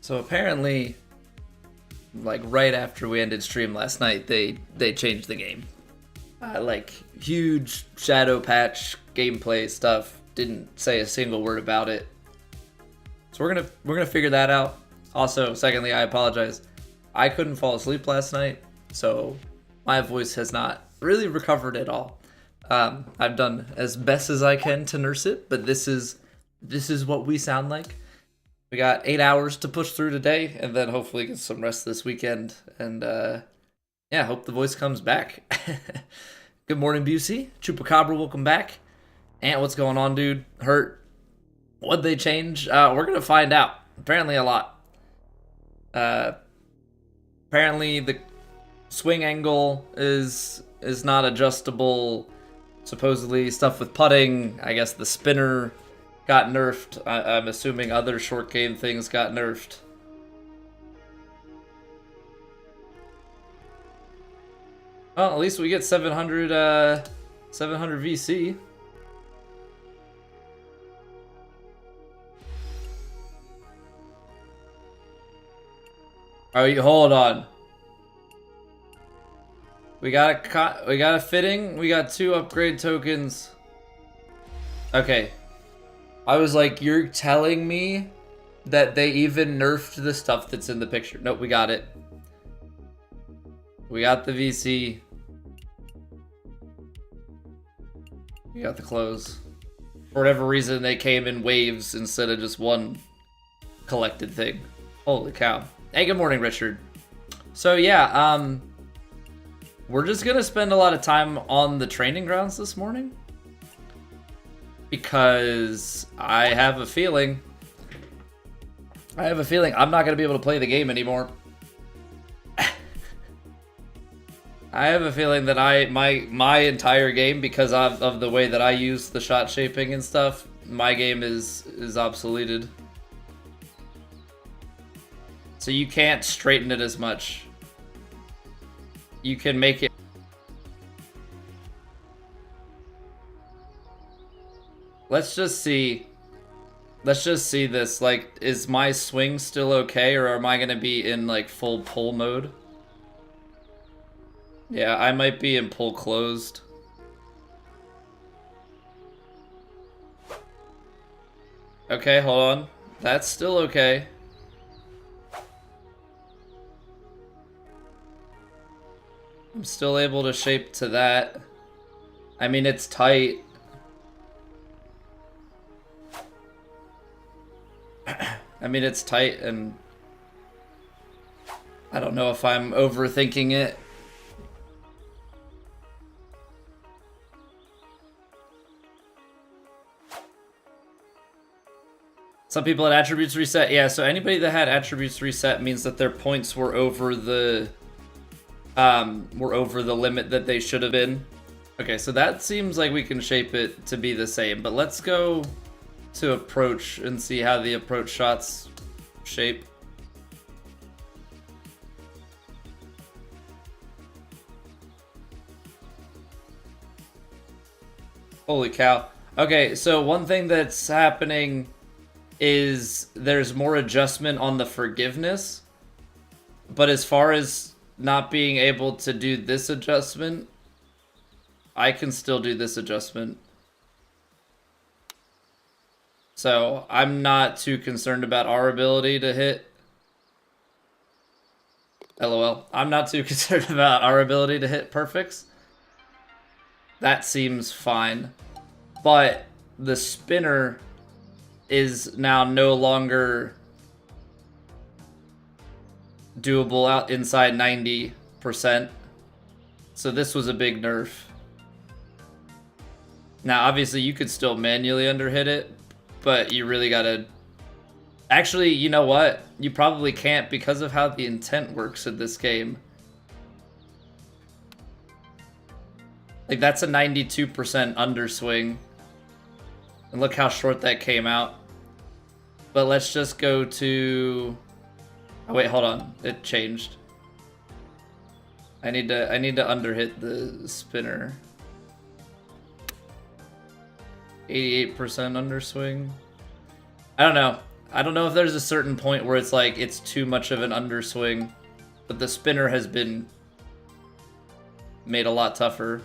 So apparently, like right after we ended stream last night, they changed the game. Like huge shadow patch gameplay stuff. Didn't say a single word about it. So we're gonna figure that out. Also, secondly, I apologize. I couldn't fall asleep last night, so my voice has not really recovered at all. I've done as best as I can to nurse it, but this is what we sound like. We got 8 hours to push through today, and then hopefully get some rest this weekend. And yeah, hope the voice comes back. Good morning, Busey. Chupacabra, welcome back. Ant, what's going on, dude? Hurt? What'd they change? We're gonna find out. Apparently a lot. Apparently the swing angle is not adjustable. Supposedly stuff with putting. I guess the spinner got nerfed. I'm assuming other short game things got nerfed. Well, at least we get 700 VC. Oh, hold on. We got a fitting. We got 2 upgrade tokens. Okay. I was like, you're telling me that they even nerfed the stuff that's in the picture. Nope, we got it. We got the VC. We got the clothes. For whatever reason, they came in waves instead of just one collected thing. Holy cow. Hey, good morning, Richard. So yeah, we're just gonna spend a lot of time on the training grounds this morning. Because I have a feeling I'm not going to be able to play the game anymore. I have a feeling that my entire game, because of the way that I use the shot shaping and stuff, my game is obsoleted. So you can't straighten it as much. You can make it. Let's just see this. Like, is my swing still okay, or am I gonna be in like full pull mode? Yeah, I might be in pull closed. Okay, hold on. That's still okay. I'm still able to shape to that. I mean, it's tight. I mean, it's tight, and I don't know if I'm overthinking it. Some people had attributes reset. Yeah, so anybody that had attributes reset means that their points were over the limit that they should have been. Okay, so that seems like we can shape it to be the same, but let's go to approach and see how the approach shots shape. Holy cow. Okay, so one thing that's happening is there's more adjustment on the forgiveness, but as far as not being able to do this adjustment, I can still do this adjustment. So I'm not too concerned about our ability to hit. LOL. I'm not too concerned about our ability to hit perfects. That seems fine. But the spinner is now no longer doable out inside 90%. So this was a big nerf. Now, obviously, you could still manually underhit it, but you really gotta... Actually, you know what? You probably can't because of how the intent works in this game. Like, that's a 92% underswing. And look how short that came out. But let's just go to... Oh, wait, hold on. It changed. I need to underhit the spinner. 88% underswing. I don't know. I don't know if there's a certain point where it's like it's too much of an underswing, but the spinner has been made a lot tougher.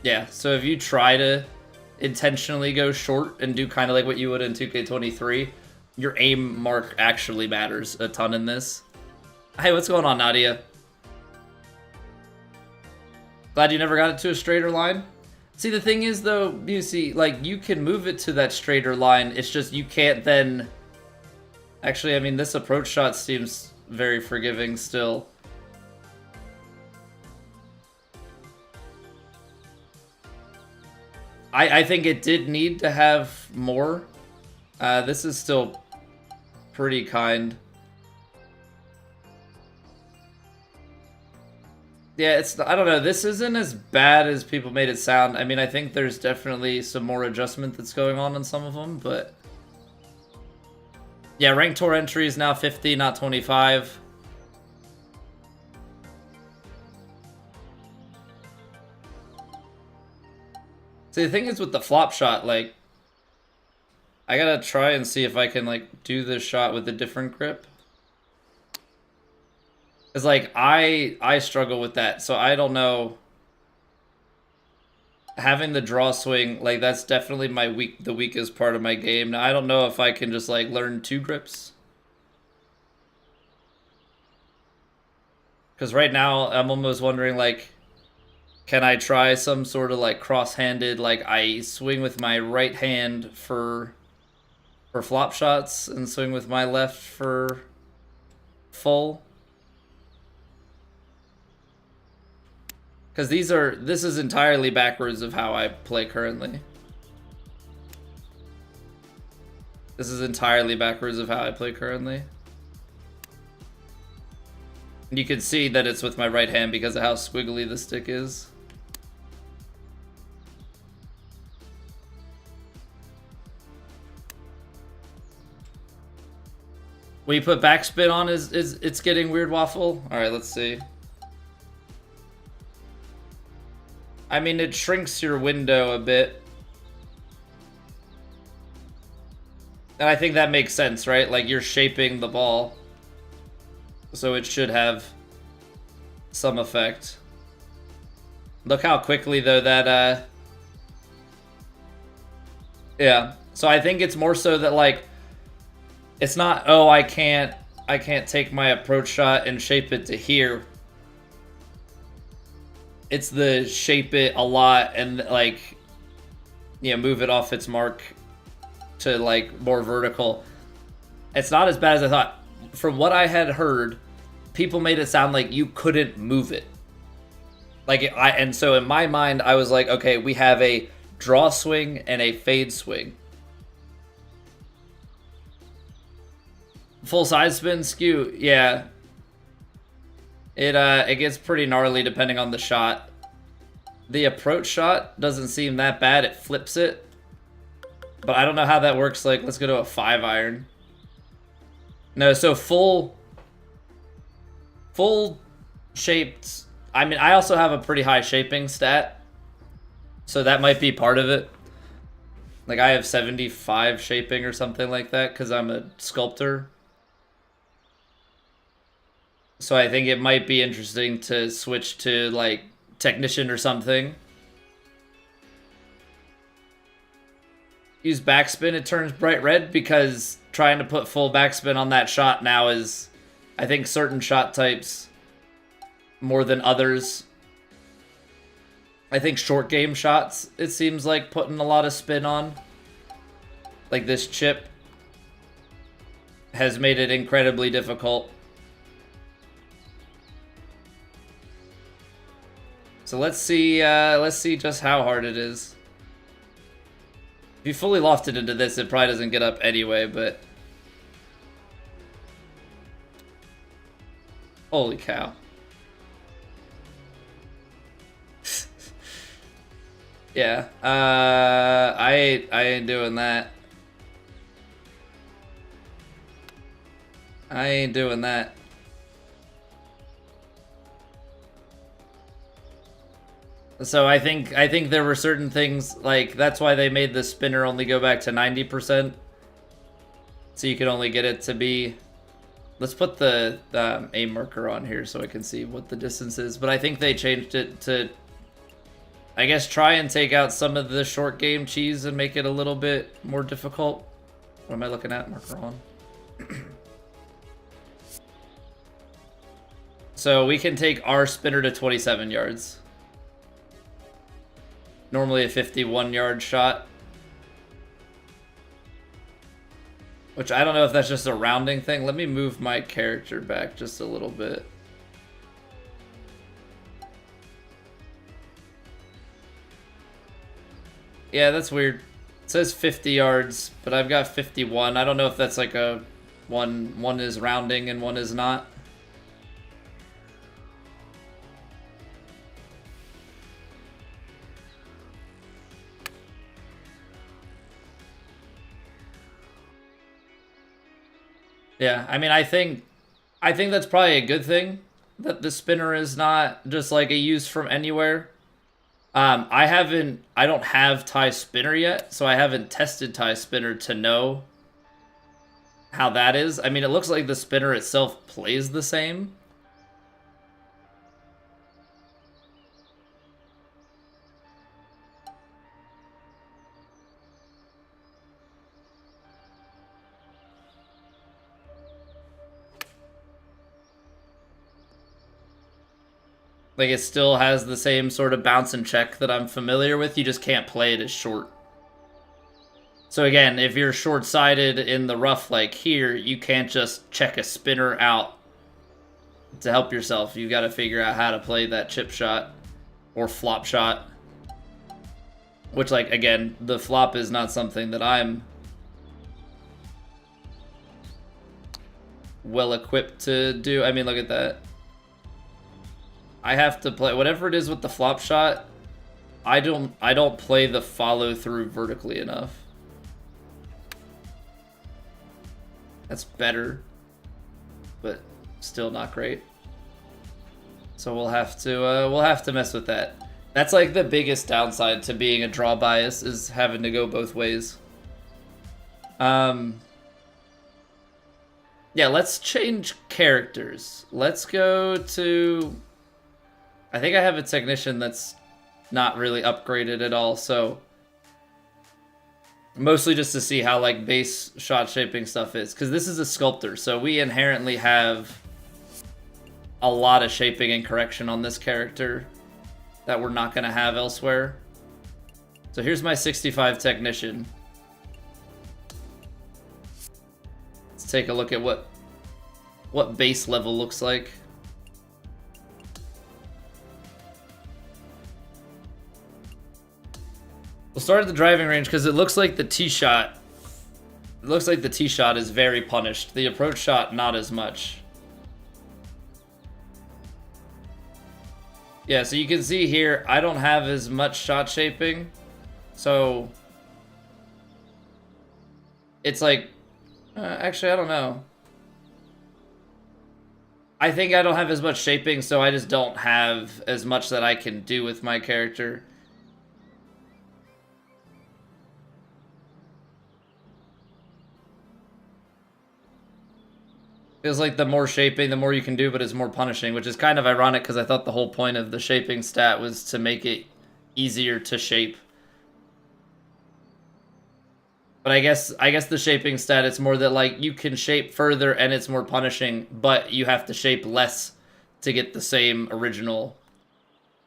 Yeah, so if you try to intentionally go short and do kind of like what you would in 2K23, your aim mark actually matters a ton in this. Hey, what's going on, Nadia? Glad you never got it to a straighter line. See, the thing is, though, you see, like, you can move it to that straighter line. It's just you can't then... Actually, I mean, this approach shot seems very forgiving still. I think it did need to have more. This is still pretty kind. Yeah, it's, I don't know, this isn't as bad as people made it sound. I mean, I think there's definitely some more adjustment that's going on some of them, but... Yeah, ranked tour entry is now 50, not 25. See, the thing is with the flop shot, like... I gotta try and see if I can, like, do this shot with a different grip. It's like, I struggle with that, so I don't know. Having the draw swing, like, that's definitely the weakest part of my game. Now, I don't know if I can just, like, learn 2 grips. Because right now, I'm almost wondering, like, can I try some sort of, like, cross-handed, like, I swing with my right hand for flop shots and swing with my left for full? Because this is entirely backwards of how I play currently. This is entirely backwards of how I play currently. And you can see that it's with my right hand because of how squiggly the stick is. When you put backspin on, it's getting weird, Waffle? Alright, let's see. I mean, it shrinks your window a bit. And I think that makes sense, right? Like, you're shaping the ball. So it should have some effect. Look how quickly, though, that, yeah. So I think it's more so that, like, it's not, oh, I can't take my approach shot and shape it to here. It's the shape it a lot and, like, you know, move it off its mark to, like, more vertical. It's not as bad as I thought. From what I had heard, people made it sound like you couldn't move it. Like, and so in my mind, I was like, okay, we have a draw swing and a fade swing. Full side spin skew, yeah. It gets pretty gnarly depending on the shot. The approach shot doesn't seem that bad. It flips it. But I don't know how that works. Like, let's go to a 5-iron. No, so full shaped. I mean, I also have a pretty high shaping stat. So that might be part of it. Like, I have 75 shaping or something like that because I'm a sculptor. So I think it might be interesting to switch to, like, technician or something. Use backspin, it turns bright red because trying to put full backspin on that shot now is, I think, certain shot types more than others. I think short game shots, it seems like putting a lot of spin on. Like this chip has made it incredibly difficult. So let's see just how hard it is. If you fully lofted into this, it probably doesn't get up anyway, but... Holy cow. Yeah, I ain't doing that. I ain't doing that. So I think there were certain things, like, that's why they made the spinner only go back to 90%. So you can only get it to be... Let's put the A marker on here so I can see what the distance is. But I think they changed it to, I guess, try and take out some of the short game cheese and make it a little bit more difficult. What am I looking at? Marker on. So we can take our spinner to 27 yards. Normally a 51-yard shot. Which I don't know if that's just a rounding thing. Let me move my character back just a little bit. Yeah, that's weird. It says 50 yards, but I've got 51. I don't know if that's like a one is rounding and one is not. Yeah, I mean, I think that's probably a good thing that the spinner is not just like a use from anywhere. I don't have tie spinner yet, so I haven't tested tie spinner to know how that is. I mean, it looks like the spinner itself plays the same. Like, it still has the same sort of bounce and check that I'm familiar with. You just can't play it as short. So again, if you're short-sided in the rough like here, you can't just check a spinner out to help yourself. You got to figure out how to play that chip shot or flop shot. Which, like, again, the flop is not something that I'm well equipped to do. I mean, look at that. I have to play whatever it is with the flop shot. I don't play the follow through vertically enough. That's better, but still not great. So we'll have to mess with that. That's like the biggest downside to being a draw bias, is having to go both ways. Yeah, let's change characters. Let's go to... I think I have a technician that's not really upgraded at all, so... Mostly just to see how, like, base shot shaping stuff is. Because this is a sculptor, so we inherently have a lot of shaping and correction on this character that we're not going to have elsewhere. So here's my 65 technician. Let's take a look at what base level looks like. We'll start at the driving range because it looks like the tee shot. It looks like the tee shot is very punished. The approach shot, not as much. Yeah, so you can see here, I don't have as much shot shaping. So it's like, actually, I don't know. I think I don't have as much shaping, so I just don't have as much that I can do with my character. Feels like the more shaping, the more you can do, but it's more punishing, which is kind of ironic because I thought the whole point of the shaping stat was to make it easier to shape. But I guess the shaping stat, it's more that, like, you can shape further and it's more punishing, but you have to shape less to get the same original,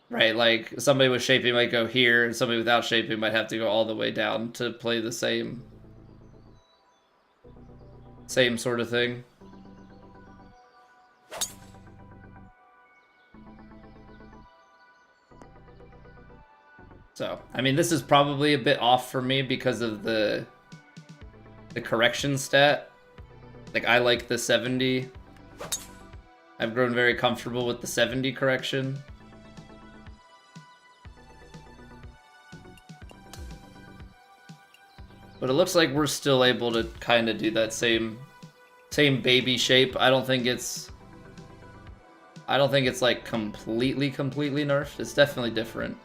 right? Like, somebody with shaping might go here, and somebody without shaping might have to go all the way down to play the same sort of thing. So, I mean, this is probably a bit off for me because of the correction stat. Like, I like the 70. I've grown very comfortable with the 70 correction. But it looks like we're still able to kind of do that same baby shape. I don't think it's like completely nerfed. It's definitely different.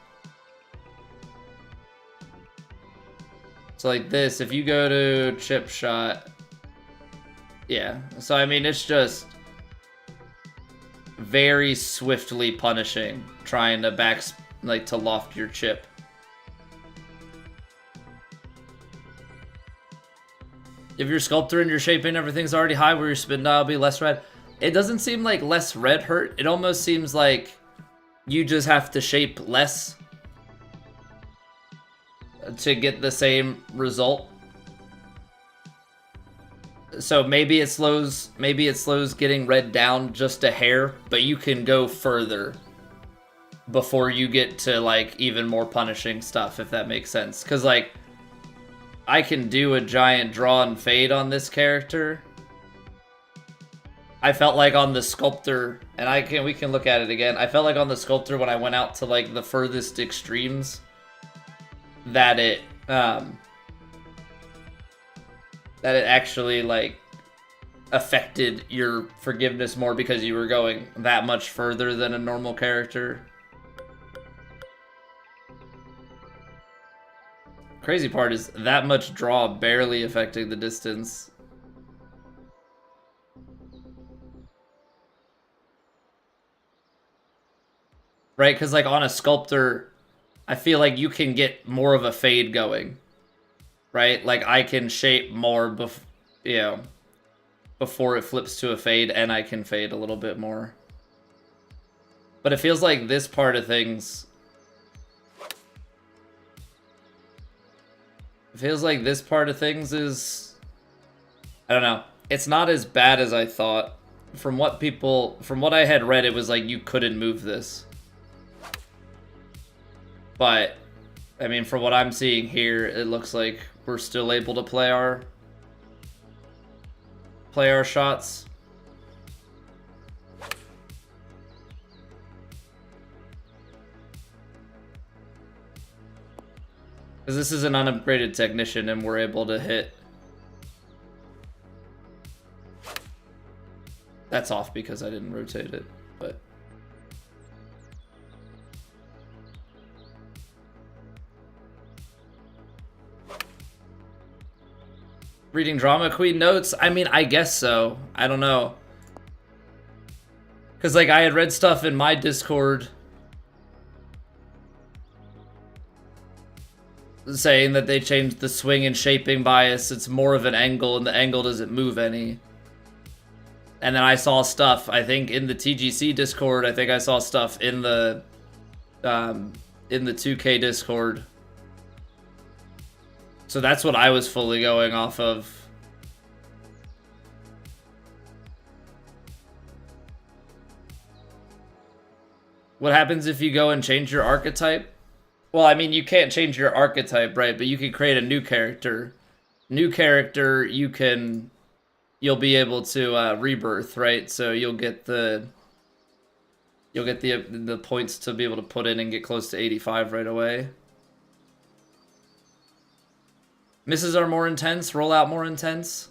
So like this, if you go to chip shot, yeah. So I mean, it's just very swiftly punishing, trying to to loft your chip. If your sculptor and your shaping, everything's already high, where your spin die will be less red. It doesn't seem like less red hurt. It almost seems like you just have to shape less to get the same result. So maybe it slows getting red down just a hair, but you can go further before you get to like even more punishing stuff, if that makes sense. Because like I can do a giant draw and fade on this character. I felt like on the sculptor, and we can look at it again. I felt like on the sculptor when I went out to like the furthest extremes that it actually like affected your forgiveness more because you were going that much further than a normal character. Crazy part is that much draw barely affecting the distance. Right, because like on a sculptor, I feel like you can get more of a fade going. Right? Like I can shape more before it flips to a fade, and I can fade a little bit more. But it feels like this part of things... is... I don't know. It's not as bad as I thought. From what I had read, it was like you couldn't move this. But, I mean, from what I'm seeing here, it looks like we're still able to play our shots. Because this is an unupgraded technician and we're able to hit. That's off because I didn't rotate it, but... Reading Drama Queen notes? I mean, I guess so. I don't know. Because, like, I had read stuff in my Discord saying that they changed the swing and shaping bias. It's more of an angle, and the angle doesn't move any. And then I saw stuff, I think, in the TGC Discord. I think I saw stuff in the 2K Discord. So that's what I was fully going off of. What happens if you go and change your archetype? Well, I mean, you can't change your archetype, right? But you can create a new character. New character, you'll be able to rebirth, right? So you'll get the points to be able to put in and get close to 85 right away. Misses are more intense, rollout more intense.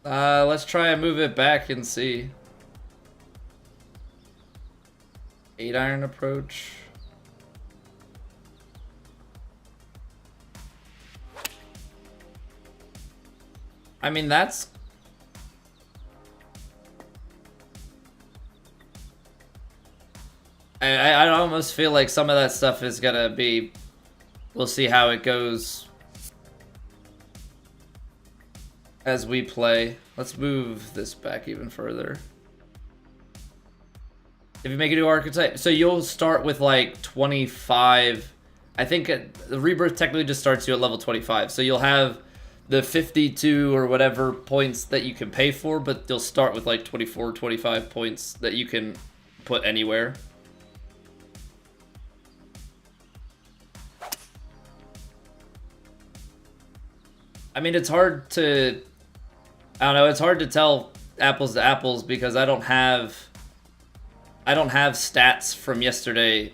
Let's try and move it back and see. 8-iron approach. I mean, that's... I almost feel like some of that stuff is gonna be... We'll see how it goes as we play. Let's move this back even further. If you make a new archetype, so you'll start with like 25. I think the rebirth technically just starts you at level 25. So you'll have the 52 or whatever points that you can pay for, but they'll start with like 24, 25 points that you can put anywhere. I mean, it's hard to... I don't know, it's hard to tell apples to apples because I don't have stats from yesterday.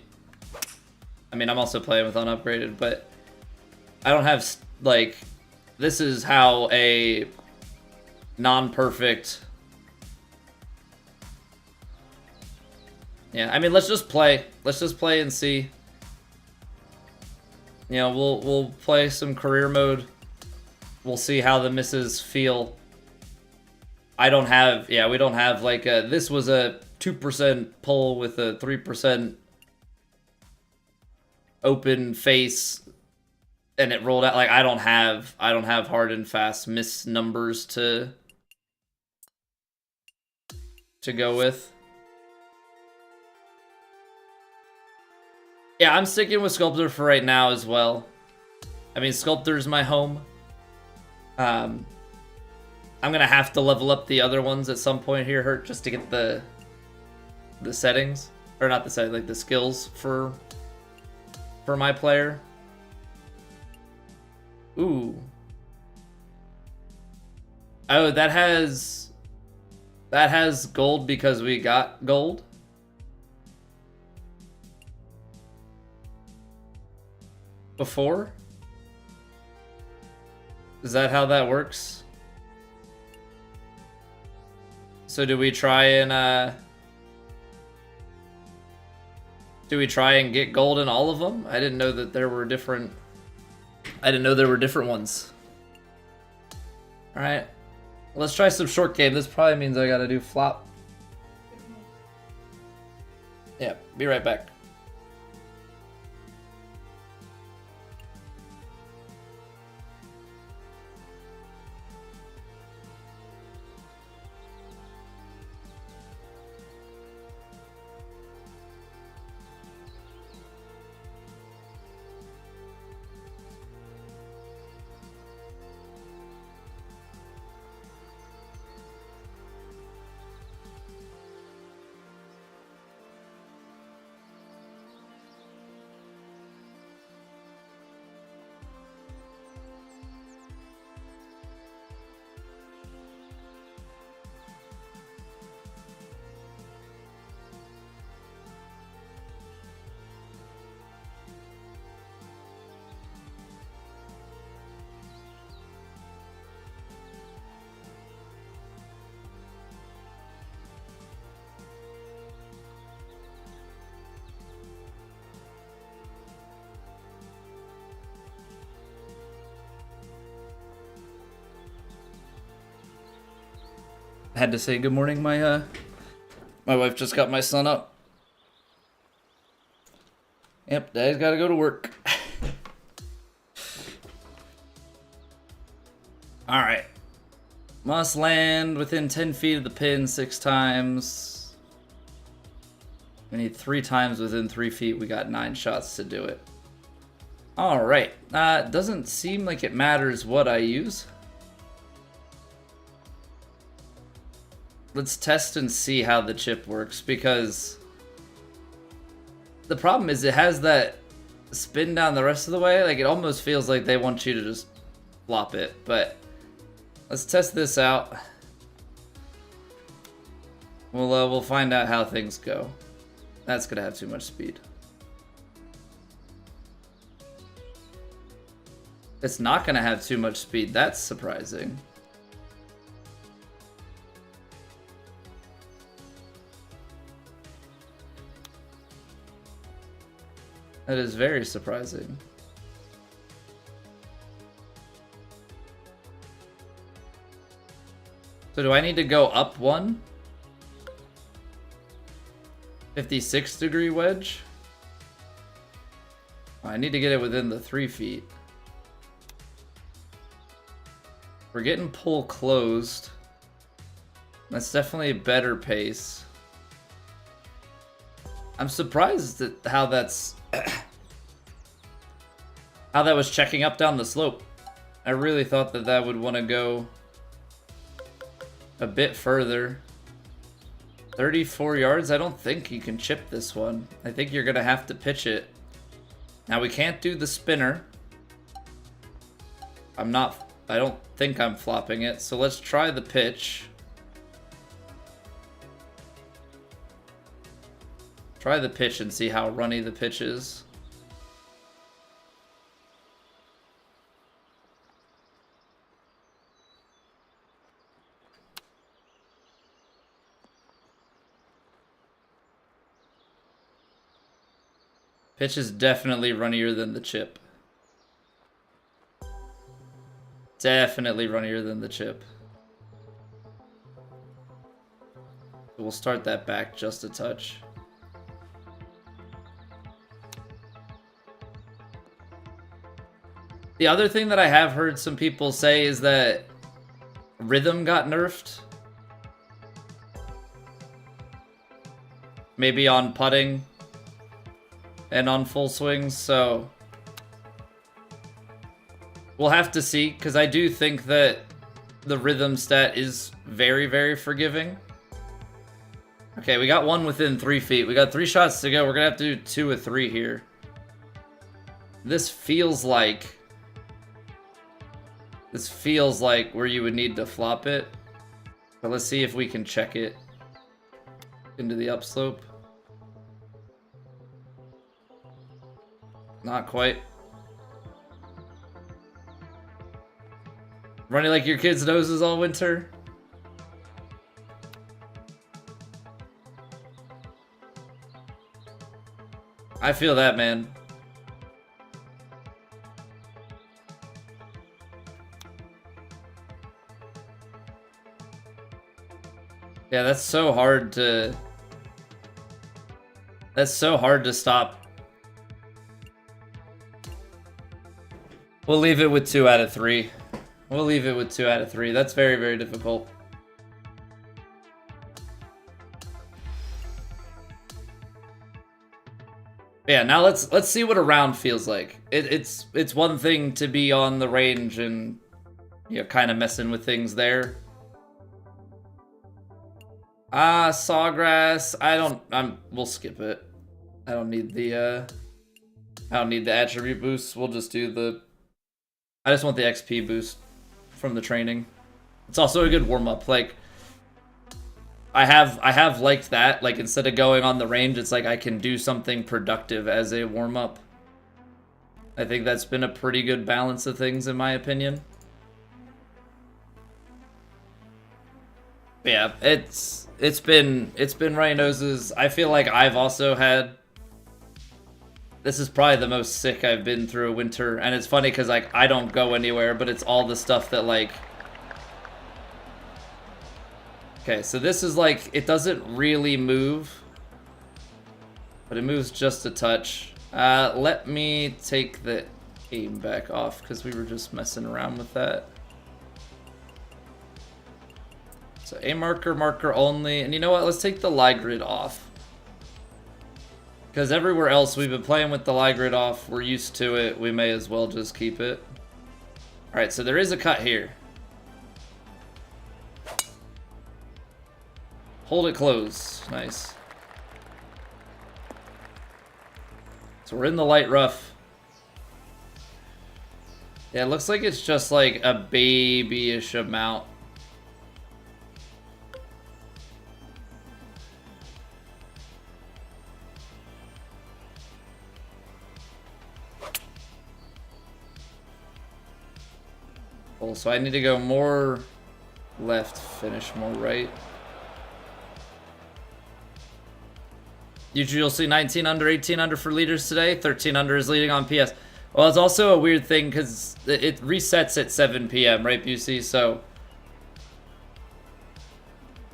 I mean, I'm also playing with unupgraded, but I don't have like, this is how a non-perfect... Yeah, I mean, let's just play. Let's just play and see. You know, we'll play some career mode. We'll see how the misses feel. I don't have, yeah, we don't have like a, this was a 2% pull with a 3% open face and it rolled out. Like, I don't have hard and fast miss numbers to go with. Yeah, I'm sticking with Sculptor for right now as well. I mean, Sculptor's my home. I'm gonna have to level up the other ones at some point here, Hurt, just to get the settings, or not the settings, like the skills for my player. Ooh. Oh, that has gold because we got gold. Before? Is that how that works? So do we try and get gold in all of them? I didn't know that there were different ones. All right. Let's try some short game. This probably means I got to do flop. Yeah, be right back. I had to say good morning. My wife just got my son up. Yep, Daddy's got to go to work. All right. Must land within 10 feet of the pin 6 times. We need 3 times within 3 feet. We got 9 shots to do it. All right. Doesn't seem like it matters what I use. Let's test and see how the chip works, because the problem is it has that spin down the rest of the way. Like, it almost feels like they want you to just flop it, but let's test this out. We'll find out how things go. That's gonna have too much speed. It's not gonna have too much speed. That's surprising. That is very surprising. So do I need to go up 1? 56-degree wedge? Oh, I need to get it within the 3 feet. We're getting pull closed. That's definitely a better pace. I'm surprised at how that's how that was checking up down the slope. I really thought that that would want to go a bit further. 34 yards? I don't think you can chip this one. I think you're gonna have to pitch it. Now we can't do the spinner. I don't think I'm flopping it, so let's try the pitch. Try the pitch and see how runny the pitch is. Pitch is definitely runnier than the chip. Definitely runnier than the chip. We'll start that back just a touch. The other thing that I have heard some people say is that rhythm got nerfed. Maybe on putting and on full swings, so we'll have to see, because I do think that the rhythm stat is very, very forgiving. Okay, we got one within 3 feet. We got 3 shots to go. We're gonna have to do 2 or 3 here. This feels like where you would need to flop it. But let's see if we can check it into the upslope. Not quite. Running like your kid's noses all winter. I feel that, man. Yeah, that's so hard to stop. We'll leave it with 2 out of 3. We'll leave it with 2 out of 3. That's very, very difficult. Yeah, now let's see what a round feels like. It's one thing to be on the range and, you know, kind of messing with things there. Sawgrass. We'll skip it. I don't need the attribute boost. We'll just do I just want the XP boost from the training. It's also a good warm-up. Like, I have liked that. Like, instead of going on the range, it's like I can do something productive as a warm-up. I think that's been a pretty good balance of things, in my opinion. But yeah, it's been runny noses. I feel like I've also had. This is probably the most sick I've been through a winter, and it's funny because like I don't go anywhere, but it's all the stuff that like. Okay, so this is like, it doesn't really move, but it moves just a touch. Let me take the aim back off because we were just messing around with that. So a marker only, and you know what? Let's take the lie grid off. Because everywhere else we've been playing with the lie grid off, we're used to it. We may as well just keep it. All right, so there is a cut here. Hold it closed. Nice. So we're in the light rough. Yeah, it looks like it's just like a babyish amount. Cool, so I need to go more left, finish more right. Usually you'll see 19 under, 18 under for leaders today. 13 under is leading on PS. Well, it's also a weird thing because it resets at 7 p.m., right, Busey? So,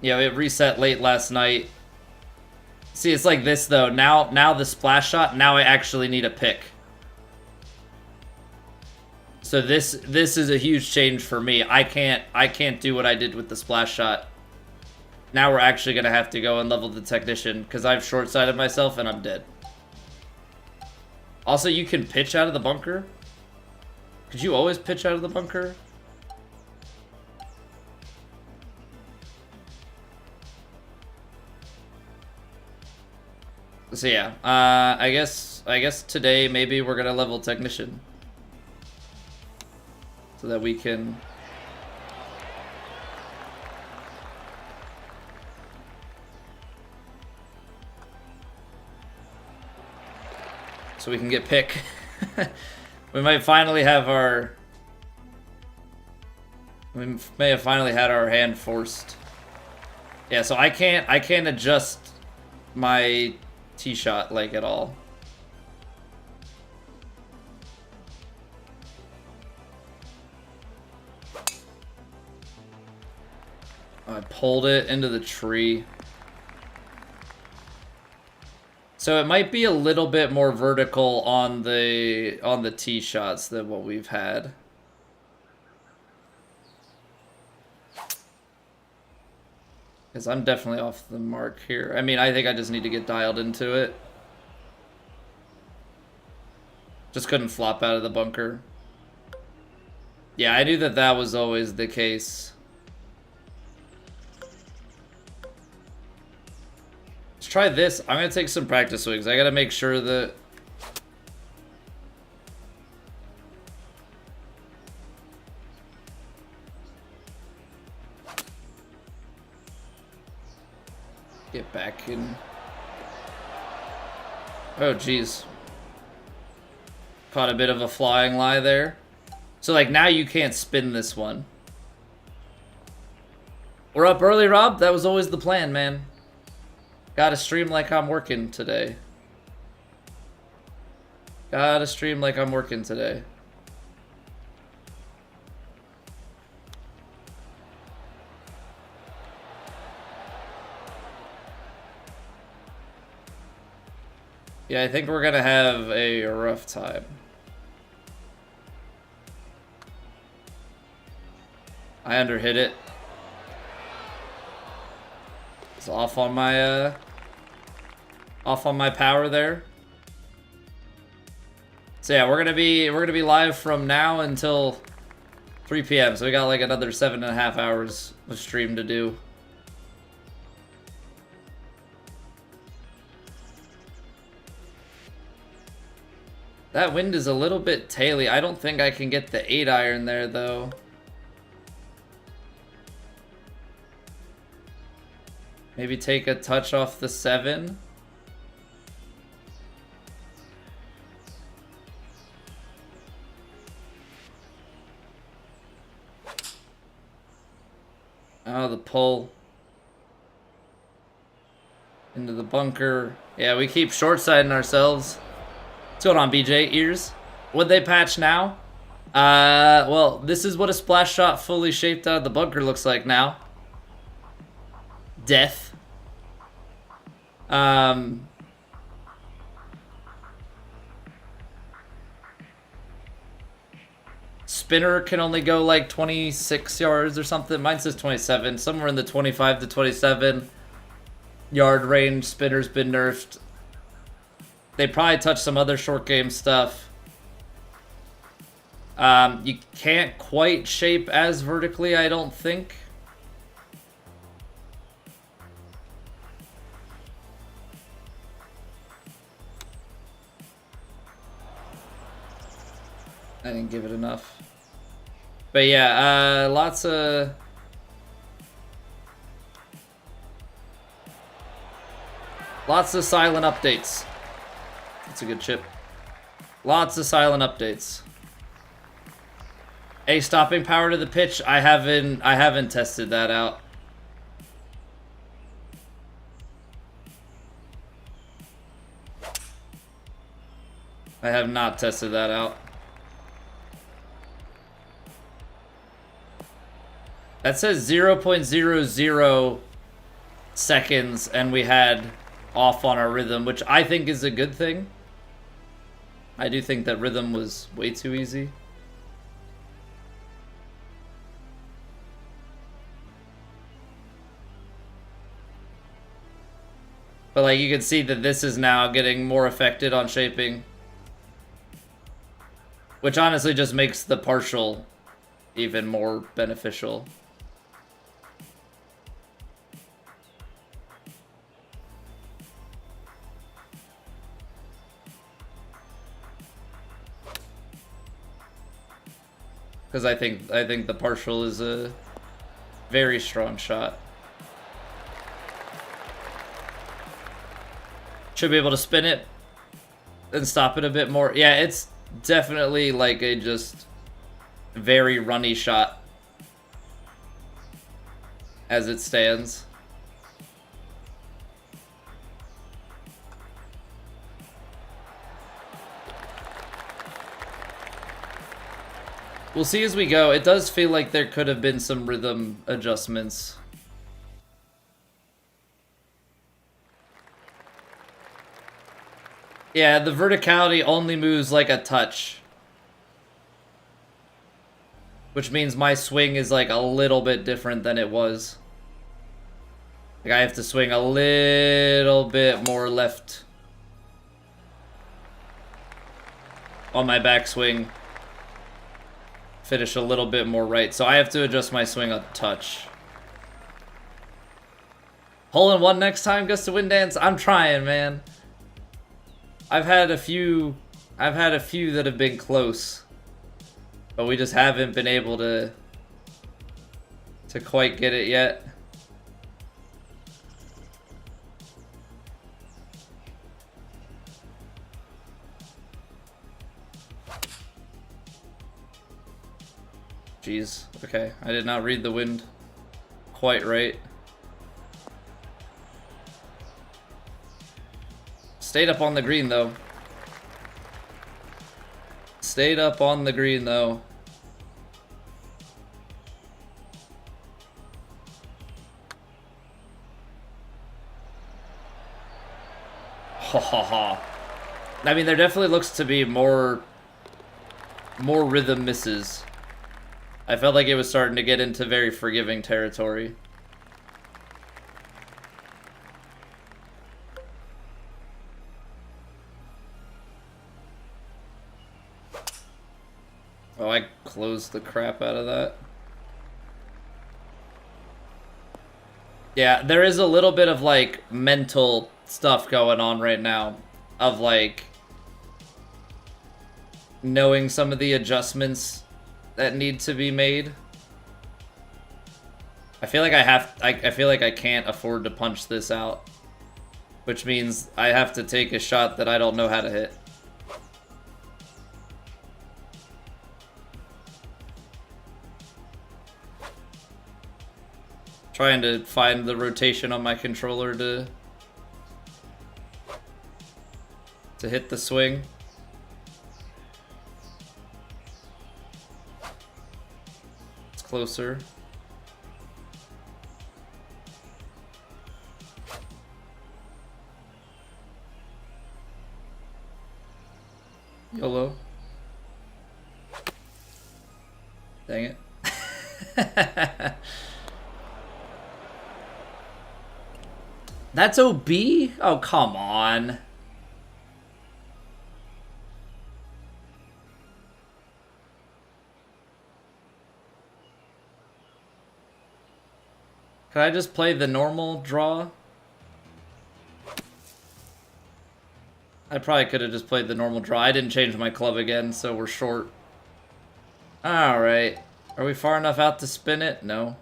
yeah, it reset late last night. See, it's like this, though. Now the splash shot, now I actually need a pick. So this is a huge change for me. I can't do what I did with the splash shot. Now we're actually going to have to go and level the technician because I've short-sighted myself and I'm dead. Also, you can pitch out of the bunker. Could you always pitch out of the bunker? So yeah, I guess today maybe we're going to level technician. So that we can... So we can get pick. We might finally have our... We may have finally had our hand forced. Yeah, so I can't adjust my tee shot like at all. I pulled it into the tree. So it might be a little bit more vertical on the tee shots than what we've had. Because I'm definitely off the mark here. I mean, I think I just need to get dialed into it. Just couldn't flop out of the bunker. Yeah, I knew that that was always the case. Let's try this. I'm going to take some practice swings. I got to make sure that... Get back in. Oh, jeez. Caught a bit of a flying lie there. So, like, now you can't spin this one. We're up early, Rob. That was always the plan, man. Gotta stream like I'm working today. Gotta stream like I'm working today. Yeah, I think we're gonna have a rough time. I underhit it. It's off on my power there. So yeah, we're gonna be live from now until 3 p.m. So we got like another 7.5 hours of stream to do. That wind is a little bit taily. I don't think I can get the 8-iron there though. Maybe take a touch off the 7. Oh, the pull. Into the bunker. Yeah, we keep short-siding ourselves. What's going on, BJ? Ears? Would they patch now? Well, this is what a splash shot fully shaped out of the bunker looks like now. Death. Spinner can only go like 26 yards or something. Mine says 27. Somewhere in the 25 to 27 yard range. Spinner's been nerfed. They probably touched some other short game stuff. You can't quite shape as vertically, I don't think. I didn't give it enough. But yeah, lots of silent updates. That's a good chip. Lots of silent updates. A stopping power to the pitch. I haven't tested that out. I have not tested that out. That says 0.00 seconds, and we had off on our rhythm, which I think is a good thing. I do think that rhythm was way too easy. But like you can see that this is now getting more affected on shaping, which honestly just makes the partial even more beneficial. Because I think the partial is a very strong shot. Should be able to spin it and stop it a bit more. Yeah, it's definitely like a just very runny shot as it stands. We'll see as we go. It does feel like there could have been some rhythm adjustments Yeah, the verticality only moves like a touch. Which means my swing is like a little bit different than it was. Like I have to swing a little bit more left on my backswing. Finish a little bit more right. So I have to adjust my swing a touch. Hole in one next time, Gust to Wind Dance? I'm trying, man. I've had a few that have been close. But we just haven't been able to quite get it yet. Jeez, okay. I did not read the wind quite right. Stayed up on the green, though. Stayed up on the green, though. Ha ha ha. I mean, there definitely looks to be more rhythm misses. I felt like it was starting to get into very forgiving territory. Oh, I closed the crap out of that. Yeah, there is a little bit of, like, mental stuff going on right now. Of, like, knowing some of the adjustments that need to be made. I feel like I feel like I can't afford to punch this out. Which means I have to take a shot that I don't know how to hit. Trying to find the rotation on my controller to hit the swing. It's closer. YOLO. Dang it. That's OB? Oh, come on. Could I just play the normal draw? I probably could have just played the normal draw. I didn't change my club again, so we're short. Alright. Are we far enough out to spin it? No.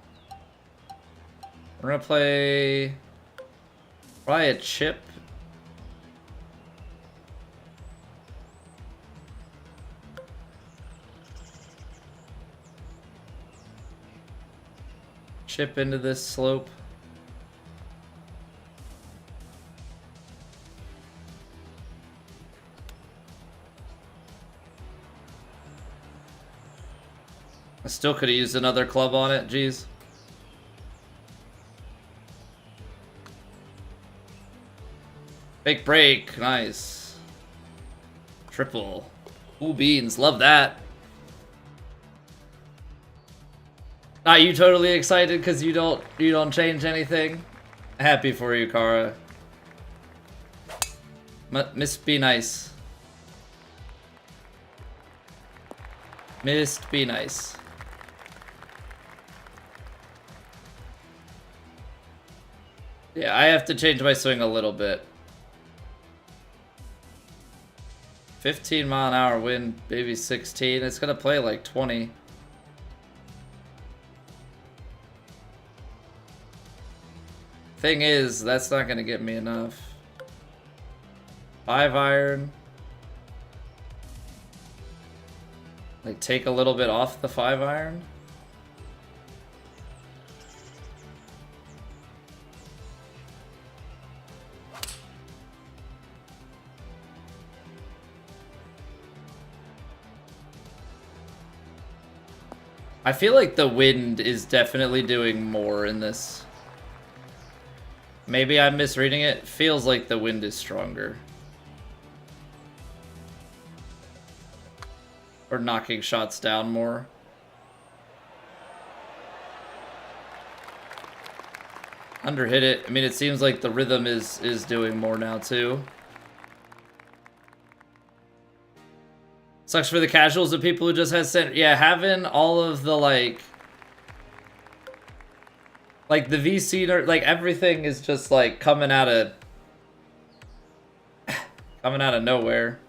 We're gonna play... probably a chip. Chip into this slope. I still could have used another club on it, jeez. Fake break, nice. Triple. Ooh, beans, love that. Are you totally excited because you don't change anything? Happy for you, Kara. Miss Be Nice. Missed Be Nice. Yeah, I have to change my swing a little bit. 15-mile-an-hour wind, maybe 16. It's gonna play like 20. Thing is, that's not gonna get me enough. 5-iron. Like, take a little bit off the 5-iron. I feel like the wind is definitely doing more in this. Maybe I'm misreading it. Feels like the wind is stronger. Or knocking shots down more. Underhit it. I mean, it seems like the rhythm is doing more now, too. Sucks for the casuals of people who just had center. Yeah, having all of the, like the VC, like, everything is just, like, coming out of nowhere.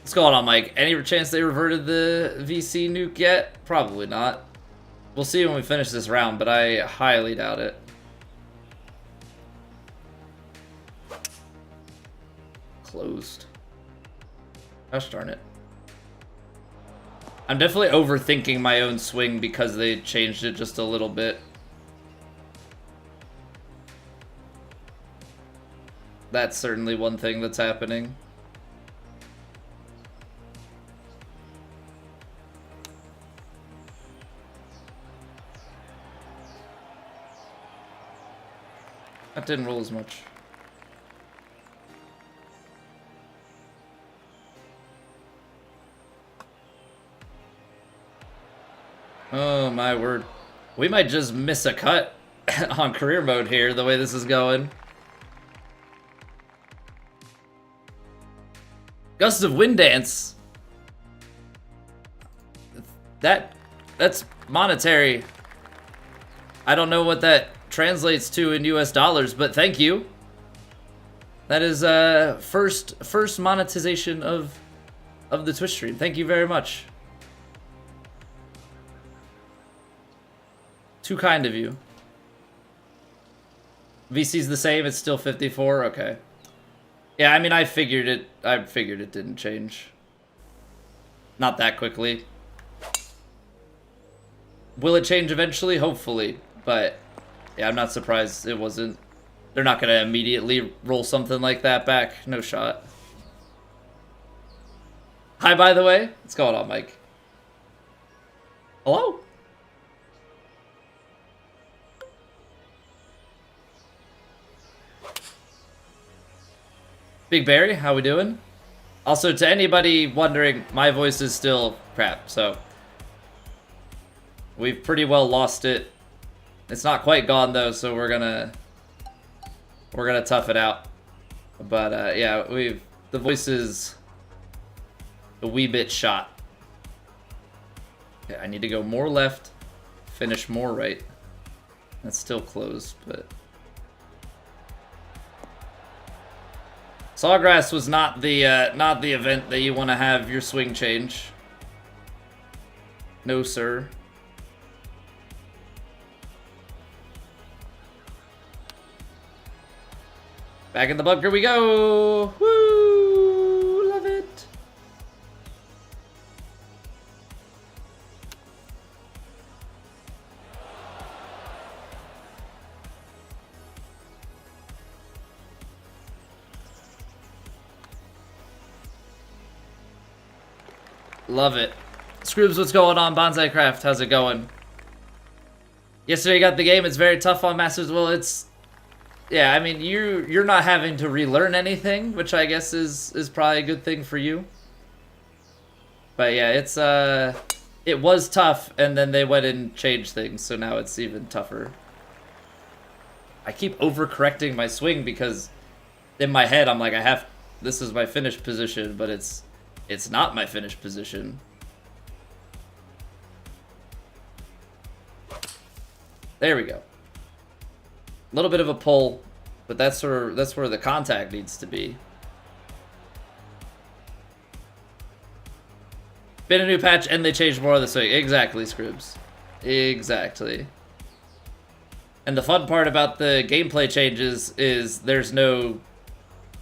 What's going on, Mike? Any chance they reverted the VC nuke yet? Probably not. We'll see when we finish this round, but I highly doubt it. Closed. Gosh darn it. I'm definitely overthinking my own swing because they changed it just a little bit. That's certainly one thing that's happening. That didn't roll as much. Oh my word. We might just miss a cut on career mode here, the way this is going. Gust of Wind Dance. That's monetary. I don't know what that translates to in US dollars, but thank you. That is first monetization of the Twitch stream. Thank you very much. Too kind of you. VC's the same, it's still 54, okay. Yeah, I mean, I figured it didn't change. Not that quickly. Will it change eventually? Hopefully, but yeah, I'm not surprised it wasn't. They're not gonna immediately roll something like that back. No shot. Hi, by the way. What's going on, Mike? Hello? Big Barry, how we doing? Also, to anybody wondering, my voice is still crap, so we've pretty well lost it. It's not quite gone though, so we're gonna tough it out. But yeah, the voice is a wee bit shot. Okay, I need to go more left, finish more right. That's still closed, but Sawgrass was not the event that you want to have your swing change. No, sir. Back in the bunker we go! Woo! Love it! Love it. Scroobs, what's going on? Bonsai Craft, how's it going? Yesterday you got the game, it's very tough on Masters. Well, it's... Yeah, I mean, you're not having to relearn anything, which I guess is probably a good thing for you. But yeah, it was tough, and then they went and changed things, so now it's even tougher. I keep overcorrecting my swing because in my head I'm like, this is my finished position, but it's not my finished position. There we go. A little bit of a pull, but that's where the contact needs to be. Been a new patch and they changed more of the swing. Exactly, Scribs. Exactly. And the fun part about the gameplay changes is there's no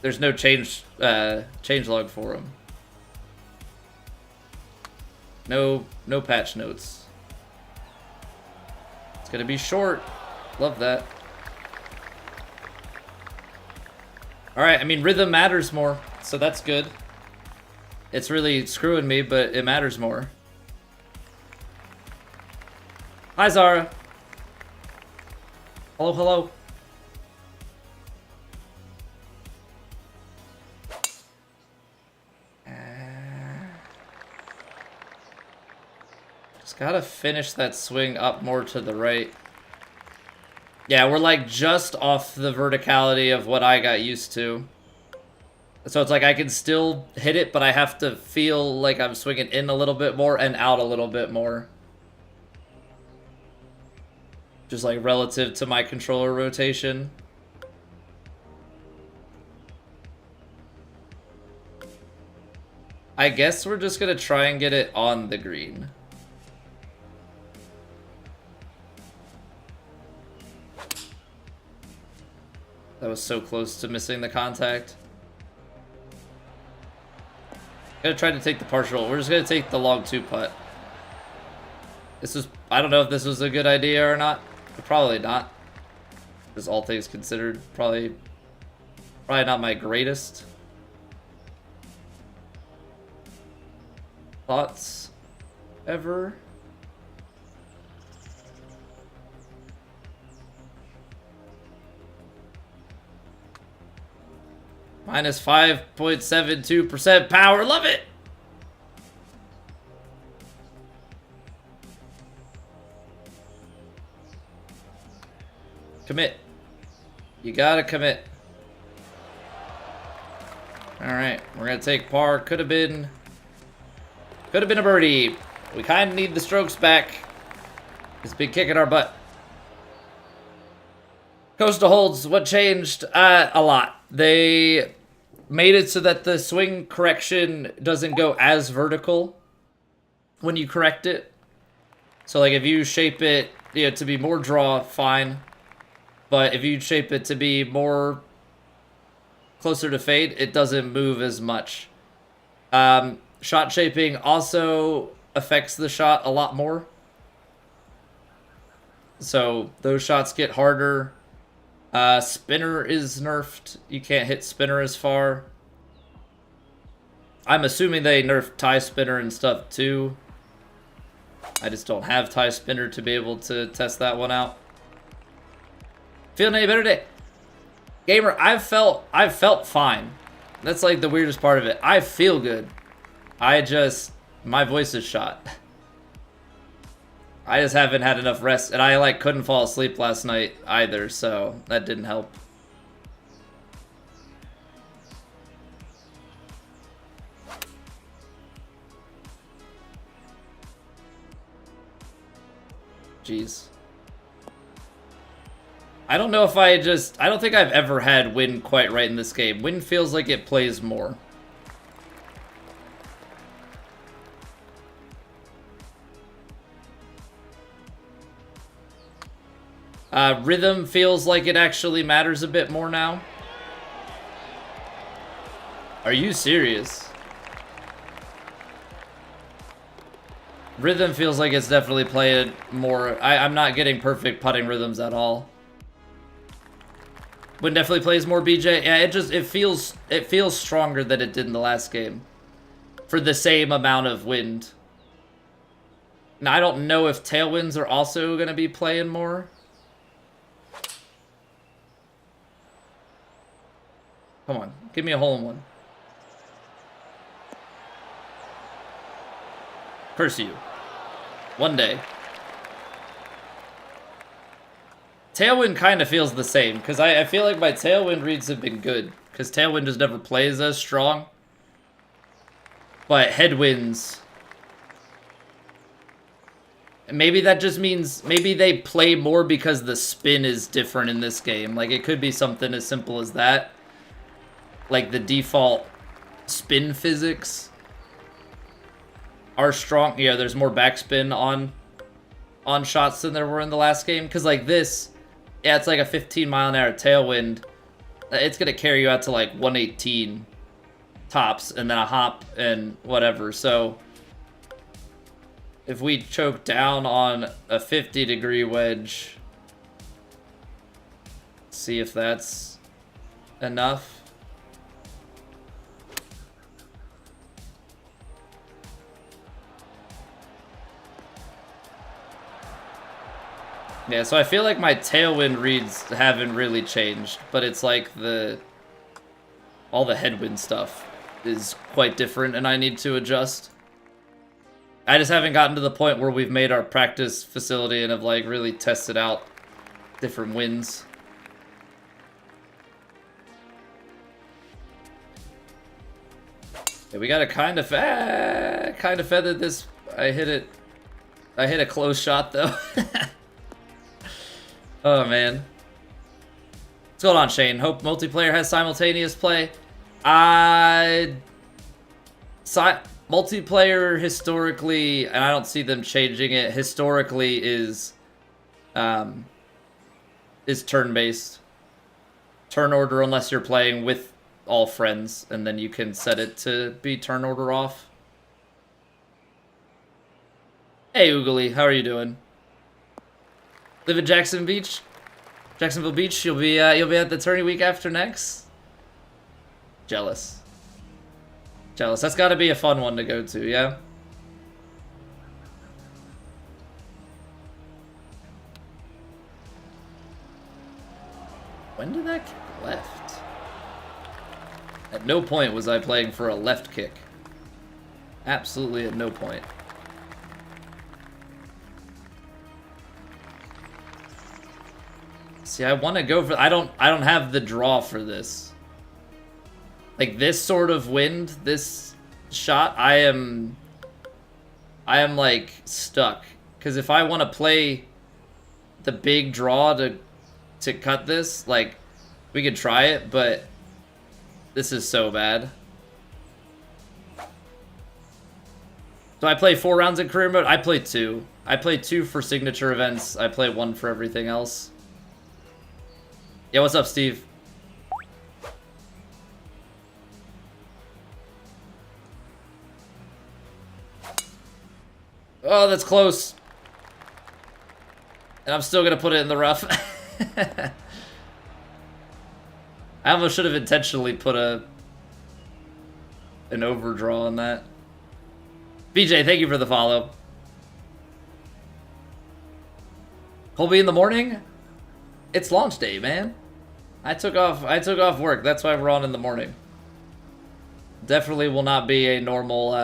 change log for them. No patch notes. It's gonna be short. Love that. Alright, I mean, rhythm matters more, so that's good. It's really screwing me, but it matters more. Hi, Zara. Hello, hello. Just gotta finish that swing up more to the right. Yeah, we're like just off the verticality of what I got used to. So it's like I can still hit it, but I have to feel like I'm swinging in a little bit more and out a little bit more. Just like relative to my controller rotation. I guess we're just gonna try and get it on the green. That was so close to missing the contact. Gonna try to take the partial. We're just gonna take the long 2-putt. This is, I don't know if this was a good idea or not. Probably not. Because all things considered, probably not my greatest thoughts ever. Minus 5.72% power. Love it. Commit. You gotta commit. Alright, we're gonna take par. Could have been a birdie. We kind of need the strokes back. It's been kicking our butt. Coastal holds. What changed? A lot. They made it so that the swing correction doesn't go as vertical when you correct it. So like if you shape it, you know, to be more draw, fine. But if you shape it to be more closer to fade, it doesn't move as much. Shot shaping also affects the shot a lot more. So those shots get harder. Spinner is nerfed. You can't hit spinner as far. I'm assuming they nerfed tie spinner and stuff too. I just don't have tie spinner to be able to test that one out. Feeling any better today? Gamer, I've felt fine. That's like the weirdest part of it. I feel good. My voice is shot. I just haven't had enough rest, and I like couldn't fall asleep last night either, so that didn't help. Jeez. I don't know if I don't think I've ever had wind quite right in this game. Wind feels like it plays more. Rhythm feels like it actually matters a bit more now. Are you serious? Rhythm feels like it's definitely played more. I'm not getting perfect putting rhythms at all. Wind definitely plays more BJ. Yeah, it feels stronger than it did in the last game. For the same amount of wind. Now I don't know if tailwinds are also gonna be playing more. Come on, give me a hole in one. Curse you. One day. Tailwind kind of feels the same, because I feel like my tailwind reads have been good, because tailwind just never plays as strong. But headwinds... Maybe that just means, maybe they play more because the spin is different in this game. Like, it could be something as simple as that. Like, the default spin physics are strong. Yeah, there's more backspin on shots than there were in the last game. Because, like, this, yeah, it's like a 15-mile-an-hour tailwind. It's going to carry you out to, like, 118 tops, and then a hop and whatever. So, if we choke down on a 50-degree wedge, see if that's enough. Yeah, so I feel like my tailwind reads haven't really changed, but it's like all the headwind stuff is quite different, and I need to adjust. I just haven't gotten to the point where we've made our practice facility and have like really tested out different winds. Yeah, we gotta kind of feather this. I hit a close shot though. Oh man. What's going on, Shane? Hope multiplayer has simultaneous play. Multiplayer historically, and I don't see them changing it, historically is turn-based. Turn order unless you're playing with all friends, and then you can set it to be turn order off. Hey Oogly, how are you doing? Live in Jacksonville Beach. You'll be at the tourney week after next. Jealous. That's got to be a fun one to go to, yeah. When did that kick left? At no point was I playing for a left kick. Absolutely at no point. See, I want to go for... I don't have the draw for this. Like, this sort of wind, this shot, I am like, stuck. Because if I want to play the big draw to cut this, like, we could try it, but this is so bad. So I play 4 rounds in career mode? I play 2. I play 2 for signature events. I play 1 for everything else. Yeah, what's up, Steve? Oh, that's close. And I'm still gonna put it in the rough. I almost should have intentionally put an overdraw on that. BJ, thank you for the follow. Colby in the morning? It's launch day, man. I took off work. That's why we're on in the morning. Definitely will not be a normal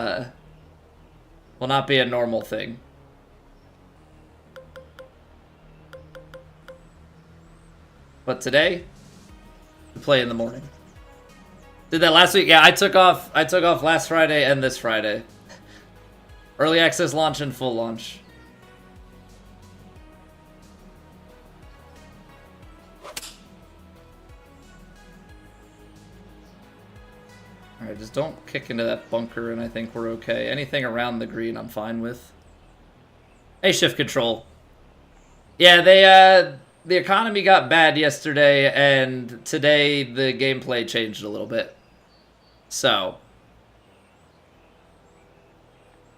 thing. But today, we play in the morning. Did that last week? Yeah, I took off last Friday and this Friday. Early access launch and full launch. Alright, just don't kick into that bunker and I think we're okay. Anything around the green I'm fine with. Hey, shift control. Yeah, the economy got bad yesterday and today the gameplay changed a little bit. So,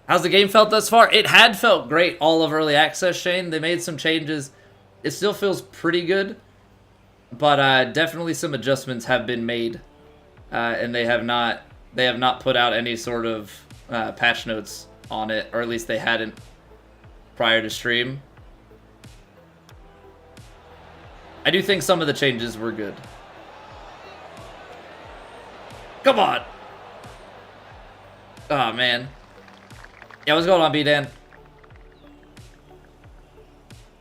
how's the game felt thus far? It had felt great all of early access, Shane. They made some changes. It still feels pretty good, but definitely some adjustments have been made. And they have not put out any sort of patch notes on it, or at least they hadn't prior to stream. I do think some of the changes were good. Come on! Oh man. Yeah, what's going on, B-Dan?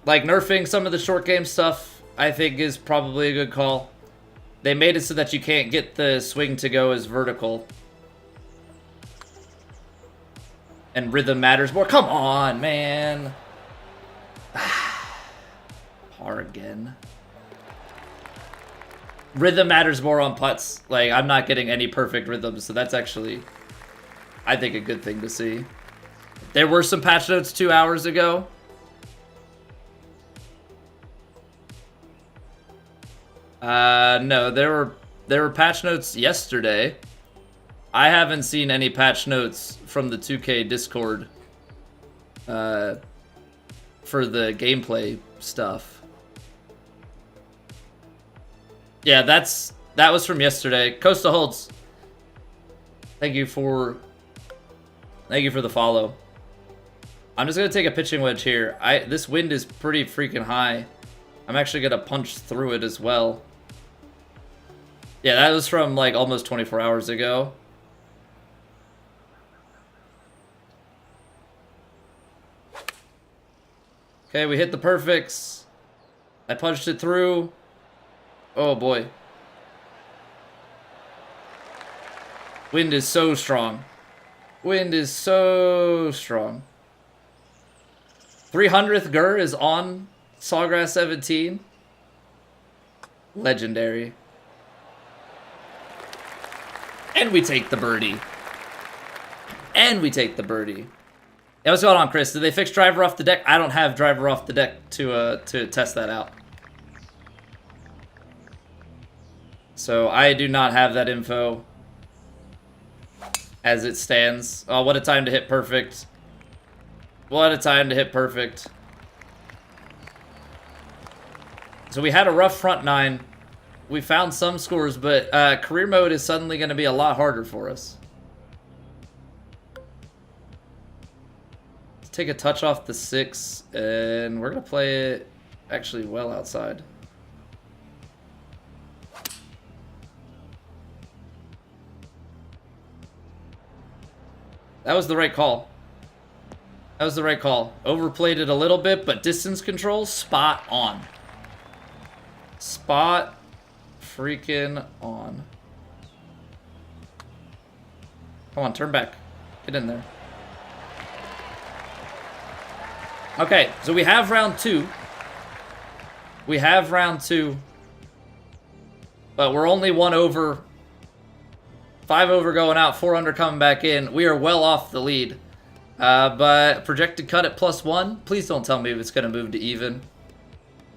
Like, nerfing some of the short game stuff, I think, is probably a good call. They made it so that you can't get the swing to go as vertical. And rhythm matters more. Come on, man. Par again. Rhythm matters more on putts. Like, I'm not getting any perfect rhythms, so that's actually, I think, a good thing to see. There were some patch notes 2 hours ago. No, there were patch notes yesterday. I haven't seen any patch notes from the 2K Discord for the gameplay stuff. Yeah, that was from yesterday. Costa Holds, thank you for the follow. I'm just gonna take a pitching wedge here. This wind is pretty freaking high. I'm actually gonna punch through it as well. Yeah, that was from like almost 24 hours ago. Okay, we hit the perfects. I punched it through. Oh boy. Wind is so strong. Wind is so strong. 300th Gur is on Sawgrass 17. Legendary. And we take the birdie. And we take the birdie. Yeah, what's going on, Chris? Did they fix driver off the deck? I don't have driver off the deck to test that out. So I do not have that info as it stands. Oh, what a time to hit perfect. What a time to hit perfect. So we had a rough front nine. We found some scores, but career mode is suddenly going to be a lot harder for us. Let's take a touch off the 6, and we're going to play it actually well outside. That was the right call. That was the right call. Overplayed it a little bit, but distance control, spot on. Spot freaking on. Come on, turn back. Get in there. Okay, so we have round 2. We have round 2. But we're only 1 over. 5 over going out, 4 under coming back in. We are well off the lead. But projected cut at +1. Please don't tell me if it's going to move to even.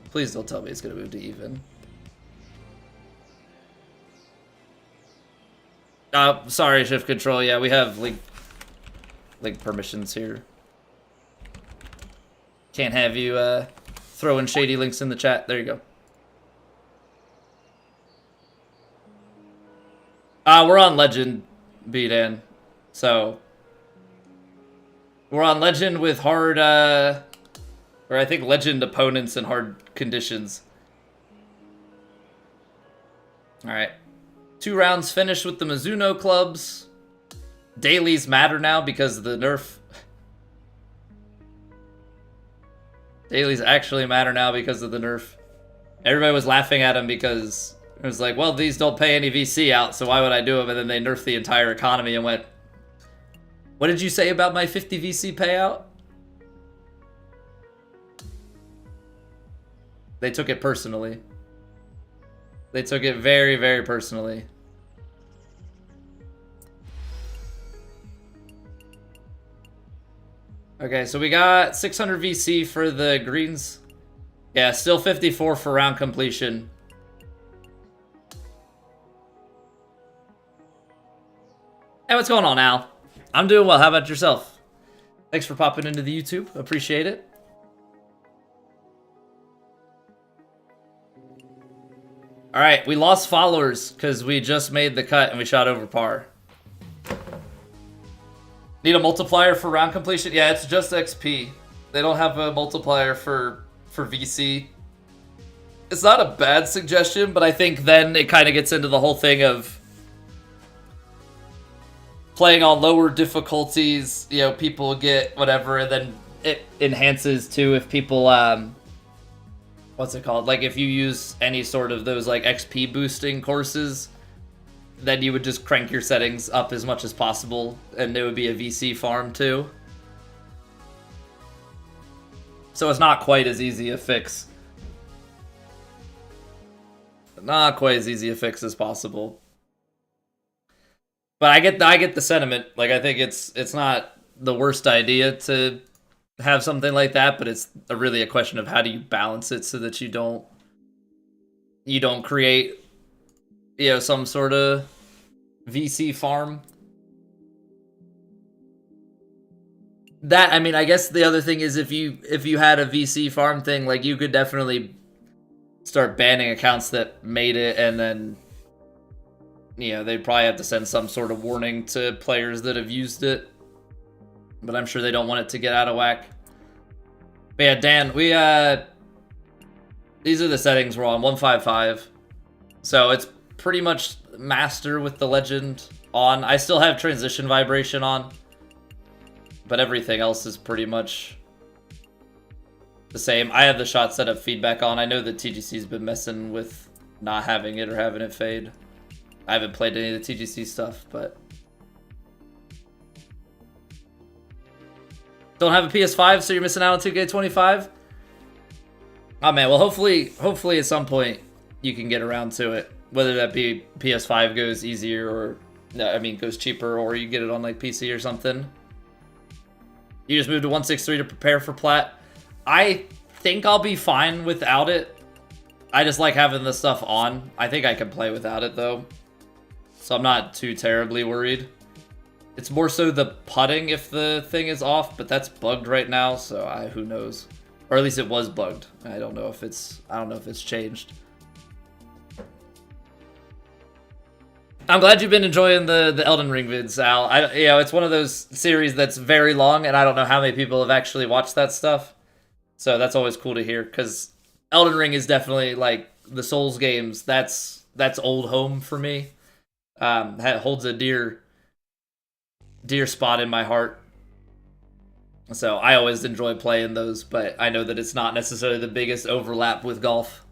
Please don't tell me it's going to move to even. Sorry, shift control. Yeah, we have link permissions here. Can't have you throwing shady links in the chat. There you go. We're on Legend, B-Dan. So we're on Legend with hard, or I think Legend opponents and hard conditions. Alright. 2 rounds finished with the Mizuno clubs. Dailies matter now because of the nerf. Dailies actually matter now because of the nerf. Everybody was laughing at him because it was like, well, these don't pay any VC out, so why would I do them? And then they nerfed the entire economy and went, what did you say about my 50 VC payout? They took it personally. They took it very, very personally. Okay, so we got 600 VC for the greens. Yeah, still 54 for round completion. Hey, what's going on, Al? I'm doing well. How about yourself? Thanks for popping into the YouTube. Appreciate it. All right, we lost followers because we just made the cut and we shot over par. Need a multiplier for round completion? Yeah, it's just XP. They don't have a multiplier for VC. It's not a bad suggestion, but I think then it kind of gets into the whole thing of playing on lower difficulties, you know, people get whatever, and then it enhances too if people, what's it called? Like if you use any sort of those like XP boosting courses, then you would just crank your settings up as much as possible, and it would be a VC farm too. So it's not quite as easy a fix. Not quite as easy a fix as possible. But I get the sentiment. Like, I think it's not the worst idea to have something like that, but it's really a question of how do you balance it so that you don't create, you know, some sort of VC farm. That, I mean, I guess the other thing is if you had a VC farm thing, like, you could definitely start banning accounts that made it, and then, you know, they'd probably have to send some sort of warning to players that have used it. But I'm sure they don't want it to get out of whack. But yeah, Dan, we, these are the settings we're on, 155. So it's pretty much master with the legend on. I still have transition vibration on, but everything else is pretty much the same. I have the shot setup feedback on. I know that TGC's been messing with not having it or having it fade. I haven't played any of the TGC stuff, but don't have a PS5, so you're missing out on 2K25. Oh man, well hopefully at some point you can get around to it. Whether that be PS5 goes easier or goes cheaper, or you get it on like PC or something. You just moved to 163 to prepare for Plat. I think I'll be fine without it. I just like having the stuff on. I think I can play without it though, so I'm not too terribly worried. It's more so the putting if the thing is off, but that's bugged right now, so who knows? Or at least it was bugged. I don't know if it's changed. I'm glad you've been enjoying the Elden Ring vids, Al. It's one of those series that's very long, and I don't know how many people have actually watched that stuff. So that's always cool to hear, because Elden Ring is definitely like the Souls games. That's old home for me. Holds a dear spot in my heart. So I always enjoy playing those, but I know that it's not necessarily the biggest overlap with golf.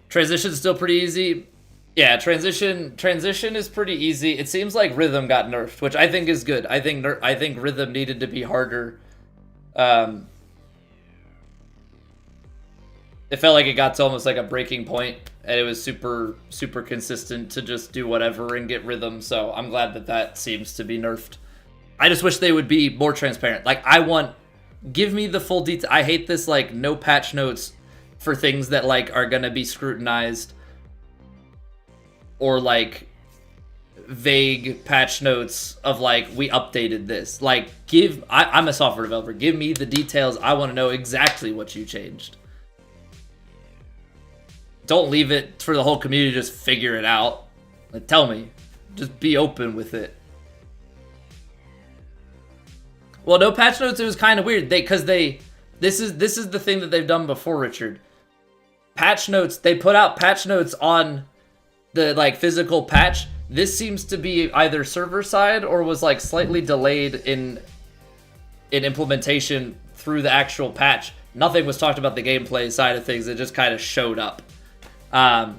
Transition's still pretty easy. Yeah, transition is pretty easy. It seems like rhythm got nerfed, which I think is good. I think rhythm needed to be harder. It felt like it got to almost like a breaking point, and it was super consistent to just do whatever and get rhythm. So I'm glad that seems to be nerfed. I just wish they would be more transparent. Like, give me the full detail. I hate this, like, no patch notes for things that, like, are gonna be scrutinized. Or, like, vague patch notes of, like, we updated this. Like, I'm a software developer. Give me the details. I want to know exactly what you changed. Don't leave it for the whole community to just figure it out. Like, tell me. Just be open with it. Well, no patch notes, it was kind of weird. This is the thing that they've done before, Richard. Patch notes, they put out patch notes on the, like, physical patch. This seems to be either server side or was, like, slightly delayed in implementation through the actual patch. Nothing was talked about the gameplay side of things. It just kind of showed up. Yeah,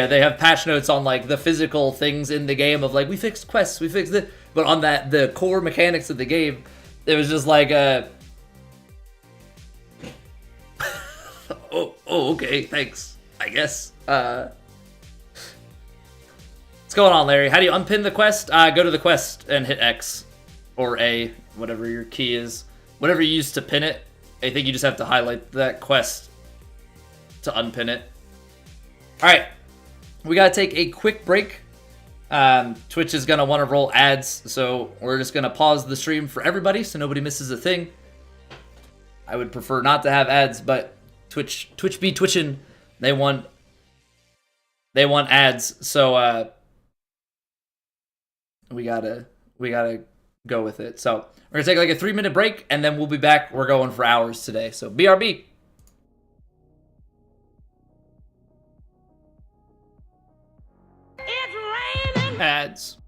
they have patch notes on, like, the physical things in the game of, like, we fixed quests, we fixed it. But on the core mechanics of the game, it was just like oh, okay, thanks, I guess. What's going on, Larry? How do you unpin the quest? Go to the quest and hit X or A, whatever your key is. Whatever you use to pin it. I think you just have to highlight that quest to unpin it. Alright, we gotta take a quick break. Twitch is going to want to roll ads, so we're just going to pause the stream for everybody so nobody misses a thing. I would prefer not to have ads, but Twitch be twitching. They want ads, so we gotta go with it. So we're gonna take like a 3-minute break, and then we'll be back. We're going for hours today, so BRB. Ads.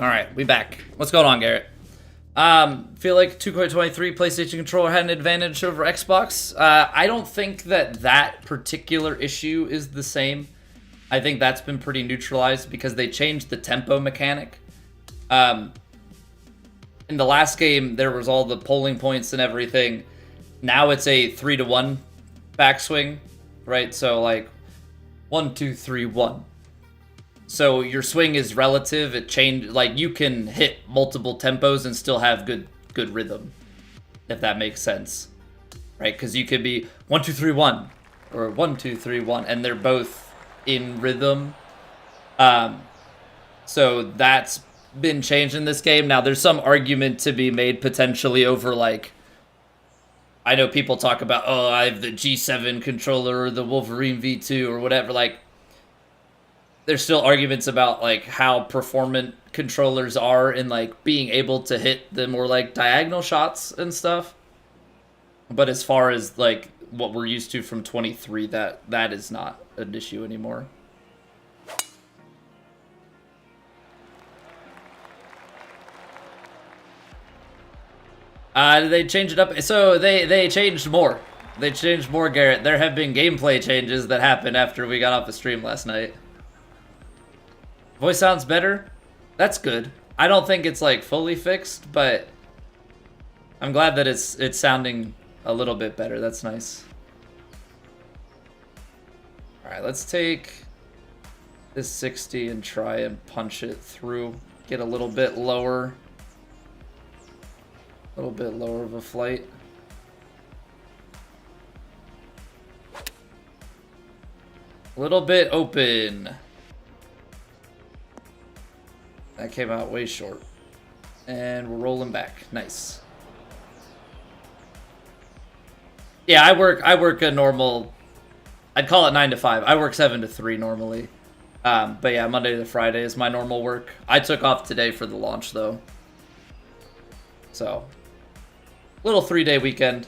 All right, we back. What's going on, Garrett? Feel like 2K23 PlayStation controller had an advantage over Xbox. I don't think that particular issue is the same. I think that's been pretty neutralized because they changed the tempo mechanic. In the last game, there was all the polling points and everything. Now it's a 3-to-1 backswing, right? So like 1, 2, 3, 1. So your swing is relative. It changed. Like you can hit multiple tempos and still have good rhythm, if that makes sense, right? Because you could be 1, 2, 3, 1, or 1, 2, 3, 1, and they're both in rhythm. So that's been changed in this game. Now there's some argument to be made potentially over like. I know people talk about, oh, I have the G7 controller or the Wolverine V2 or whatever. Like, there's still arguments about like how performant controllers are in like being able to hit the more like diagonal shots and stuff. But as far as like what we're used to from 23, that is not an issue anymore. They changed it up. So they changed more. They changed more, Garrett. There have been gameplay changes that happened after we got off the stream last night. Voice sounds better. That's good. I don't think it's like fully fixed, but I'm glad that it's sounding a little bit better. That's nice. All right, let's take this 60 and try and punch it through. Get a little bit lower. A little bit lower of a flight. A little bit open. That came out way short. And we're rolling back. Nice. Yeah, I work a normal, I'd call it 9 to 5. I work 7 to 3 normally. But yeah, Monday to Friday is my normal work. I took off today for the launch though. So, little 3-day weekend.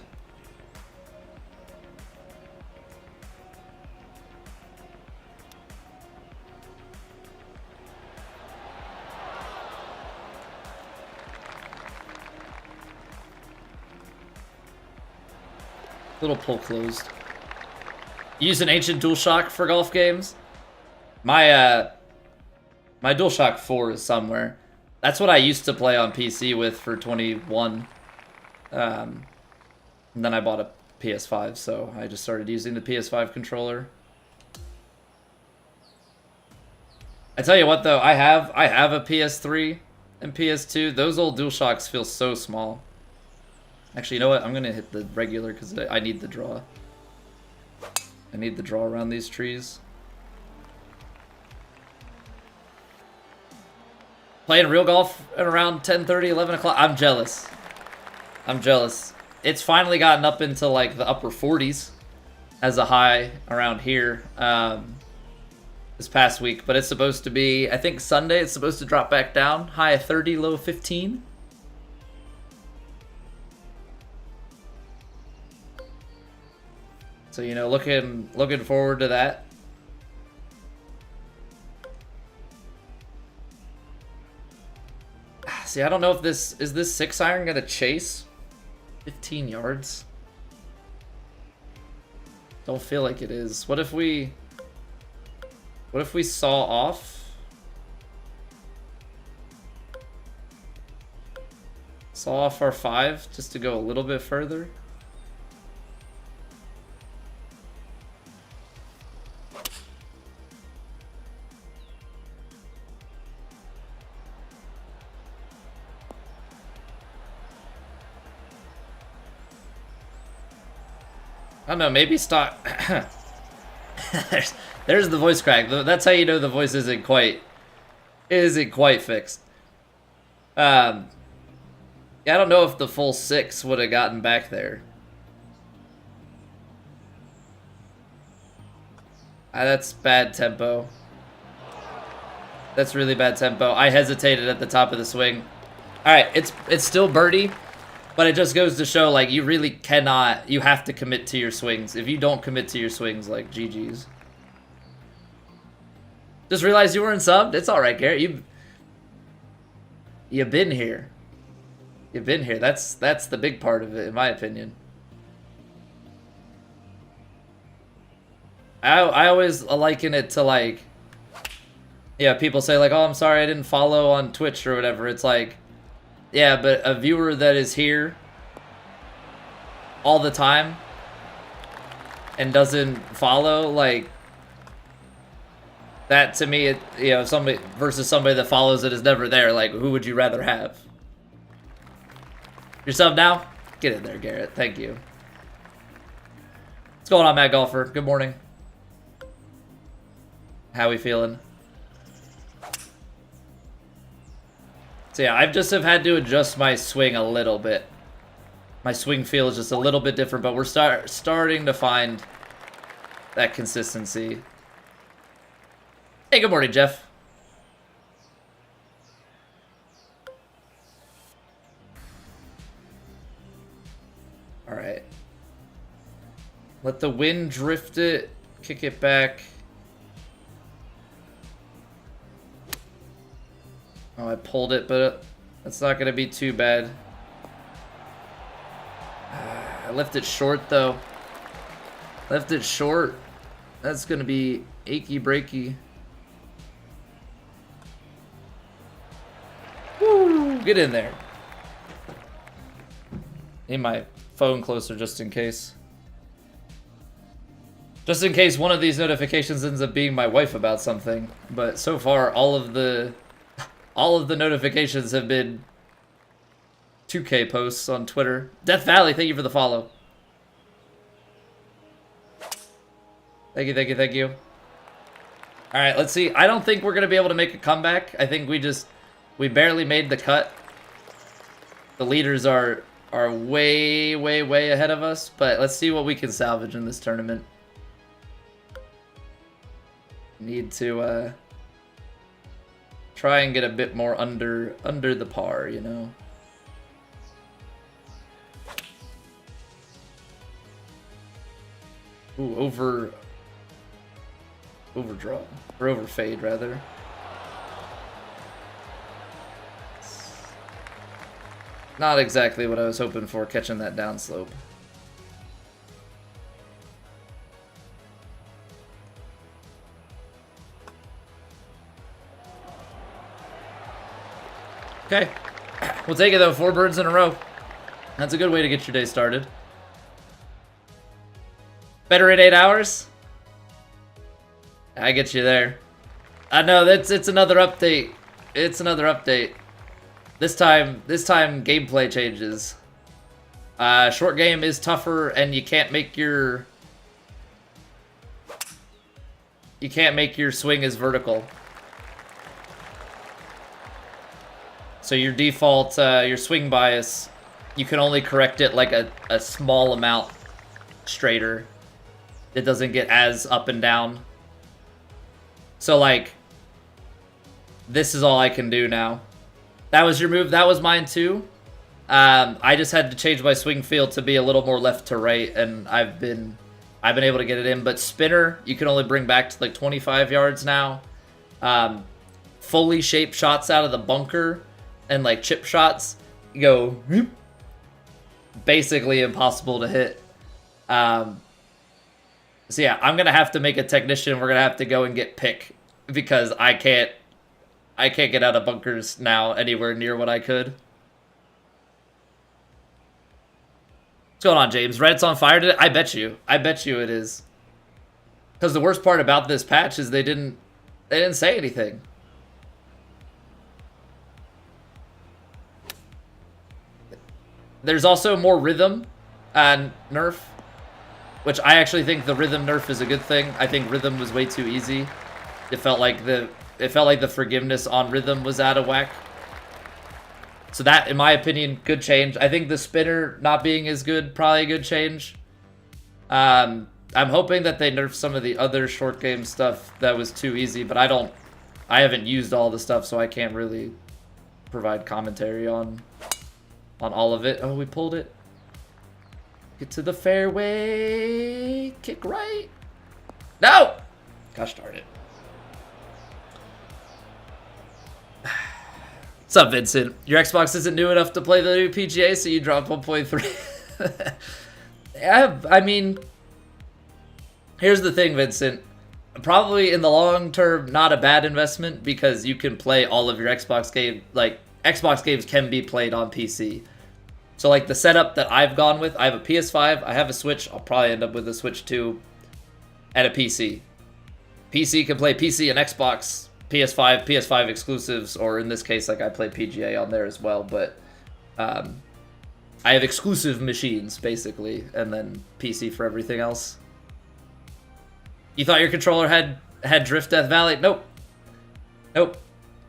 Little pull closed. Use an ancient DualShock for golf games. My DualShock 4 is somewhere. That's what I used to play on PC with for 21. And then I bought a PS5, so I just started using the PS5 controller. I tell you what though, I have a PS3 and PS2. Those old DualShocks feel so small. Actually, you know what? I'm gonna hit the regular because I need the draw. I need the draw around these trees. Playing real golf at around 10:30, 11 o'clock. I'm jealous. I'm jealous. It's finally gotten up into like the upper 40s as a high around here this past week. But it's supposed to be, I think Sunday it's supposed to drop back down. High of 30, low 15. So, you know, looking forward to that. See, I don't know if this 6-iron gonna chase 15 yards. Don't feel like it is. What if we saw off? Saw off our 5 just to go a little bit further. I don't know, maybe stop. there's the voice crack. That's how you know the voice isn't quite fixed. Yeah, I don't know if the full 6 would have gotten back there. That's bad tempo. That's really bad tempo. I hesitated at the top of the swing. All right, it's still birdie. But it just goes to show, like, you really cannot, you have to commit to your swings. If you don't commit to your swings, like, GG's. Just realized you weren't subbed? It's alright, Garrett. You've been here. You've been here. That's the big part of it, in my opinion. I always liken it to like, yeah, people say like, oh, I'm sorry I didn't follow on Twitch or whatever. It's like, yeah, but a viewer that is here all the time and doesn't follow, like, that to me, you know, somebody versus somebody that follows it is never there. Like, who would you rather have? Your sub now? Get in there, Garrett. Thank you. What's going on, Matt Golfer? Good morning. How we feeling? So yeah, I've just have had to adjust my swing a little bit. My swing feel is just a little bit different, but we're starting to find that consistency. Hey, good morning, Jeff. All right. Let the wind drift it, kick it back. Oh, I pulled it, but that's not going to be too bad. I left it short, though. Left it short. That's going to be achy breaky. Woo! Get in there. Need my phone closer just in case. Just in case one of these notifications ends up being my wife about something. But so far, all of the notifications have been 2K posts on Twitter. Death Valley, thank you for the follow. Thank you, thank you, thank you. All right, let's see. I don't think we're going to be able to make a comeback. I think we barely made the cut. The leaders are way, way, way ahead of us, but let's see what we can salvage in this tournament. Need to try and get a bit more under the par, you know. Ooh, overdraw or overfade rather. Not exactly what I was hoping for, catching that downslope. Okay, we'll take it though. 4 birds in a row. That's a good way to get your day started. Better in 8 hours? I get you there. I know it's another update. It's another update. This time gameplay changes. Short game is tougher, and you can't make your swing as vertical. So your default, your swing bias, you can only correct it like a small amount straighter. It doesn't get as up and down. So like, this is all I can do now. That was your move. That was mine too. I just had to change my swing feel to be a little more left to right, and I've been able to get it in. But spinner, you can only bring back to like 25 yards now. Fully shaped shots out of the bunker and like chip shots, you go whoop, basically impossible to hit. So yeah, I'm gonna have to make a technician. We're gonna have to go and get pick because I can't get out of bunkers now anywhere near what I could. What's going on, James? Reddit's on fire today? I bet you it is. Because the worst part about this patch is they didn't say anything. There's also more rhythm nerf, which I actually think the rhythm nerf is a good thing. I think rhythm was way too easy. It felt like the forgiveness on rhythm was out of whack. So that, in my opinion, good change. I think the spinner not being as good, probably a good change. I'm hoping that they nerf some of the other short game stuff that was too easy, but I haven't used all the stuff, so I can't really provide commentary on all of it. Oh, we pulled it. Get to the fairway. Kick right. No! Gosh darn it. What's up, Vincent? Your Xbox isn't new enough to play the new PGA, so you dropped 1.3. I mean, here's the thing, Vincent. Probably in the long term, not a bad investment because you can play all of your Xbox games. Like, Xbox games can be played on PC. So, like, the setup that I've gone with, I have a PS5, I have a Switch, I'll probably end up with a Switch 2, and a PC. PC can play PC and Xbox, PS5 exclusives, or in this case, like, I play PGA on there as well, but I have exclusive machines, basically, and then PC for everything else. You thought your controller had drift, Death Valley? Nope. Nope.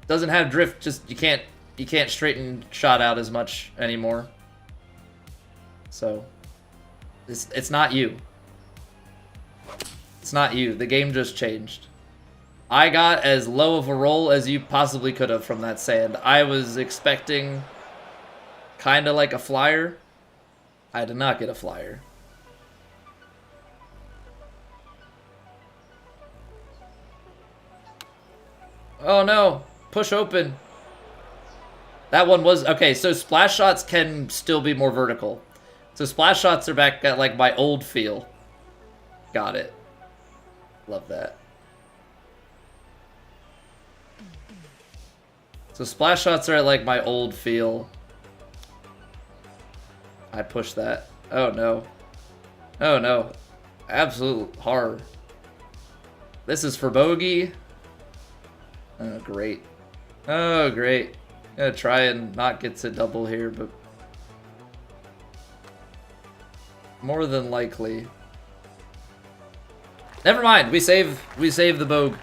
Doesn't have drift, just you can't straighten shot out as much anymore. So it's not you. It's not you. The game just changed. I got as low of a roll as you possibly could have from that sand. I was expecting kind of like a flyer. I did not get a flyer. Oh no, push open. That one was, okay, so splash shots can still be more vertical. So splash shots are back at like my old feel. Got it. Love that. So splash shots are at like my old feel. I pushed that. Oh no. Oh no. Absolute horror. This is for bogey. Oh, great. Oh, great. Gonna try and not get to double here, but more than likely. Never mind. We save the bogue.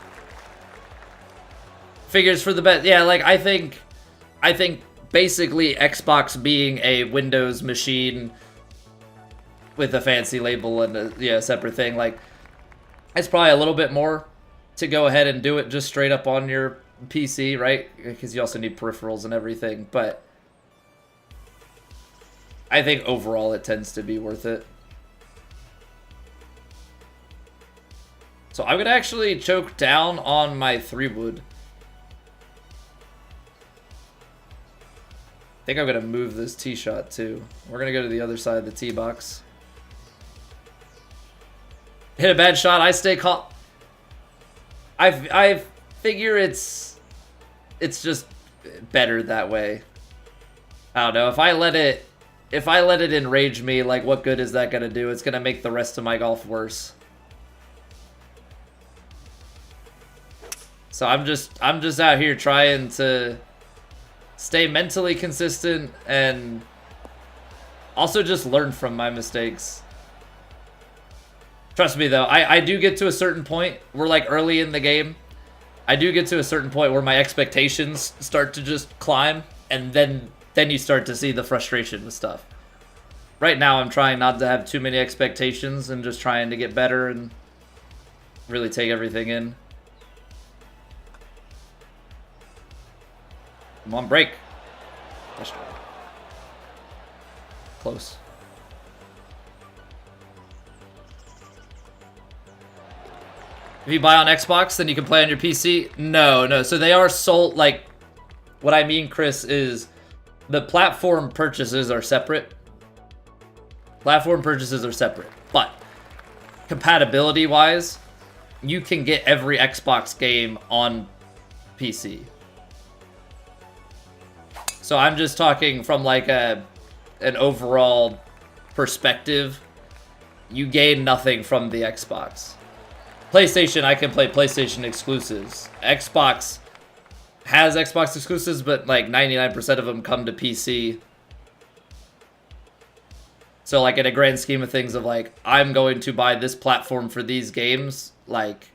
Figures for the bet. Yeah, like I think basically Xbox being a Windows machine with a fancy label and a separate thing, like it's probably a little bit more to go ahead and do it just straight up on your PC, right? Because you also need peripherals and everything, but I think overall it tends to be worth it. So I'm gonna actually choke down on my 3-wood. I think I'm gonna move this tee shot too. We're gonna go to the other side of the tee box. Hit a bad shot, I stay calm. I figure it's just better that way. I don't know, if I let it enrage me, like what good is that gonna do? It's gonna make the rest of my golf worse. So I'm just out here trying to stay mentally consistent and also just learn from my mistakes. Trust me though, I do get to a certain point, we're like early in the game, I do get to a certain point where my expectations start to just climb, and then you start to see the frustration with stuff. Right now I'm trying not to have too many expectations and just trying to get better and really take everything in. Come on, break. Close. If you buy on Xbox, then you can play on your PC? No. So they are sold, like, what I mean, Chris, is the platform purchases are separate. Platform purchases are separate. But compatibility-wise, you can get every Xbox game on PC. So I'm just talking from like an overall perspective. You gain nothing from the Xbox. PlayStation, I can play PlayStation exclusives. Xbox has Xbox exclusives, but like 99% of them come to PC. So like in a grand scheme of things of like, I'm going to buy this platform for these games, like,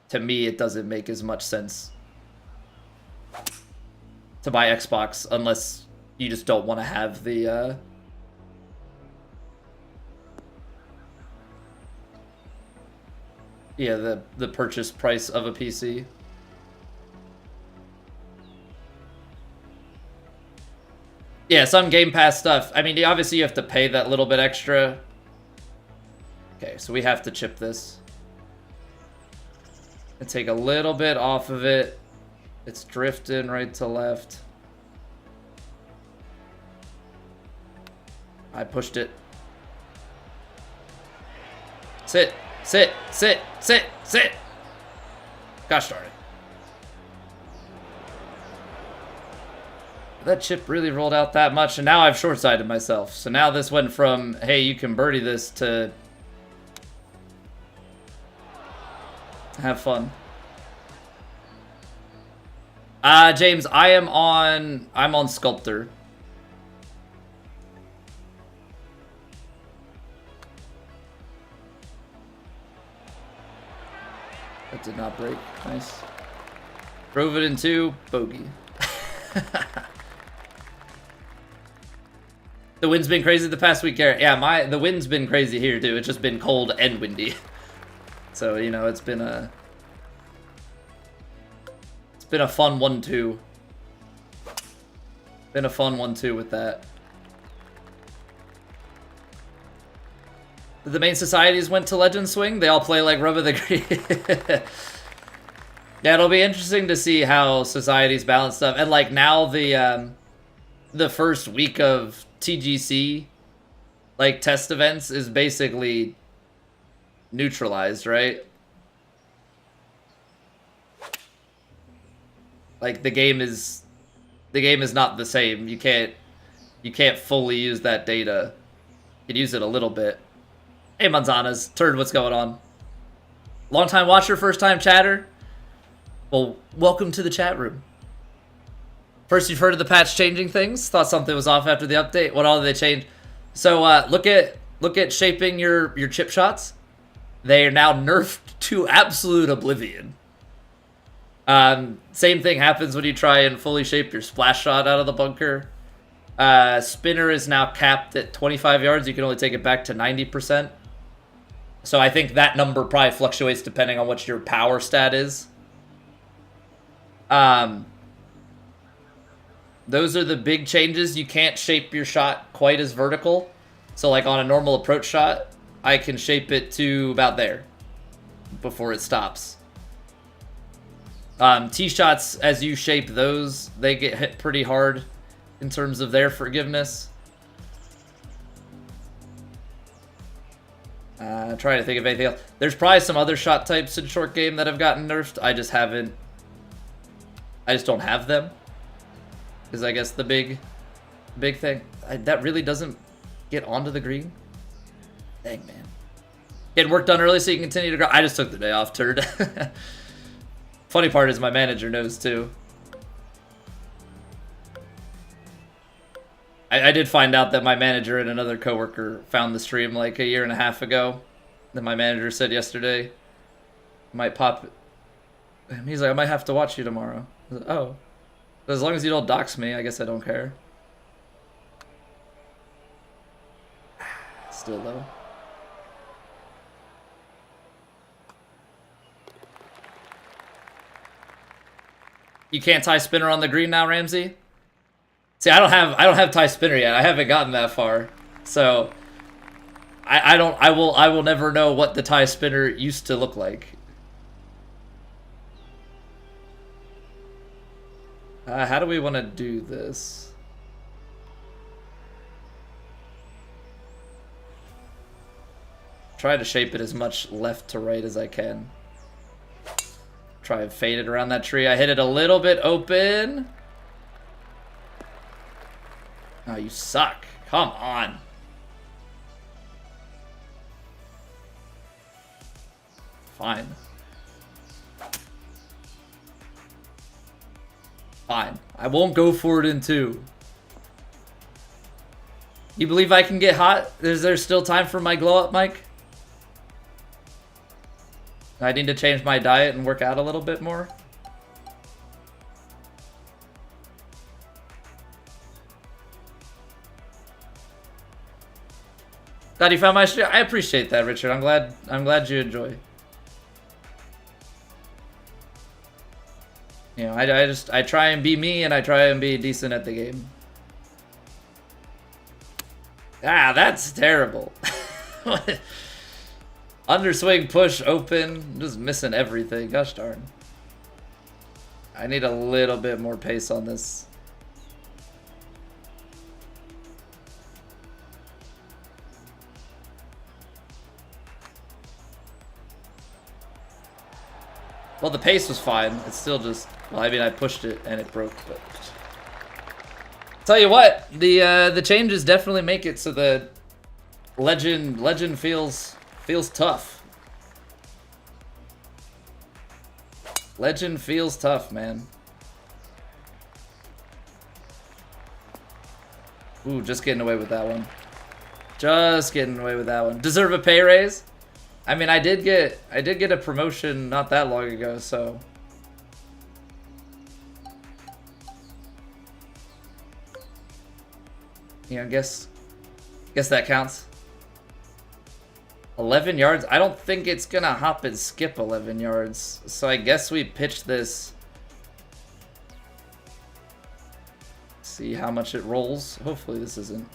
to me it doesn't make as much sense to buy Xbox unless you just don't want to have the the purchase price of a PC. Yeah, some Game Pass stuff. I mean, obviously you have to pay that little bit extra. Okay, so we have to chip this and take a little bit off of it. It's drifting right to left. I pushed it. Sit, sit, sit, sit, sit. Gosh darn it. That chip really rolled out that much, and now I've short-sided myself. So now this went from, hey, you can birdie this, to have fun. James, I'm on Sculptor. That did not break. Nice. Drove it in 2, bogey. The wind's been crazy the past week, Garrett. Yeah, the wind's been crazy here too. It's just been cold and windy. So, you know, it's been a fun 1-2. Been a fun 1-2 with that. The main societies went to Legend Swing. They all play like Rub of the Green. Yeah, it'll be interesting to see how societies balance stuff. And like now the first week of TGC, like test events, is basically neutralized, right? Like the game is not the same. You can't fully use that data. You can use it a little bit. Hey Manzanas, Turd, what's going on? Long time watcher, first time chatter. Well, welcome to the chat room. First, you've heard of the patch changing things. Thought something was off after the update. What all did they change? So look at shaping your chip shots. They are now nerfed to absolute oblivion. Same thing happens when you try and fully shape your splash shot out of the bunker. Spinner is now capped at 25 yards. You can only take it back to 90%. So I think that number probably fluctuates depending on what your power stat is. Those are the big changes. You can't shape your shot quite as vertical. So like on a normal approach shot, I can shape it to about there before it stops. Tee shots, as you shape those, they get hit pretty hard in terms of their forgiveness. Trying to think of anything else. There's probably some other shot types in short game that have gotten nerfed. I just don't have them. Is I guess the big thing. That really doesn't get onto the green. Dang, man. Getting work done early so you can continue to grow. I just took the day off, Turd. Funny part is my manager knows too. I did find out that my manager and another coworker found the stream like a year and a half ago. Then my manager said yesterday, might pop. He's like, I might have to watch you tomorrow. I was like, oh. But as long as you don't dox me, I guess I don't care. Still low. You can't tie spinner on the green now, Ramsey? See, I don't have tie spinner yet. I haven't gotten that far. So I will never know what the tie spinner used to look like. How do we want to do this? Try to shape it as much left to right as I can. Try and fade it around that tree. I hit it a little bit open. Oh, you suck. Come on. Fine. Fine. I won't go for it in 2. You believe I can get hot? Is there still time for my glow up, Mike? I need to change my diet and work out a little bit more. Glad you found my stream. I appreciate that, Richard. I'm glad you enjoy. You know, I try and be me and I try and be decent at the game. Ah, that's terrible. Underswing, push, open. Just missing everything. Gosh darn. I need a little bit more pace on this. Well, the pace was fine. It's still just, well, I mean, I pushed it and it broke, but tell you what, the changes definitely make it so the legend feels tough. Legend feels tough, man. Ooh, just getting away with that one. Just getting away with that one. Deserve a pay raise? I mean, I did get a promotion not that long ago, so yeah, I guess that counts. 11 yards? I don't think it's gonna hop and skip 11 yards. So I guess we pitch this. See how much it rolls. Hopefully this isn't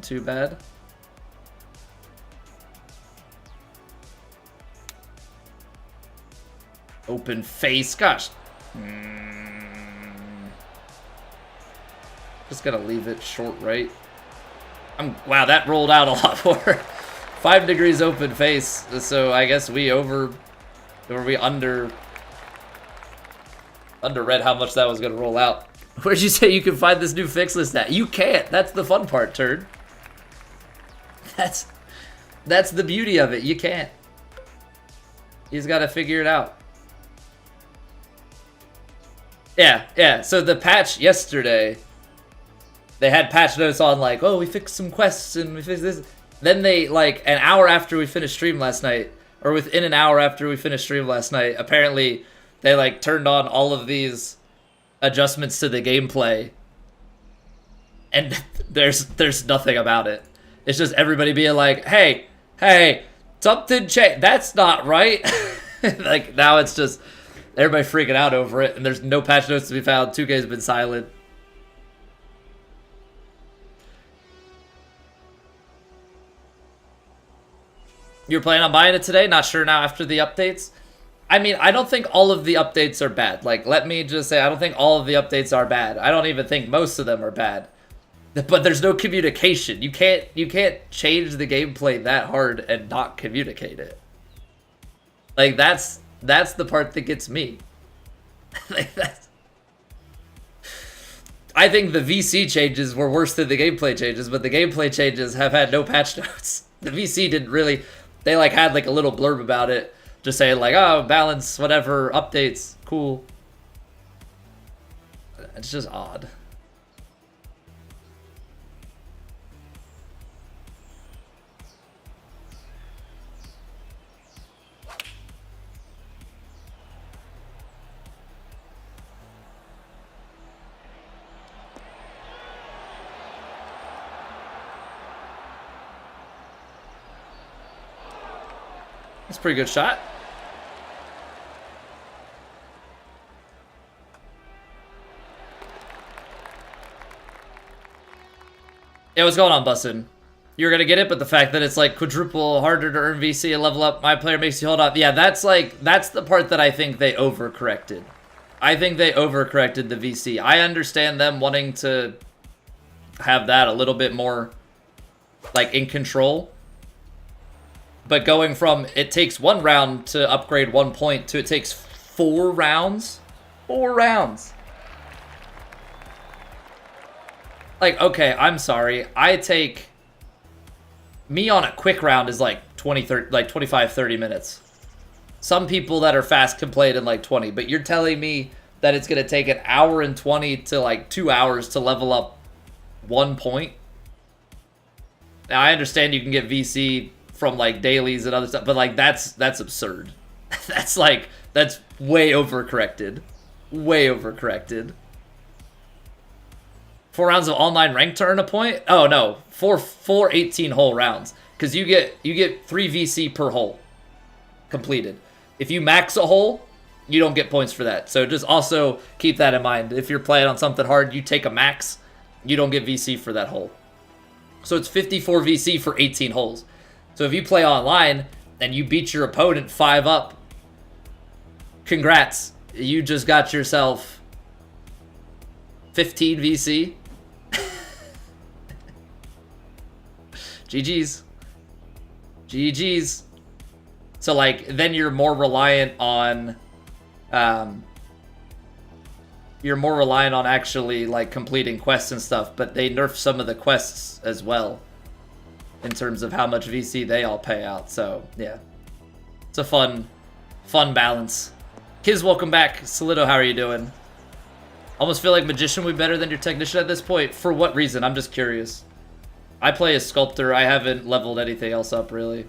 too bad. Open face, gosh. Just gonna leave it short right. Wow, that rolled out a lot more. 5 degrees open face, so I guess we underread how much that was gonna roll out. Where'd you say you can find this new fix list at? You can't. That's the fun part, turd. That's the beauty of it. You can't. You just gotta figure it out. Yeah. So the patch yesterday, they had patch notes on like, oh, we fixed some quests and we fixed this. Then they, like, an hour after we finished stream last night, or within an hour after we finished stream last night, apparently they, like, turned on all of these adjustments to the gameplay. And there's nothing about it. It's just everybody being like, hey, something changed. That's not right. Like, now it's just everybody freaking out over it, and there's no patch notes to be found. 2K's been silent. You're planning on buying it today? Not sure now after the updates? I mean, I don't think all of the updates are bad. Like, let me just say, I don't think all of the updates are bad. I don't even think most of them are bad. But there's no communication. You can't change the gameplay that hard and not communicate it. Like, that's the part that gets me. Like, that's... I think the VC changes were worse than the gameplay changes, but the gameplay changes have had no patch notes. The VC didn't really... They, like, had, like, a little blurb about it. Just saying, like, oh, balance, whatever, updates, cool. It's just odd. That's a pretty good shot. Yeah, what's going on, Bussin'? You're gonna get it, but the fact that it's like quadruple harder to earn VC and level up my player makes you hold up. Yeah, that's the part that I think they overcorrected. I think they overcorrected the VC. I understand them wanting to have that a little bit more like in control. But going from it takes 1 round to upgrade 1 point to it takes 4 rounds? 4 rounds. Like, okay, I'm sorry. Me on a quick round is like 25, 30 minutes. Some people that are fast can play it in like 20, but you're telling me that it's going to take 1 hour and 20 to like 2 hours to level up 1 point? Now, I understand you can get VC from like dailies and other stuff, but like that's absurd. That's way overcorrected. Way overcorrected. 4 rounds of online rank to earn a point? Oh no, 4 18-hole rounds. Because you get 3 VC per hole completed. If you max a hole, you don't get points for that. So just also keep that in mind. If you're playing on something hard, you take a max, you don't get VC for that hole. So it's 54 VC for 18 holes. So if you play online and you beat your opponent 5 up, congrats. you just got yourself 15 VC. GG's. GG's. So, like, then you're more reliant on, actually, like, completing quests and stuff, but they nerf some of the quests as well in terms of how much VC they all pay out. So, yeah. It's a fun balance. Kiz, welcome back. Solido, how are you doing? Almost feel like Magician would be better than your Technician at this point. For what reason? I'm just curious. I play as Sculptor. I haven't leveled anything else up, really.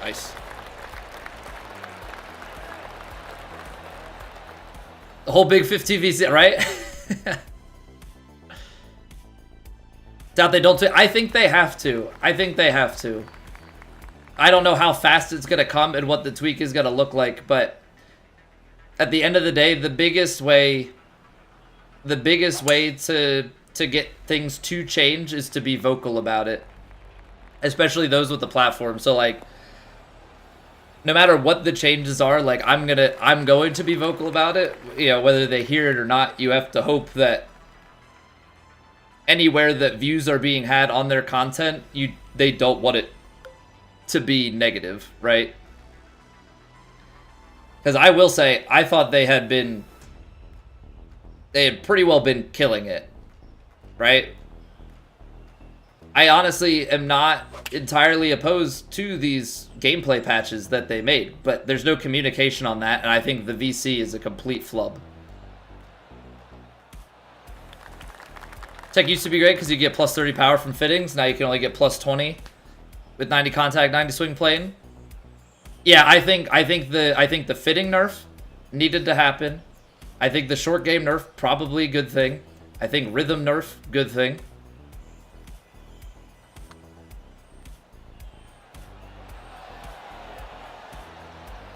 Nice. The whole big 15 VC, right? Doubt they don't. I think they have to. I think they have to. I don't know how fast it's going to come and what the tweak is going to look like, but at the end of the day, the biggest way to get things to change is to be vocal about it. Especially those with the platform. So, like, no matter what the changes are, like, I'm going to be vocal about it. You know, whether they hear it or not, you have to hope that anywhere that views are being had on their content, they don't want it to be negative, right? Because I will say, I thought they had pretty well been killing it, right? I honestly am not entirely opposed to these gameplay patches that they made, but there's no communication on that, and I think the VC is a complete flub. Tech used to be great because you get plus 30 power from fittings. Now you can only get plus 20 with 90 contact, 90 swing plane. Yeah, I think the fitting nerf needed to happen. I think the short game nerf, probably a good thing. I think rhythm nerf, good thing.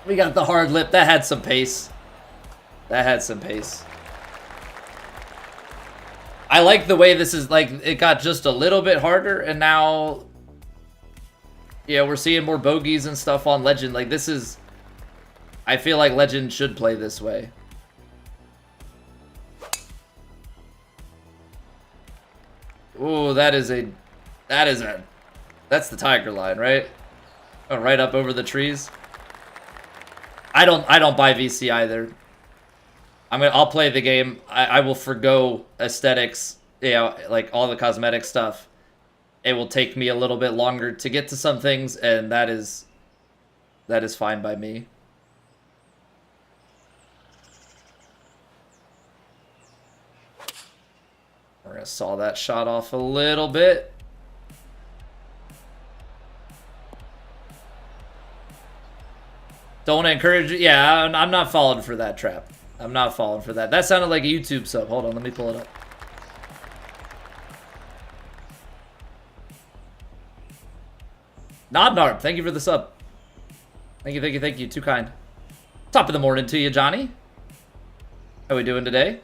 We got the hard lip. That had some pace. That had some pace. I like the way this is, like, it got just a little bit harder, and now, yeah, we're seeing more bogeys and stuff on Legend. Like, this is, I feel like Legend should play this way. Ooh, that's the tiger line, right? Oh, right up over the trees. I don't buy VC either. I'll play the game. I will forgo aesthetics, you know, like all the cosmetic stuff. It will take me a little bit longer to get to some things, and that is fine by me. We're gonna saw that shot off a little bit. Don't encourage it. Yeah, I'm not falling for that trap. I'm not falling for that. That sounded like a YouTube sub. Hold on, let me pull it up. Nodnarb, thank you for the sub. Thank you, thank you, thank you. Too kind. Top of the morning to you, Johnny. How we doing today?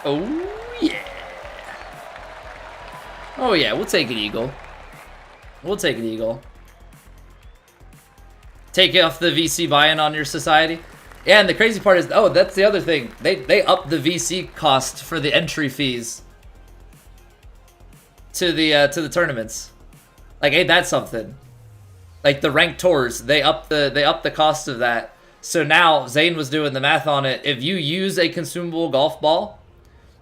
Oh, yeah. Oh, yeah, we'll take an eagle. We'll take an eagle. Take off the VC buy-in on your society. Yeah, and the crazy part is, oh, that's the other thing. They upped the VC cost for the entry fees to the tournaments. Like, ain't that something? Like the ranked tours, they upped the cost of that. So now Zane was doing the math on it. If you use a consumable golf ball,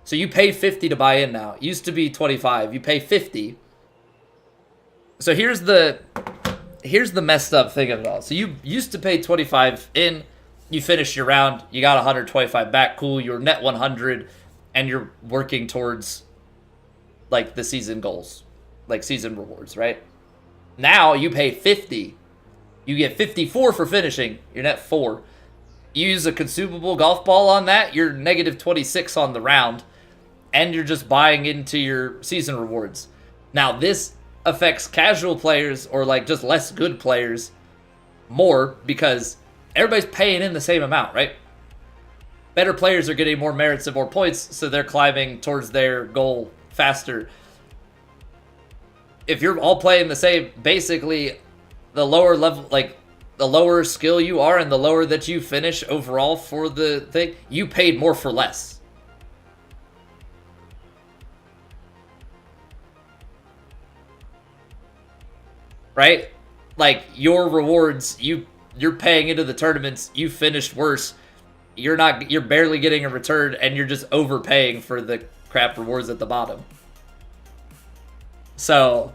so you pay 50 to buy in now. It used to be 25. You pay 50. So here's the messed up thing of it all. So you used to pay 25 in, you finished your round, you got 125 back, cool, you're net 100, and you're working towards, like, the season goals, like season rewards, right? Now you pay 50. You get 54 for finishing, you're net 4. You use a consumable golf ball on that, you're negative 26 on the round, and you're just buying into your season rewards. Now this affects casual players or like just less good players more because everybody's paying in the same amount, right? Better players are getting more merits and more points, so they're climbing towards their goal faster. If you're all playing the same, basically, the lower level, like, the lower skill you are and the lower that you finish overall for the thing, you paid more for less. Right? Like, your rewards, you're paying into the tournaments, you finished worse. You're barely getting a return, and you're just overpaying for the crap rewards at the bottom. So,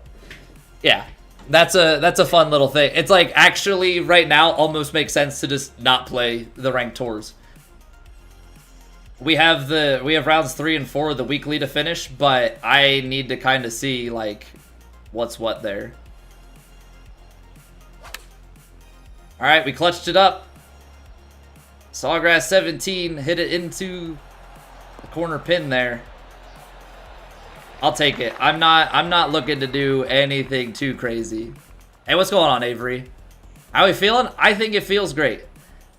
yeah. That's a fun little thing. It's like, actually, right now, almost makes sense to just not play the ranked tours. We have rounds 3 and 4 of the weekly to finish, but I need to kind of see, like, what's what there. Alright, we clutched it up. Sawgrass 17 hit it into the corner pin there. I'll take it. I'm not looking to do anything too crazy. Hey, what's going on, Avery? How are we feeling? I think it feels great.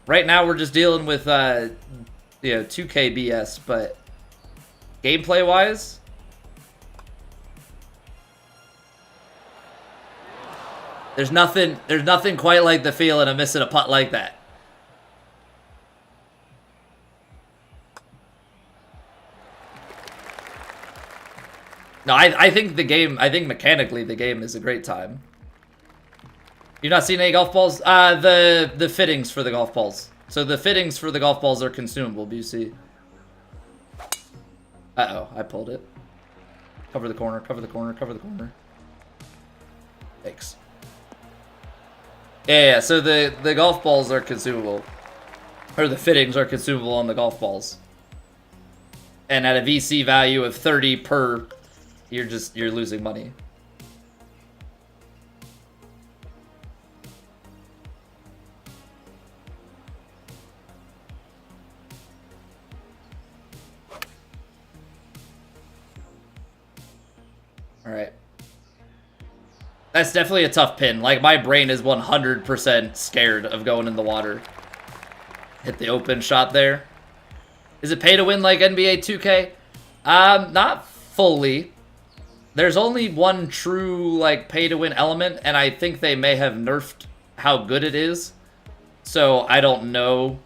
Right now we're just dealing with 2K BS, but gameplay wise, there's nothing quite like the feeling of missing a putt like that. No, I think mechanically the game is a great time. You've not seen any golf balls? The fittings for the golf balls. So the fittings for the golf balls are consumable, BC. Uh-oh, I pulled it. Cover the corner, cover the corner, cover the corner. Thanks. Yeah, so the golf balls are consumable. Or the fittings are consumable on the golf balls. And at a VC value of 30 per, you're losing money. All right. That's definitely a tough pin. Like, my brain is 100% scared of going in the water. Hit the open shot there. Is it pay to win like NBA 2K? Not fully. There's only one true, like, pay to win element, and I think they may have nerfed how good it is. So, I don't know.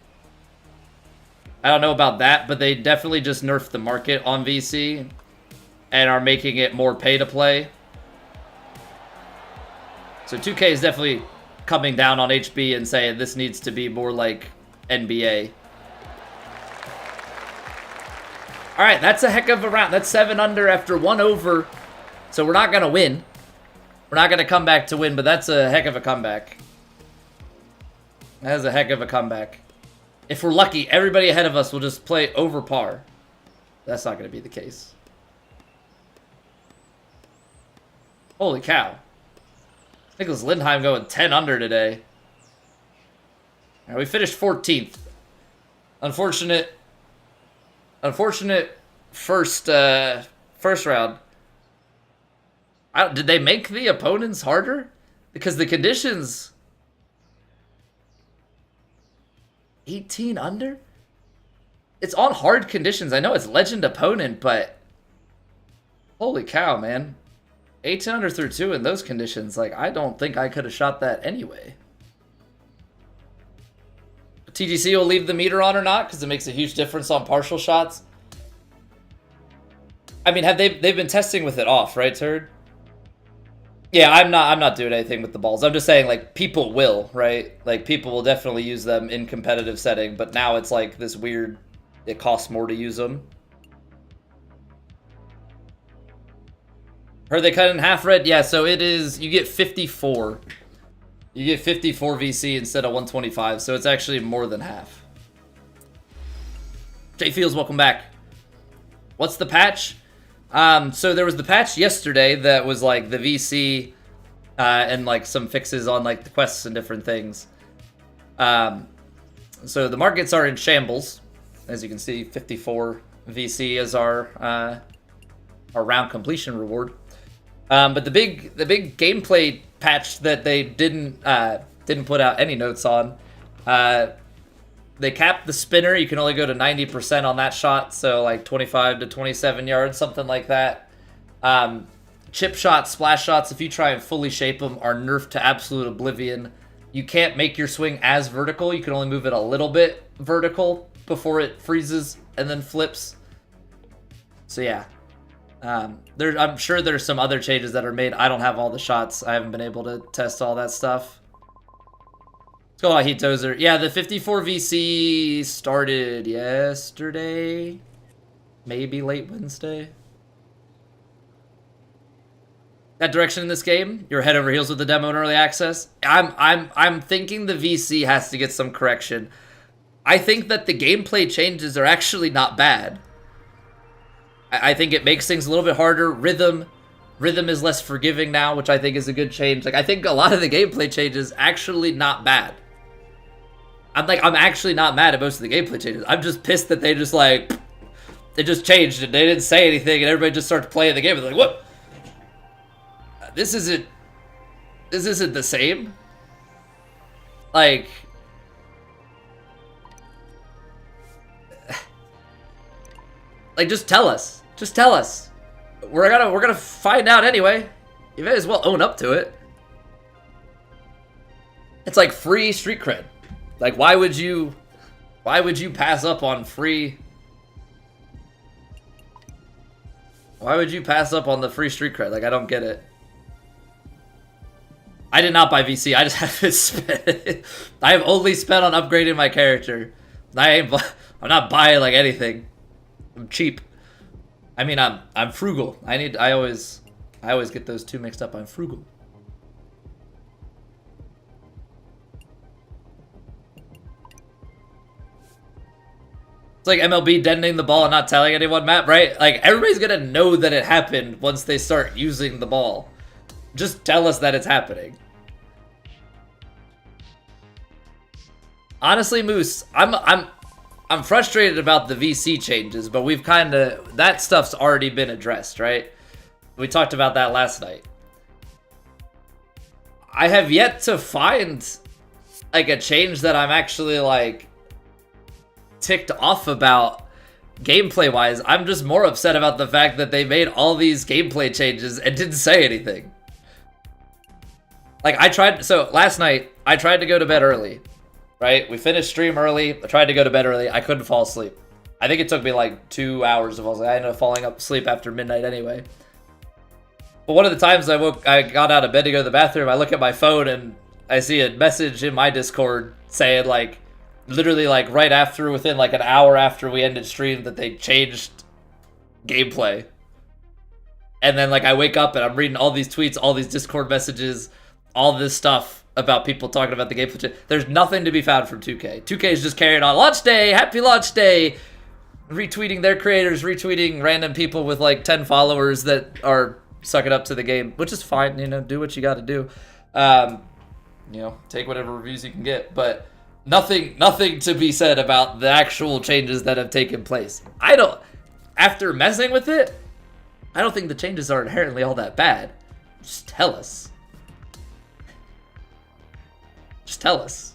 I don't know about that, but they definitely just nerfed the market on VC and are making it more pay to play. So 2K is definitely coming down on HB and saying this needs to be more like NBA. All right, that's a heck of a round. That's 7 under after 1 over. So we're not going to win. We're not going to come back to win, but that's a heck of a comeback. That is a heck of a comeback. If we're lucky, everybody ahead of us will just play over par. That's not going to be the case. Holy cow. Nicholas Lindheim going 10 under today. All right, we finished 14th. Unfortunate first round. Did they make the opponents harder? Because the conditions... 18 under? It's on hard conditions. I know it's legend opponent, but... Holy cow, man. 18 under through 2 in those conditions. Like, I don't think I could have shot that anyway. TGC will leave the meter on or not, because it makes a huge difference on partial shots. I mean, they've been testing with it off, right, Turd? Yeah, I'm not doing anything with the balls. I'm just saying, like, people will, right? Like, people will definitely use them in competitive setting, but now it's like this weird, it costs more to use them. Heard they cut it in half, Red? Yeah, so it is, you get 54. You get 54 VC instead of 125, so it's actually more than half. Jay Fields, welcome back. What's the patch? So there was the patch yesterday that was like the VC and like some fixes on like the quests and different things. So the markets are in shambles. As you can see, 54 VC is our round completion reward. But the big gameplay patch that they didn't put out any notes on They capped the spinner. You can only go to 90% on that shot, so like 25 to 27 yards, something like that. Chip shots, splash shots, if you try and fully shape them, are nerfed to absolute oblivion. You can't make your swing as vertical. You can only move it a little bit vertical before it freezes and then flips. So yeah. I'm sure there's some other changes that are made. I don't have all the shots. I haven't been able to test all that stuff. Let's go on Heat Tozer. Yeah, the 54 VC started yesterday. Maybe late Wednesday. That direction in this game, you're head over heels with the demo and early access. I'm thinking the VC has to get some correction. I think that the gameplay changes are actually not bad. I think it makes things a little bit harder. Rhythm is less forgiving now, which I think is a good change. Like, I think a lot of the gameplay changes actually not bad. I'm actually not mad at most of the gameplay changes. I'm just pissed that they just they just changed and they didn't say anything and everybody just started playing the game. It's like, what? This isn't the same. Like, just tell us. Just tell us. We're gonna find out anyway. You may as well own up to it. It's like free street cred. Like, why would you pass up on free? Why would you pass up on the free street cred? Like, I don't get it. I did not buy VC. I just haven't spent. I have only spent on upgrading my character. I'm not buying like anything. I'm cheap. I mean, I'm frugal. I always get those two mixed up. I'm frugal. It's like MLB detonating the ball and not telling anyone, Matt, right? Like, everybody's gonna know that it happened once they start using the ball. Just tell us that it's happening. Honestly, Moose, I'm frustrated about the VC changes, but we've that stuff's already been addressed, right? We talked about that last night. I have yet to find like a change that I'm actually like ticked off about gameplay wise. I'm just more upset about the fact that they made all these gameplay changes and didn't say anything. Like, so last night I tried to go to bed early. Right? We finished stream early. I tried to go to bed early. I couldn't fall asleep. I think it took me like 2 hours to fall asleep. I ended up falling asleep after midnight anyway. But one of the times I got out of bed to go to the bathroom, I look at my phone and I see a message in my Discord saying like, literally like right after, within like an hour after we ended stream, that they changed gameplay. And then like I wake up and I'm reading all these tweets, all these Discord messages, all this stuff about people talking about the gameplay. There's nothing to be found from 2K. 2K is just carrying on. Launch day! Happy launch day! Retweeting their creators, retweeting random people with like 10 followers that are sucking up to the game, which is fine, you know, do what you gotta do. You know, take whatever reviews you can get, but nothing to be said about the actual changes that have taken place. After messing with it, I don't think the changes are inherently all that bad. Just tell us. Just tell us.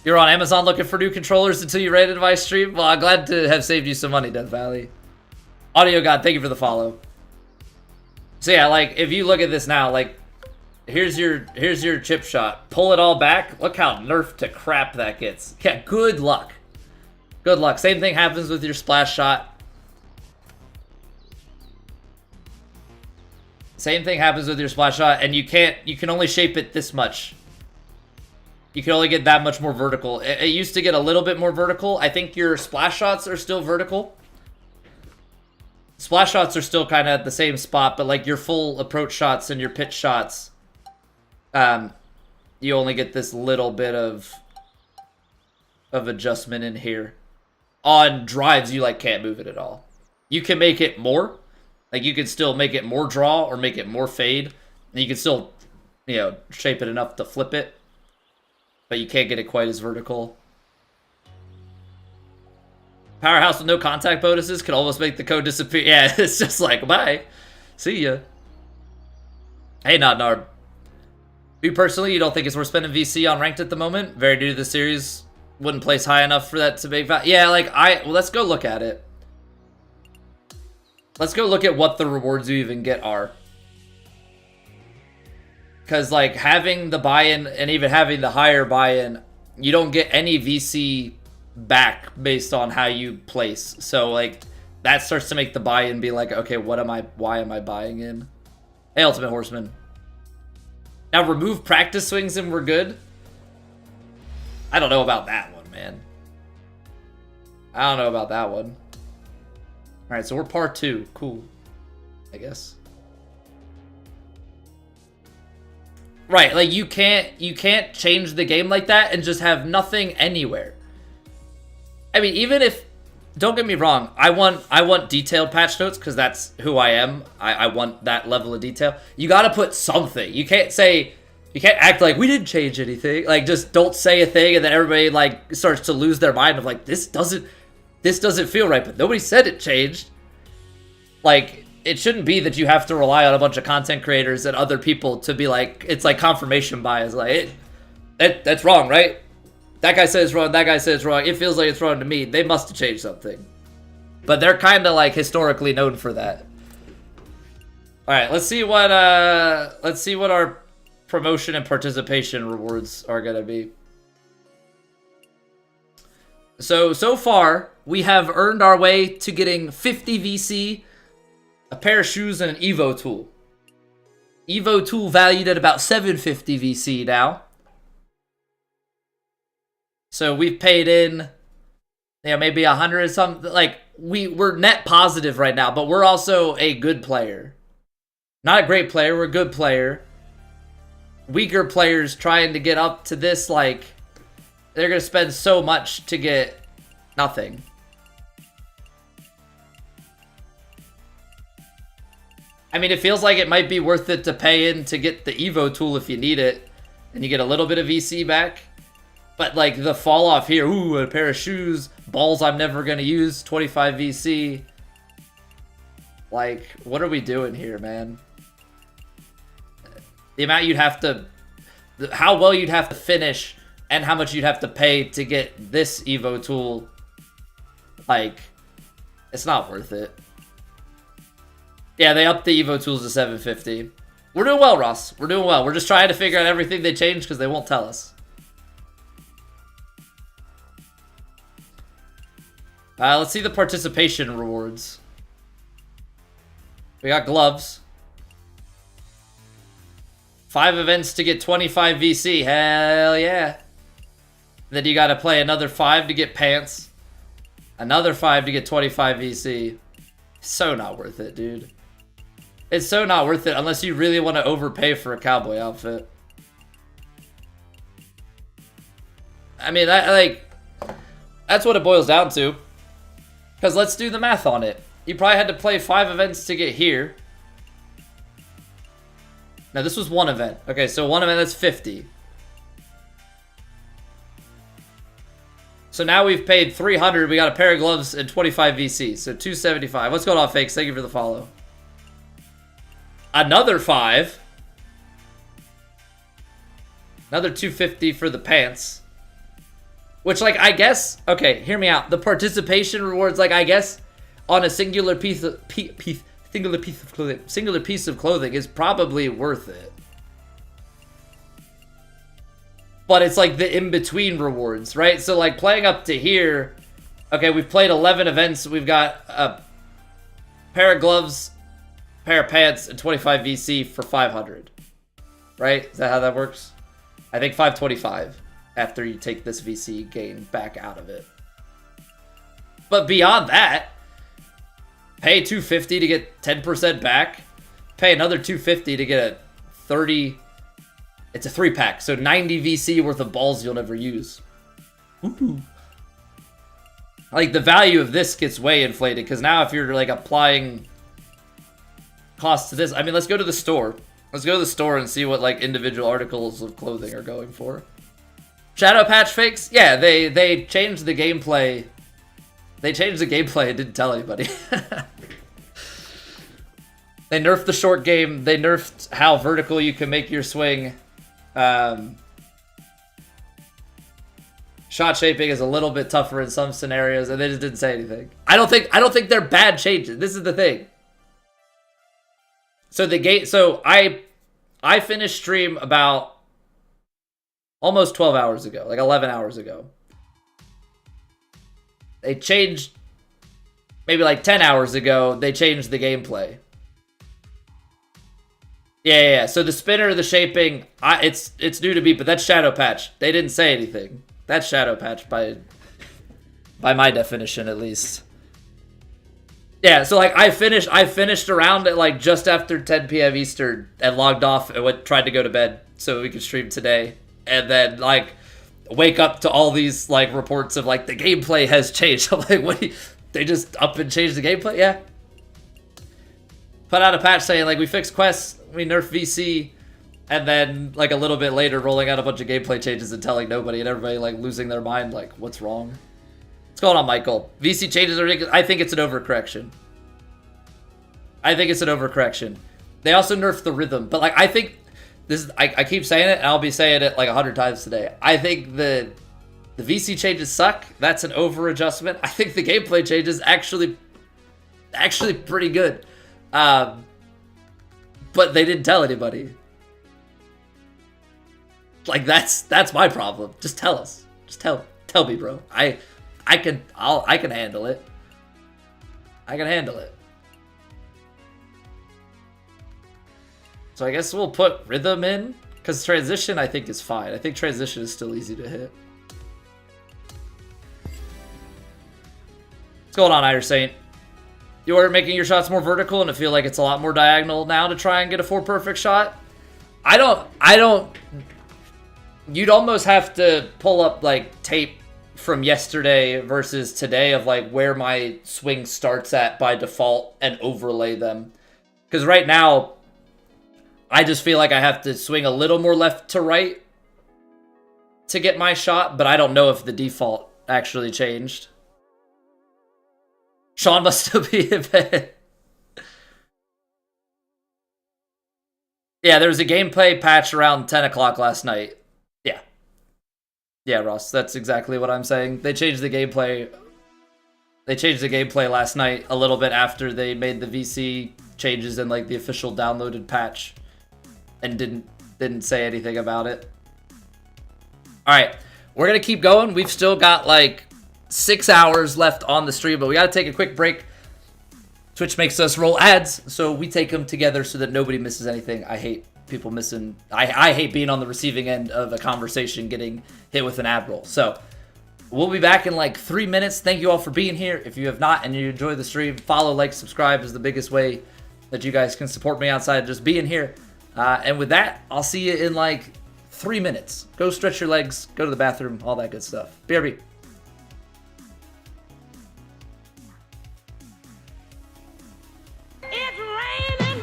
You're on Amazon looking for new controllers until you ran into my stream? Well, I'm glad to have saved you some money, Death Valley. Audio God, thank you for the follow. So yeah, like, if you look at this now, like, here's your chip shot. Pull it all back. Look how nerfed to crap that gets. Yeah, good luck. Good luck. Same thing happens with your splash shot. Same thing happens with your splash shot, and you can only shape it this much. You can only get that much more vertical. It used to get a little bit more vertical. I think your splash shots are still vertical. Splash shots are still kind of at the same spot, but like your full approach shots and your pitch shots, you only get this little bit of adjustment in here. On drives, you like can't move it at all. You can make it more. Like, you can still make it more draw or make it more fade. And you can still, you know, shape it enough to flip it. But you can't get it quite as vertical. Powerhouse with no contact bonuses can almost make the code disappear. Yeah, it's just like, bye. See ya. Hey, not Narb. You personally, you don't think it's worth spending VC on ranked at the moment? Very new to the series. Wouldn't place high enough for that to make value. Yeah, like well, let's go look at it. Let's go look at what the rewards you even get are. Because like having the buy-in and even having the higher buy-in, you don't get any VC back based on how you place. So like that starts to make the buy-in be like, okay, why am I buying in? Hey, Ultimate Horseman. Now remove practice swings and we're good. I don't know about that one, man. I don't know about that one. Alright, so we're par 2. Cool. I guess. Right, like you can't change the game like that and just have nothing anywhere. I mean, even if, don't get me wrong, I want detailed patch notes because that's who I am. I want that level of detail. You got to put something. You can't act like we didn't change anything. Like just don't say a thing and then everybody like starts to lose their mind of like this doesn't feel right, but nobody said it changed. Like it shouldn't be that you have to rely on a bunch of content creators and other people to be like, it's like confirmation bias. Like that's wrong, right? That guy says it's wrong, that guy says it's wrong. It feels like it's wrong to me. They must have changed something. But they're kind of like historically known for that. All right, let's see what our promotion and participation rewards are going to be. So far, we have earned our way to getting 50 VC, a pair of shoes, and an Evo tool. Evo tool valued at about 750 VC now. So we've paid in, maybe 100 something. Like we're net positive right now, but we're also a good player. Not a great player, we're a good player. Weaker players trying to get up to this, like, they're going to spend so much to get nothing. I mean, it feels like it might be worth it to pay in to get the Evo tool if you need it, and you get a little bit of VC back. But, like, the fall off here, ooh, a pair of shoes, balls I'm never going to use, 25 VC. Like, what are we doing here, man? The amount you'd have to, how well you'd have to finish and how much you'd have to pay to get this Evo tool, like, it's not worth it. Yeah, they upped the Evo tools to 750. We're doing well, Ross. We're doing well. We're just trying to figure out everything they changed because they won't tell us. Let's see the participation rewards. We got gloves. 5 events to get 25 VC. Hell yeah. Then you gotta play another 5 to get pants. Another 5 to get 25 VC. So not worth it, dude. It's so not worth it unless you really want to overpay for a cowboy outfit. I mean, that's what it boils down to. Because let's do the math on it. You probably had to play 5 events to get here. Now, this was 1 event. Okay, so 1 event, that's 50. So now we've paid 300. We got a pair of gloves and 25 VC. So 275. What's going on, Fakes? Thank you for the follow. Another 5. Another 250 for the pants. Which, like, I guess... Okay, hear me out. The participation rewards, like, I guess, on a singular piece of... Singular piece of clothing is probably worth it. But it's like the in-between rewards, right? So like playing up to here, okay, we've played 11 events. We've got a pair of gloves, pair of pants, and 25 VC for 500. Right? Is that how that works? I think 525 after you take this VC gain back out of it. But beyond that, pay $250 to get 10% back. Pay another $250 to get a 30. It's a 3-pack, so 90 VC worth of balls you'll never use. Ooh. Like, the value of this gets way inflated, because now if you're, like, applying costs to this... I mean, let's go to the store. Let's go to the store and see what, like, individual articles of clothing are going for. Shadow Patch Fakes? Yeah, they changed the gameplay... They changed the gameplay and didn't tell anybody. They nerfed the short game. They nerfed how vertical you can make your swing. Shot shaping is a little bit tougher in some scenarios, and they just didn't say anything. I don't think they're bad changes. This is the thing. So I finished stream about almost 12 hours ago, like 11 hours ago. They changed maybe like 10 hours ago. They changed the gameplay. Yeah. So the spinner, the shaping, it's new to me, but that's shadow patch. They didn't say anything. That's shadow patch by my definition, at least. Yeah, so like I finished around at like just after 10 p.m. Eastern and logged off and tried to go to bed so we could stream today, and then like wake up to all these like reports of like the gameplay has changed. I'm like, what? They just up and changed the gameplay? Yeah. Put out a patch saying like we fixed quests, we nerfed VC, and then like a little bit later rolling out a bunch of gameplay changes and telling nobody, and everybody like losing their mind like what's wrong? What's going on, Michael? VC changes are ridiculous. I think it's an overcorrection. They also nerfed the rhythm, but like I think this is I keep saying it and I'll be saying it like 100 times today. I think the VC changes suck. That's an over adjustment. I think the gameplay changes actually pretty good. But they didn't tell anybody. Like that's my problem. Just tell us. Just tell me, bro. I can handle it. I can handle it. So I guess we'll put rhythm in, because transition I think is fine. I think transition is still easy to hit. What's going on, Irish Saint? You are making your shots more vertical and I feel like it's a lot more diagonal now to try and get a 4 perfect shot. I don't. You'd almost have to pull up like tape from yesterday versus today of like where my swing starts at by default and overlay them. Because right now, I just feel like I have to swing a little more left to right to get my shot, but I don't know if the default actually changed. Sean must still be in bed. Yeah, there was a gameplay patch around 10 o'clock last night. Yeah. Yeah, Ross, that's exactly what I'm saying. They changed the gameplay. They changed the gameplay last night a little bit after they made the VC changes in like the official downloaded patch and didn't say anything about it. All right, we're going to keep going. We've still got like 6 hours left on the stream, but we got to take a quick break. Twitch makes us roll ads, so we take them together so that nobody misses anything. I hate people missing. I hate being on the receiving end of a conversation getting hit with an ad roll. So we'll be back in like 3 minutes. Thank you all for being here. If you have not and you enjoy the stream, follow, like, subscribe is the biggest way that you guys can support me outside of just being here. And with that, I'll see you in like 3 minutes. Go stretch your legs, go to the bathroom, all that good stuff. BRB.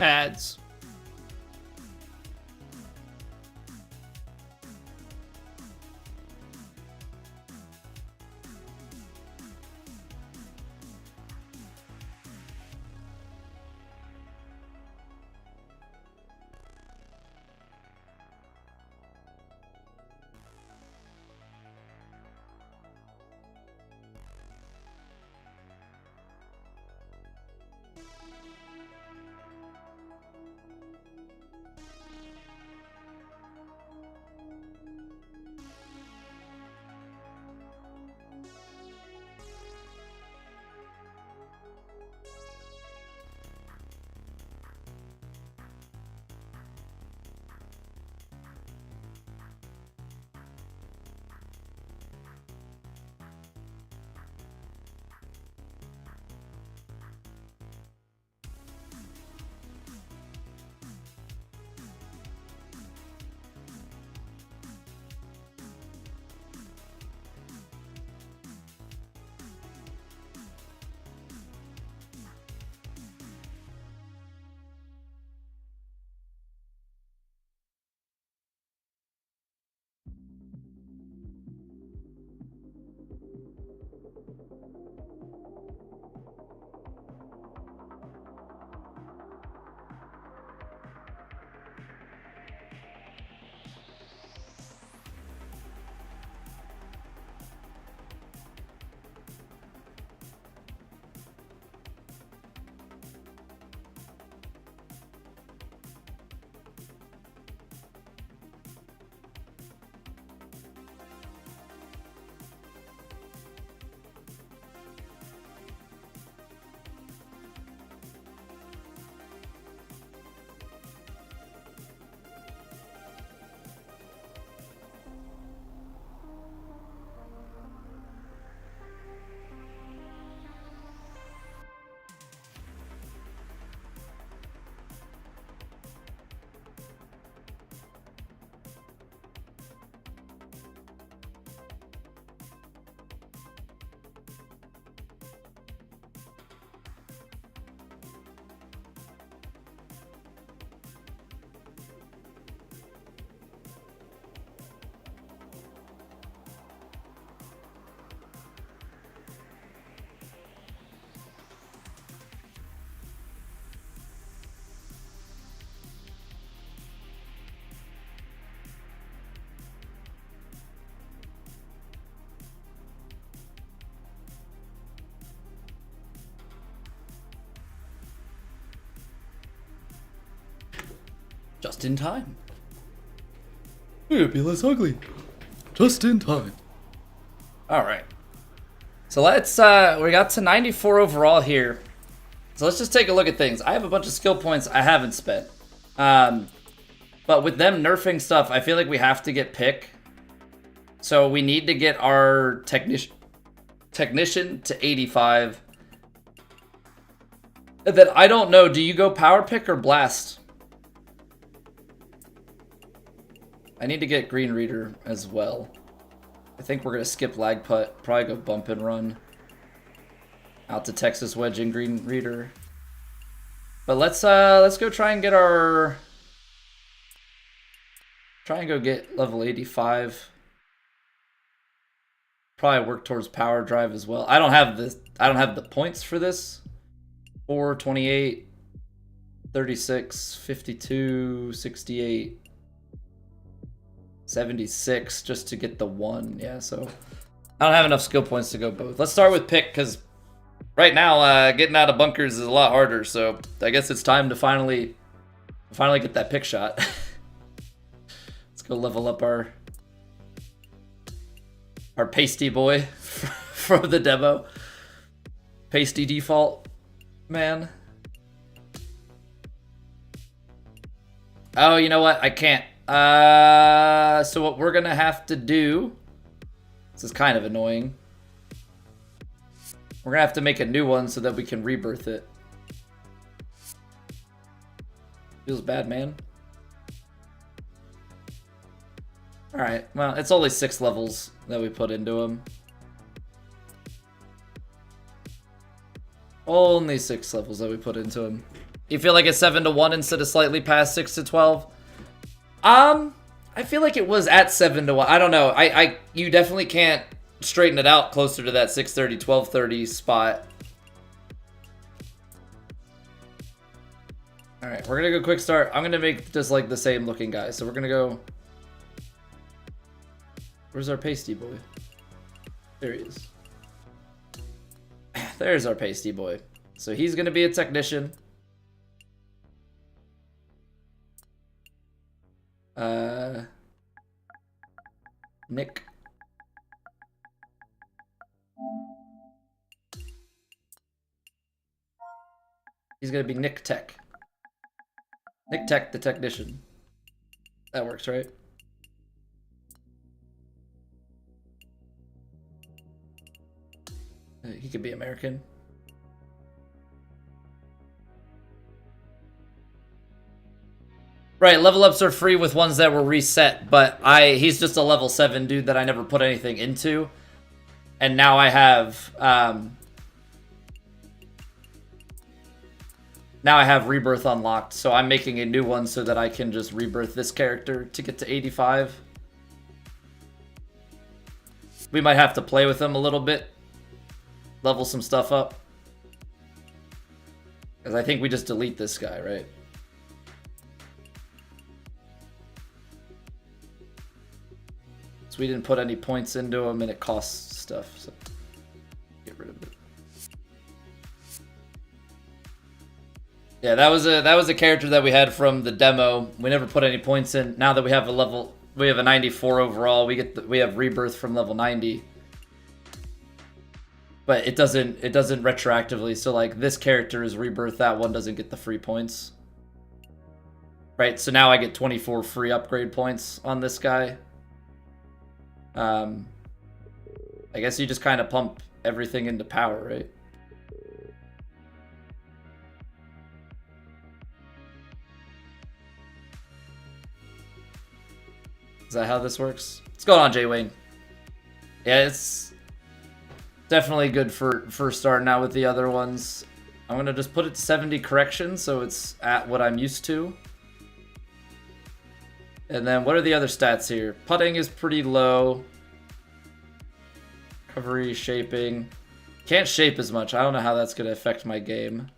Ads. Just in time. It'd be less ugly. Just in time. Alright. So let's, we got to 94 overall here. So let's just take a look at things. I have a bunch of skill points I haven't spent. But with them nerfing stuff, I feel like we have to get pick. So we need to get our technician to 85. And then I don't know, do you go power pick or blast? I need to get green reader as well. I think we're gonna skip lag putt, probably go bump and run. Out to Texas wedge and green reader. But let's go try and get our go get level 85. Probably work towards power drive as well. I don't have the points for this. 4, 28, 36, 52, 68, 76 just to get the 1. Yeah, so I don't have enough skill points to go both. Let's start with pick because right now getting out of bunkers is a lot harder. So I guess it's time to finally get that pick shot. Let's go level up our pasty boy from the demo. Pasty default. Man. Oh, you know what? I can't. So what we're gonna have to do, this is kind of annoying. We're gonna have to make a new one so that we can rebirth it. Feels bad, man. Alright, well, it's only 6 levels that we put into him. Only 6 levels that we put into him. You feel like it's 7 to 1 instead of slightly past 6 to 12? I feel like it was at 7 to 1. I don't know. You definitely can't straighten it out closer to that 630, 1230 spot. Alright, we're gonna go quick start. I'm gonna make just like the same looking guy. So we're gonna go. Where's our pasty boy? There he is. There's our pasty boy. So he's gonna be a technician. Nick. He's gonna be Nick Tech. Nick Tech, the technician. That works, right? He could be American. Right, level ups are free with ones that were reset, but he's just a level 7 dude that I never put anything into. And now I have rebirth unlocked, so I'm making a new one so that I can just rebirth this character to get to 85. We might have to play with him a little bit. Level some stuff up. Because I think we just delete this guy, right? So we didn't put any points into him and it costs stuff, so get rid of it. Yeah, that was a character that we had from the demo. We never put any points in. Now that we have a 94 overall, we have rebirth from level 90. But it doesn't retroactively. So like this character is rebirth, that one doesn't get the free points. Right? So now I get 24 free upgrade points on this guy. I guess you just kind of pump everything into power, right? Is that how this works? What's going on, Jay Wayne? Yeah, it's definitely good for starting out with the other ones. I'm gonna just put it to 70 correction so it's at what I'm used to. And then what are the other stats here? Putting is pretty low. Recovery, shaping. Can't shape as much. I don't know how that's gonna affect my game.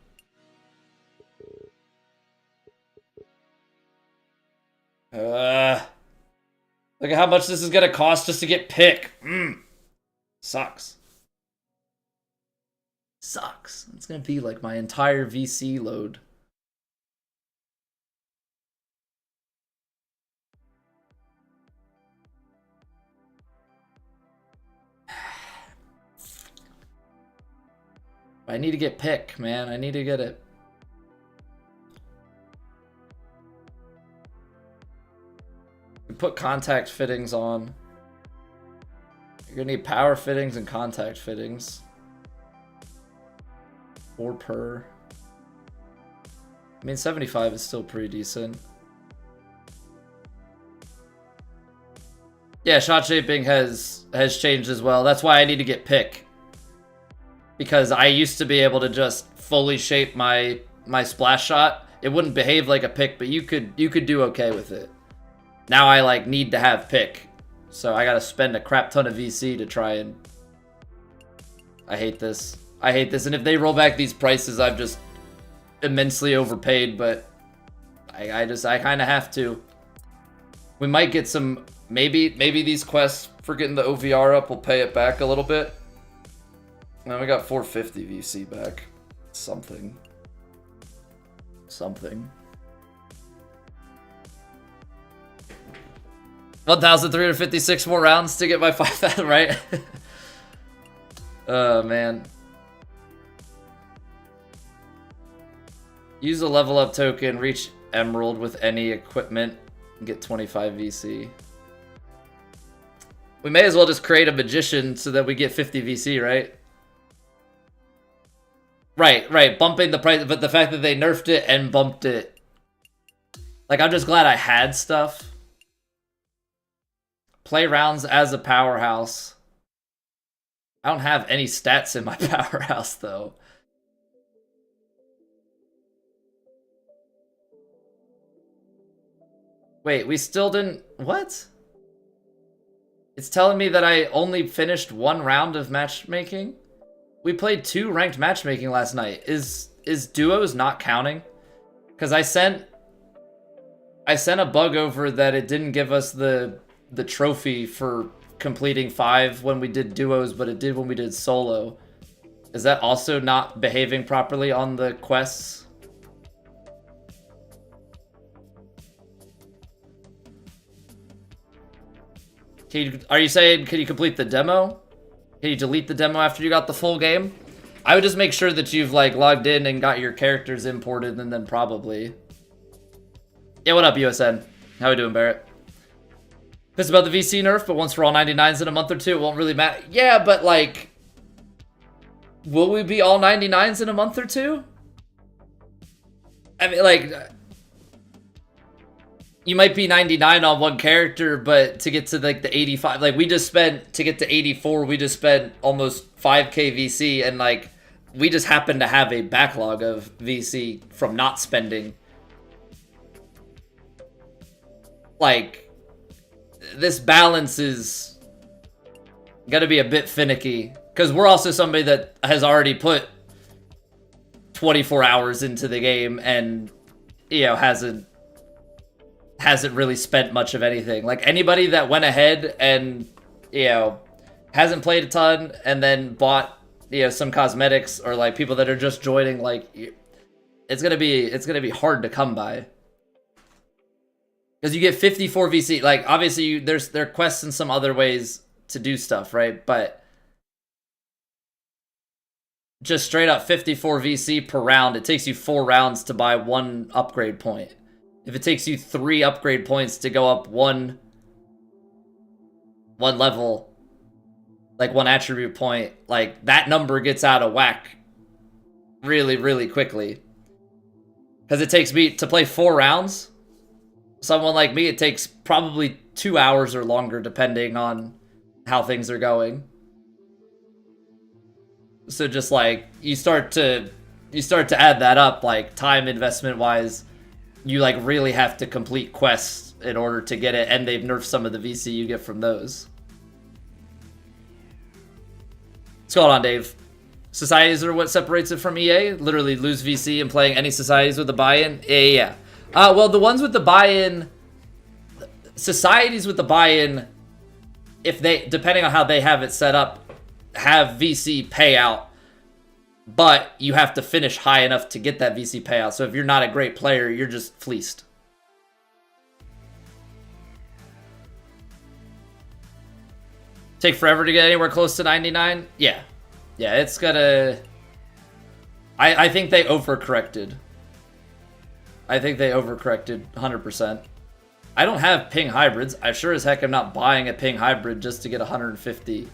Look at how much this is gonna cost just to get pick. Sucks. Sucks. It's gonna be like my entire VC load. I need to get pick, man. I need to get it. We put contact fittings on. You're gonna need power fittings and contact fittings. 4 per. I mean, 75 is still pretty decent. Yeah, shot shaping has changed as well. That's why I need to get pick. Because I used to be able to just fully shape my splash shot. It wouldn't behave like a pick, but you could do okay with it. Now I like need to have pick. So I gotta spend a crap ton of VC to try and... I hate this. I hate this. And if they roll back these prices, I've just immensely overpaid, but I kind of have to. We might get some... Maybe these quests for getting the OVR up will pay it back a little bit. And we got 450 VC back. Something. 1,356 more rounds to get my 5,000, right? Oh, man. Use a level up token, reach Emerald with any equipment, and get 25 VC. We may as well just create a magician so that we get 50 VC, right? Right. Bumping the price, but the fact that they nerfed it and bumped it. Like, I'm just glad I had stuff. Play rounds as a powerhouse. I don't have any stats in my powerhouse, though. Wait, we still didn't... What? It's telling me that I only finished 1 round of matchmaking? We played 2 ranked matchmaking last night. Is duos not counting? Because I sent a bug over that it didn't give us the trophy for completing 5 when we did duos, but it did when we did solo. Is that also not behaving properly on the quests? Are you saying, can you complete the demo? Can you delete the demo after you got the full game? I would just make sure that you've like logged in and got your characters imported, and then probably... Yeah, what up, USN? How we doing, Barrett? Pissed about the VC nerf, but once we're all 99s in a month or two, it won't really matter. Yeah, but like... Will we be all 99s in a month or two? I mean, like... You might be 99 on one character, but to get to like the 85, like we just spent, to get to 84, we just spent almost 5k VC, and like we just happen to have a backlog of VC from not spending. Like, this balance is gotta be a bit finicky, because we're also somebody that has already put 24 hours into the game and, you know, hasn't really spent much of anything. Like, anybody that went ahead and, you know, hasn't played a ton and then bought, you know, some cosmetics, or like people that are just joining, like, it's gonna be hard to come by. Because you get 54 VC. Like, obviously there are quests and some other ways to do stuff, right? But just straight up 54 VC per round, it takes you 4 rounds to buy 1 upgrade point. If it takes you 3 upgrade points to go up one level, like 1 attribute point, like that number gets out of whack really, really quickly. Because it takes me to play 4 rounds. Someone like me, it takes probably 2 hours or longer depending on how things are going. So just like you start to add that up, like time investment wise. You like really have to complete quests in order to get it, and they've nerfed some of the VC you get from those. What's going on, Dave? Societies are what separates it from EA? Literally lose VC and playing any societies with a buy-in? Yeah. Well, the ones with the buy-in... Societies with the buy-in, if they, depending on how they have it set up, have VC payout. But you have to finish high enough to get that VC payout. So if you're not a great player, you're just fleeced. Take forever to get anywhere close to 99? Yeah. Yeah, it's gonna... I think they overcorrected. I think they overcorrected 100%. I don't have ping hybrids. I sure as heck am not buying a ping hybrid just to get 150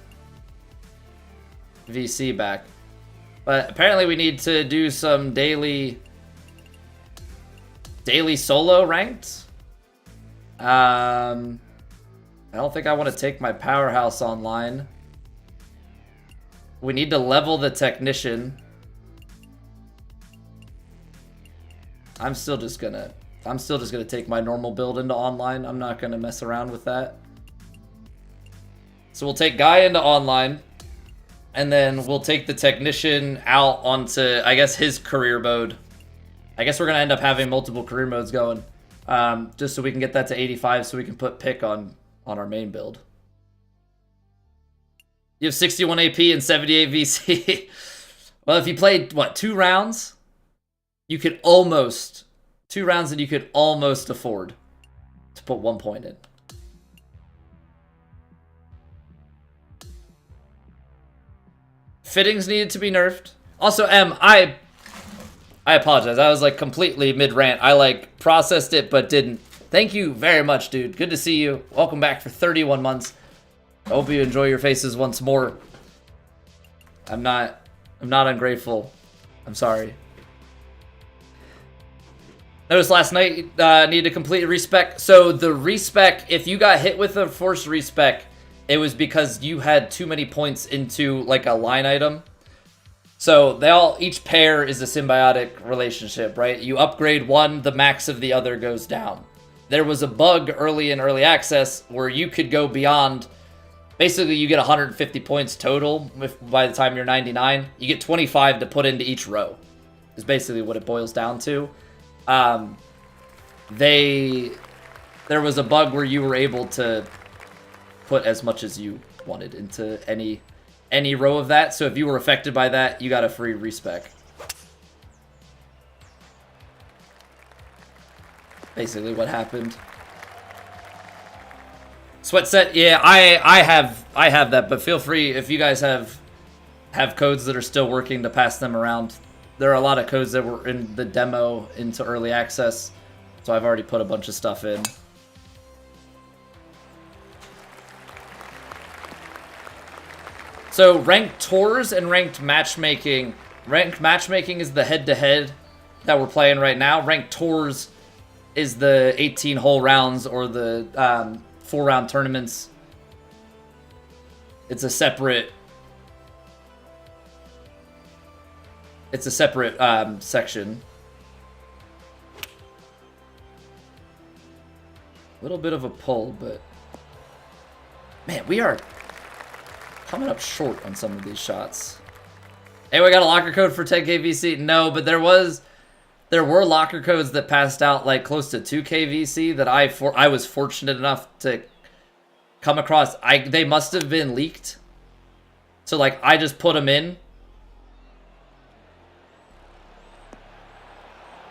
VC back. But apparently we need to do some daily solo ranked. I don't think I want to take my powerhouse online. We need to level the technician. I'm still just gonna take my normal build into online. I'm not gonna mess around with that. So we'll take Guy into online, and then we'll take the technician out onto, I guess, his career mode. I guess we're gonna end up having multiple career modes going, just so we can get that to 85, so we can put pick on our main build. You have 61 AP and 78 VC. Well, if you played what, 2 rounds? You could almost, 2 rounds, and you could almost afford to put 1 point in. Fittings needed to be nerfed. Also, I apologize. I was like completely mid-rant. I like processed it but didn't. Thank you very much, dude. Good to see you. Welcome back for 31 months. I hope you enjoy your faces once more. I'm not ungrateful. I'm sorry. Notice last night, needed to complete a respec. So the respec, if you got hit with a forced respec, it was because you had too many points into like a line item. So each pair is a symbiotic relationship, right? You upgrade one, the max of the other goes down. There was a bug early in early access where you could go beyond. Basically, you get 150 points total by the time you're 99. You get 25 to put into each row, is basically what it boils down to. There was a bug where you were able to put as much as you wanted into any row of that. So if you were affected by that, you got a free respec. Basically what happened. Sweat set, yeah, I have that, but feel free if you guys have codes that are still working to pass them around. There are a lot of codes that were in the demo into early access, so I've already put a bunch of stuff in. So ranked tours and ranked matchmaking. Ranked matchmaking is the head-to-head that we're playing right now. Ranked tours is the 18-hole rounds or the 4-round tournaments. It's a separate section. A little bit of a pull, but man, we are coming up short on some of these shots. Hey, we got a locker code for 10k VC? No, but there were locker codes that passed out like close to 2k VC that I was fortunate enough to come across. They must have been leaked. So like I just put them in.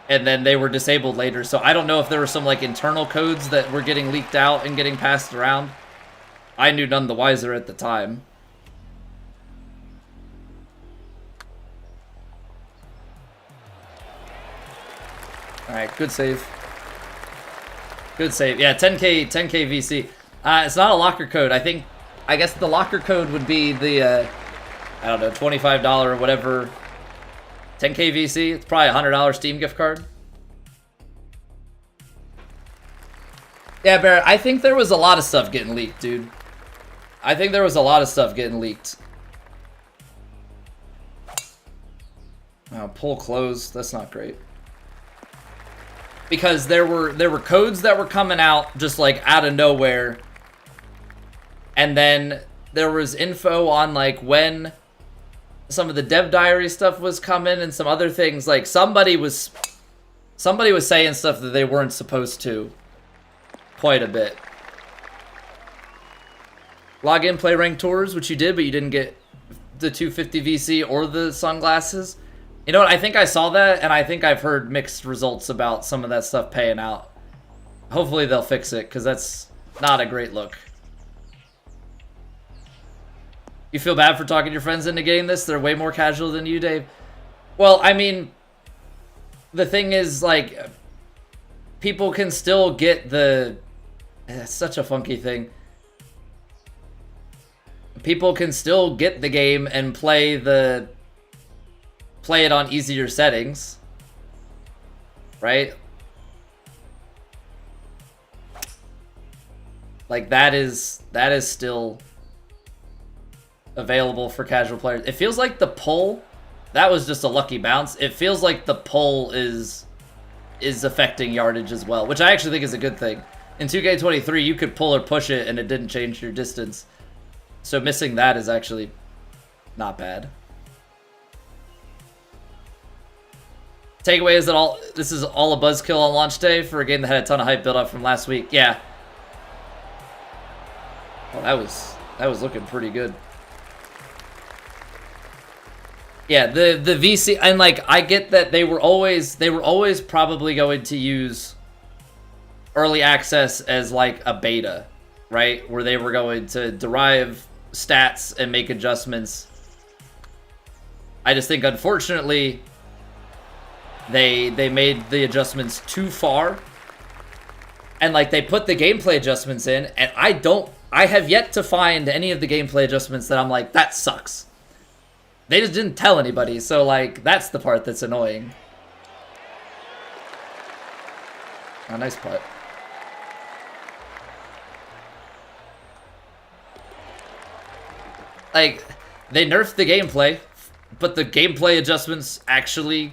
And then they were disabled later. So I don't know if there were some like internal codes that were getting leaked out and getting passed around. I knew none the wiser at the time. Alright, good save. Good save. Yeah, 10k VC. It's not a locker code. I guess the locker code would be the, I don't know, $25 or whatever. 10k VC. It's probably a $100 Steam gift card. Yeah, Barrett, I think there was a lot of stuff getting leaked, dude. I think there was a lot of stuff getting leaked. Oh, pull close. That's not great. Because there were codes that were coming out just like out of nowhere. And then there was info on like when some of the dev diary stuff was coming and some other things. Like somebody was saying stuff that they weren't supposed to quite a bit. Log in, play ranked tours, which you did, but you didn't get the 250 VC or the sunglasses. You know what? I think I saw that, and I think I've heard mixed results about some of that stuff paying out. Hopefully they'll fix it, because that's not a great look. You feel bad for talking your friends into getting this? They're way more casual than you, Dave. Well, I mean, the thing is, like, people can still get the... It's such a funky thing. People can still get the game and play it on easier settings, right? Like, that is still available for casual players. It feels like the pull, that was just a lucky bounce. It feels like the pull is affecting yardage as well, which I actually think is a good thing. In 2K23, you could pull or push it and it didn't change your distance. So missing that is actually not bad. Takeaway is that this is all a buzzkill on launch day for a game that had a ton of hype build up from last week. Yeah. Well, that was looking pretty good. Yeah, the VC, and like, I get that they were always probably going to use early access as like a beta, right? Where they were going to derive stats and make adjustments. I just think, unfortunately, they made the adjustments too far. And like, they put the gameplay adjustments in, and I have yet to find any of the gameplay adjustments that I'm like, that sucks. They just didn't tell anybody, so like, that's the part that's annoying. Oh, nice putt. Like, they nerfed the gameplay, but the gameplay adjustments actually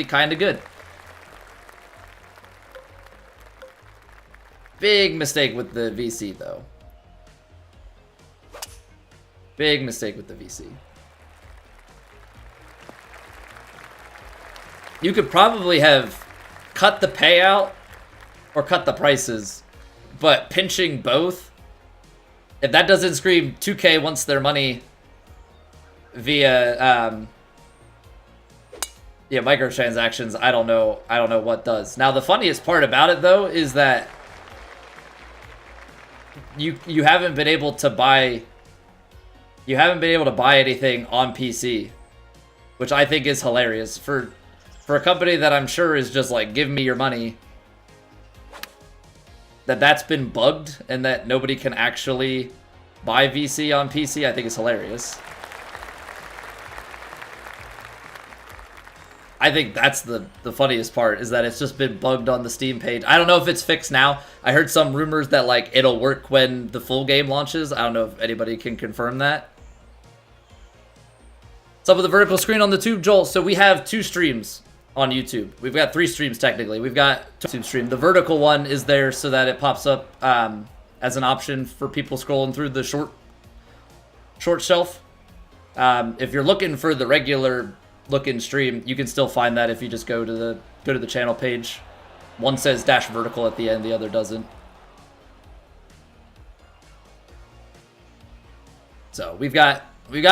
kind of good. Big mistake with the VC, though. Big mistake with the VC. You could probably have cut the payout or cut the prices, but pinching both, if that doesn't scream 2K wants their money via microtransactions, I don't know what does. Now, the funniest part about it, though, is that you haven't been able to buy anything on PC, which I think is hilarious for a company that I'm sure is just like, give me your money. That's been bugged and that nobody can actually buy VC on PC, I think is hilarious. I think that's the funniest part, is that it's just been bugged on the Steam page. I don't know if it's fixed now. I heard some rumors that like it'll work when the full game launches. I don't know if anybody can confirm that. What's up with the vertical screen on the tube, Joel? So we have 2 streams on YouTube. We've got 3 streams technically. We've got 2 streams. The vertical one is there so that it pops up as an option for people scrolling through the short shelf. If you're looking for the regular looking stream, you can still find that if you just go to the channel page. One says -vertical at the end, the other doesn't. So we've got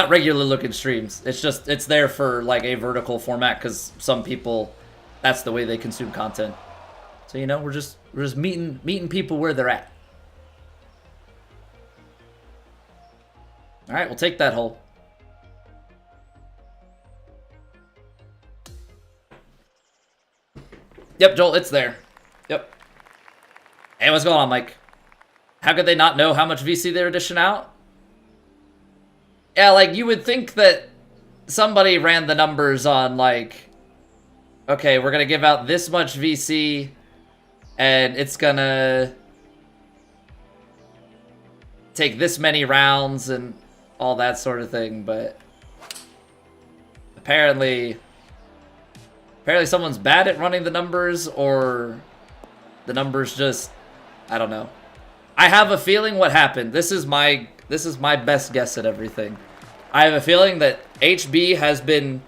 regular looking streams. It's there for like a vertical format because some people, that's the way they consume content. So, you know, we're just meeting people where they're at. All right, we'll take that hole. Yep, Joel, it's there. Yep. Hey, what's going on, Mike? How could they not know how much VC they're dishing out? Yeah, like, you would think that somebody ran the numbers on, like, okay, we're gonna give out this much VC, and it's gonna take this many rounds and all that sort of thing, but apparently someone's bad at running the numbers, or the numbers just, I don't know. I have a feeling what happened. This is my best guess at everything. I have a feeling that HB has been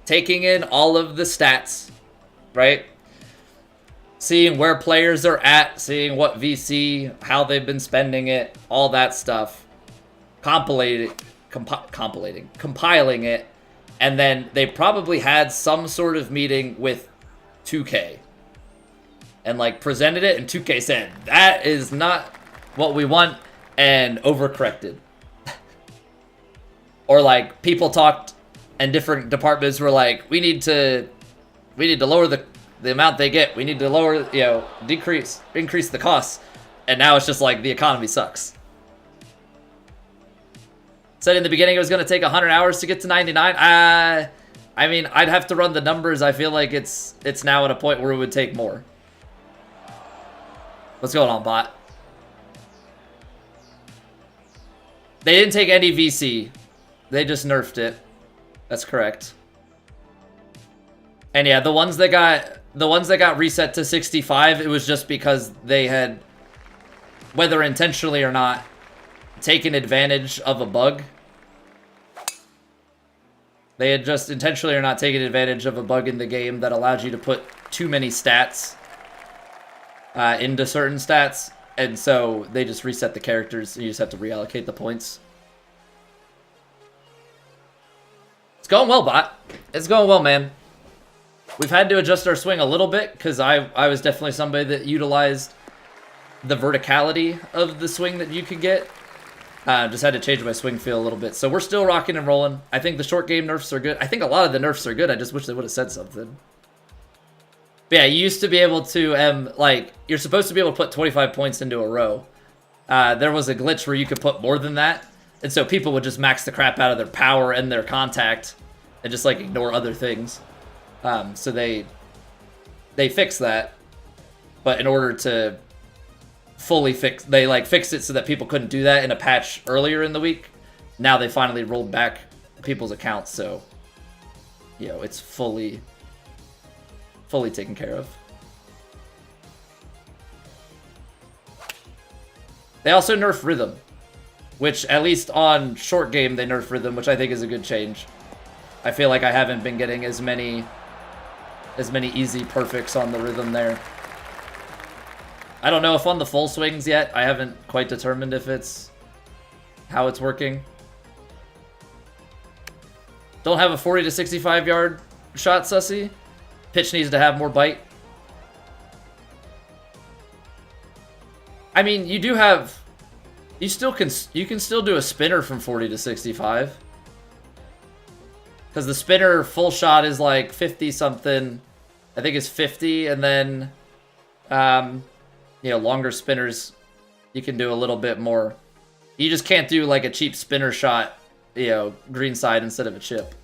taking in all of the stats, right? Seeing where players are at, seeing what VC, how they've been spending it, all that stuff. Compiling it. And then they probably had some sort of meeting with 2K. And like presented it, and 2K said, that is not what we want, and overcorrected. Or like people talked and different departments were like, we need to lower the amount they get. We need to lower, increase the costs. And now it's just like the economy sucks. Said in the beginning it was going to take 100 hours to get to 99. I mean, I'd have to run the numbers. I feel like it's now at a point where it would take more. What's going on, bot? They didn't take any VC. They just nerfed it. That's correct. And yeah, the ones that got reset to 65, it was just because they had, whether intentionally or not, taken advantage of a bug. They had just intentionally or not taken advantage of a bug in the game that allowed you to put too many stats into certain stats, and so they just reset the characters, and you just have to reallocate the points. It's going well, bot. It's going well, man. We've had to adjust our swing a little bit, because I was definitely somebody that utilized the verticality of the swing that you could get. Just had to change my swing feel a little bit. So we're still rocking and rolling. I think the short game nerfs are good. I think a lot of the nerfs are good. I just wish they would have said something. But yeah, you used to be able to, like, you're supposed to be able to put 25 points into a row. There was a glitch where you could put more than that. And so people would just max the crap out of their power and their contact and just, like, ignore other things. So they fixed that. But in order to fully fix, they like fixed it so that people couldn't do that in a patch earlier in the week. Now they finally rolled back people's accounts, so it's fully taken care of. They also nerf rhythm, which at least on short game they nerf rhythm, which I think is a good change. I feel like I haven't been getting as many easy perfects on the rhythm there. I don't know if on the full swings yet. I haven't quite determined if how it's working. Don't have a 40 to 65 yard shot, Sussy. Pitch needs to have more bite. I mean, you can still do a spinner from 40 to 65. Because the spinner full shot is like 50 something. I think it's 50, and then longer spinners, you can do a little bit more. You just can't do like a cheap spinner shot, green side instead of a chip.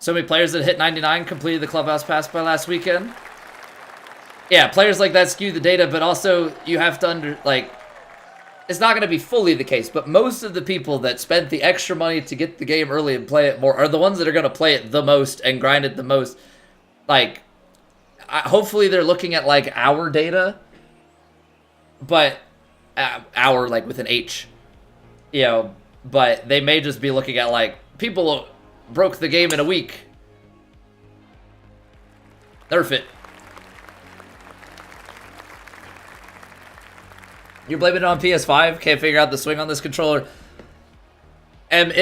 So many players that hit 99 completed the clubhouse pass by last weekend. Yeah, players like that skew the data, but also you have to it's not going to be fully the case, but most of the people that spent the extra money to get the game early and play it more are the ones that are going to play it the most and grind it the most. Like, hopefully they're looking at, like, our data, but, our, like, with an H, but they may just be looking at, like, people broke the game in a week. Nerf it. You're blaming it on PS5? Can't figure out the swing on this controller. And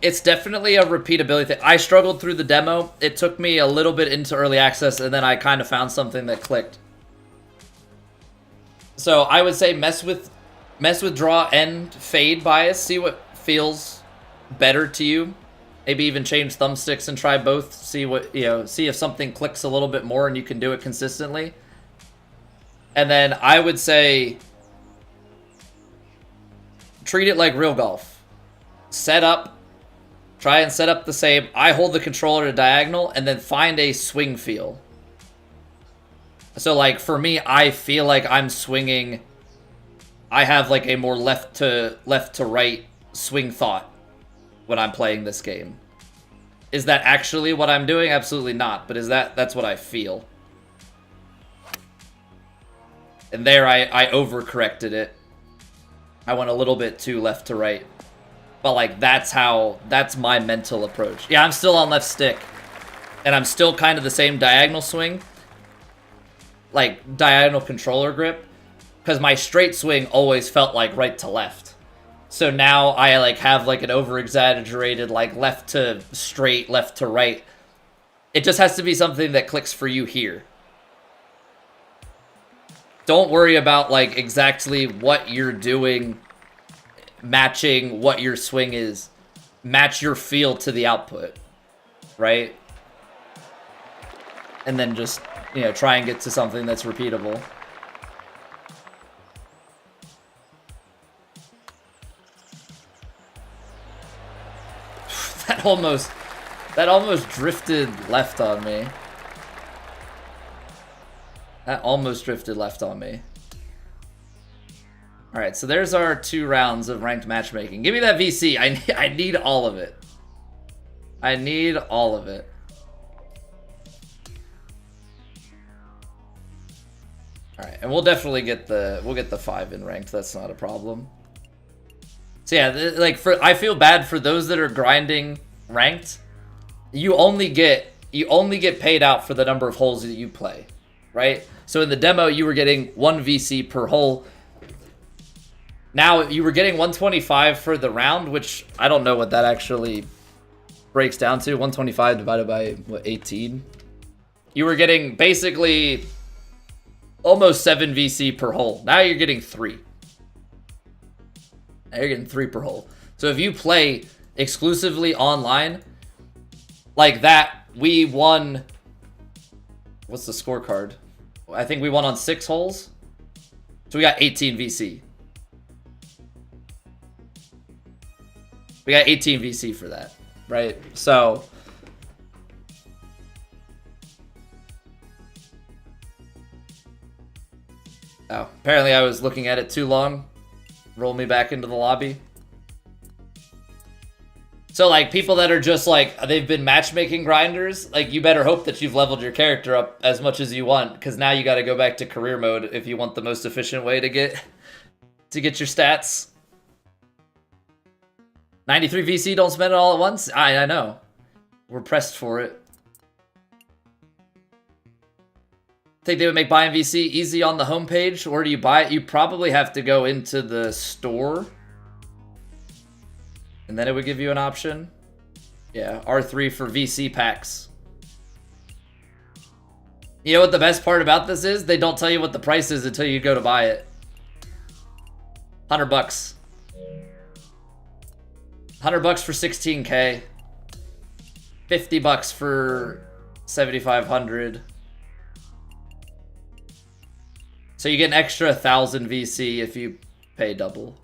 it's definitely a repeatability thing. I struggled through the demo. It took me a little bit into early access, and then I kind of found something that clicked. So I would say mess with draw and fade bias. See what feels better to you. Maybe even change thumbsticks and try both. See if something clicks a little bit more and you can do it consistently. And then I would say treat it like real golf. Try and set up the same. I hold the controller to diagonal and then find a swing feel. So like for me, I feel like I'm swinging. I have like a more left to right swing thought when I'm playing this game. Is that actually what I'm doing? Absolutely not. But that's what I feel. And there I overcorrected it. I went a little bit too left to right. But like that's my mental approach. Yeah, I'm still on left stick. And I'm still kind of the same diagonal swing. Like diagonal controller grip. Because my straight swing always felt like right to left. So now I like have like an over exaggerated like left to straight, left to right. It just has to be something that clicks for you here. Don't worry about, like, exactly what you're doing, matching what your swing is. Match your feel to the output, right? And then just, you know, try and get to something that's repeatable. That almost drifted left on me. That almost drifted left on me. Alright, so there's our 2 rounds of ranked matchmaking. Give me that VC. I need all of it. I need all of it. Alright, and we'll definitely get the 5 in ranked. That's not a problem. So yeah, like I feel bad for those that are grinding ranked. You only get paid out for the number of holes that you play, right? So in the demo, you were getting 1 VC per hole. Now you were getting 125 for the round, which I don't know what that actually breaks down to. 125 divided by what, 18? You were getting basically almost 7 VC per hole. Now you're getting 3. Now you're getting 3 per hole. So if you play exclusively online, like that, we won. What's the scorecard? I think we won on 6 holes. So we got 18 VC. We got 18 VC for that, right? So oh, apparently I was looking at it too long. Roll me back into the lobby. So, like, people that are just, like, they've been matchmaking grinders, like, you better hope that you've leveled your character up as much as you want, because now you got to go back to career mode if you want the most efficient way to get your stats. 93 VC, don't spend it all at once? I know. We're pressed for it. Think they would make buying VC easy on the homepage, or do you buy it? You probably have to go into the store. And then it would give you an option. Yeah, R3 for VC packs. You know what the best part about this is? They don't tell you what the price is until you go to buy it. 100 bucks. 100 bucks for 16K. 50 bucks for 7,500. So you get an extra 1,000 VC if you pay double.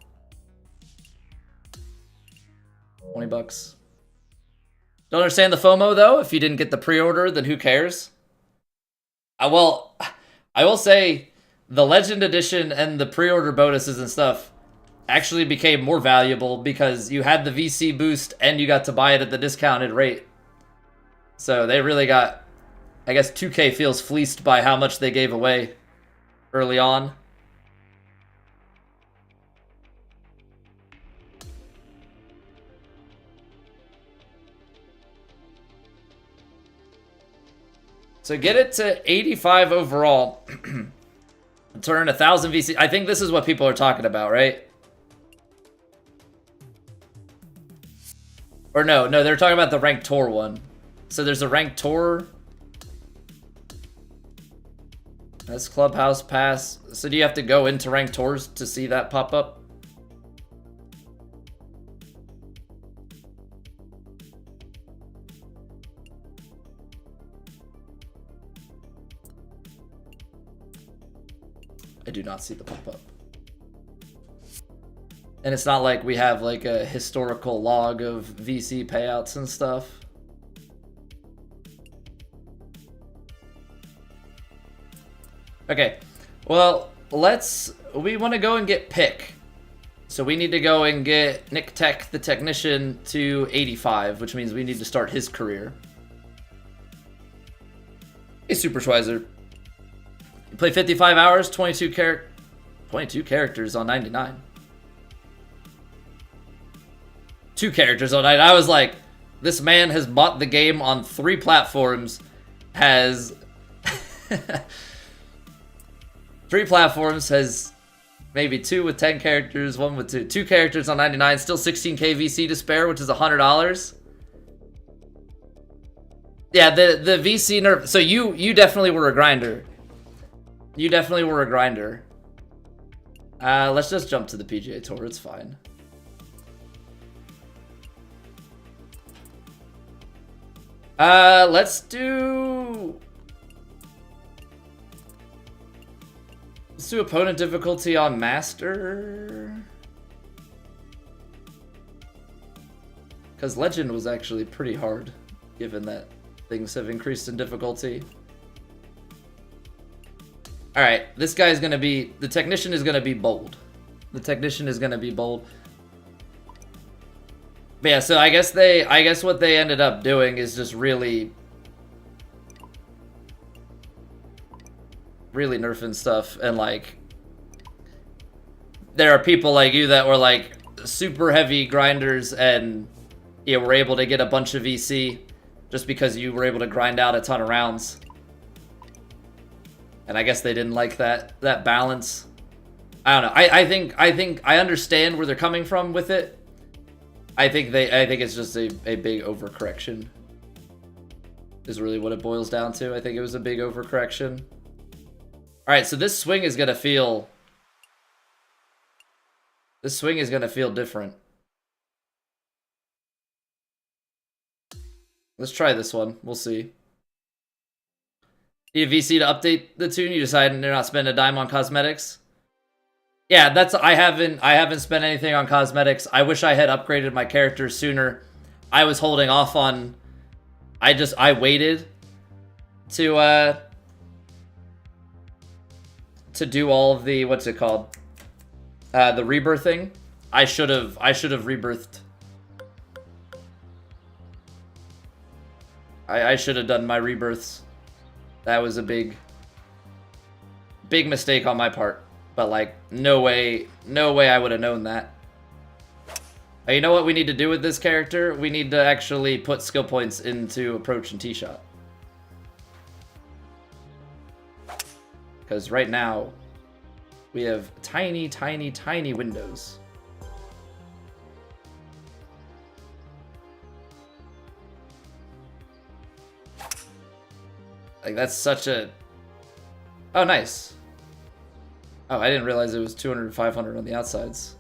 20 bucks. Don't understand the FOMO though. If you didn't get the pre-order, then who cares? Well, I will say the Legend Edition and the pre-order bonuses and stuff actually became more valuable because you had the VC boost and you got to buy it at the discounted rate. So they really got, I guess 2K feels fleeced by how much they gave away early on. So get it to 85 overall. Turn 1,000 VC. I think this is what people are talking about, right? Or no, they're talking about the ranked tour one. So there's a ranked tour. That's Clubhouse Pass. So do you have to go into ranked tours to see that pop up? I do not see the pop-up. And it's not like we have like a historical log of VC payouts and stuff. Okay, well, we want to go and get Pick. So we need to go and get Nick Tech, the technician, to 85, which means we need to start his career. Hey, Super Schweizer. You play 55 hours, 22 characters on 99. 2 characters on 99. I was like, this man has bought the game on 3 platforms, has 3 platforms, has maybe 2 with 10 characters, 1 with 2. 2 characters on 99, still 16k VC to spare, which is $100. Yeah, the VC nerf. So you definitely were a grinder. You definitely were a grinder. Let's just jump to the PGA Tour. It's fine. Let's do opponent difficulty on Master. Because Legend was actually pretty hard, given that things have increased in difficulty. Alright, this guy's gonna be... The Technician is gonna be bold. The Technician is gonna be bold. But yeah, so I guess what they ended up doing is just really nerfing stuff, and like there are people like you that were like super heavy grinders and you were able to get a bunch of VC just because you were able to grind out a ton of rounds. And I guess they didn't like that balance. I don't know. I think I understand where they're coming from with it. I think it's just a big overcorrection. Is really what it boils down to. I think it was a big overcorrection. Alright, so this swing is gonna feel... This swing is gonna feel different. Let's try this one. We'll see. Need a VC to update the tune? You decided they're not spending a dime on cosmetics? Yeah, that's... I haven't spent anything on cosmetics. I wish I had upgraded my character sooner. I was holding off on... I waited to do all of the... What's it called? The rebirthing. I should have rebirthed. I should have done my rebirths. That was a big mistake on my part. But like, no way I would have known that. You know what we need to do with this character? We need to actually put skill points into approach and tee shot. Because right now, we have tiny, tiny, tiny windows. Like, that's such a... Oh, nice. Oh, I didn't realize it was 200 and 500 on the outsides.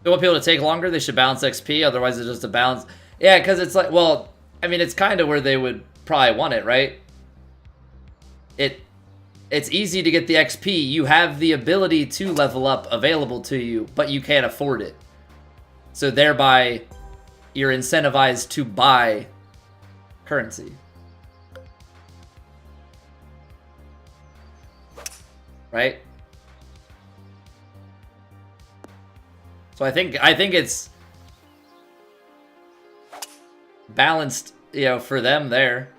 They want people to take longer, they should balance XP, otherwise it's just a balance. Yeah, because it's like, well, I mean, it's kind of where they would probably want it, right? It's easy to get the XP. You have the ability to level up available to you, but you can't afford it. So thereby, you're incentivized to buy currency. Right? So I think it's balanced, you know, for them there.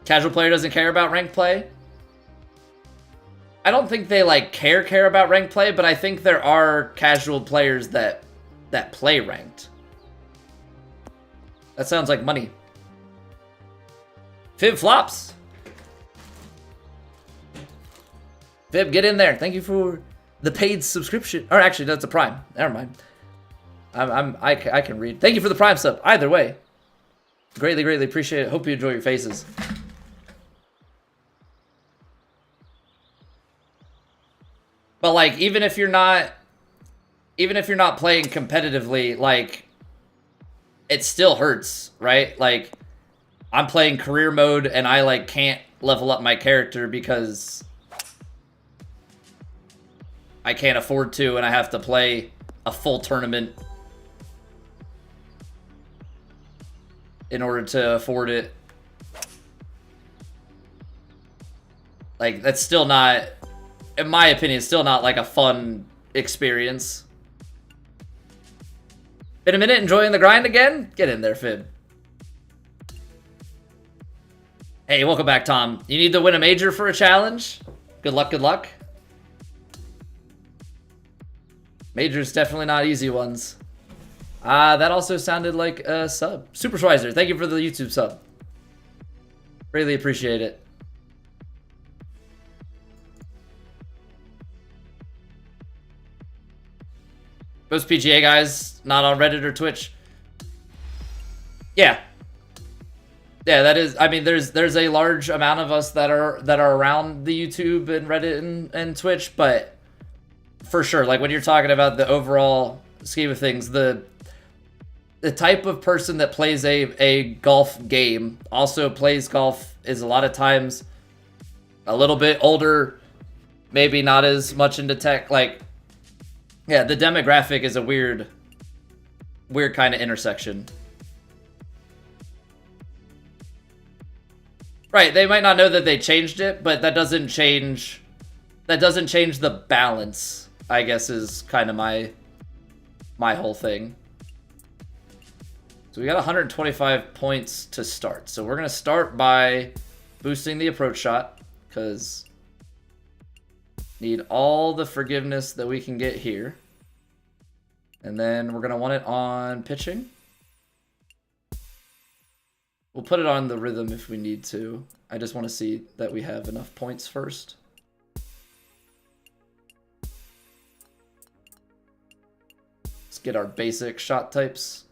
Casual player doesn't care about ranked play. I don't think they like care about ranked play, but I think there are casual players that play ranked. That sounds like money. Fib flops. Fib, get in there. Thank you for the paid subscription. Or actually, that's a Prime. Never mind. I can read. Thank you for the Prime sub. Either way, greatly appreciate it. Hope you enjoy your faces. But like, even if you're not playing competitively, like, it still hurts, right? Like, I'm playing career mode and I like can't level up my character because I can't afford to, and I have to play a full tournament in order to afford it. Like, that's still not, in my opinion, still not like a fun experience. Been a minute enjoying the grind again? Get in there, Fib. Hey, welcome back, Tom. You need to win a major for a challenge? Good luck, good luck. Majors definitely not easy ones. That also sounded like a sub. Super Schweizer, thank you for the YouTube sub. Really appreciate it. Most PGA guys not on Reddit or Twitch. Yeah. Yeah, that is. I mean, there's a large amount of us that are around the YouTube and Reddit and Twitch, but for sure, like when you're talking about the overall scheme of things, the type of person that plays a golf game also plays golf is a lot of times a little bit older, maybe not as much into tech. Like, yeah, the demographic is a weird kind of intersection. Right, they might not know that they changed it, but that doesn't change the balance, I guess, is kind of my whole thing. So we got 125 points to start. So we're going to start by boosting the approach shot, because need all the forgiveness that we can get here. And then we're going to want it on pitching. We'll put it on the rhythm if we need to. I just want to see that we have enough points first. Let's get our basic shot types.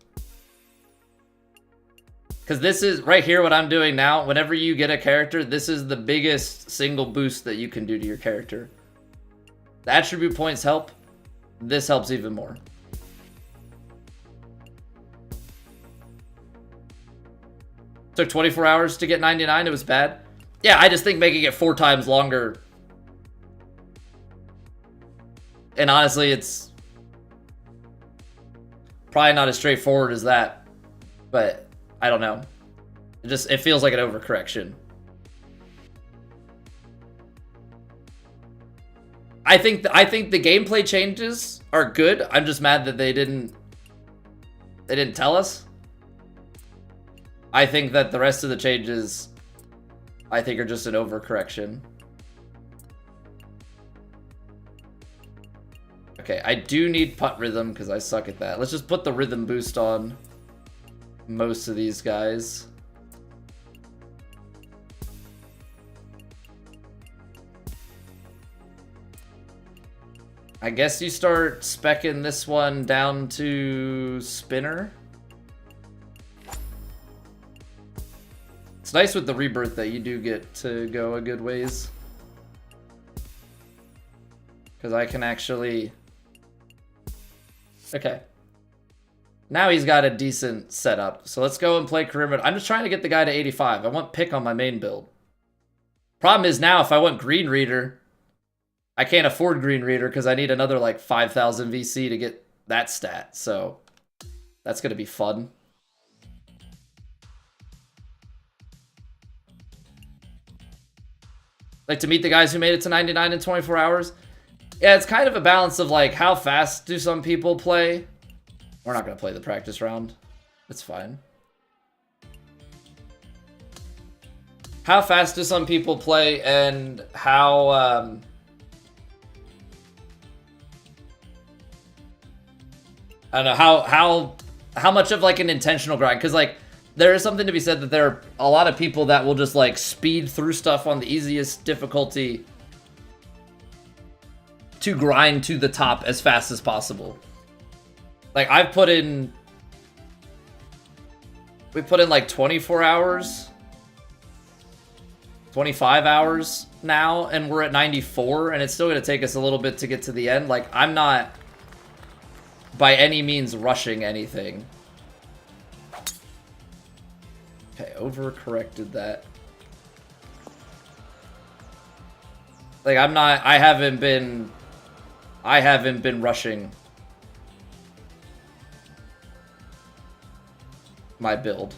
Because this is, right here, what I'm doing now, whenever you get a character, this is the biggest single boost that you can do to your character. The attribute points help. This helps even more. Took 24 hours to get 99. It was bad. Yeah, I just think making it 4 times longer. And honestly, it's probably not as straightforward as that. But I don't know. It feels like an overcorrection. I think the gameplay changes are good. I'm just mad that they didn't tell us. I think that the rest of the changes, I think, are just an overcorrection. Okay, I do need putt rhythm because I suck at that. Let's just put the rhythm boost on most of these guys. I guess you start speccing this one down to spinner. It's nice with the rebirth that you do get to go a good ways. Because I can actually... Okay. Now he's got a decent setup. So let's go and play career mode. I'm just trying to get the guy to 85. I want pick on my main build. Problem is now if I want green reader, I can't afford green reader because I need another like 5,000 VC to get that stat. So that's going to be fun. Like to meet the guys who made it to 99 in 24 hours. Yeah, it's kind of a balance of like how fast do some people play. We're not going to play the practice round. It's fine. How fast do some people play and how... I don't know, how much of like an intentional grind. Because like there is something to be said that there are a lot of people that will just like speed through stuff on the easiest difficulty to grind to the top as fast as possible. Like I've put in... We put in like 24 hours. 25 hours now, and we're at 94, and it's still going to take us a little bit to get to the end. Like, I'm not by any means rushing anything. Okay, overcorrected that. Like, I haven't been rushing my build.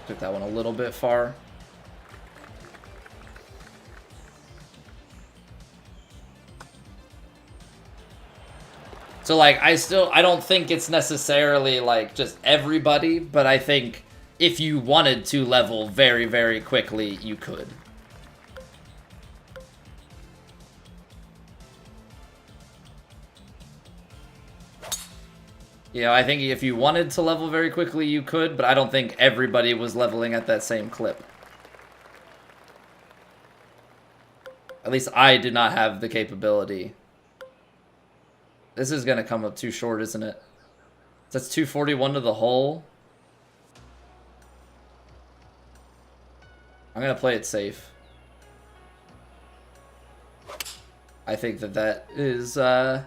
Took that one a little bit far. So like I don't think it's necessarily like just everybody, but I think if you wanted to level very, very quickly, you could. You know, I think if you wanted to level very quickly, you could, but I don't think everybody was leveling at that same clip. At least I do not have the capability. This is going to come up too short, isn't it? That's 241 to the hole. I'm going to play it safe. I think that that is... a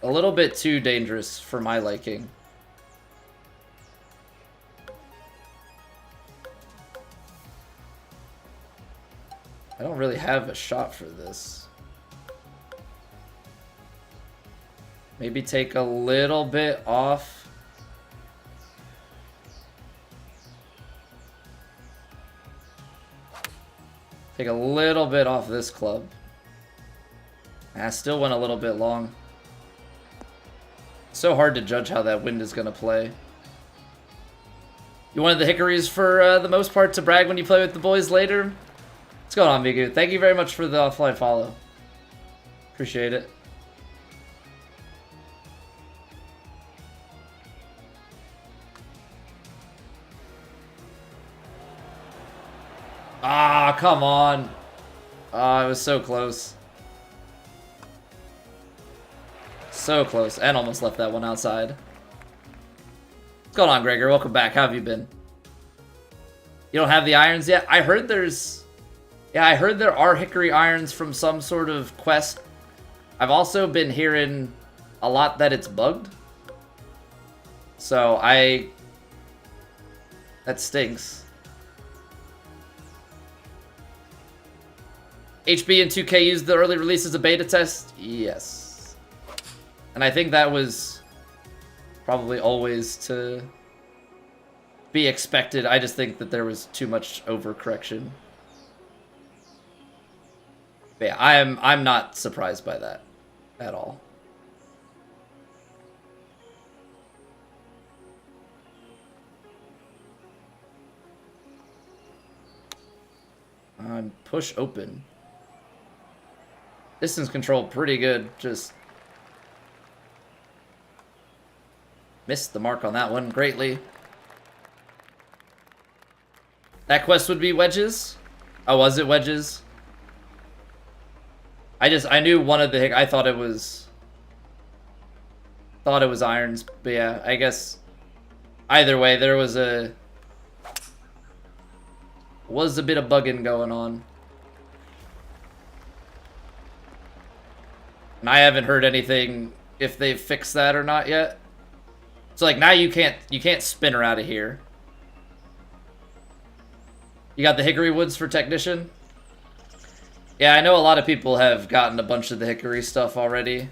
little bit too dangerous for my liking. I don't really have a shot for this. Maybe take a little bit off. Take a little bit off this club. I still went a little bit long. So hard to judge how that wind is going to play. You wanted the hickories for the most part to brag when you play with the boys later? What's going on, Migu? Thank you very much for the offline follow. Appreciate it. Ah, come on. Ah, it was so close. So close, and almost left that one outside. What's going on, Gregor? Welcome back. How have you been? You don't have the irons yet? I heard there's... Yeah, I heard there are hickory irons from some sort of quest. I've also been hearing a lot that it's bugged. So that stinks. HB and 2K used the early release as a beta test? Yes. And I think that was probably always to be expected. I just think that there was too much overcorrection. But yeah, I'm not surprised by that at all. Push open. Distance control pretty good. Just missed the mark on that one greatly. That quest would be wedges. Oh, was it wedges? I knew one of the I thought it was irons, but yeah, I guess either way there was a bit of bugging going on. And I haven't heard anything if they've fixed that or not yet. So like now you can't spin her out of here. You got the hickory woods for technician? Yeah, I know a lot of people have gotten a bunch of the hickory stuff already.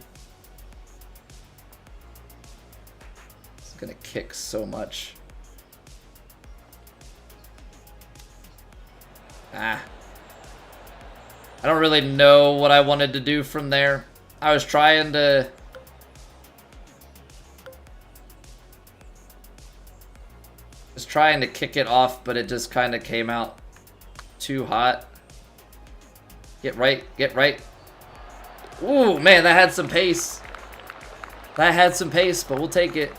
It's gonna kick so much. Ah. I don't really know what I wanted to do from there. I was trying to... kick it off, but it just kind of came out too hot. Get right, get right. Ooh, man, that had some pace. That had some pace, but we'll take it.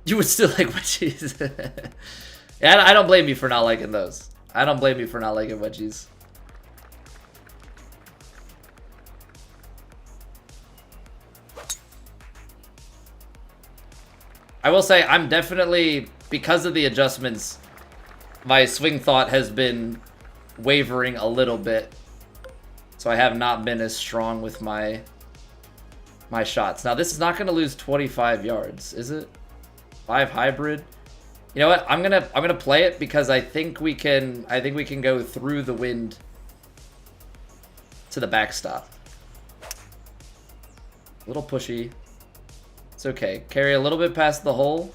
You would still like wedgies. Yeah, I don't blame you for not liking those. I don't blame you for not liking wedgies. I will say, I'm definitely, because of the adjustments, my swing thought has been wavering a little bit. So I have not been as strong with my shots. Now, this is not going to lose 25 yards, is it? 5 hybrid. You know what? I'm gonna play it because I think we can go through the wind to the backstop. A little pushy. It's okay. Carry a little bit past the hole.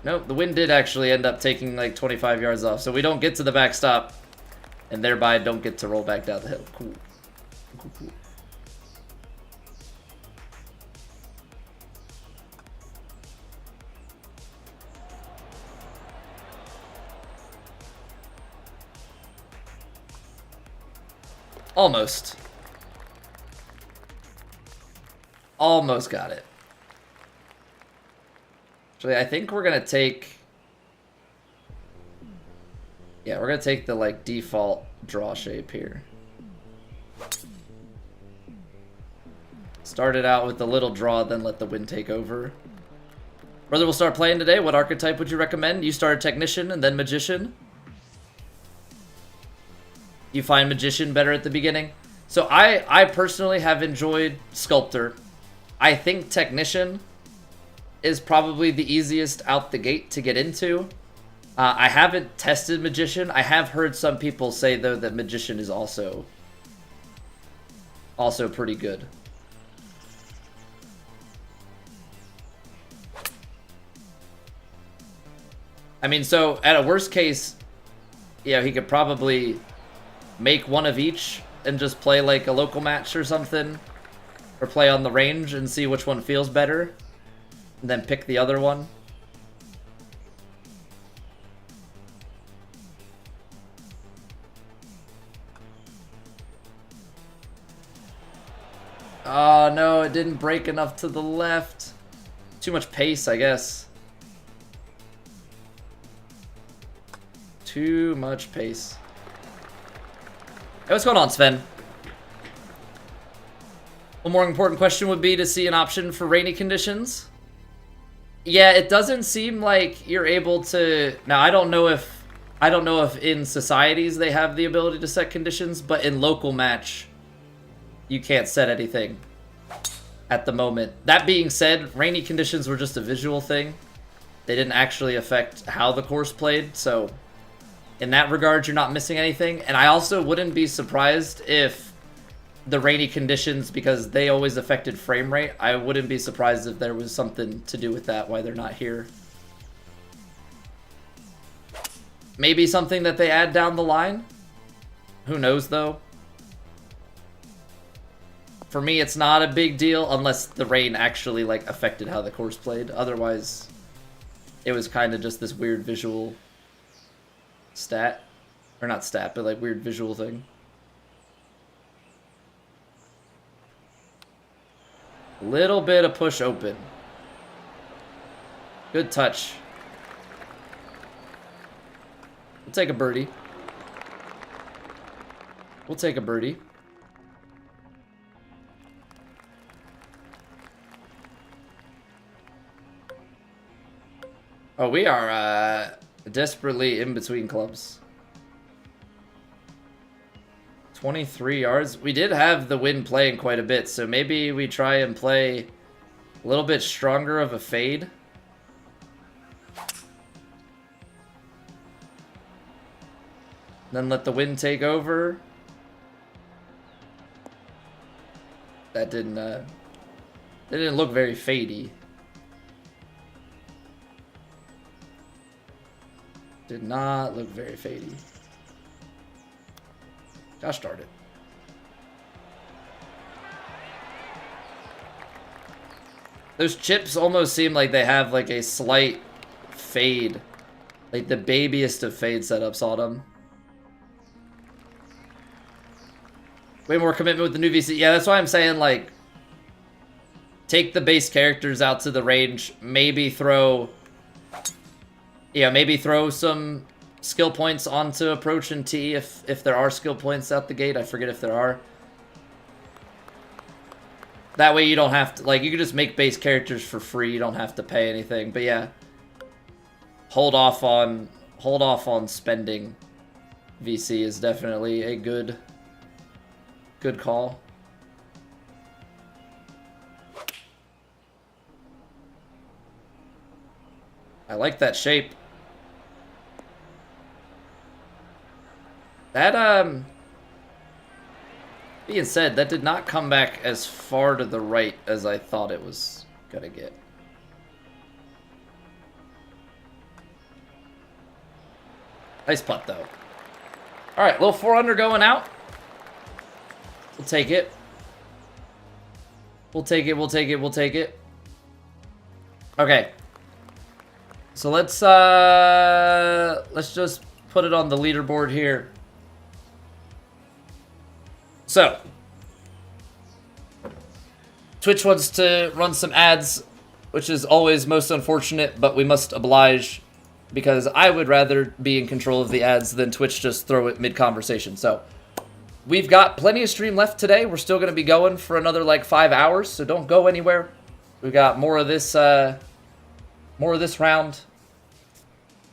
Nope, the wind did actually end up taking like 25 yards off, so we don't get to the backstop, and thereby don't get to roll back down the hill. Cool. Cool, cool. Almost. Almost got it. Actually, I think we're gonna take... Yeah, we're gonna take the, like, default draw shape here. Started out with the little draw, then let the wind take over. Brother, we'll start playing today. What archetype would you recommend? You started Technician and then Magician. You find Magician better at the beginning? So I personally have enjoyed Sculptor. I think Technician is probably the easiest out the gate to get into. I haven't tested Magician. I have heard some people say, though, that Magician is also pretty good. I mean, so at a worst case, yeah, he could probably make one of each and just play like a local match or something, or play on the range and see which one feels better, and then pick the other one. Oh no, it didn't break enough to the left. Too much pace, I guess. Too much pace. Hey, what's going on, Sven? One more important question would be to see an option for rainy conditions. Yeah, it doesn't seem like you're able to... Now, I don't know if in societies they have the ability to set conditions, but in local match, you can't set anything at the moment. That being said, rainy conditions were just a visual thing. They didn't actually affect how the course played, so in that regard, you're not missing anything. And I also wouldn't be surprised if the rainy conditions, because they always affected frame rate, I wouldn't be surprised if there was something to do with that, why they're not here. Maybe something that they add down the line? Who knows, though? For me, it's not a big deal unless the rain actually, like, affected how the course played. Otherwise, it was kind of just this weird visual stat. Or not stat, but, like, weird visual thing. Little bit of push open. Good touch. We'll take a birdie. We'll take a birdie. Oh, we are desperately in between clubs. 23 yards. We did have the wind playing quite a bit, so maybe we try and play a little bit stronger of a fade. Then let the wind take over. That didn't look very fadey. Did not look very fadey. Gosh darn it. Those chips almost seem like they have like a slight fade. Like the babiest of fade setups on them. Way more commitment with the new VC. Yeah, that's why I'm saying, like, take the base characters out to the range. Maybe throw... Yeah, maybe throw some skill points onto approach and tee if there are skill points out the gate. I forget if there are. That way you don't have to, like, you can just make base characters for free. You don't have to pay anything. But yeah, hold off on spending. VC is definitely a good call. I like that shape. That, being said, that did not come back as far to the right as I thought it was gonna get. Nice putt, though. Alright, little 4-under going out. We'll take it. We'll take it, we'll take it, we'll take it. Okay. So let's just put it on the leaderboard here. So, Twitch wants to run some ads which is always most unfortunate, but we must oblige because I would rather be in control of the ads than Twitch just throw it mid-conversation. So we've got plenty of stream left today. We're still going to be going for another like 5 hours, so don't go anywhere. We've got more of this round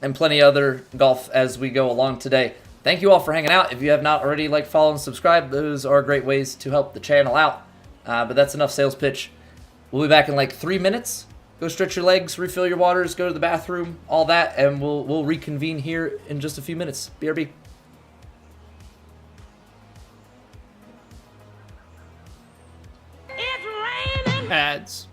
and plenty other golf as we go along today. Thank you all for hanging out. If you have not already, like, follow, and subscribe. Those are great ways to help the channel out. But that's enough sales pitch. We'll be back in like 3 minutes. Go stretch your legs, refill your waters, go to the bathroom, all that, and we'll reconvene here in just a few minutes. BRB. It's raining. Ads.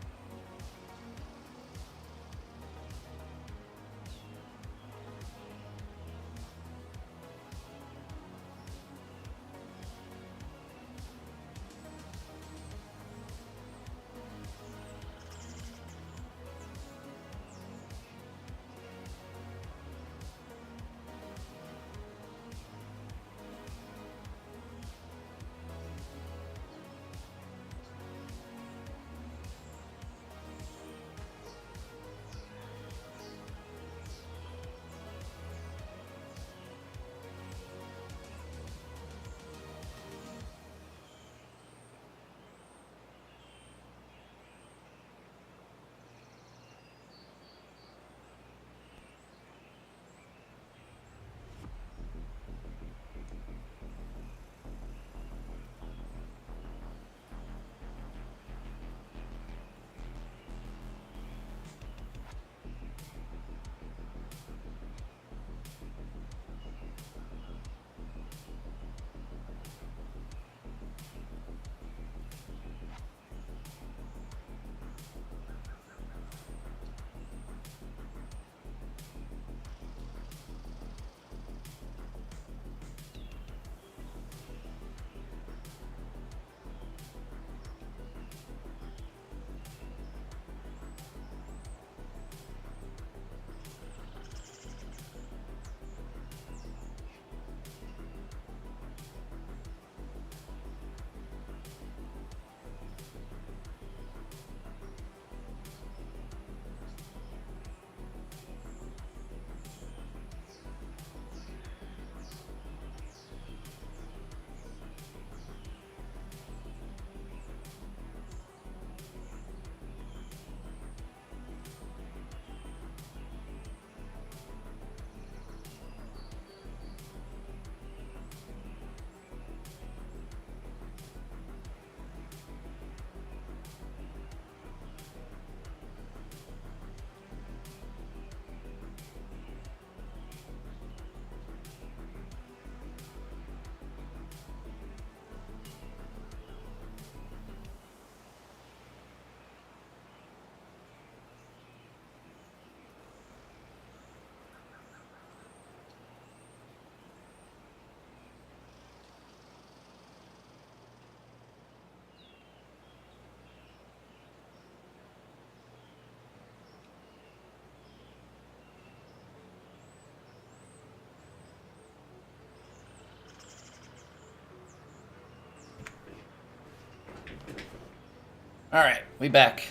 Alright, we back.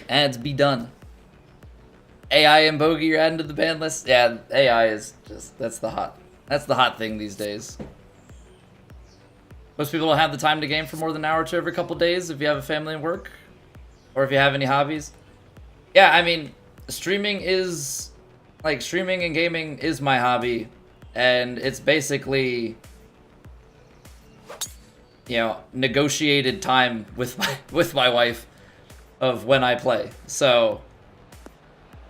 Ads be done. AI and Bogey you're adding to the ban list? Yeah, AI is just, that's the hot thing these days. Most people don't have the time to game for more than an hour or two every couple days if you have a family and work. Or if you have any hobbies. Yeah, I mean, streaming and gaming is my hobby. And it's basically, you know, negotiated time with my wife of when I play. So,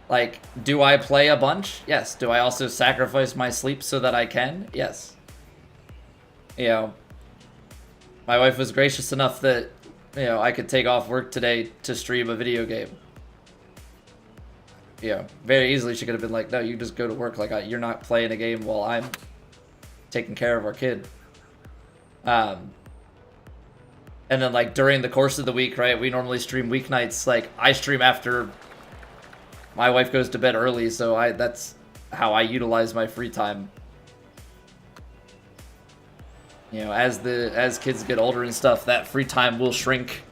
like, do I play a bunch? Yes. Do I also sacrifice my sleep so that I can? Yes. You know, my wife was gracious enough that, you know, I could take off work today to stream a video game. You know, very easily she could have been like, no, you just go to work. Like, you're not playing a game while I'm taking care of our kid. And then, like, during the course of the week, right, we normally stream weeknights. Like, I stream after my wife goes to bed early, so that's how I utilize my free time. You know, as kids get older and stuff, that free time will shrink.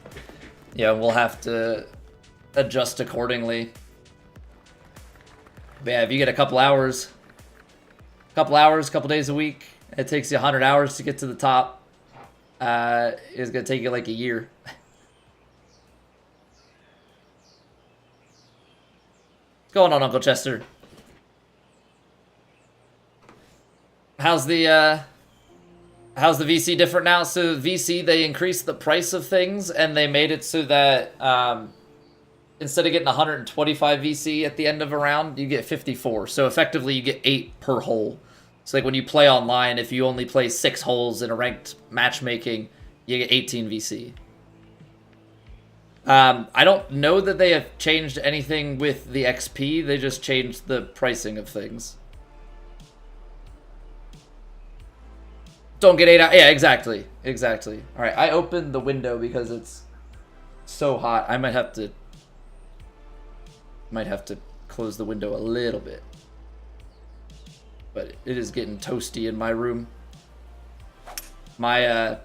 You know, we'll have to adjust accordingly. But yeah, if you get a couple hours, couple days a week, it takes you 100 hours to get to the top. It's gonna take you like a year. What's going on, Uncle Chester? How's the VC different now? So VC, they increased the price of things and they made it so that instead of getting 125 VC at the end of a round, you get 54. So effectively you get 8 per hole. So like when you play online, if you only play 6 holes in a ranked matchmaking, you get 18 VC. I don't know that they have changed anything with the XP. They just changed the pricing of things. Don't get 8 out. Yeah, exactly. Exactly. All right, I opened the window because it's so hot. I might have to close the window a little bit. But it is getting toasty in my room. My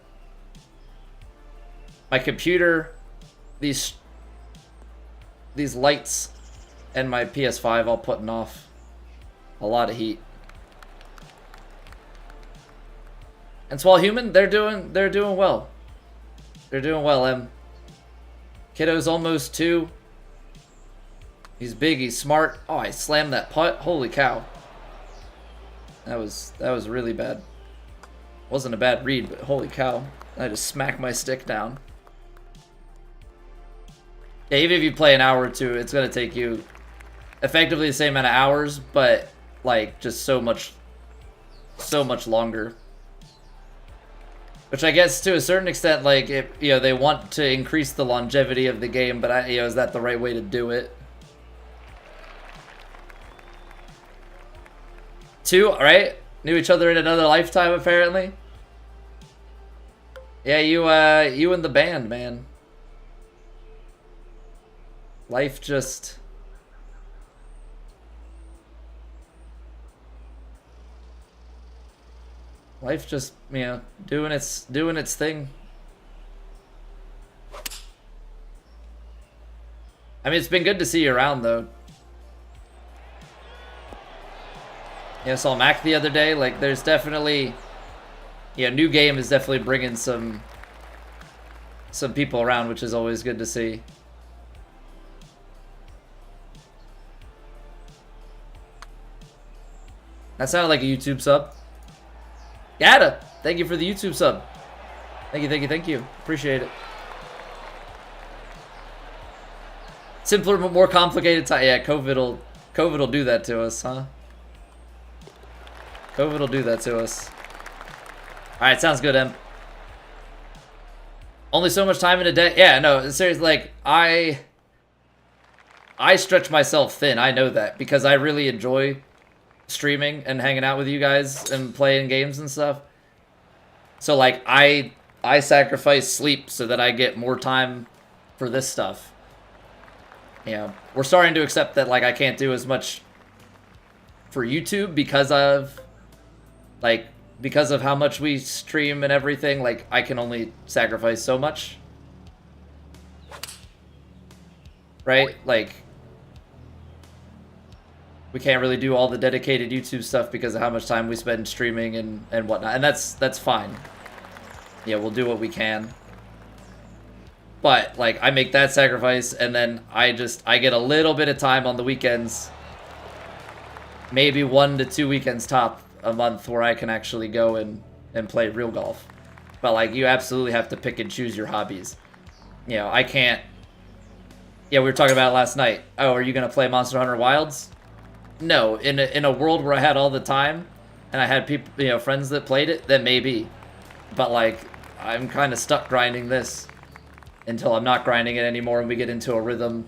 my computer, these lights, and my PS5 all putting off a lot of heat. And Swall Human, they're doing well. They're doing well, Kiddo's almost 2. He's big, he's smart. Oh, I slammed that putt. Holy cow. That was really bad. Wasn't a bad read, but holy cow. I just smacked my stick down. Yeah, even if you play an hour or two, it's gonna take you effectively the same amount of hours, but like just so much longer. Which I guess to a certain extent, like, they want to increase the longevity of the game, but is that the right way to do it? 2, right? Knew each other in another lifetime, apparently. Yeah, you and the band, man. Life just... Life just, doing its thing. I mean, it's been good to see you around, though. Yeah, I saw Mac the other day. Like, there's definitely... new game is definitely bringing some people around, which is always good to see. That sounded like a YouTube sub. Yada, thank you for the YouTube sub. Thank you. Appreciate it. Simpler but more complicated time. Yeah, COVID will do that to us, huh? COVID will do that to us. Alright, sounds good, Em. Only so much time in a day? Yeah, no, seriously, like, I stretch myself thin, I know that, because I really enjoy streaming and hanging out with you guys and playing games and stuff. So, like, I sacrifice sleep so that I get more time for this stuff. We're starting to accept that, like, I can't do as much for YouTube because of how much we stream and everything. Like, I can only sacrifice so much. Right? Like, we can't really do all the dedicated YouTube stuff because of how much time we spend streaming and whatnot. And that's fine. Yeah, we'll do what we can. But, like, I make that sacrifice, and then I get a little bit of time on the weekends. Maybe 1 to 2 weekends top a month where I can actually go and play real golf. But, like, you absolutely have to pick and choose your hobbies. I can't... Yeah, we were talking about it last night. Oh, are you going to play Monster Hunter Wilds? No, in a world where I had all the time, and I had people, friends that played it, then maybe. But, like, I'm kind of stuck grinding this until I'm not grinding it anymore and we get into a rhythm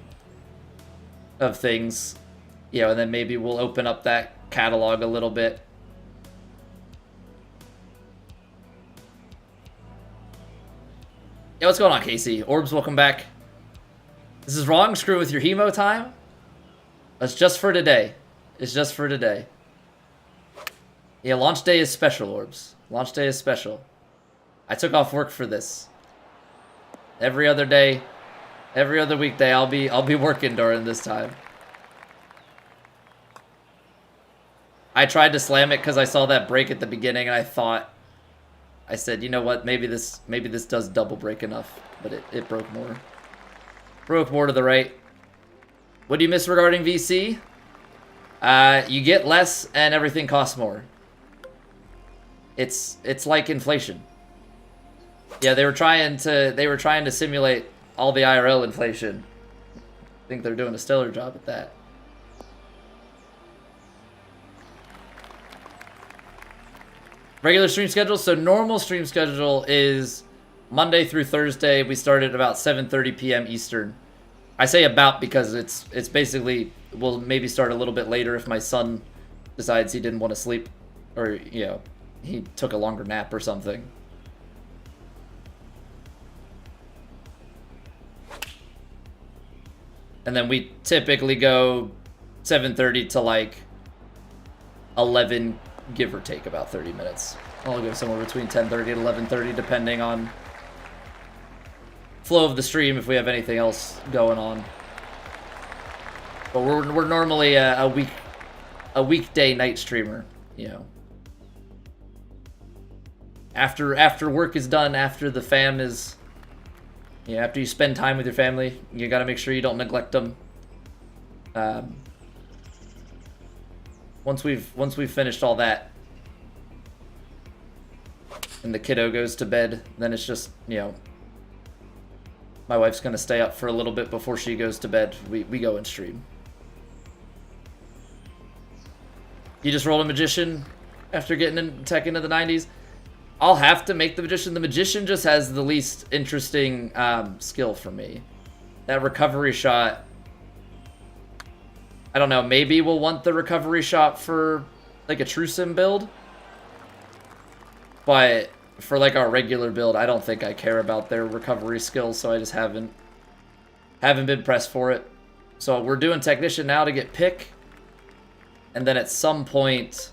of things. And then maybe we'll open up that catalog a little bit. Yeah, what's going on, Casey? Orbs, welcome back. This is wrong. Screw with your hemo time. It's just for today. It's just for today. Yeah, launch day is special, Orbs. Launch day is special. I took off work for this. Every other day, Every other weekday, I'll be working during this time. I tried to slam it because I saw that break at the beginning, and I said, you know what, maybe this does double break enough, but it broke more. Broke more to the right. What do you miss regarding VC? You get less and everything costs more. It's like inflation. Yeah, they were trying to simulate all the IRL inflation. I think they're doing a stellar job at that. Regular stream schedule. So normal stream schedule is Monday through Thursday. We start at about 7:30 p.m. Eastern. I say about because it's basically, we'll maybe start a little bit later if my son decides he didn't want to sleep, or you know, he took a longer nap or something. And then we typically go 7:30 to like 11, give or take about 30 minutes. I'll go somewhere between 10:30 and 11:30 depending on flow of the stream, if we have anything else going on. But we're normally a weekday night streamer, you know. After work is done, after the fam is, you know, after you spend time with your family, you gotta make sure you don't neglect them. Once we've finished all that, and the kiddo goes to bed, then it's just, you know, my wife's gonna stay up for a little bit before she goes to bed. We go and stream. You just rolled a magician after getting in tech into the 90s. I'll have to make the magician. The magician just has the least interesting skill for me. That recovery shot, I don't know, maybe we'll want the recovery shot for like a true sim build. But for like our regular build, I don't think I care about their recovery skills, so I just haven't been pressed for it. So we're doing technician now to get pick, and then at some point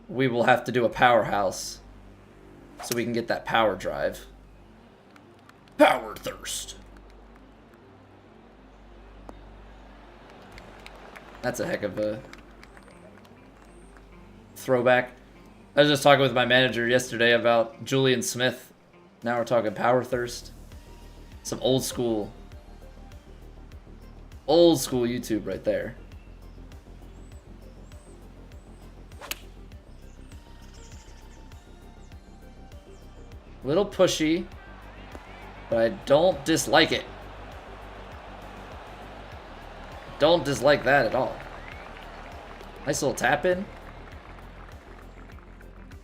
we will have to do a powerhouse so we can get that power drive. Power thirst. That's a heck of a throwback. I was just talking with my manager yesterday about Julian Smith. Now we're talking power thirst. Some old school YouTube right there. Little pushy, but I don't dislike it. Don't dislike that at all. Nice little tap in.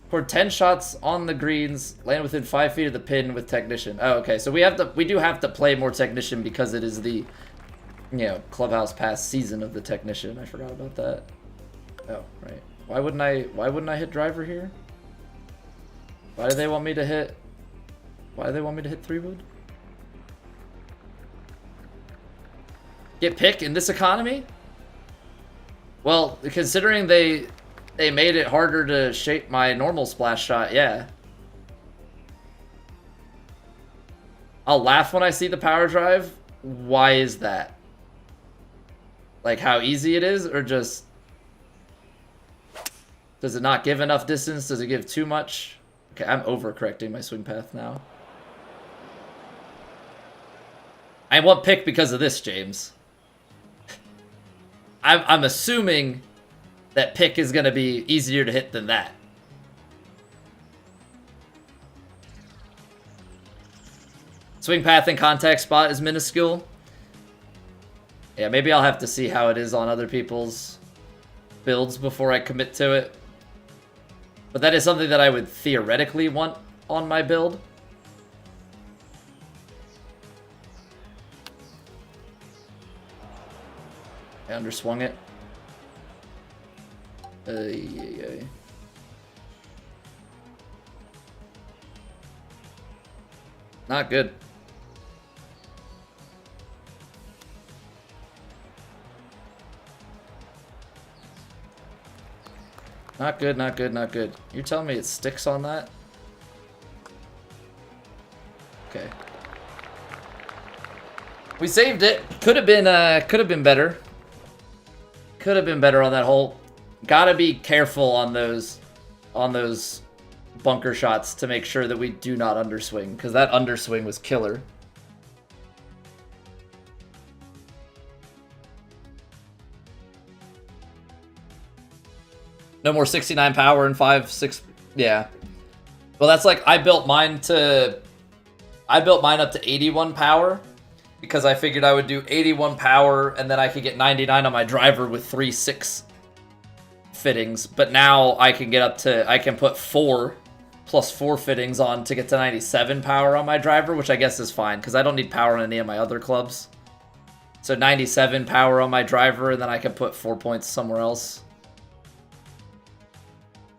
For 10 shots on the greens, land within 5 feet of the pin with technician. Oh, okay. So we do have to play more technician because it is the, you know, clubhouse pass season of the technician. I forgot about that. Oh, right. Why wouldn't I hit driver here? Why do they want me to hit 3-wood? Get pick in this economy? Well, considering they made it harder to shape my normal splash shot, yeah. I'll laugh when I see the power drive. Why is that? Like how easy it is, or just... Does it not give enough distance? Does it give too much? Okay, I'm overcorrecting my swing path now. I want pick because of this, James. I'm assuming that pick is going to be easier to hit than that. Swing path and contact spot is minuscule. Yeah, maybe I'll have to see how it is on other people's builds before I commit to it. But that is something that I would theoretically want on my build. I underswung it. Yeah. Not good. Not good, not good, not good. You're telling me it sticks on that? Okay. We saved it. Could have been better. Could have been better on that hole. Gotta be careful on those bunker shots to make sure that we do not underswing, because that underswing was killer. No more 69 power and 5-6. Yeah. Well, that's like I built mine up to 81 power because I figured I would do 81 power and then I could get 99 on my driver with 3-6 fittings. But now I can put 4 plus 4 fittings on to get to 97 power on my driver, which I guess is fine because I don't need power on any of my other clubs. So 97 power on my driver, and then I can put 4 points somewhere else.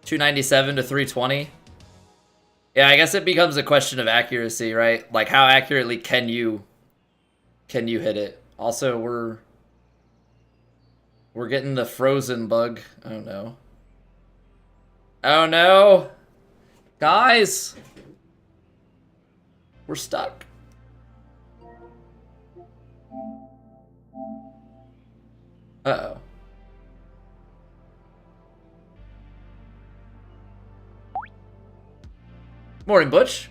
297 to 320. Yeah, I guess it becomes a question of accuracy, right? Like, how accurately can you hit it? Also, we're getting the frozen bug. Oh no. Oh no! Guys! We're stuck. Uh-oh. Morning, Butch.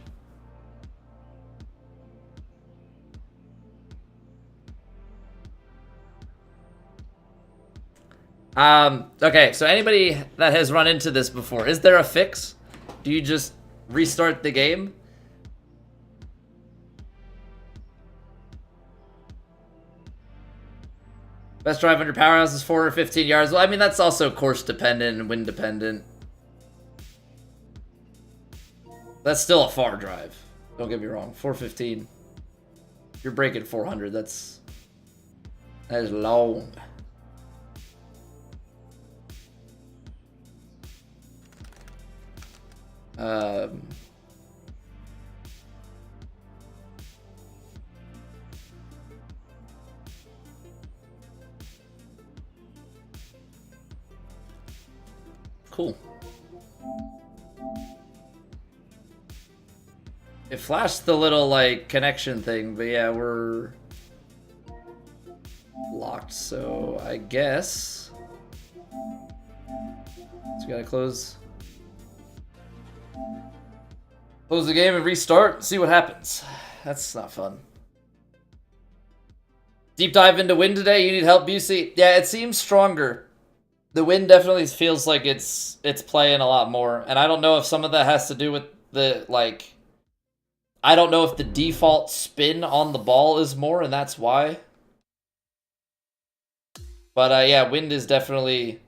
Okay, so anybody that has run into this before, is there a fix? Do you just restart the game? Best drive under powerhouse is 415 yards. Well, I mean, that's also course dependent and wind dependent. That's still a far drive. Don't get me wrong. 415. If you're breaking 400, that is long. Cool. It flashed the little, like, connection thing, but yeah, we're locked, so I guess so we gotta close the game and restart, see what happens. That's not fun. Deep dive into wind today. You need help, Busey? Yeah, it seems stronger. The wind definitely feels like it's playing a lot more, and I don't know if some of that has to do with the, like, I don't know if the default spin on the ball is more, and that's why. But yeah, wind is definitely.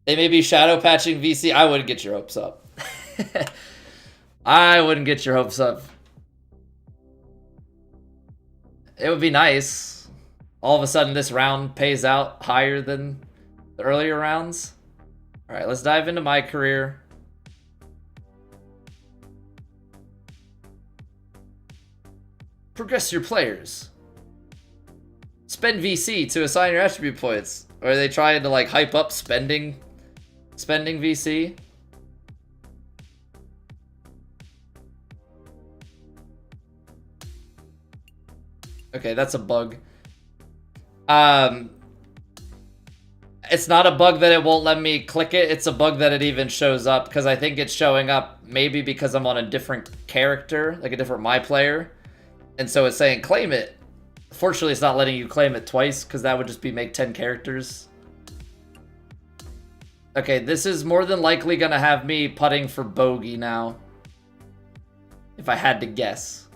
They may be shadow patching VC. I wouldn't get your hopes up. I wouldn't get your hopes up. It would be nice. All of a sudden, this round pays out higher than the earlier rounds. All right, let's dive into my career. Progress your players. Spend VC to assign your attribute points. Or are they trying to, like, hype up spending VC? Okay, that's a bug. It's not a bug that it won't let me click it. It's a bug that it even shows up, because I think it's showing up maybe because I'm on a different character, like a different my player. And so it's saying claim it. Fortunately, it's not letting you claim it twice, because that would just be make 10 characters. Okay, this is more than likely going to have me putting for bogey now. If I had to guess.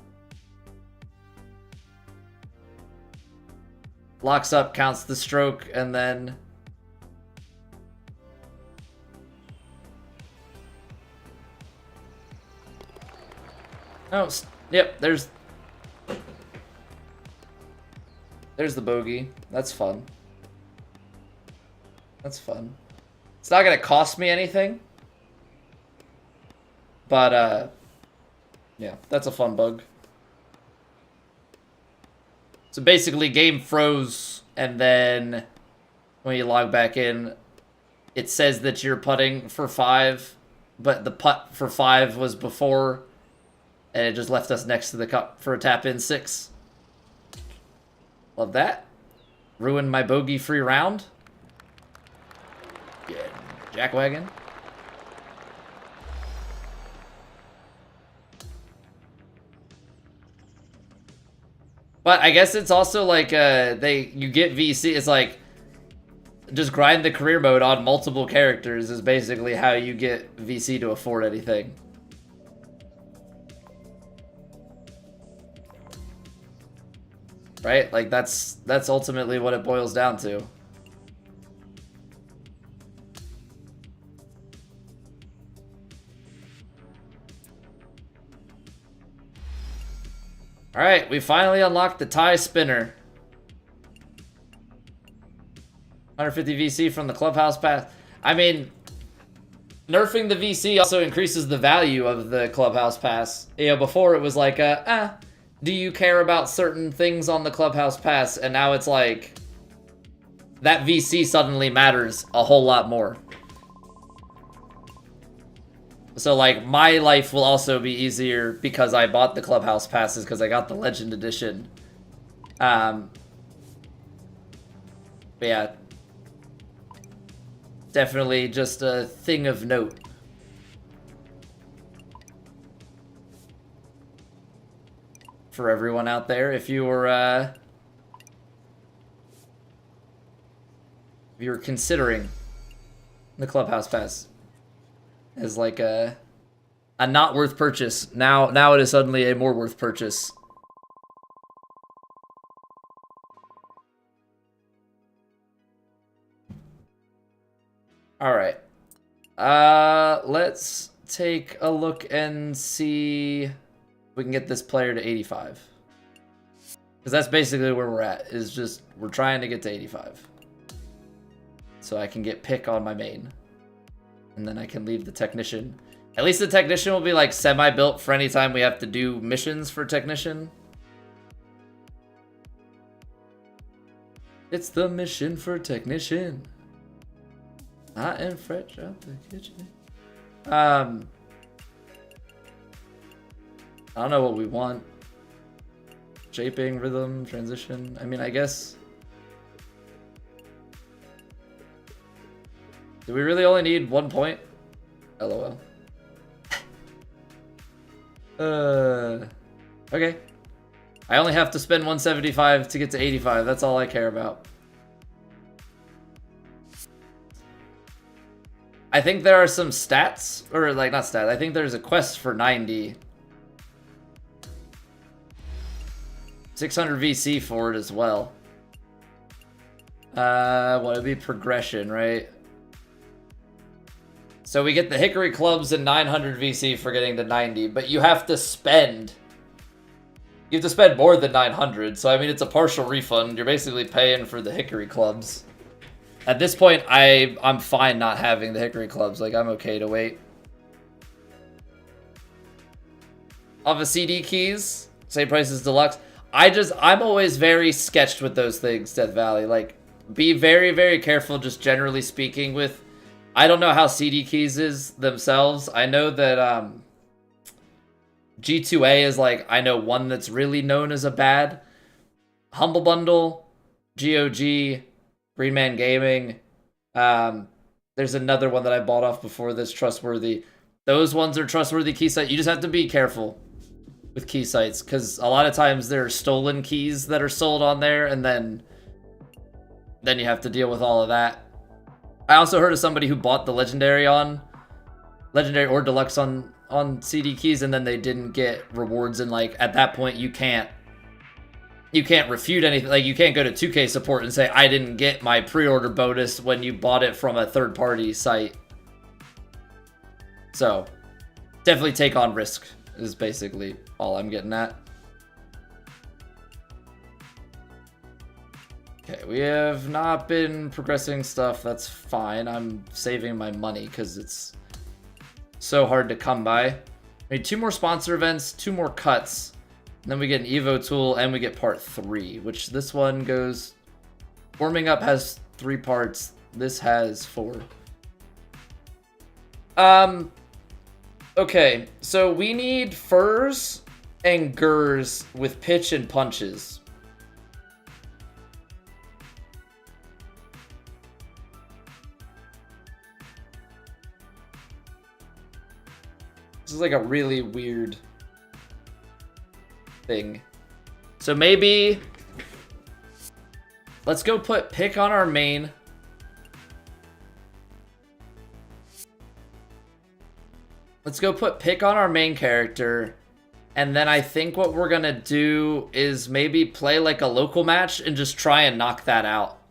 Locks up, counts the stroke, and then... Oh, yep, there's the bogey. That's fun. That's fun. It's not gonna cost me anything. But, yeah, that's a fun bug. So basically, game froze, and then when you log back in, it says that you're putting for 5, but the putt for 5 was before And it just left us next to the cup for a tap-in 6. Love that. Ruined my bogey-free round. Yeah, jackwagon. But I guess it's also like you get VC. It's like just grind the career mode on multiple characters is basically how you get VC to afford anything. Right? Like that's ultimately what it boils down to. Alright, we finally unlocked the tie spinner. 150 VC from the clubhouse pass. I mean, nerfing the VC also increases the value of the clubhouse pass. You know, before it was like, do you care about certain things on the clubhouse pass? And now it's like, that VC suddenly matters a whole lot more. So, like, my life will also be easier because I bought the clubhouse passes because I got the Legend Edition. But yeah. Definitely just a thing of note. For everyone out there, if you were considering the clubhouse pass as like a not worth purchase, now it is suddenly a more worth purchase. All right, let's take a look and see if we can get this player to 85. Because that's basically where we're at, is just, we're trying to get to 85. So I can get pick on my main. And then I can leave the technician. At least the technician will be like semi-built for any time we have to do missions for technician. It's the mission for technician. Hot and fresh out the kitchen. I don't know what we want. Shaping, rhythm, transition. I mean, I guess. Do we really only need 1 point? LOL. Okay. I only have to spend 175 to get to 85. That's all I care about. I think there are some stats, or like not stats. I think there's a quest for 90. 600 VC for it as well. What would be progression, right? So we get the Hickory Clubs and 900 VC for getting to 90, but you have to spend. You have to spend more than 900, so I mean it's a partial refund. You're basically paying for the Hickory Clubs. At this point, I'm fine not having the Hickory Clubs. Like, I'm okay to wait. Of the CD keys, same price as Deluxe. I'm always very sketched with those things, Death Valley. Like, be very, very careful, just generally speaking, with... I don't know how CD keys is themselves. I know that G2A is, like, I know one that's really known as a bad. Humble Bundle, GOG... Green Man Gaming. There's another one that I bought off before this, Trustworthy. Those ones are trustworthy key sites. You just have to be careful with key sites because a lot of times there are stolen keys that are sold on there, and then you have to deal with all of that. I also heard of somebody who bought the Legendary or Deluxe on CD keys, and then they didn't get rewards, and like at that point you can't refute anything. Like, you can't go to 2K support and say, I didn't get my pre-order bonus when you bought it from a third-party site. So, definitely take on risk is basically all I'm getting at. Okay, we have not been progressing stuff. That's fine. I'm saving my money because it's so hard to come by. I need 2 more sponsor events, 2 more cuts. And then we get an Evo tool, and we get part 3, which this one goes... Warming up has 3 parts. This has 4. Okay, Okay, so we need furs and gurs with pitch and punches. This is like a really weird thing. So maybe let's go put pick on our main. Let's go put pick on our main character. And then I think what we're going to do is maybe play like a local match and just try and knock that out.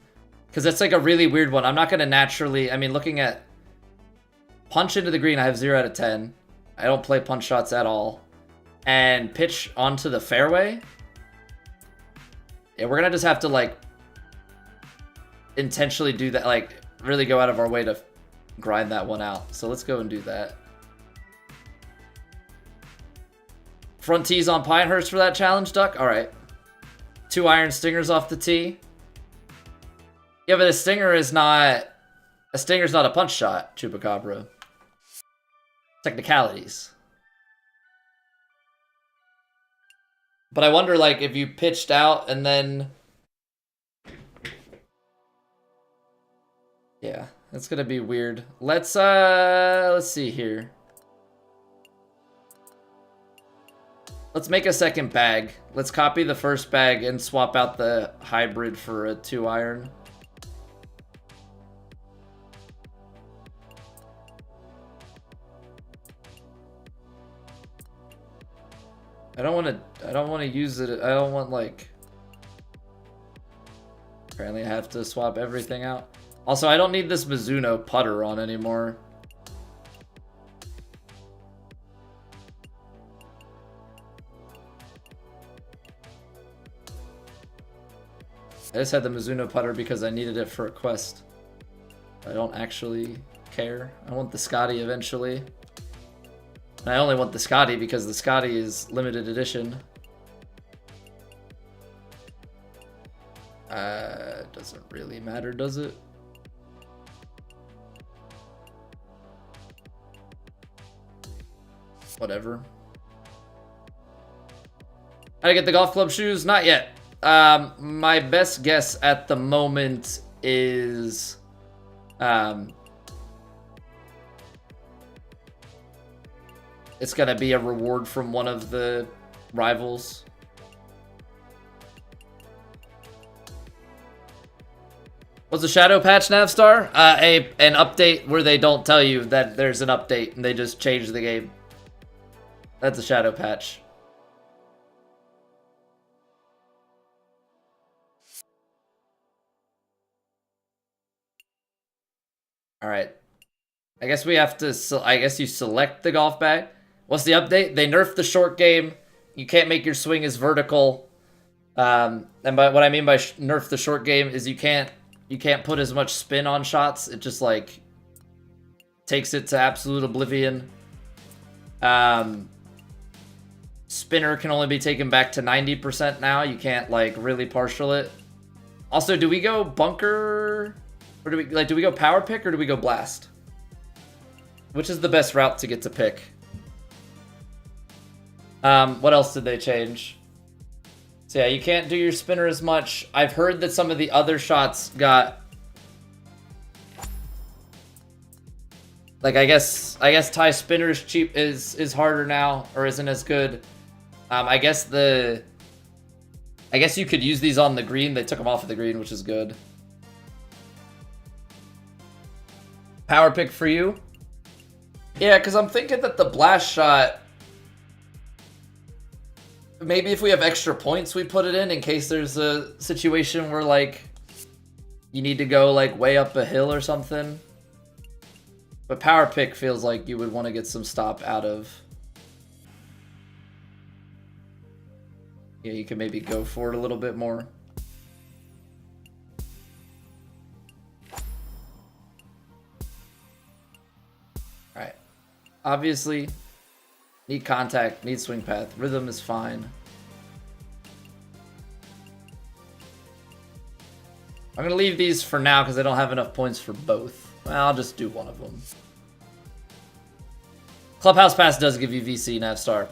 Because that's like a really weird one. I'm not going to naturally... I mean, looking at punch into the green, I have 0 out of 10. I don't play punch shots at all. And pitch onto the fairway. Yeah, we're going to just have to like intentionally do that. Like really go out of our way to grind that one out. So let's go and do that. Front tees on Pinehurst for that challenge, Duck? Alright. 2 iron stingers off the tee. Yeah, but a stinger is not... A stinger's not a punch shot, Chupacabra. Technicalities. But I wonder, like, if you pitched out and then... Yeah, that's gonna be weird. Let's see here. Let's make a second bag. Let's copy the first bag and swap out the hybrid for a 2 iron. I don't want to use it. I don't want like... Apparently I have to swap everything out. Also, I don't need this Mizuno putter on anymore. I just had the Mizuno putter because I needed it for a quest. I don't actually care. I want the Scotty eventually. And I only want the Scotty because the Scotty is limited edition. Doesn't really matter, does it? Whatever. How to get the golf club shoes? Not yet. My best guess at the moment is it's gonna be a reward from one of the rivals. What's a shadow patch, Navstar? An update where they don't tell you that there's an update and they just change the game. That's a shadow patch. Alright. I guess we have to... I guess you select the golf bag. What's the update? They nerfed the short game. You can't make your swing as vertical. And by what I mean by nerf the short game is you can't put as much spin on shots. It just, like, takes it to absolute oblivion. Spinner can only be taken back to 90% now. You can't, like, really partial it. Also, do we go bunker... Or do we go power pick or do we go blast? Which is the best route to get to pick? What else did they change? So yeah, you can't do your spinner as much. I've heard that some of the other shots got... Like, I guess tie spinner is cheap, is harder now, or isn't as good. I guess you could use these on the green. They took them off of the green, which is good. Power pick for you? Yeah, because I'm thinking that the blast shot... Maybe if we have extra points, we put it in case there's a situation where, like, you need to go, like, way up a hill or something. But power pick feels like you would want to get some stop out of... Yeah, you can maybe go for it a little bit more. Alright. Obviously, need contact, need swing path. Rhythm is fine. I'm going to leave these for now because I don't have enough points for both. Well, I'll just do one of them. Clubhouse Pass does give you VC Navstar.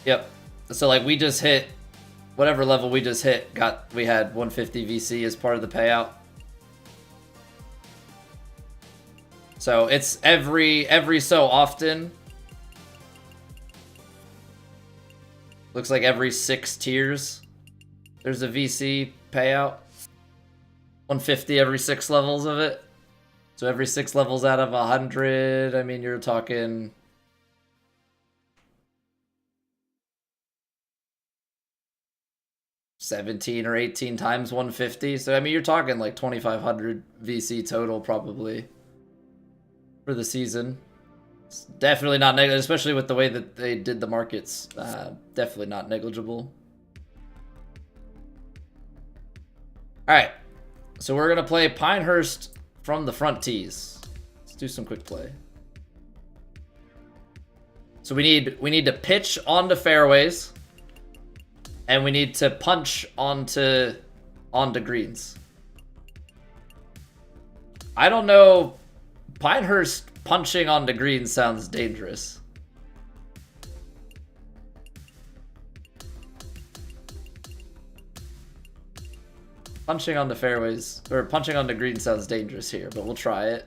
Yep. So like we just hit whatever level we just hit. We had 150 VC as part of the payout. So it's every so often. Looks like every 6 tiers there's a VC payout. 150 every 6 levels of it. So every 6 levels out of 100, I mean, you're talking... $17 or 18 times 150. So, I mean, you're talking like 2,500 VC total probably for the season. It's definitely not negligible, especially with the way that they did the markets. Definitely not negligible. All right. So we're going to play Pinehurst from the front tees. Let's do some quick play. So we need to pitch onto fairways, and we need to punch onto greens. I don't know. Pinehurst punching onto greens sounds dangerous. Punching on the fairways, or punching on the green sounds dangerous here, but we'll try it.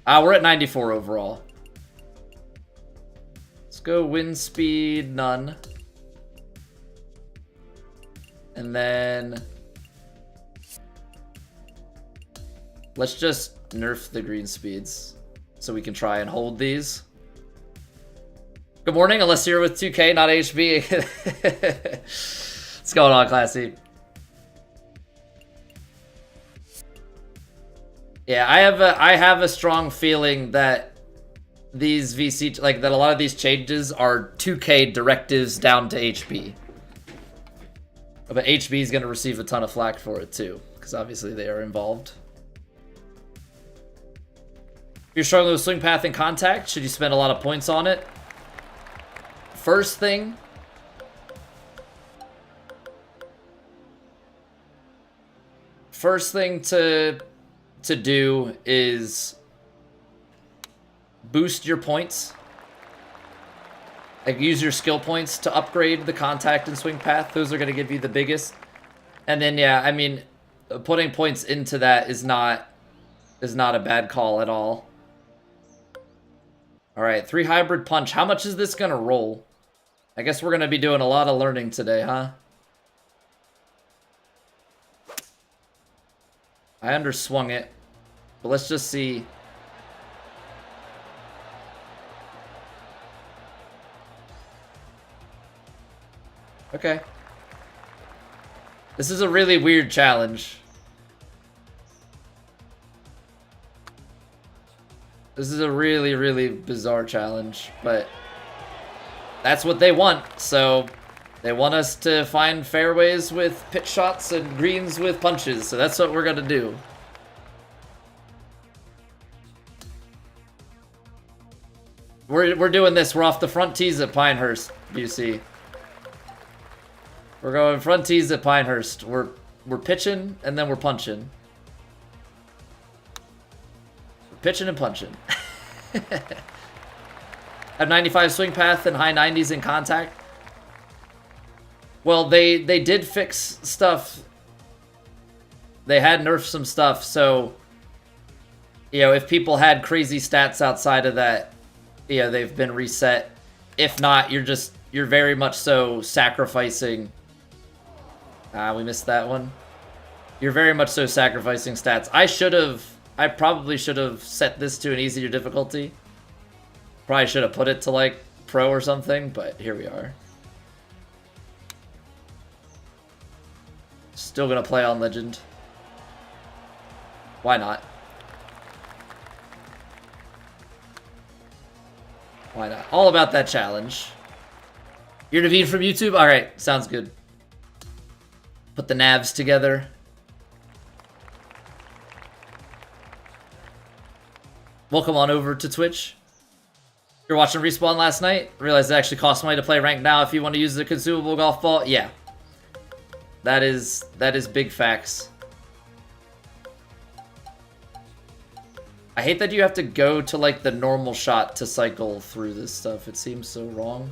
We're at 94 overall. Let's go wind speed, none. And then let's just nerf the green speeds so we can try and hold these. Good morning, unless you're with 2K, not HB. What's going on, Classy? Yeah, I have a strong feeling that these VC, like that a lot of these changes are 2K directives down to HB. But HB is going to receive a ton of flack for it too, because obviously they are involved. If you're struggling with swing path and contact, should you spend a lot of points on it? First thing to do is boost your points. Like, use your skill points to upgrade the contact and swing path. Those are going to give you the biggest. And then, yeah, I mean, putting points into that is not a bad call at all. All right, 3 hybrid punch. How much is this going to roll? I guess we're going to be doing a lot of learning today, huh? I underswung it, but let's just see. Okay. This is a really weird challenge. This is a really, really bizarre challenge, but that's what they want. So they want us to find fairways with pitch shots and greens with punches. So that's what we're going to do. We're doing this. We're off the front tees at Pinehurst, BC. We're going front tees at Pinehurst. We're pitching and then we're punching. We're pitching and punching. Have 95 swing path and high 90s in contact. Well, they did fix stuff. They had nerfed some stuff, so you know, if people had crazy stats outside of that, you know, they've been reset. If not, you're very much so sacrificing. We missed that one. You're very much so sacrificing stats. I probably should have set this to an easier difficulty. Probably should have put it to like pro or something, but here we are. Still gonna play on legend. Why not? Why not? All about that challenge. You're Naveen from YouTube? Alright, sounds good. Put the navs together. Welcome on over to Twitch. You're watching Respawn last night? Realized it actually costs money to play ranked now if you want to use the consumable golf ball? Yeah. That is big facts. I hate that you have to go to like the normal shot to cycle through this stuff. It seems so wrong.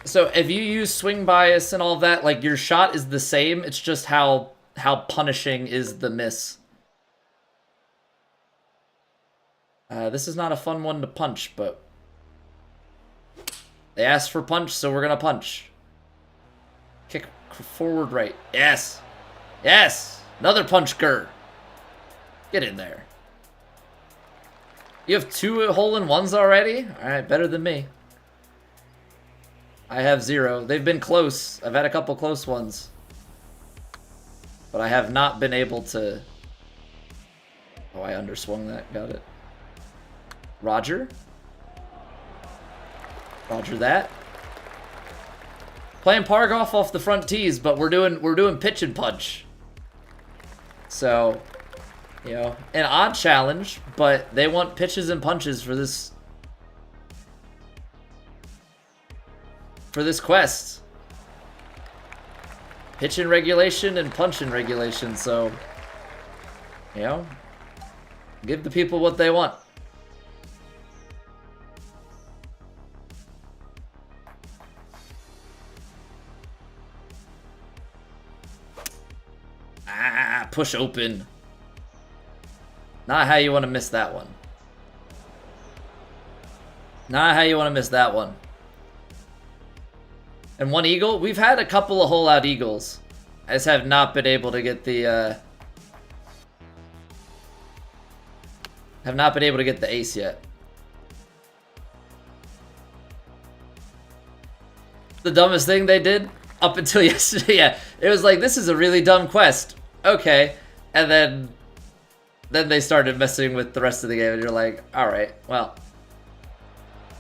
So if you use swing bias and all that, like your shot is the same. It's just how punishing is the miss. This is not a fun one to punch, but they asked for punch, so we're gonna punch. Kick forward right. Yes. Yes. Another punch, Gur. Get in there. You have 2 hole-in-ones already? Alright, better than me. I have 0. They've been close. I've had a couple close ones. But I have not been able to... Oh, I underswung that. Got it. Roger. Roger that. Playing par golf off the front tees, but we're doing pitch and punch. So, you know, an odd challenge, but they want pitches and punches for this quest. Pitch in regulation and punch in regulation, so, you know, give the people what they want. Ah, push open. Not how you want to miss that one. Not how you want to miss that one. And 1 eagle? We've had a couple of hole-out eagles. I just have not been able to get the, have not been able to get the ace yet. The dumbest thing they did up until yesterday, yeah. It was like, this is a really dumb quest. Okay. And then they started messing with the rest of the game, and you're like, alright, well,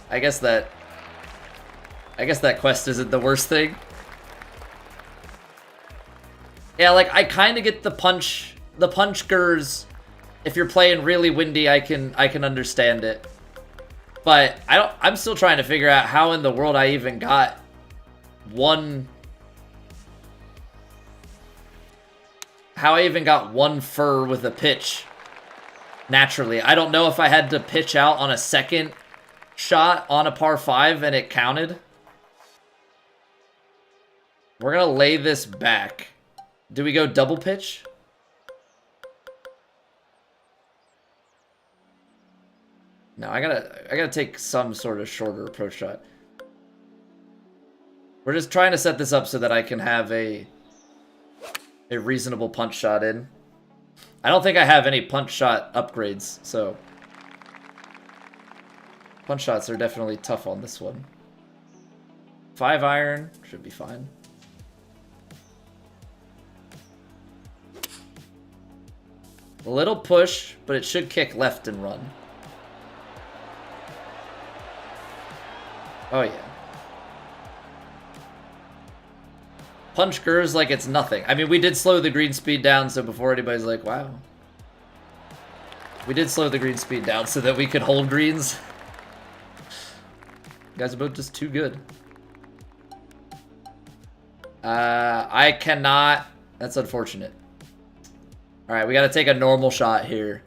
I guess that quest isn't the worst thing. Yeah, like, I kind of get the punch gurs. If you're playing really windy, I can understand it. But I'm still trying to figure out how in the world I even got one fur with a pitch naturally. I don't know if I had to pitch out on a second shot on a par 5 and it counted. We're gonna lay this back. Do we go double pitch? No, I gotta take some sort of shorter approach shot. We're just trying to set this up so that I can have a reasonable punch shot in. I don't think I have any punch shot upgrades, so punch shots are definitely tough on this one. 5 iron should be fine. A little push, but it should kick left and run. Oh yeah. Punch gurs like it's nothing. I mean, we did slow the green speed down, so before anybody's like, wow. We did slow the green speed down so that we could hold greens. You guys are both just too good. I cannot. That's unfortunate. Alright, we gotta take a normal shot here.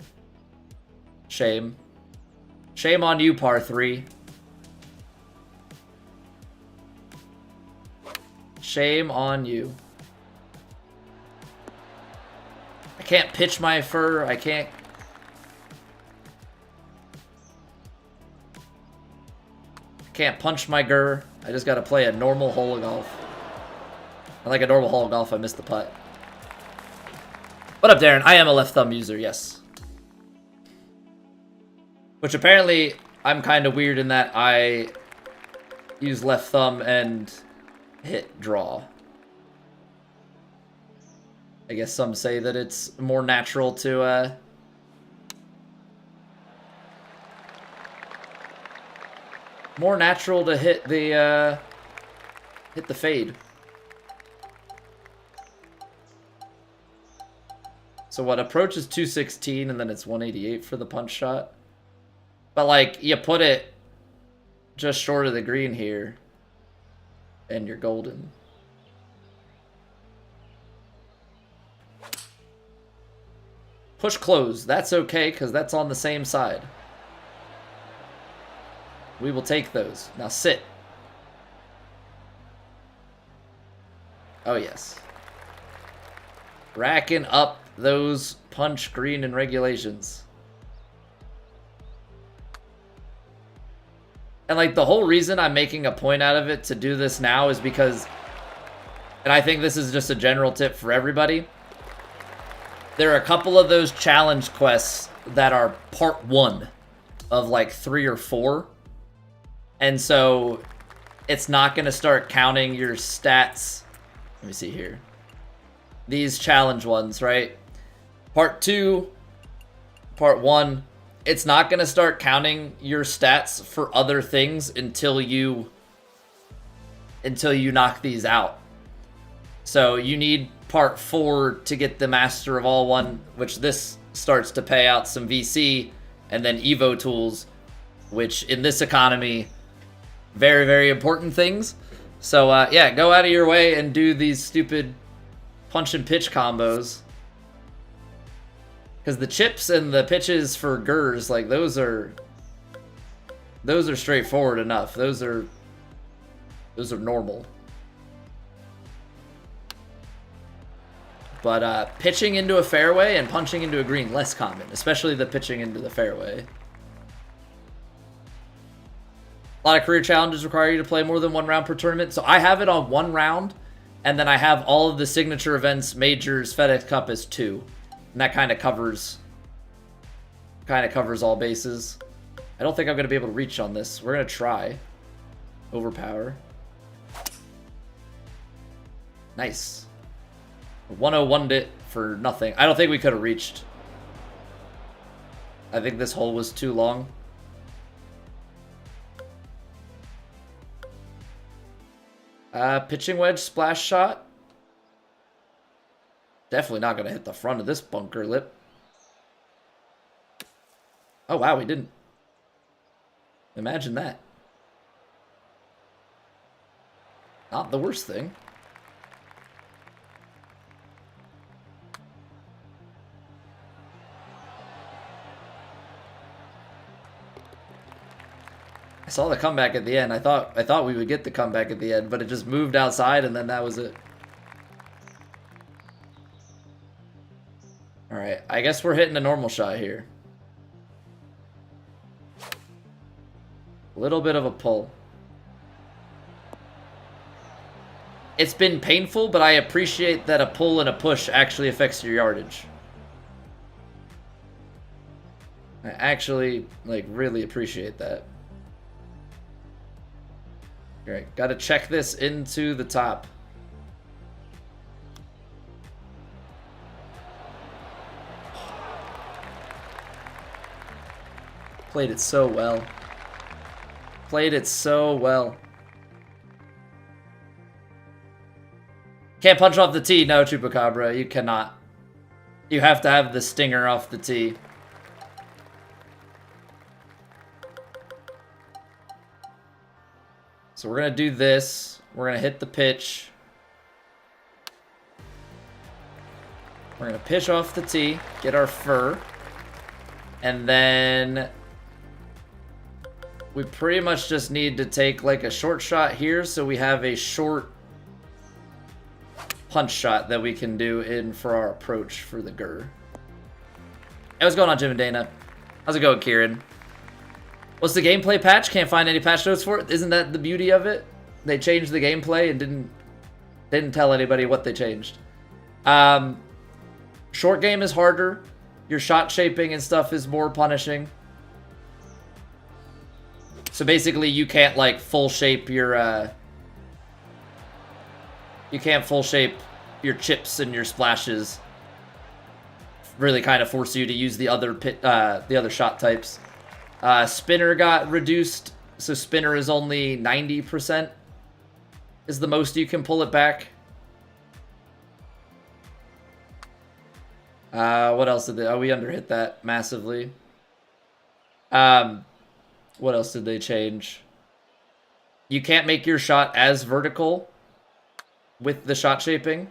Shame. Shame on you, par 3. Shame on you. I can't pitch my fur. I can't punch my gur. I just gotta play a normal hole of golf. And like a normal hole of golf, I missed the putt. What up, Darren? I am a left thumb user, yes. Which apparently, I'm kind of weird in that I use left thumb and hit draw. I guess some say that it's more natural to hit the fade. So what, approach is 216 and then it's 188 for the punch shot. But like, you put it just short of the green here and you're golden. Push close. That's okay, because that's on the same side. We will take those. Now sit. Oh, yes. Racking up those punch green and regulations. And, like, the whole reason I'm making a point out of it to do this now is because, and I think this is just a general tip for everybody, there are a couple of those challenge quests that are part 1 of, like, 3 or 4. And so it's not going to start counting your stats. Let me see here. These challenge ones, right? Part 2, part 1, it's not going to start counting your stats for other things until you knock these out. So you need part 4 to get the Master of All one, which this starts to pay out some VC, and then Evo tools, which in this economy, very, very important things. So yeah, go out of your way and do these stupid punch and pitch combos. Because the chips and the pitches for Gers, like, those are straightforward enough. Those are normal. But pitching into a fairway and punching into a green, less common, especially the pitching into the fairway. A lot of career challenges require you to play more than 1 round per tournament. So I have it on 1 round, and then I have all of the signature events, majors, FedEx Cup as 2. And that kind of covers all bases. I don't think I'm going to be able to reach on this. We're going to try. Overpower. Nice. 101'd it for nothing. I don't think we could have reached. I think this hole was too long. Pitching wedge, splash shot. Definitely not going to hit the front of this bunker lip. Oh, wow, we didn't. Imagine that. Not the worst thing. I saw the comeback at the end. I thought we would get the comeback at the end, but it just moved outside and then that was it. All right, I guess we're hitting a normal shot here. A little bit of a pull. It's been painful, but I appreciate that a pull and a push actually affects your yardage. I actually, like, really appreciate that. All right, got to check this into the top. Played it so well. Played it so well. Can't punch off the tee. No, Chupacabra, you cannot. You have to have the stinger off the tee. So we're going to do this. We're going to hit the pitch. We're going to pitch off the tee, get our fur. And then we pretty much just need to take like a short shot here so we have a short punch shot that we can do in for our approach for the Gur. Hey, what's going on, Jim and Dana? How's it going, Kieran? What's the gameplay patch? Can't find any patch notes for it. Isn't that the beauty of it? They changed the gameplay and didn't tell anybody what they changed. Short game is harder. Your shot shaping and stuff is more punishing. So basically, you can't like full shape your you can't full shape your chips and your splashes. Really kind of force you to use the other shot types. Spinner got reduced, so spinner is only 90%. Is the most you can pull it back. What else did they? Oh, we underhit that massively. What else did they change? You can't make your shot as vertical with the shot shaping.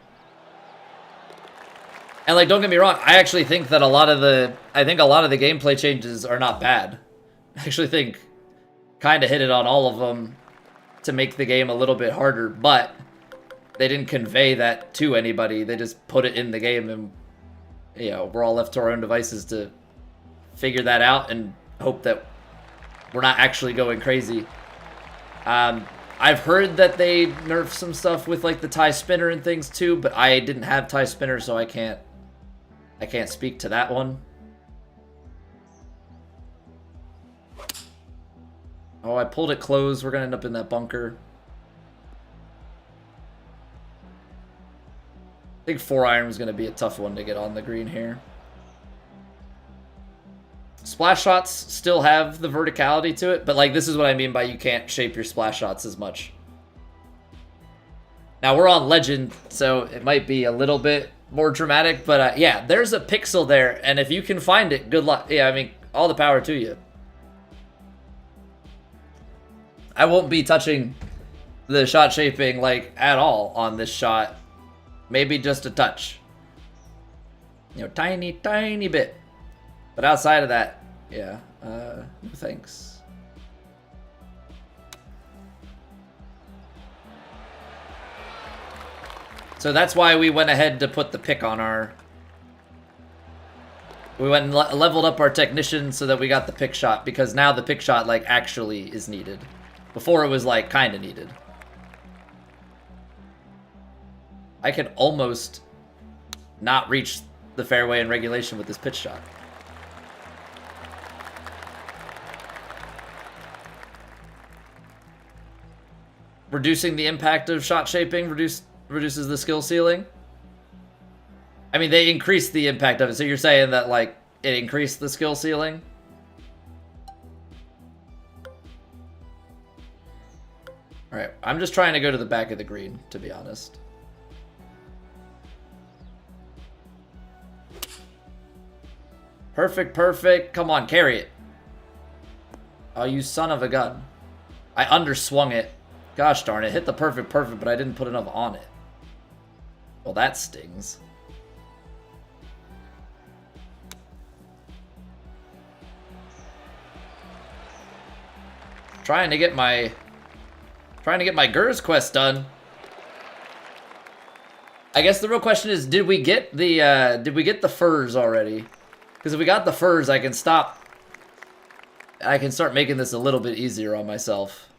And like, don't get me wrong, I actually think that a lot of the gameplay changes are not bad. I actually think kind of hit it on all of them to make the game a little bit harder, but they didn't convey that to anybody. They just put it in the game, and you know, we're all left to our own devices to figure that out and hope that we're not actually going crazy. I've heard that they nerfed some stuff with like the tie spinner and things too, but I didn't have tie spinner, so I can't speak to that one. Oh, I pulled it closed. We're gonna end up in that bunker. I think 4-iron was gonna be a tough one to get on the green here. Splash shots still have the verticality to it, but like this is what I mean by you can't shape your splash shots as much. Now we're on legend, so it might be a little bit more dramatic, but yeah, there's a pixel there, and if you can find it, good luck. Yeah, I mean, all the power to you. I won't be touching the shot shaping like at all on this shot. Maybe just a touch. You know, tiny bit. But outside of that, yeah, no thanks. So that's why we went ahead to put the pick on our... We went and leveled up our technician so that we got the pick shot, because now the pick shot, like, actually is needed. Before it was, like, kind of needed. I can almost not reach the fairway in regulation with this pitch shot. Reducing the impact of shot shaping reduces the skill ceiling. I mean, they increased the impact of it, so you're saying that, like, it increased the skill ceiling? Alright, I'm just trying to go to the back of the green, to be honest. Perfect, perfect. Come on, carry it. Oh, you son of a gun. I underswung it. Gosh darn it. Hit the perfect, but I didn't put enough on it. Well, that stings. Trying to get my Gur's quest done. I guess the real question is, did we get the furs already? Because if we got the furs, I can stop. I can start making this a little bit easier on myself.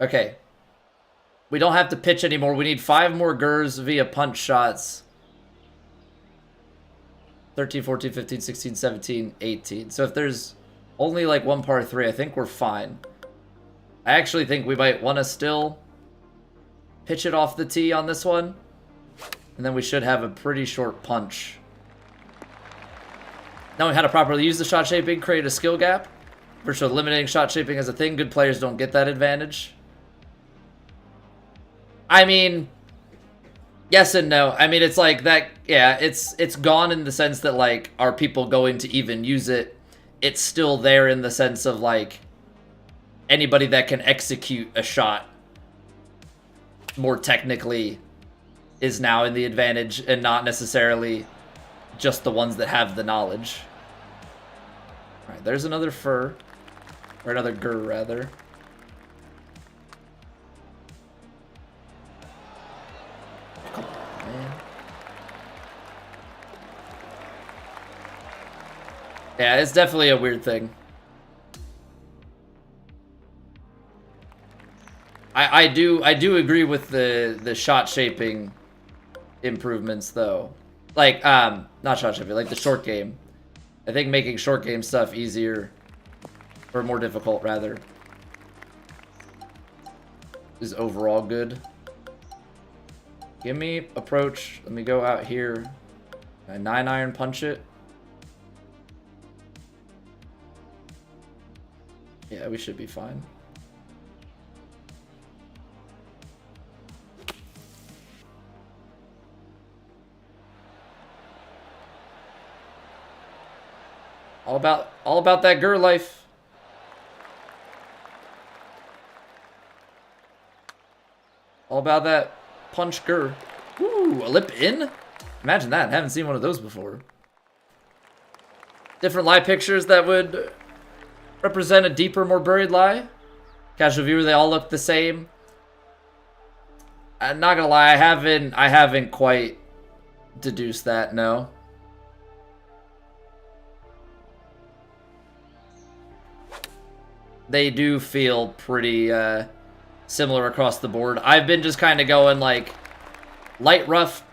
Okay. We don't have to pitch anymore. We need 5 more Gurs via punch shots. 13, 14, 15, 16, 17, 18. So if there's only like one par 3, I think we're fine. I actually think we might want to still pitch it off the tee on this one. And then we should have a pretty short punch. Knowing how to properly use the shot shaping, create a skill gap. Virtually eliminating shot shaping as a thing. Good players don't get that advantage. I mean, yes and no. I mean, it's like that, yeah, it's gone in the sense that, like, are people going to even use it? It's still there in the sense of, like, anybody that can execute a shot more technically is now in the advantage, and not necessarily just the ones that have the knowledge. Alright, there's another fur. Or another Gur, rather. Come on, man. Yeah, it's definitely a weird thing. I do agree with the shot shaping improvements, though. Like, not shot shaping, like the short game. I think making short game stuff easier, or more difficult, rather, is overall good. Give me approach. Let me go out here. A 9-iron punch it. Yeah, we should be fine. All about that Gur life. All about that punch Gur. Ooh, a lip in? Imagine that. Haven't seen one of those before. Different lie pictures that would represent a deeper, more buried lie. Casual viewer, they all look the same. I'm not gonna lie, I haven't quite deduced that, no. They do feel pretty similar across the board. I've been just kind of going like light rough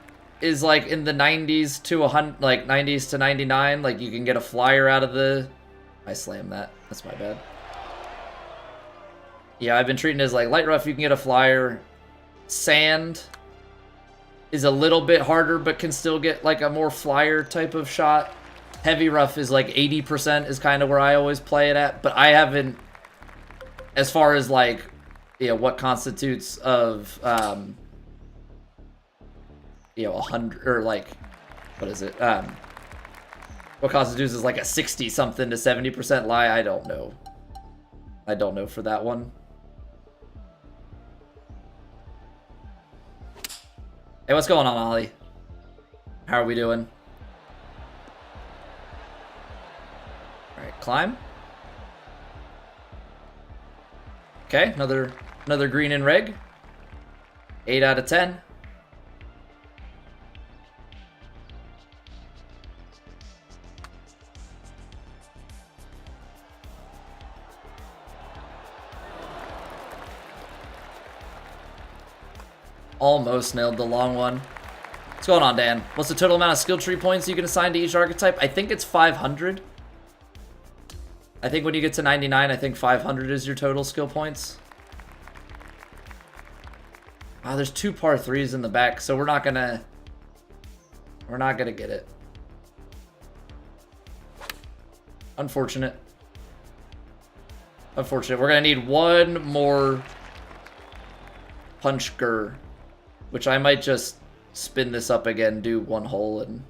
is like in the 90s to 100, like 90s to 99. Like you can get a flyer out of the. I slammed that. That's my bad. Yeah, I've been treating it as like light rough. You can get a flyer. Sand is a little bit harder, but can still get like a more flyer type of shot. Heavy rough is like 80% is kind of where I always play it at, but I haven't. As far as like, what constitutes of, 100 or like, what is it? What constitutes is like a 60 something to 70% lie? I don't know. I don't know for that one. Hey, what's going on, Ollie? How are we doing? All right, climb. Okay, another green and reg. 8 out of 10. Almost nailed the long one. What's going on, Dan? What's the total amount of skill tree points you can assign to each archetype? I think it's 500. I think when you get to 99, I think 500 is your total skill points. Ah, there's 2 par 3s in the back, so we're not gonna get it. Unfortunate. Unfortunate. We're gonna need one more punch-gur, which I might just spin this up again, do one hole, and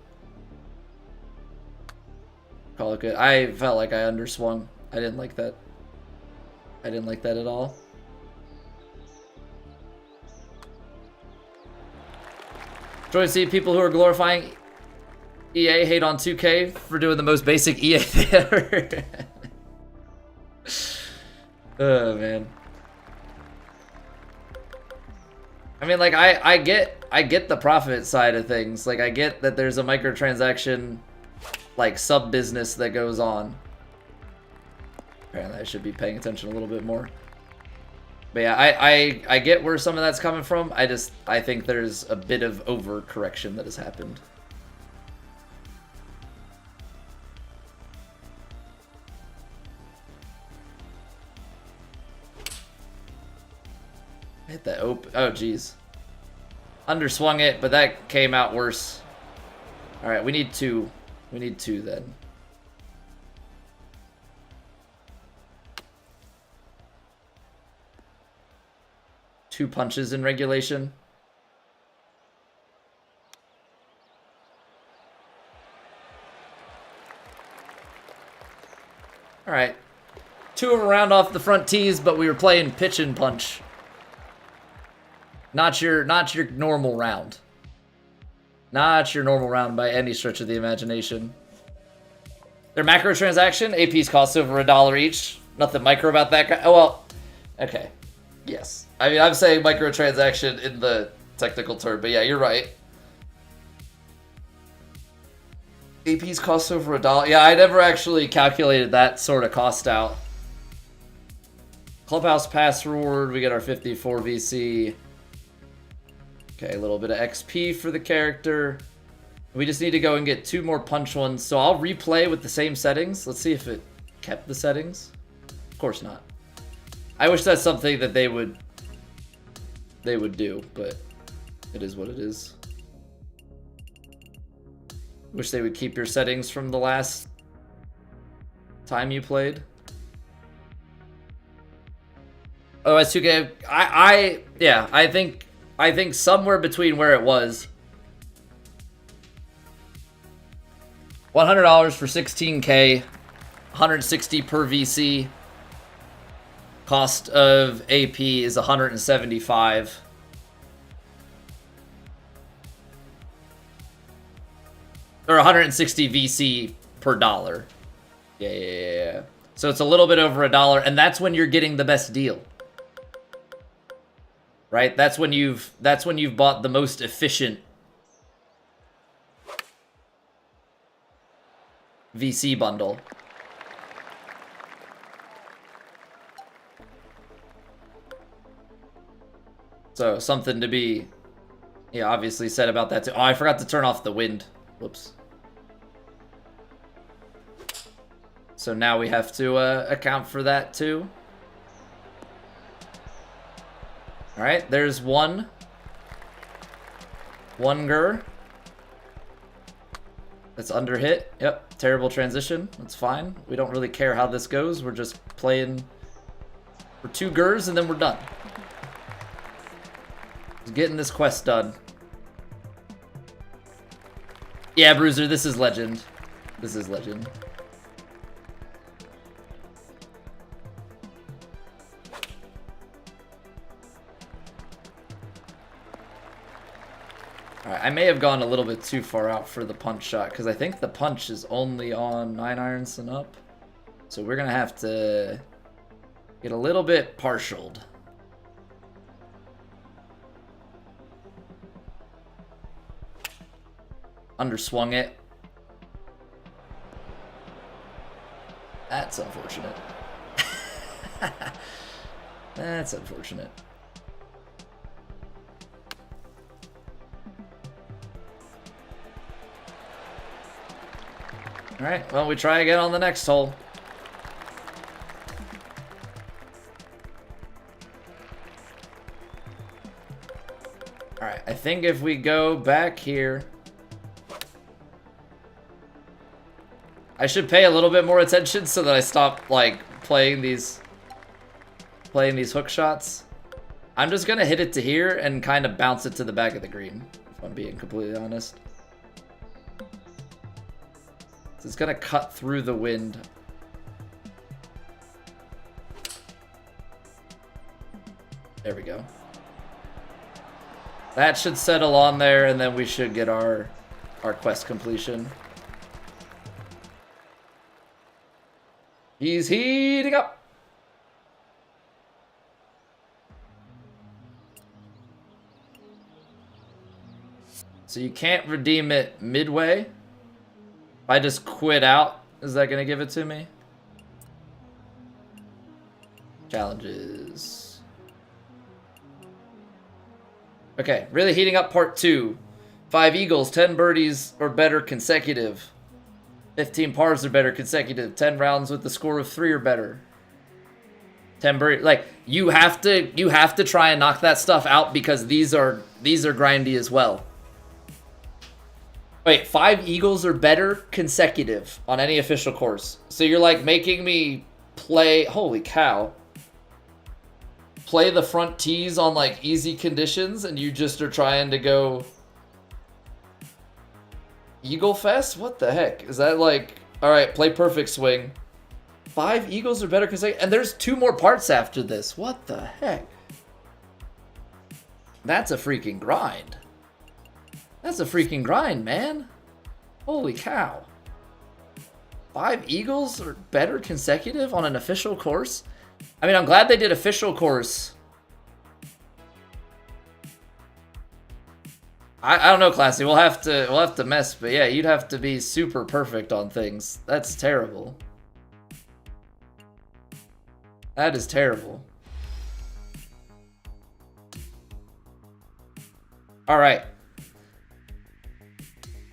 call it good. I felt like I underswung. I didn't like that. I didn't like that at all. Join to see people who are glorifying EA hate on 2K for doing the most basic EA thing ever. Oh, man. I mean, like, I get the profit side of things. Like, I get that there's a microtransaction, like, sub-business that goes on. Apparently, I should be paying attention a little bit more. But yeah, I get where some of that's coming from. I think there's a bit of overcorrection that has happened. Hit that open. Oh, geez. Underswung it, but that came out worse. All right, we need 2. We need 2 then. Two punches in regulation. All right. 2 of a round off the front tees, but we were playing pitch and punch. Not your normal round. Not your normal round by any stretch of the imagination. Their macro transaction, APs cost over $1 each. Nothing micro about that guy. Oh, well, okay. Yes. I mean, I'm saying microtransaction in the technical term, but yeah, you're right. APs cost over $1. Yeah, I never actually calculated that sort of cost out. Clubhouse pass reward, we get our 54 VC. Okay, a little bit of XP for the character. We just need to go and get 2 more punch ones. So I'll replay with the same settings. Let's see if it kept the settings. Of course not. I wish that's something that they would do, but it is what it is. Wish they would keep your settings from the last time you played. Oh, S2K, yeah, I think somewhere between where it was. $100 for 16K, 160 per VC. Cost of AP is 175. or 160 VC per dollar. Yeah. So it's a little bit over $1, and that's when you're getting the best deal. Right? That's when you've bought the most efficient VC bundle. So something to be, yeah, obviously said about that too. Oh, I forgot to turn off the wind. Whoops. So now we have to account for that too. All right, there's one gur. That's under hit. Yep, terrible transition. That's fine. We don't really care how this goes. We're just playing for 2 gurs and then we're done. Just getting this quest done. Yeah, Bruiser, this is legend. This is legend. Alright, I may have gone a little bit too far out for the punch shot, because I think the punch is only on 9 irons and up. So we're going to have to get a little bit partialed. Underswung it. That's unfortunate. That's unfortunate. Alright, well, we try again on the next hole. Alright, I think if we go back here, I should pay a little bit more attention so that I stop, like, playing these hook shots. I'm just gonna hit it to here and kind of bounce it to the back of the green, if I'm being completely honest. So it's gonna cut through the wind. There we go. That should settle on there, and then we should get our quest completion. He's heating up. So you can't redeem it midway. If I just quit out, is that gonna give it to me? Challenges. Okay, really heating up part 2. 5 eagles, 10 birdies or better consecutive. 15 pars or better consecutive. 10 rounds with the score of 3 or better. 10 birdies. Like, you have to try and knock that stuff out, because these are grindy as well. Wait, 5 eagles or better consecutive on any official course. So you're like making me play, holy cow, play the front tees on like easy conditions, and you just are trying to go Eagle Fest? What the heck? Is that like, all right, play perfect swing. 5 eagles or better consecutive, and there's 2 more parts after this. What the heck? That's a freaking grind. That's a freaking grind, man. Holy cow. 5 eagles or better consecutive on an official course? I mean, I'm glad they did official course. I don't know, Classy. We'll have to mess, but yeah, you'd have to be super perfect on things. That's terrible. That is terrible. All right.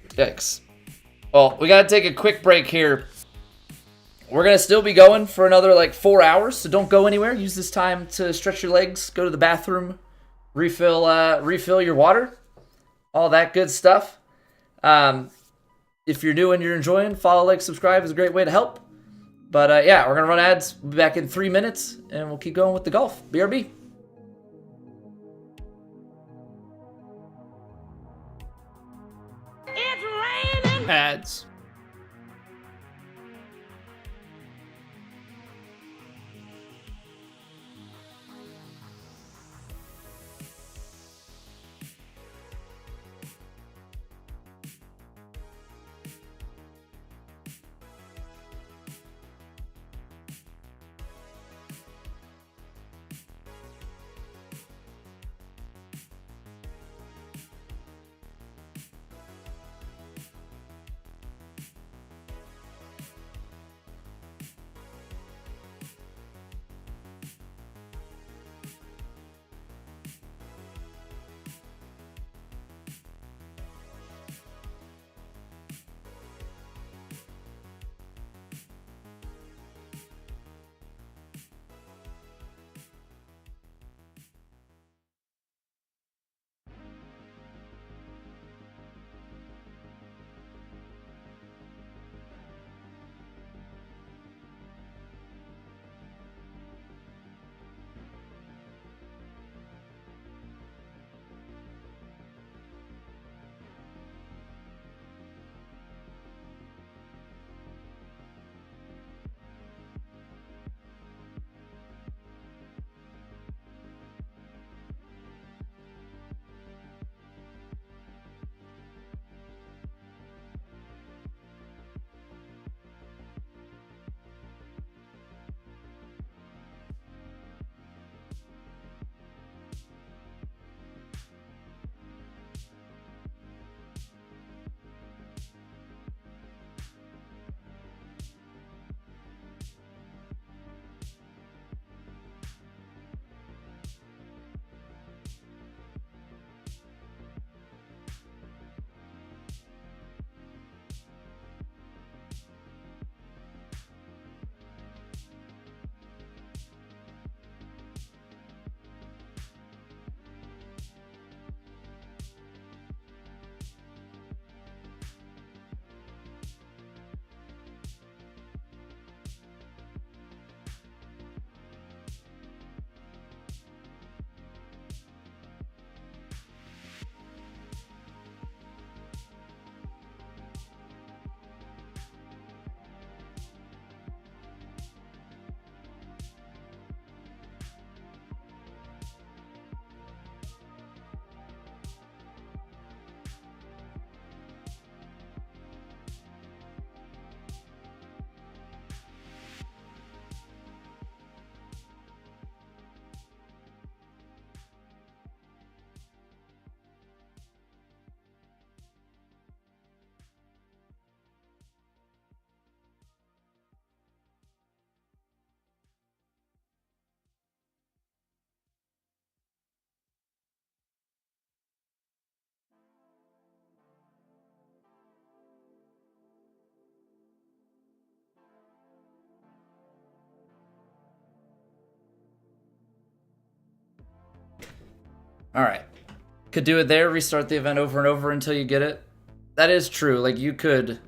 Yikes. Well, we gotta take a quick break here. We're gonna still be going for another like 4 hours, so don't go anywhere. Use this time to stretch your legs, go to the bathroom, refill your water, all that good stuff. If you're new and you're enjoying, follow, like, subscribe is a great way to help. But yeah, we're gonna run ads. We'll be back in 3 minutes, and we'll keep going with the golf. BRB. Ads. Alright. Could do it there, restart the event over and over until you get it. That is true. Like, you could,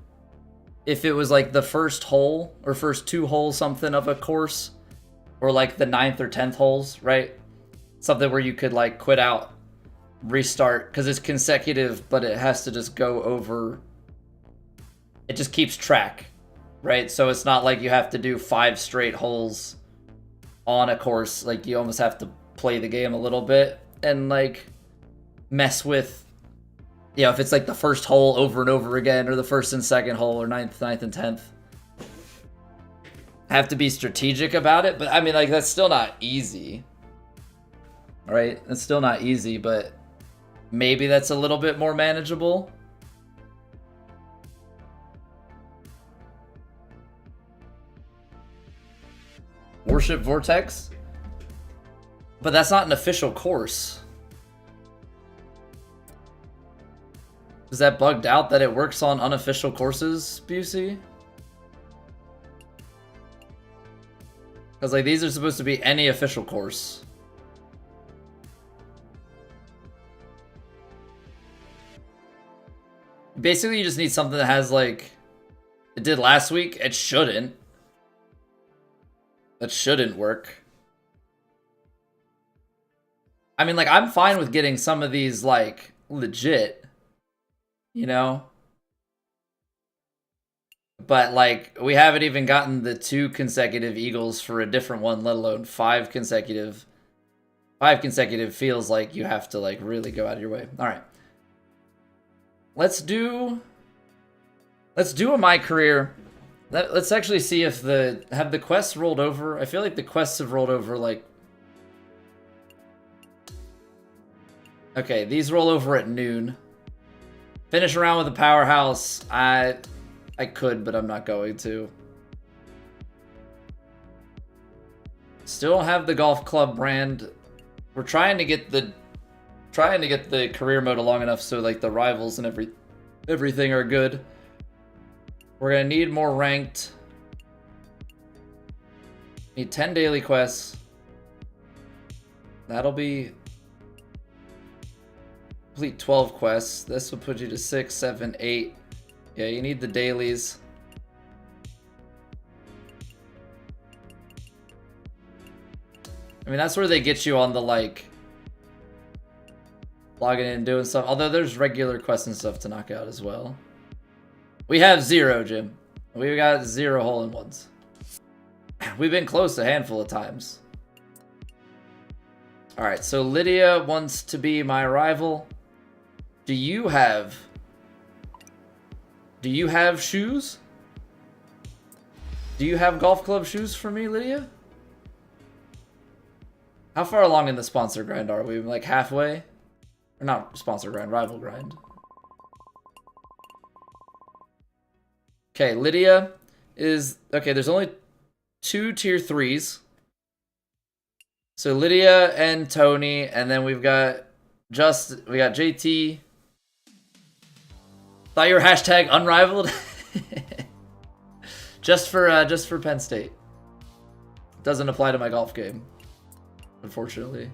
if it was like the first hole or first 2 holes something of a course, or like the 9th or 10th holes, right? Something where you could like quit out, restart, because it's consecutive, but it has to just go over. It just keeps track, right? So it's not like you have to do 5 straight holes on a course. Like, you almost have to play the game a little bit and like mess with, you know, if it's like the first hole over and over again, or the first and second hole, or 9th and 10th. Have to be strategic about it, but I mean, like, that's still not easy. Right? It's still not easy, but maybe that's a little bit more manageable. Worship Vortex? But that's not an official course. Is that bugged out that it works on unofficial courses, Busey? Because, like, these are supposed to be any official course. Basically, you just need something that has, like, it did last week. It shouldn't. That shouldn't work. I mean, like, I'm fine with getting some of these, like, legit, you know? But, like, we haven't even gotten the 2 consecutive Eagles for a different one, let alone 5 consecutive. 5 consecutive feels like you have to, like, really go out of your way. All right. Let's do a My Career. Let's actually see if have the quests rolled over. I feel like the quests have rolled over, like... Okay, these roll over at noon. Finish around with a powerhouse. I could, but I'm not going to. Still don't have the golf club brand. We're trying to get the career mode long enough so like the rivals and everything are good. We're gonna need more ranked. Need 10 daily quests. That'll be complete 12 quests. This will put you to 6, 7, 8. Yeah, you need the dailies. I mean, that's where they get you on the, like, logging in and doing stuff. Although there's regular quests and stuff to knock out as well. We have 0, Jim. We've got 0 hole-in-ones. We've been close a handful of times. Alright, so Lydia wants to be my rival. Do you have shoes? Do you have golf club shoes for me, Lydia? How far along in the sponsor grind are we? Like halfway? Or not sponsor grind, rival grind. Okay, Lydia is... Okay, there's only 2 tier 3s. So Lydia and Tony, and then we've got we got JT. Thought you were hashtag unrivaled. just for Penn State. Doesn't apply to my golf game, unfortunately.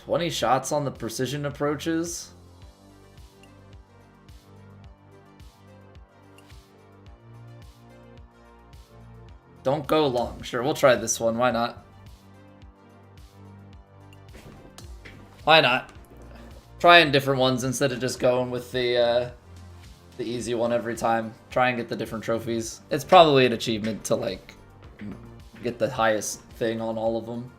$20 shots on the precision approaches. Don't go long. Sure, we'll try this one. Why not? Why not? Trying different ones instead of just going with the easy one every time. Try and get the different trophies. It's probably an achievement to, like, get the highest thing on all of them.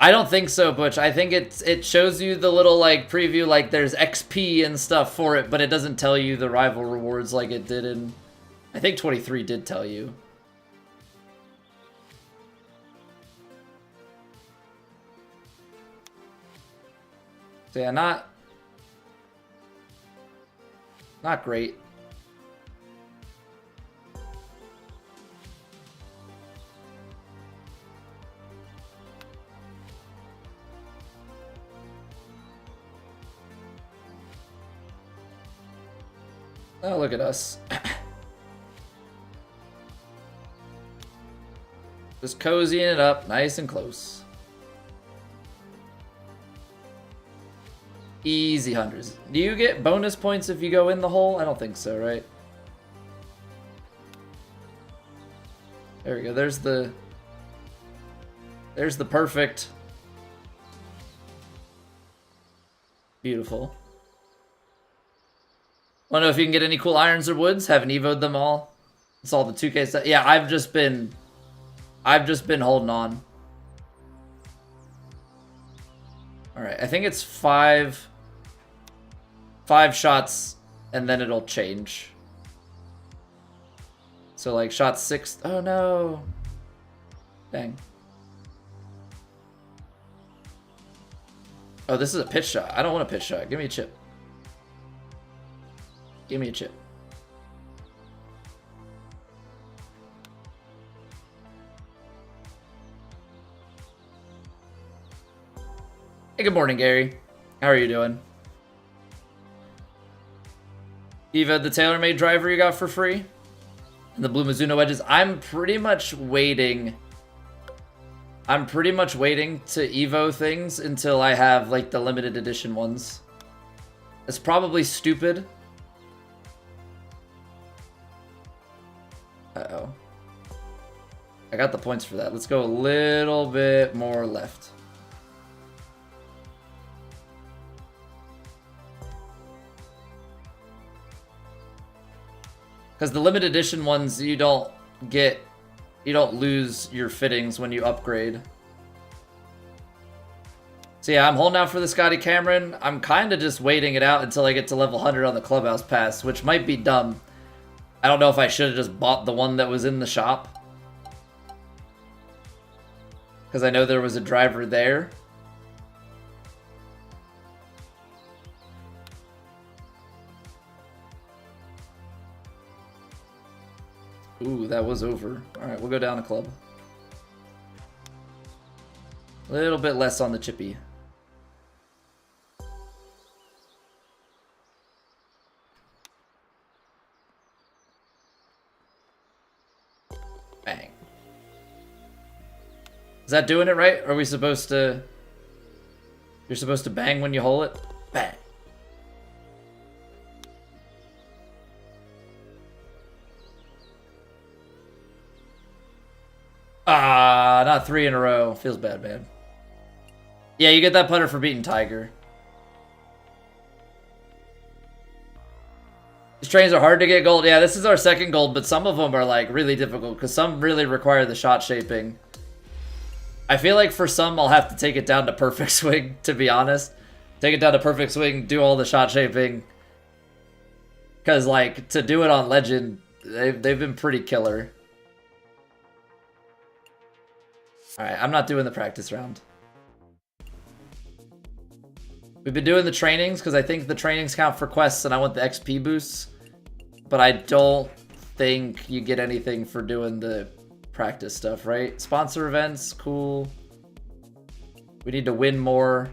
I don't think so, Butch. I think it shows you the little, like, preview, like, there's XP and stuff for it, but it doesn't tell you the rival rewards like it did in... I think 23 did tell you. So yeah, not great. Oh, look at us. Just cozying it up nice and close. Easy hundreds. Do you get bonus points if you go in the hole? I don't think so, right? There we go. There's the perfect. Beautiful. Want to know if you can get any cool irons or woods? Haven't evoed them all. It's all the 2K stuff. Yeah, I've just been holding on. All right, I think it's five shots, and then it'll change. So like shot 6. Oh no! Dang. Oh, this is a pitch shot. I don't want a pitch shot. Give me a chip. Give me a chip. Hey, good morning, Gary. How are you doing? Eva, the TaylorMade driver you got for free? And the blue Mizuno wedges. I'm pretty much waiting to Evo things until I have, like, the limited edition ones. It's probably stupid. Uh-oh. I got the points for that. Let's go a little bit more left. Because the limited edition ones, you don't lose your fittings when you upgrade. So yeah, I'm holding out for the Scotty Cameron. I'm kind of just waiting it out until I get to level 100 on the Clubhouse Pass, which might be dumb. I don't know if I should have just bought the one that was in the shop. Because I know there was a driver there. Ooh, that was over. Alright, we'll go down a club. A little bit less on the chippy. Bang. Is that doing it right? Are we supposed to... You're supposed to bang when you hole it? Bang. Ah, not 3 in a row. Feels bad, man. Yeah, you get that putter for beating Tiger. These trains are hard to get gold. Yeah, this is our second gold, but some of them are like really difficult because some really require the shot shaping. I feel like for some, I'll have to take it down to perfect swing, to be honest. Take it down to perfect swing, do all the shot shaping. Because, like, to do it on Legend, they've been pretty killer. Alright, I'm not doing the practice round. We've been doing the trainings because I think the trainings count for quests and I want the XP boosts. But I don't think you get anything for doing the practice stuff, right? Sponsor events, cool. We need to win more.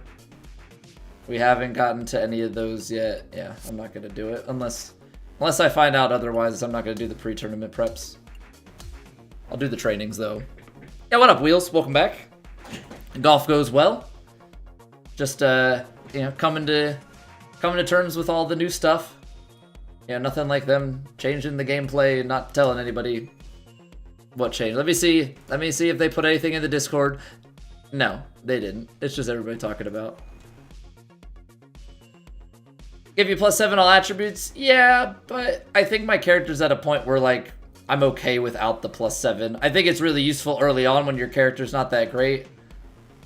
We haven't gotten to any of those yet. Yeah, I'm not going to do it unless I find out otherwise. I'm not going to do the pre-tournament preps. I'll do the trainings though. Yeah, what up, Wheels? Welcome back. Golf goes well. Just you know, coming to terms with all the new stuff. Yeah, nothing like them changing the gameplay and not telling anybody what changed. Let me see if they put anything in the Discord. No, they didn't. It's just everybody talking about. Give you +7 all attributes? Yeah, but I think my character's at a point where, like, I'm okay without the +7. I think it's really useful early on when your character's not that great.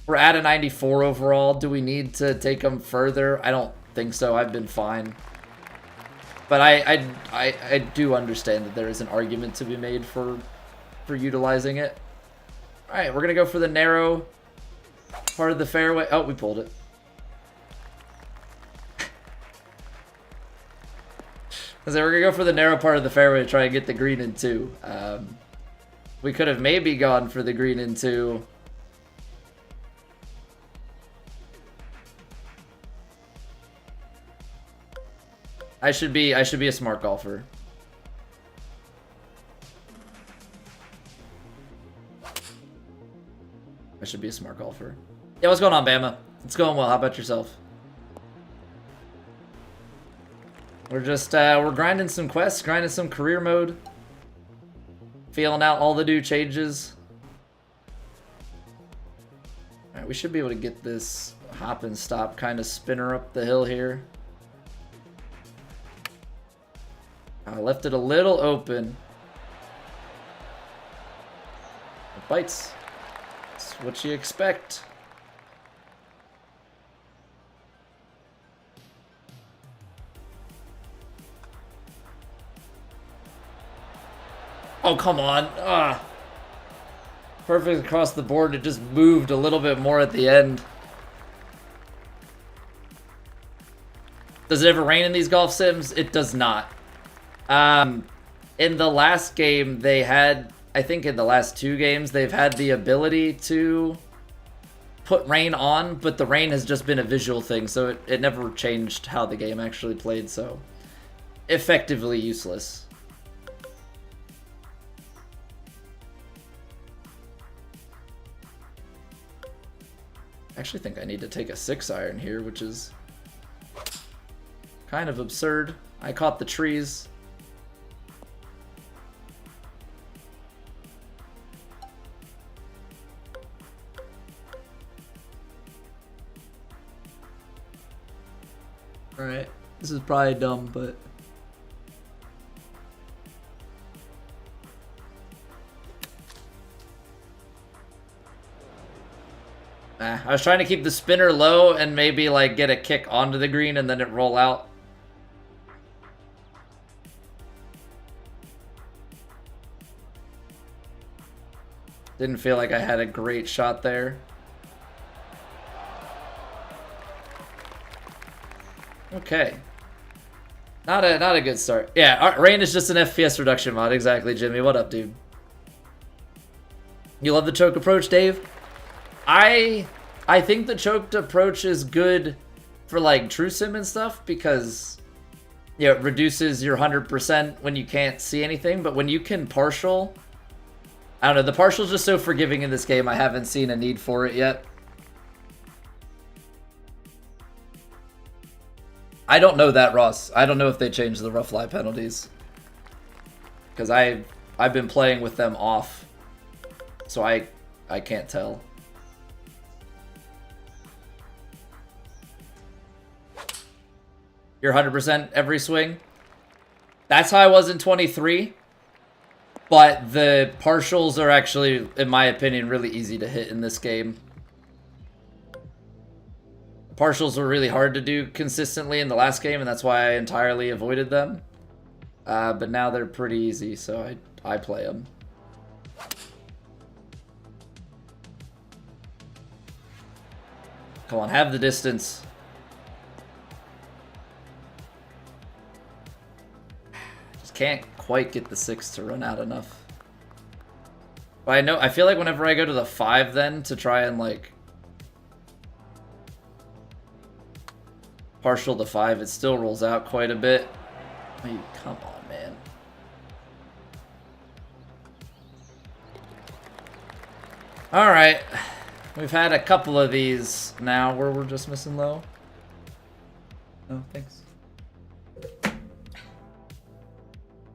We're at a 94 overall. Do we need to take them further? I don't think so. I've been fine. But I do understand that there is an argument to be made for utilizing it. All right, we're going to go for the narrow part of the fairway. Oh, we pulled it. So we're going to go for the narrow part of the fairway to try and get the green in 2. We could have maybe gone for the green in 2. I should be a smart golfer. should be a smart golfer. Yeah, what's going on, Bama? It's going well. How about yourself? We're just, we're grinding some quests, grinding some career mode. Feeling out all the new changes. Alright, we should be able to get this hop and stop kind of spinner up the hill here. I left it a little open. It bites. That's what you expect. Oh, come on. Ah. Perfect across the board. It just moved a little bit more at the end. Does it ever rain in these golf sims? It does not. In the last game, they had, I think in the last 2 games, they've had the ability to put rain on, but the rain has just been a visual thing, so it never changed how the game actually played, so effectively useless. I actually think I need to take a 6-iron here, which is kind of absurd. I caught the trees. Alright, this is probably dumb, but... I was trying to keep the spinner low and maybe like get a kick onto the green and then it roll out. Didn't feel like I had a great shot there. Okay. Not a good start. Yeah, rain is just an FPS reduction mod. Exactly, Jimmy. What up, dude? You love the choke approach, Dave? I think the choked approach is good for like true sim and stuff because it reduces your 100% when you can't see anything, but when you can partial, I don't know, the partial's just so forgiving in this game. I haven't seen a need for it yet. I don't know that, Ross. I don't know if they changed the rough lie penalties because I've been playing with them off, so I can't tell. You're 100% every swing. That's how I was in 23. But the partials are actually, in my opinion, really easy to hit in this game. Partials were really hard to do consistently in the last game, and that's why I entirely avoided them. But now they're pretty easy, so I play them. Come on, have the distance. Can't quite get the 6 to run out enough. But I feel like whenever I go to the 5 then to try and like partial the 5, it still rolls out quite a bit. Oh, come on, man. Alright. We've had a couple of these now where we're just missing low. Oh, thanks.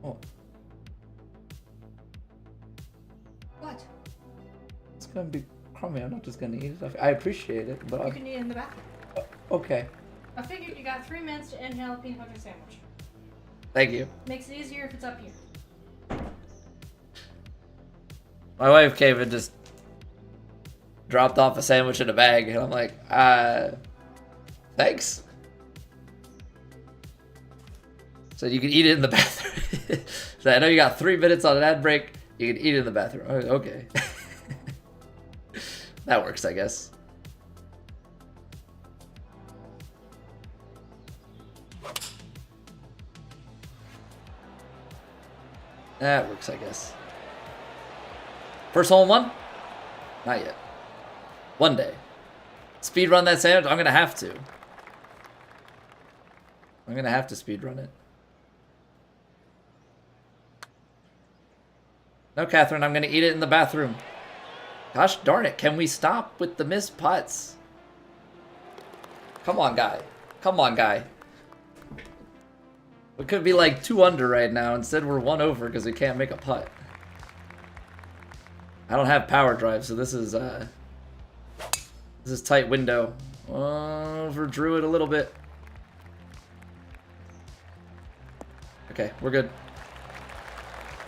Oh. What? It's gonna be crummy. I'm not just gonna eat it. I appreciate it, but you can eat it in the bathroom. Okay. I figured you got 3 minutes to inhale a peanut butter sandwich. Thank you. Makes it easier if it's up here. My wife came and just dropped off a sandwich in a bag, and I'm like, thanks. So you can eat it in the bathroom. So I know you got 3 minutes on an ad break. You can eat it in the bathroom. Okay. That works, I guess. That works, I guess. First hole in one? Not yet. One day. Speed run that sandwich? I'm gonna have to. I'm gonna have to speed run it. No, Catherine, I'm gonna eat it in the bathroom. Gosh darn it, can we stop with the missed putts? Come on, guy. Come on, guy. We could be like 2 under right now. Instead, we're 1 over because we can't make a putt. I don't have power drive, so this is tight window. Overdrew it a little bit. Okay, we're good.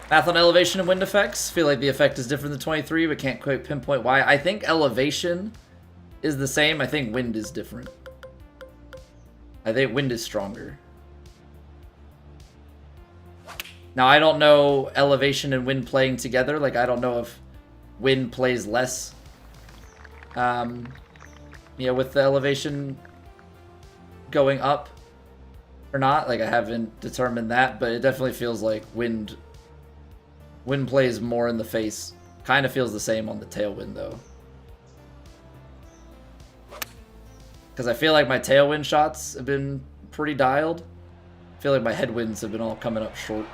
Math on elevation and wind effects. Feel like the effect is different than 23, but can't quite pinpoint why. I think elevation is the same. I think wind is different. I think wind is stronger. Now, I don't know elevation and wind playing together. Like, I don't know if wind plays less. Yeah, with the elevation going up or not. Like, I haven't determined that, but it definitely feels like wind plays more in the face. Kind of feels the same on the tailwind, though. Because I feel like my tailwind shots have been pretty dialed. I feel like my headwinds have been all coming up short.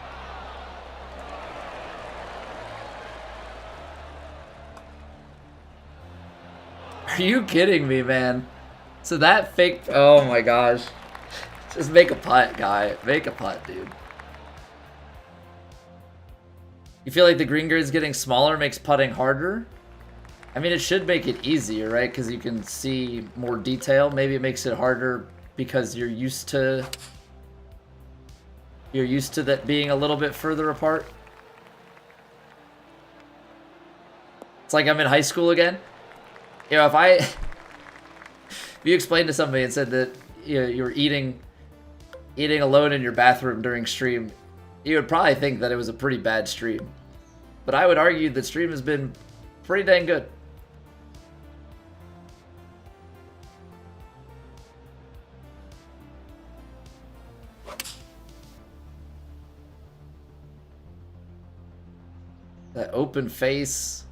Are you kidding me, man? So that fake... Oh my gosh. Just make a putt, guy. Make a putt, dude. You feel like the green grid's getting smaller makes putting harder? I mean, it should make it easier, right? Because you can see more detail. Maybe it makes it harder because you're used to... You're used to that being a little bit further apart. It's like I'm in high school again. You know, if you explained to somebody and said that you were eating alone in your bathroom during stream, you would probably think that it was a pretty bad stream. But I would argue that stream has been pretty dang good. That open face,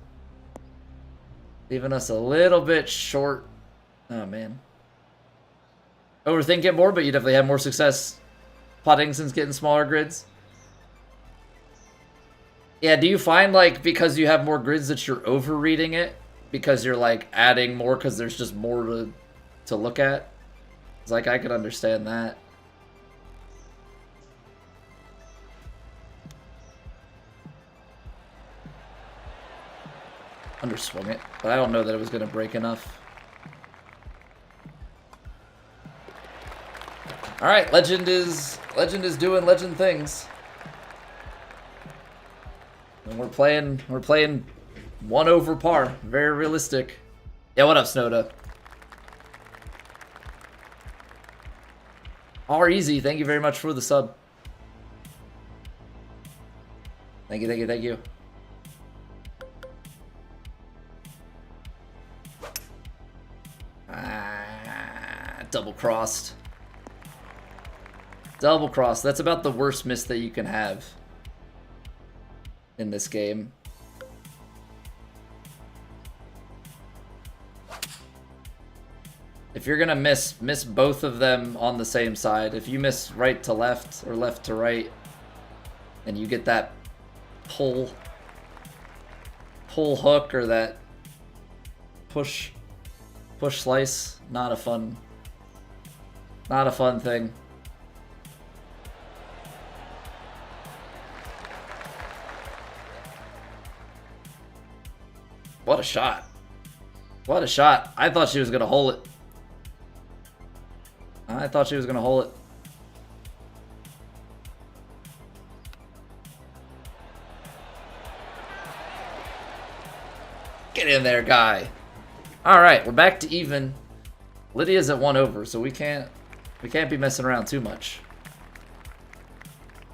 leaving us a little bit short. Oh, man. Overthink it more, but you definitely have more success putting since getting smaller grids. Yeah, do you find, like, because you have more grids that you're overreading it? Because you're, like, adding more because there's just more to look at? It's like, I could understand that. Underswung it, but I don't know that it was going to break enough. All right, Legend is doing Legend things. And we're playing 1 over par. Very realistic. Yeah, what up, Snowda? R Easy, thank you very much for the sub. Thank you, thank you, thank you. Double crossed. Double crossed. That's about the worst miss that you can have in this game. If you're gonna miss both of them on the same side. If you miss right to left or left to right, and you get that pull hook or that push slice, not a fun thing. What a shot. What a shot. I thought she was going to hole it. I thought she was going to hole it. Get in there, guy. All right, we're back to even. Lydia's at 1 over, so we can't be messing around too much.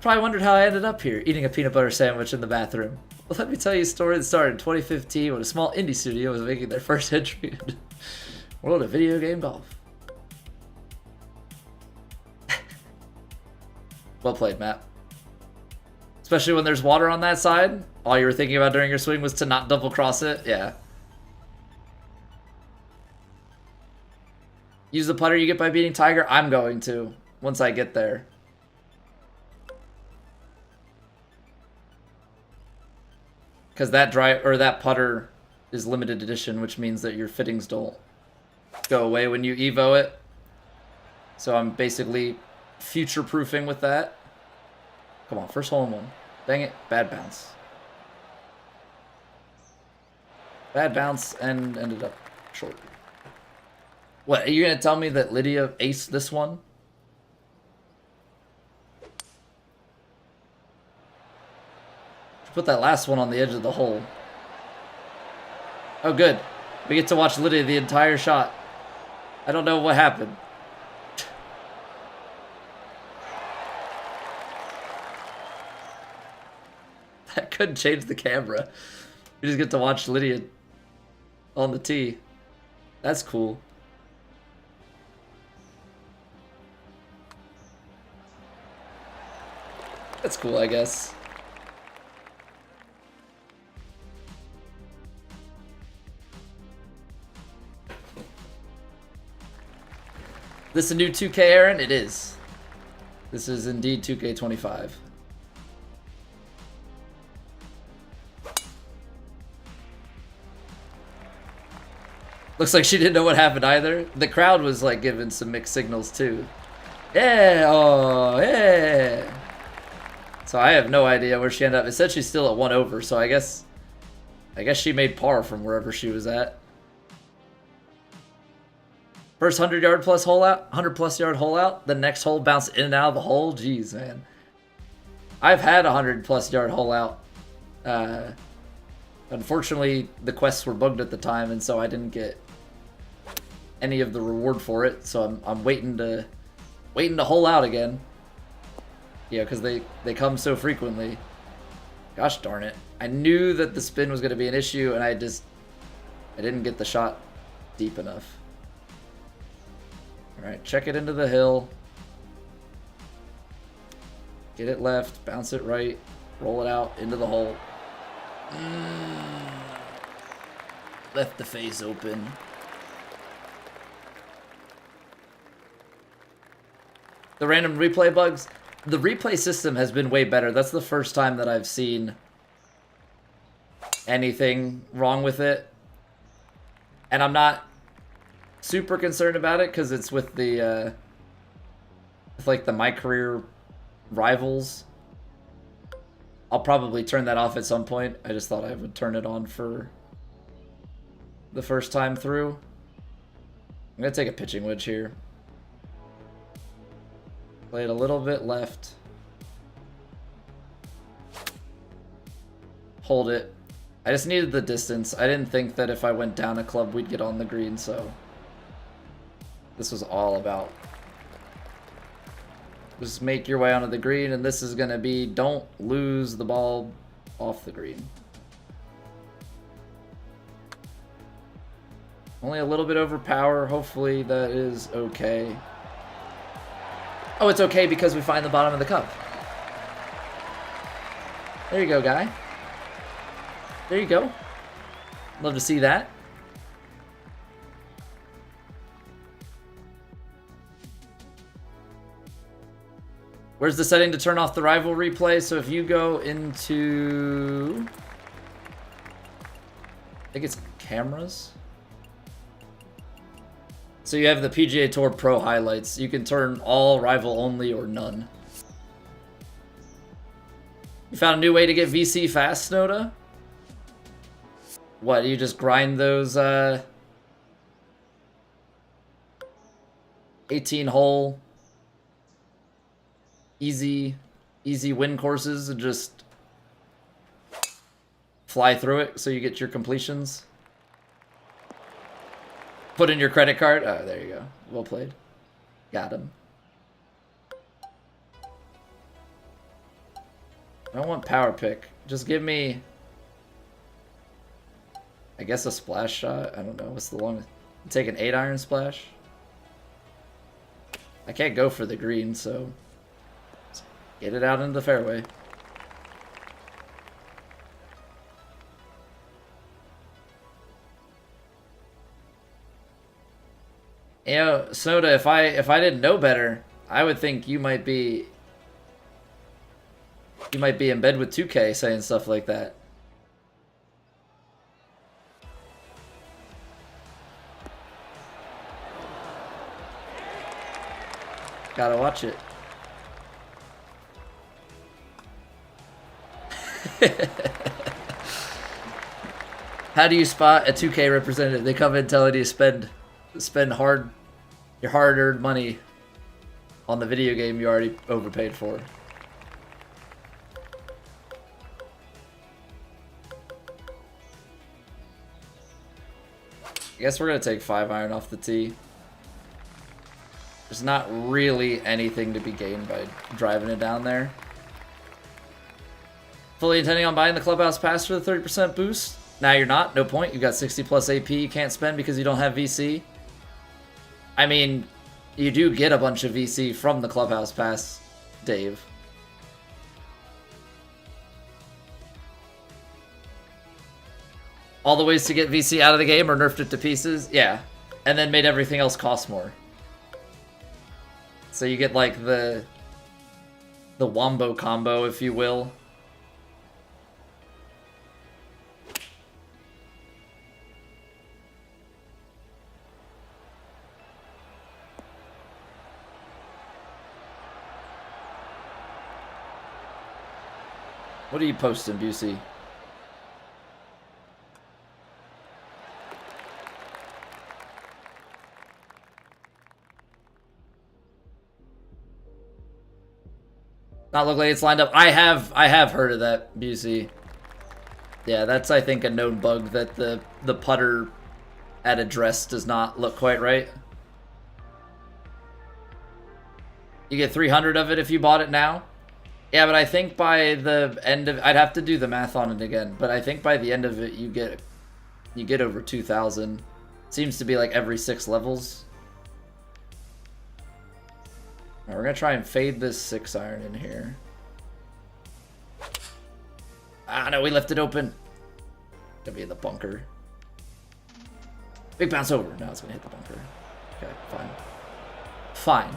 Probably wondered how I ended up here, eating a peanut butter sandwich in the bathroom. Well, let me tell you a story that started in 2015 when a small indie studio was making their first entry into the world of video game golf. Well played, Matt. Especially when there's water on that side. All you were thinking about during your swing was to not double cross it. Yeah. Use the putter you get by beating Tiger? I'm going to, once I get there. Because that drive or that putter is limited edition, which means that your fittings don't go away when you Evo it. So I'm basically future-proofing with that. Come on, first hole in one. Dang it, bad bounce. Bad bounce and ended up short. What, are you gonna tell me that Lydia aced this one? Put that last one on the edge of the hole. Oh, good. We get to watch Lydia the entire shot. I don't know what happened. That could change the camera. We just get to watch Lydia on the tee. That's cool. That's cool, I guess. This a new 2K, Aaron? It is. This is indeed 2K25. Looks like she didn't know what happened either. The crowd was like giving some mixed signals too. Yeah, oh, yeah. So I have no idea where she ended up. It said she's still at 1 over, so I guess she made par from wherever she was at. First 100-yard plus hole out, 100+ yard hole out. The next hole bounced in and out of the hole. Jeez, man. I've had a 100+ yard hole out. Unfortunately, the quests were bugged at the time, and so I didn't get any of the reward for it. So I'm waiting to hole out again. Yeah, because they come so frequently. Gosh darn it! I knew that the spin was going to be an issue, and I didn't get the shot deep enough. Alright, check it into the hill. Get it left, bounce it right, roll it out into the hole. Left the face open. The random replay bugs. The replay system has been way better. That's the first time that I've seen anything wrong with it. And I'm not super concerned about it because it's with the with like the My Career rivals. I'll probably turn that off at some point. I just thought I would turn it on for the first time through. I'm gonna take a pitching wedge here. Play it a little bit left. Hold it. I just needed the distance. I didn't think that if I went down a club we'd get on the green, so this was all about just make your way onto the green, and this is going to be don't lose the ball off the green. Only a little bit over power. Hopefully that is okay. Oh, it's okay because we find the bottom of the cup. There you go, guy. There you go. Love to see that. Where's the setting to turn off the rival replay? So if you go into, I think it's cameras. So you have the PGA Tour Pro highlights. You can turn all rival only or none. You found a new way to get VC fast, Snowda? What, you just grind those 18 hole easy win courses and just fly through it so you get your completions? Put in your credit card. Oh, there you go. Well played. Got him. I don't want power pick. Just give me, I guess, a splash shot. I don't know. What's the longest? Take an 8-iron splash. I can't go for the green, so get it out into the fairway. You know, Soda, if I didn't know better, I would think you might be in bed with 2K saying stuff like that. Gotta watch it. How do you spot a 2K representative? They come in telling you to spend your hard-earned money on the video game you already overpaid for. I guess we're gonna take 5-iron off the tee. There's not really anything to be gained by driving it down there. Fully intending on buying the clubhouse pass for the 30% boost? Now you're not, no point. You've got 60 plus AP you can't spend because you don't have VC. I mean, you do get a bunch of VC from the clubhouse pass, Dave. All the ways to get VC out of the game or nerfed it to pieces? Yeah. And then made everything else cost more. So you get like the wombo combo, if you will. What are you posting, Busey? Not look like it's lined up. I have heard of that, Busey. Yeah, that's I think a known bug that the putter at address does not look quite right. You get 300 of it if you bought it now. Yeah, but I think by the end of I'd have to do the math on it again, but I think by the end of it you get over 2,000. Seems to be like every 6 levels. All right, we're gonna try and fade this 6-iron in here. Ah no, we left it open. Gonna be in the bunker. Big bounce over. No, it's gonna hit the bunker. Okay, fine. Fine.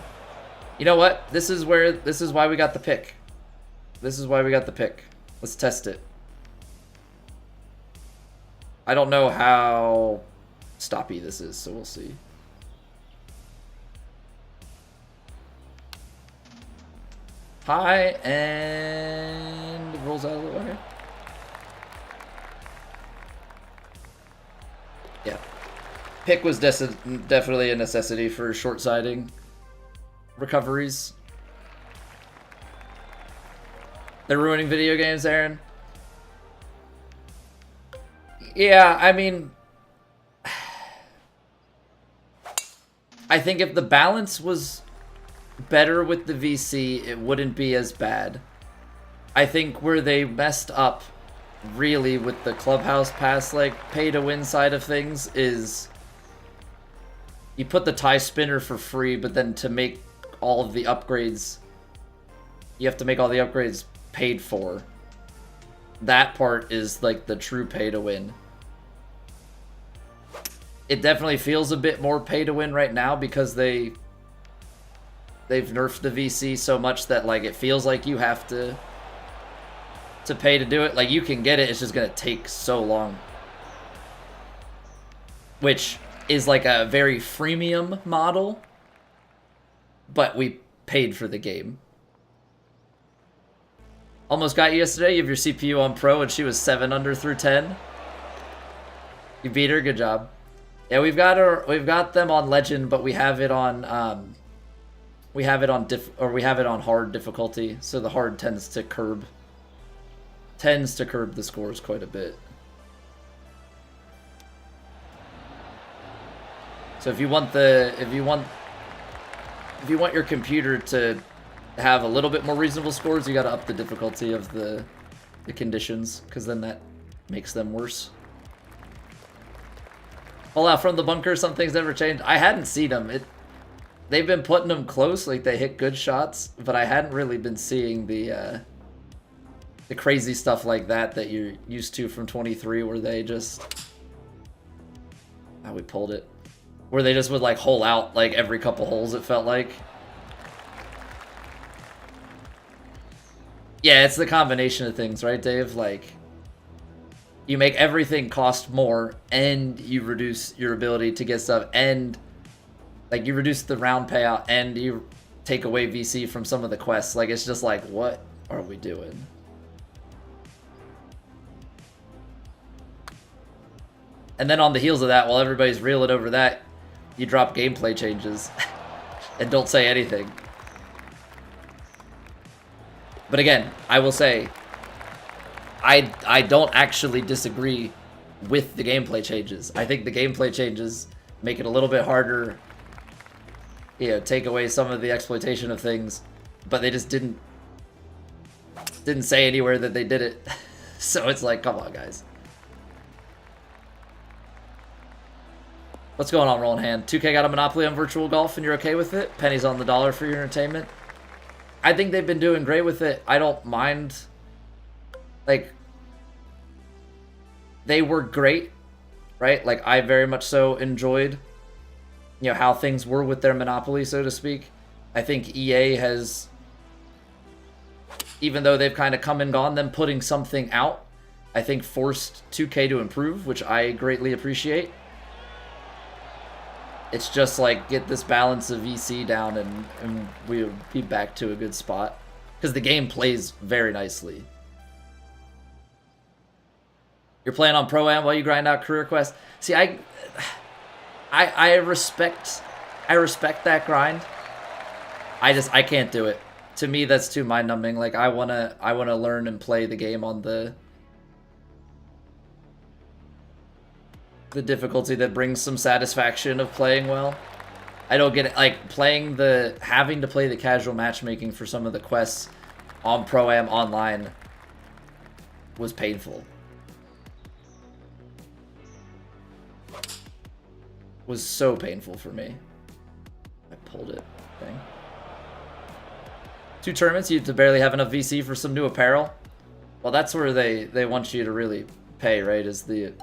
You know what? This is why we got the pick. This is why we got the pick. Let's test it. I don't know how stoppy this is, so we'll see. High and rolls out of the way. Yeah. Pick was definitely a necessity for short-siding recoveries. They're ruining video games, Aaron. Yeah, I mean, I think if the balance was better with the VC, it wouldn't be as bad. I think where they messed up really with the clubhouse pass, like pay to win side of things, is you put the tie spinner for free, but then to make all of the upgrades, you have to make all the upgrades paid for. That part is like the true pay to win. It definitely feels a bit more pay to win right now because they've nerfed the VC so much that like it feels like you have to pay to do it. Like you can get it, it's just gonna take so long. Which is like a very freemium model, but we paid for the game. Almost got you yesterday. You have your CPU on Pro and she was 7 under through 10. You beat her, good job. Yeah, we've got them on Legend, but we have it on hard difficulty, so the hard tends to curb the scores quite a bit. So if you want your computer to have a little bit more reasonable scores, you got to up the difficulty of the conditions, because then that makes them worse. Pull out from the bunker, some things never changed. I hadn't seen them. They've been putting them close, like they hit good shots, but I hadn't really been seeing the crazy stuff like that you're used to from 23, where they just... we pulled it. Where they just would like hole out like every couple holes, it felt like. Yeah, it's the combination of things, right, Dave? Like, you make everything cost more, and you reduce your ability to get stuff, and like you reduce the round payout, and you take away VC from some of the quests. Like, it's just like, what are we doing? And then on the heels of that, while everybody's reeling over that, you drop gameplay changes and don't say anything. But again, I will say, I don't actually disagree with the gameplay changes. I think the gameplay changes make it a little bit harder, you know, take away some of the exploitation of things, but they just didn't say anywhere that they did it. So it's like, come on, guys. What's going on, Rolling Hand? 2K got a monopoly on virtual golf and you're okay with it? Pennies on the dollar for your entertainment? I think they've been doing great with it. I don't mind. Like, they were great, right? Like, I very much so enjoyed, you know, how things were with their monopoly, so to speak. I think EA has, even though they've kind of come and gone, them putting something out, I think forced 2K to improve, which I greatly appreciate. It's just like, get this balance of VC down and we'll be back to a good spot. Because the game plays very nicely. You're playing on Pro-Am while you grind out career quests. See, I respect that grind. I can't do it. To me, that's too mind-numbing. Like, I wanna learn and play the game on the difficulty that brings some satisfaction of playing well. I don't get it. Like, having to play the casual matchmaking for some of the quests on Pro-Am online was painful. Was so painful for me. I pulled it. Thing. 2 tournaments, you barely have enough VC for some new apparel. Well, that's where they want you to really pay, right? Is the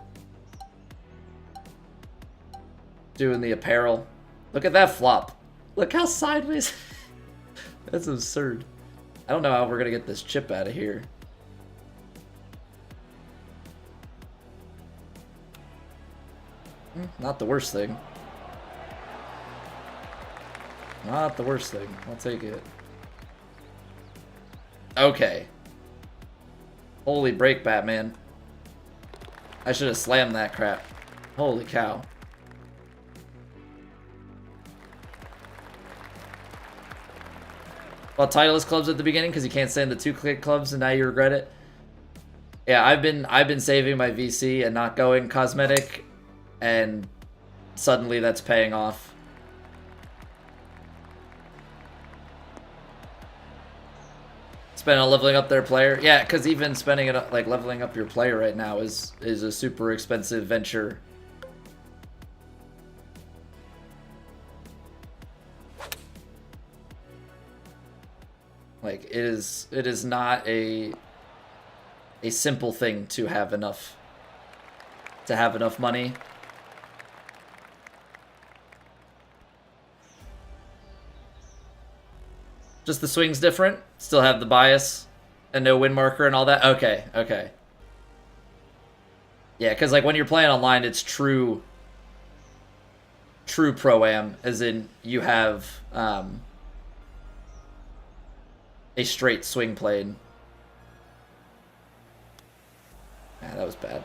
doing the apparel. Look at that flop. Look how sideways. That's absurd. I don't know how we're gonna get this chip out of here. Not the worst thing. Not the worst thing. I'll take it. Okay. Holy break, Batman. I should have slammed that crap. Holy cow. Well, Titleist clubs at the beginning because you can't stand the 2-click clubs and now you regret it. Yeah, I've been saving my VC and not going cosmetic, and suddenly that's paying off. Spend on leveling up their player. Yeah, because even spending it like leveling up your player right now is a super expensive venture. Like, it is not a simple thing to have enough money. Just the swing's different. Still have the bias and no win marker and all that. Okay, okay. Yeah, because like when you're playing online, it's true Pro-Am, as in you have a straight swing plane. Yeah, that was bad.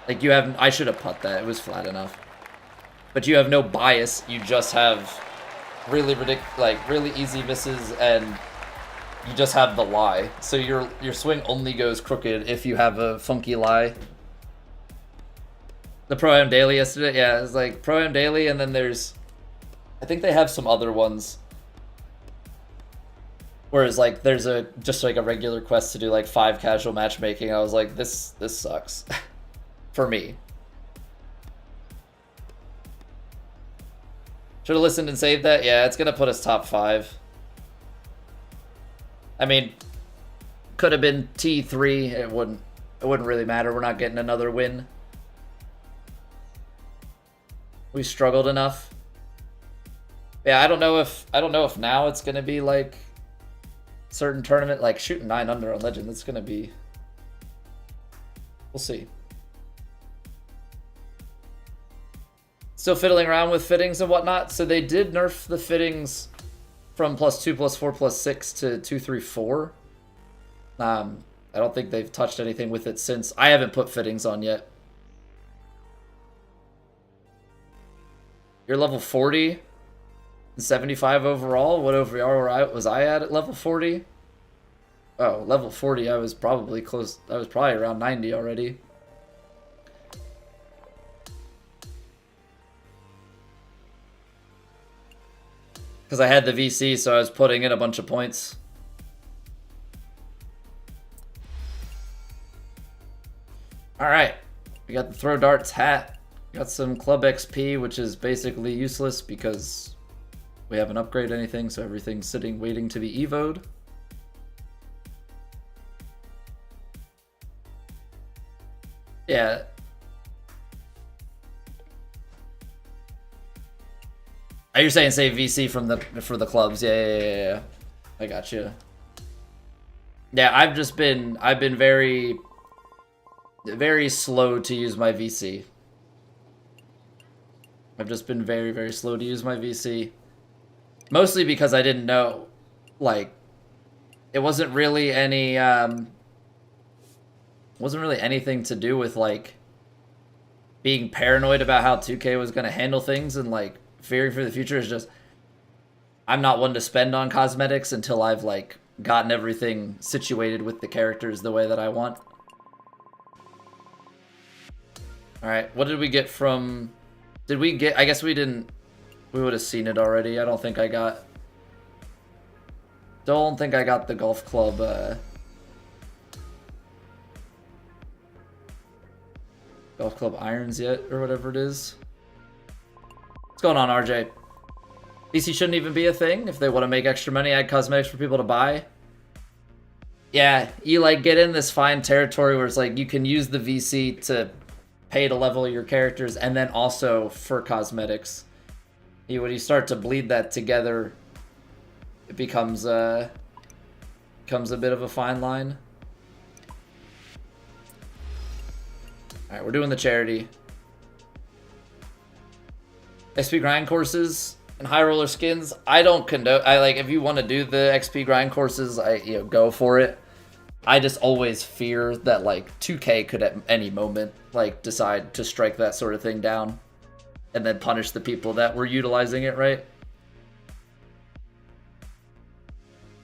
Like, you have, I should have putt that. It was flat enough. But you have no bias. You just have really really easy misses, and you just have the lie. So your swing only goes crooked if you have a funky lie. The Pro-Am Daily yesterday, yeah, it's like Pro-Am Daily, and then there's, I think they have some other ones. Whereas like there's just like a regular quest to do like 5 casual matchmaking. I was like, this sucks. For me. Should have listened and saved that. Yeah, it's gonna put us top 5. I mean, could have been T3. It wouldn't really matter. We're not getting another win. We struggled enough. Yeah, I don't know if now it's gonna be like certain tournament, like shooting 9 under on Legend. That's gonna be, we'll see. Still fiddling around with fittings and whatnot. So they did nerf the fittings from +2, +4, +6 to 2, 3, 4. I don't think they've touched anything with it since. I haven't put fittings on yet. You're level 40 and 75 overall. What overall was I at level 40? Oh, level 40, I was probably close. I was probably around 90 already. Because I had the VC, so I was putting in a bunch of points. Alright, we got the throw darts hat. Got some club XP, which is basically useless because we haven't upgraded anything, so everything's sitting waiting to be evoed. Yeah. Are you saying save VC from for the clubs? Yeah. I got you. Yeah, I've been very slow to use my VC. I've just been very slow to use my VC. Mostly because I didn't know, like, it wasn't really any, wasn't really anything to do with, like, being paranoid about how 2K was going to handle things and, like, fearing for the future. Is just, I'm not one to spend on cosmetics until I've, like, gotten everything situated with the characters the way that I want. Alright, what did we get from... Did we get... I guess we didn't... We would have seen it already. I don't think I got... Don't think I got the golf club, golf club irons yet, or whatever it is. What's going on, RJ? VC shouldn't even be a thing. If they want to make extra money, add cosmetics for people to buy. Yeah, you, like, get in this fine territory where it's like, you can use the VC to pay to level your characters, and then also for cosmetics. When you start to bleed that together, it becomes a bit of a fine line. Alright, we're doing the charity. XP grind courses and high roller skins. I don't condone. If you want to do the XP grind courses, go for it. I just always fear that, like, 2K could at any moment, like, decide to strike that sort of thing down and then punish the people that were utilizing it, right?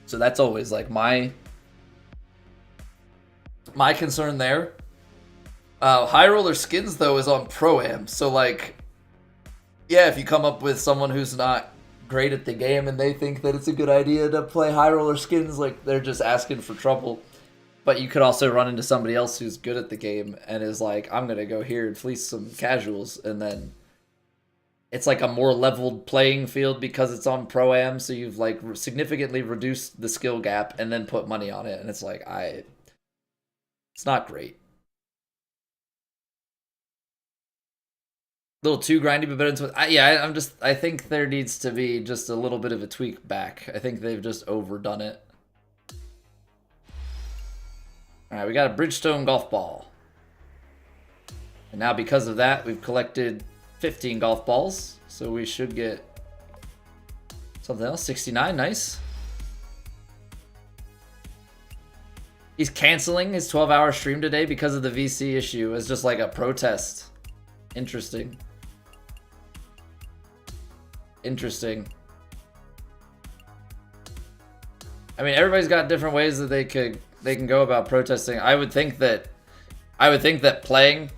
So that's always, like, my concern there. High roller skins, though, is on Pro-Am. So, like, yeah, if you come up with someone who's not great at the game and they think that it's a good idea to play high roller skins, like, they're just asking for trouble. But you could also run into somebody else who's good at the game and is like, I'm going to go here and fleece some casuals. And then it's like a more leveled playing field because it's on Pro-Am. So you've, like, significantly reduced the skill gap and then put money on it. And it's like, it's not great. A little too grindy, but better than... I think there needs to be just a little bit of a tweak back. I think they've just overdone it. Alright, we got a Bridgestone golf ball. And now because of that, we've collected 15 golf balls. So we should get something else. 69, nice. He's canceling his 12-hour stream today because of the VC issue as just like a protest. Interesting. Interesting. I mean, everybody's got different ways that they can go about protesting. I would think that playing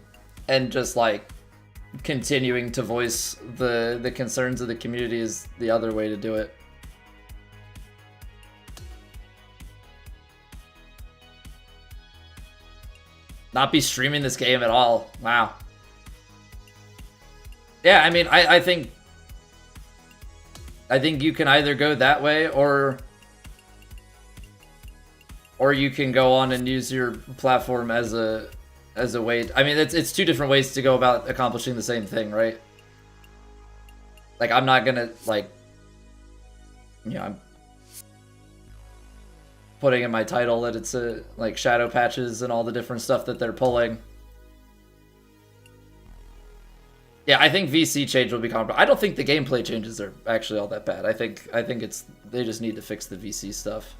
and just, like, continuing to voice the concerns of the community is the other way to do it. Not be streaming this game at all. Wow. Yeah, I mean, I think you can either go that way or you can go on and use your platform as a way. I mean, it's two different ways to go about accomplishing the same thing, right? Like, I'm not gonna, like, I'm putting in my title that it's like shadow patches and all the different stuff that they're pulling. Yeah, I think VC change will be comparable. I don't think the gameplay changes are actually all that bad. I think it's they just need to fix the VC stuff.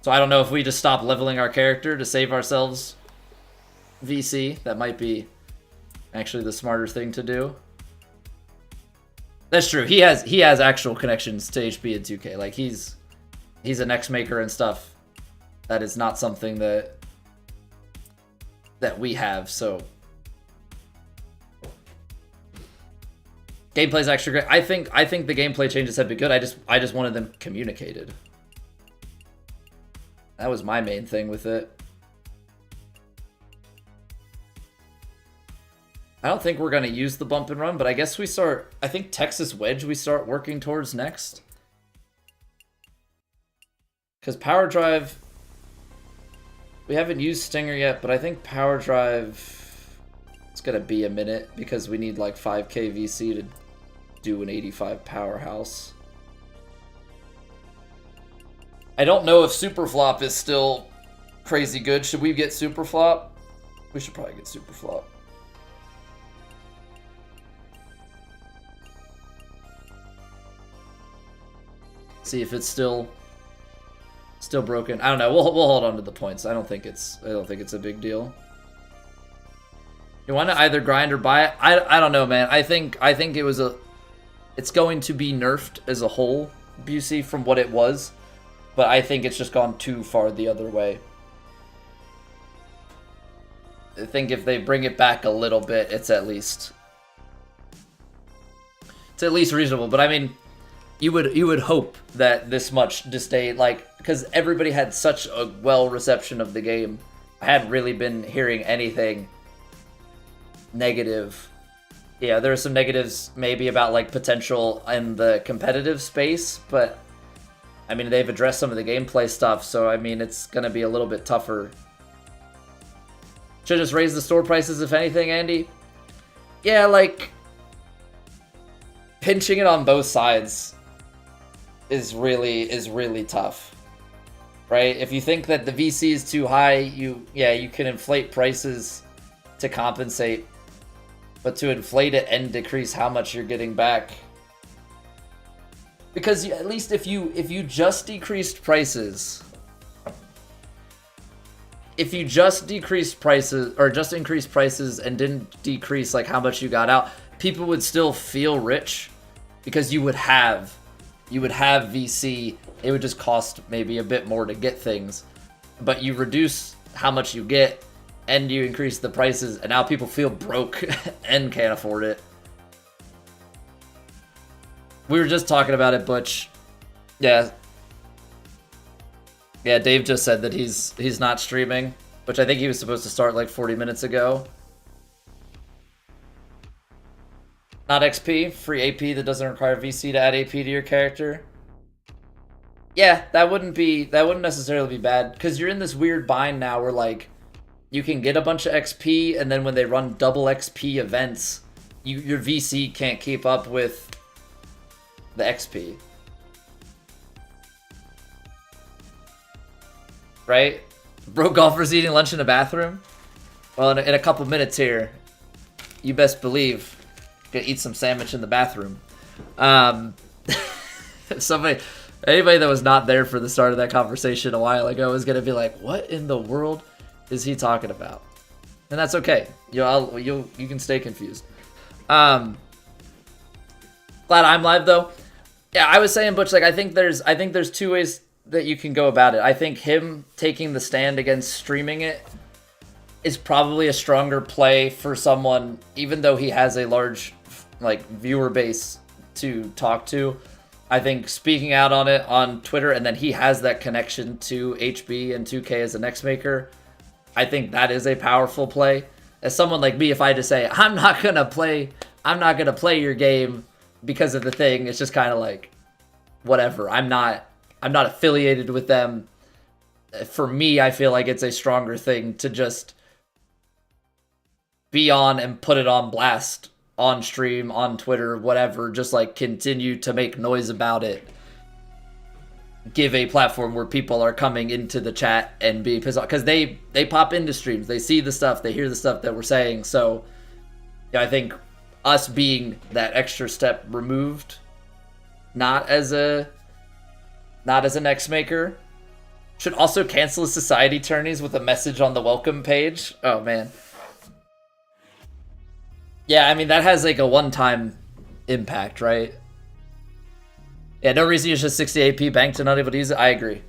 So I don't know if we just stop leveling our character to save ourselves VC. That might be actually the smarter thing to do. That's true. He has actual connections to HB and 2K. Like he's an X maker and stuff. That is not something that we have. So gameplay's actually great. I think the gameplay changes have been good. I just wanted them communicated. That was my main thing with it. I don't think we're going to use the bump and run, but I guess we start... I think Texas Wedge we start working towards next. Because Power Drive... We haven't used Stinger yet, but I think Power Drive... It's going to be a minute, because we need like 5k VC to do an 85 powerhouse. I don't know if Superflop is still crazy good. Should we get Superflop? We should probably get Superflop. See if it's still broken. I don't know. We'll hold on to the points. I don't think it's a big deal. You want to either grind or buy it? I don't know, man. I think it's going to be nerfed as a whole, Busey, from what it was. But I think it's just gone too far the other way. I think if they bring it back a little bit, it's at least reasonable. But I mean, you would hope that this much to stay, like, because everybody had such a well reception of the game. I hadn't really been hearing anything negative. Yeah, there are some negatives maybe about like potential in the competitive space, but I mean, they've addressed some of the gameplay stuff, so I mean, it's going to be a little bit tougher. Should just raise the store prices, if anything, Andy? Yeah, like, pinching it on both sides is really tough, right? If you think that the VC is too high, you can inflate prices to compensate, but to inflate it and decrease how much you're getting back... Because at least if you just decreased prices, if you just decreased prices or just increased prices and didn't decrease like how much you got out, people would still feel rich because you would have VC. It would just cost maybe a bit more to get things, but you reduce how much you get and you increase the prices, and now people feel broke and can't afford it. We were just talking about it, Butch. Yeah. Yeah, Dave just said that he's not streaming, which I think he was supposed to start like 40 minutes ago. Not XP, free AP that doesn't require VC to add AP to your character. Yeah, that wouldn't necessarily be bad, because you're in this weird bind now where like you can get a bunch of XP, and then when they run double XP events, your VC can't keep up with the XP. Right? Bro golfers eating lunch in a bathroom? Well, in a couple minutes here, you best believe gonna eat some sandwich in the bathroom. Anybody that was not there for the start of that conversation a while ago is gonna be like, what in the world is he talking about? And that's okay. You can stay confused. Glad I'm live though. Yeah, I was saying, Butch, like I think there's two ways that you can go about it. I think him taking the stand against streaming it is probably a stronger play for someone, even though he has a large like viewer base to talk to. I think speaking out on it on Twitter, and then he has that connection to HB and 2K as a next maker, I think that is a powerful play. As someone like me, if I just say I'm not gonna play your game because of the thing, it's just kind of like, whatever. I'm not affiliated with them. For me, I feel like it's a stronger thing to just be on and put it on blast on stream, on Twitter, whatever. Just like continue to make noise about it. Give a platform where people are coming into the chat and being pissed off, because they pop into streams, they see the stuff, they hear the stuff that we're saying. So Yeah, I think us being that extra step removed, not as a next maker, should also cancel society tourneys with a message on the welcome page. Oh man. Yeah, I mean that has like a one-time impact, right? Yeah, no reason you should 60 AP bank to not able to use it. I agree.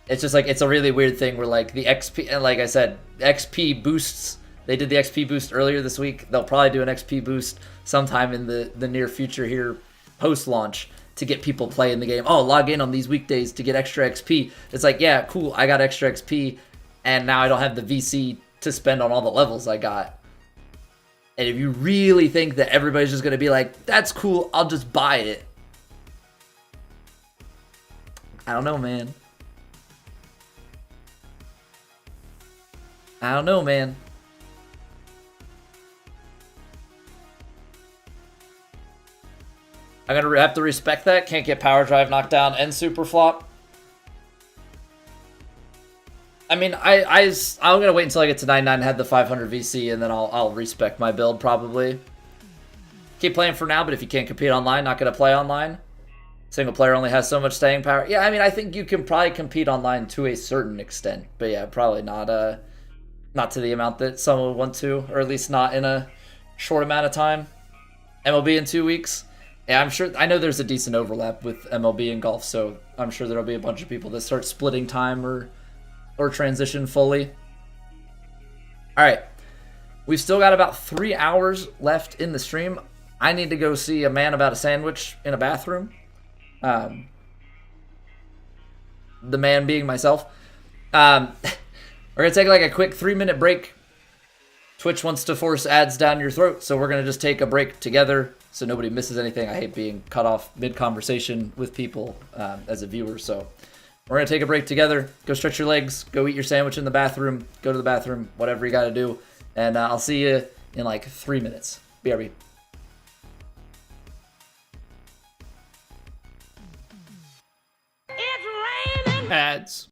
It's just like it's a really weird thing where like the XP, and like I said, XP boosts. They did the XP boost earlier this week. They'll probably do an XP boost sometime in the near future here, post launch, to get people playing the game. Oh, log in on these weekdays to get extra XP. It's like, yeah, cool. I got extra XP, and now I don't have the VC to spend on all the levels I got. And if you really think that everybody's just gonna be like, that's cool, I'll just buy it. I don't know, man. I'm gonna have to respect that. Can't get power drive knocked down and super flop. I mean, I'm gonna wait until I get to 99 and have the 500 VC, and then I'll respec my build probably. Keep playing for now, but if you can't compete online, not gonna play online. Single player only has so much staying power. Yeah, I mean, I think you can probably compete online to a certain extent, but yeah, probably not to the amount that some would want to, or at least not in a short amount of time. MLB in 2 weeks. Yeah, I know there's a decent overlap with MLB and golf, so I'm sure there'll be a bunch of people that start splitting time or transition fully. All right, we've still got about 3 hours left in the stream. I need to go see a man about a sandwich in a bathroom. The man being myself. We're gonna take like a quick 3-minute break. Twitch wants to force ads down your throat, so we're gonna just take a break together so nobody misses anything. I hate being cut off mid-conversation with people as a viewer, so we're gonna take a break together. Go stretch your legs, go eat your sandwich in the bathroom, go to the bathroom, whatever you gotta do, and I'll see you in like 3 minutes. BRB. It's raining. Ads.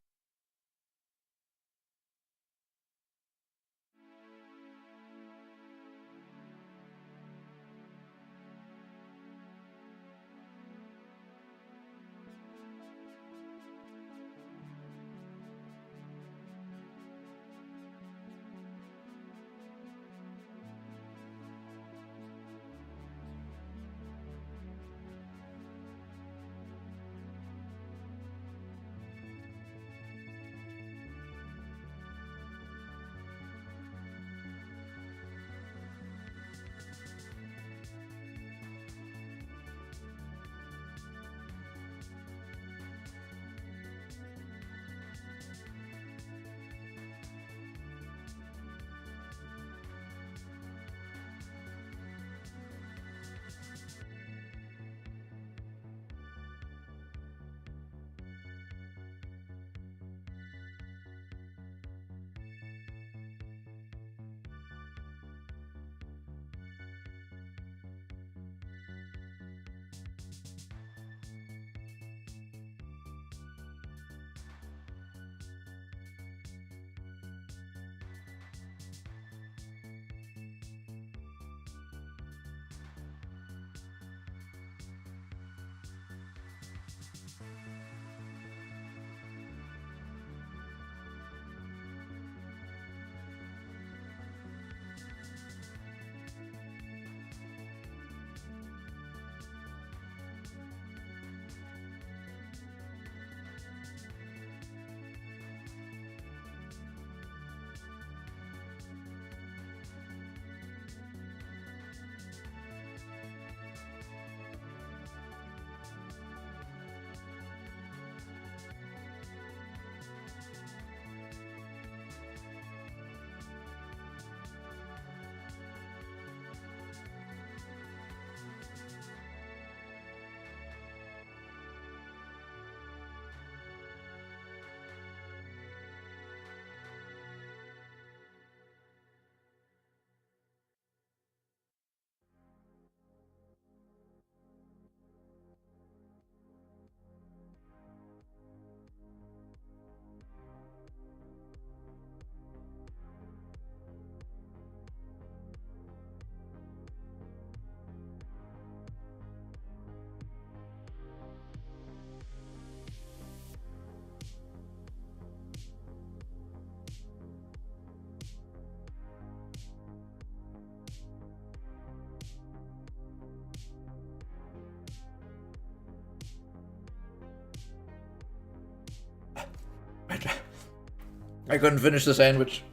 I couldn't finish the sandwich.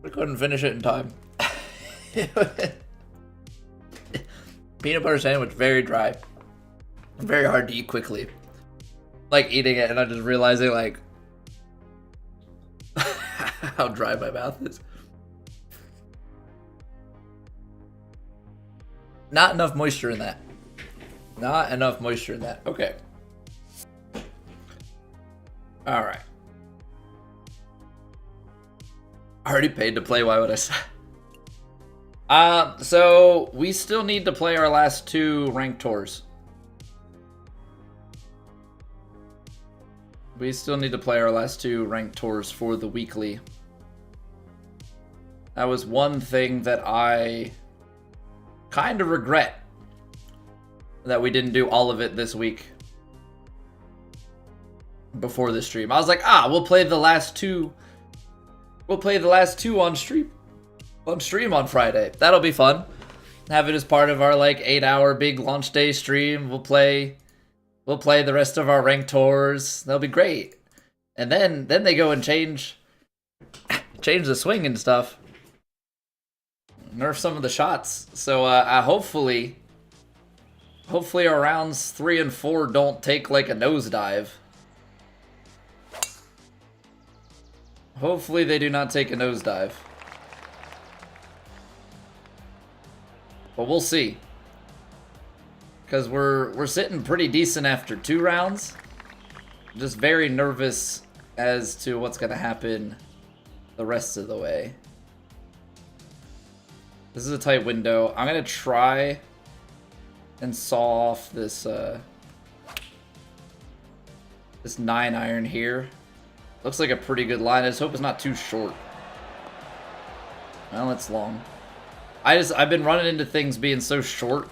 I couldn't finish it in time. Peanut butter sandwich, very dry. Very hard to eat quickly. Like eating it and I'm just realizing like how dry my mouth is. Not enough moisture in that. Not enough moisture in that. Okay. Alright. I already paid to play, why would I say? So we still need to play our last 2 ranked tours. We still need to play our last 2 ranked tours for the weekly. That was one thing that I kind of regret, that we didn't do all of it this week before the stream. I was like, we'll play the last 2. We'll play the last 2 on stream. On stream on Friday. That'll be fun. Have it as part of our like 8-hour big launch day stream. We'll play the rest of our ranked tours. That'll be great. And then they go and change the swing and stuff. Nerf some of the shots. So hopefully our rounds 3 and 4 don't take like a nosedive. Hopefully they do not take a nosedive. But we'll see. Because we're sitting pretty decent after 2 rounds. Just very nervous as to what's going to happen the rest of the way. This is a tight window. I'm going to try and saw off this this 9-iron here. Looks like a pretty good line. I just hope it's not too short. Well, it's long. I've been running into things being so short.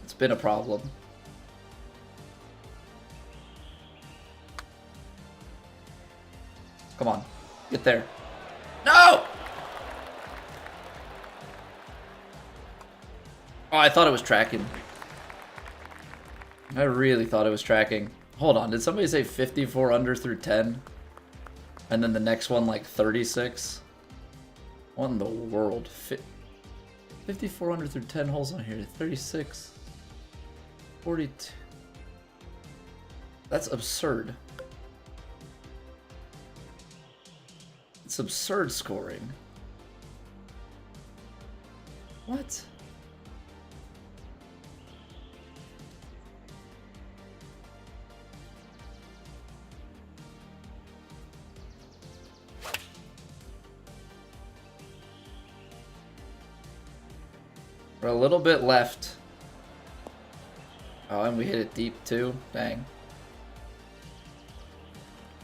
It's been a problem. Come on. Get there. No! Oh, I thought it was tracking. I really thought it was tracking. Hold on, did somebody say 54 under through 10? And then the next one like 36? What in the world? 54 under through 10 holes on here. 36. 42. That's absurd. It's absurd scoring. What? We're a little bit left. Oh, and we hit it deep too. Dang.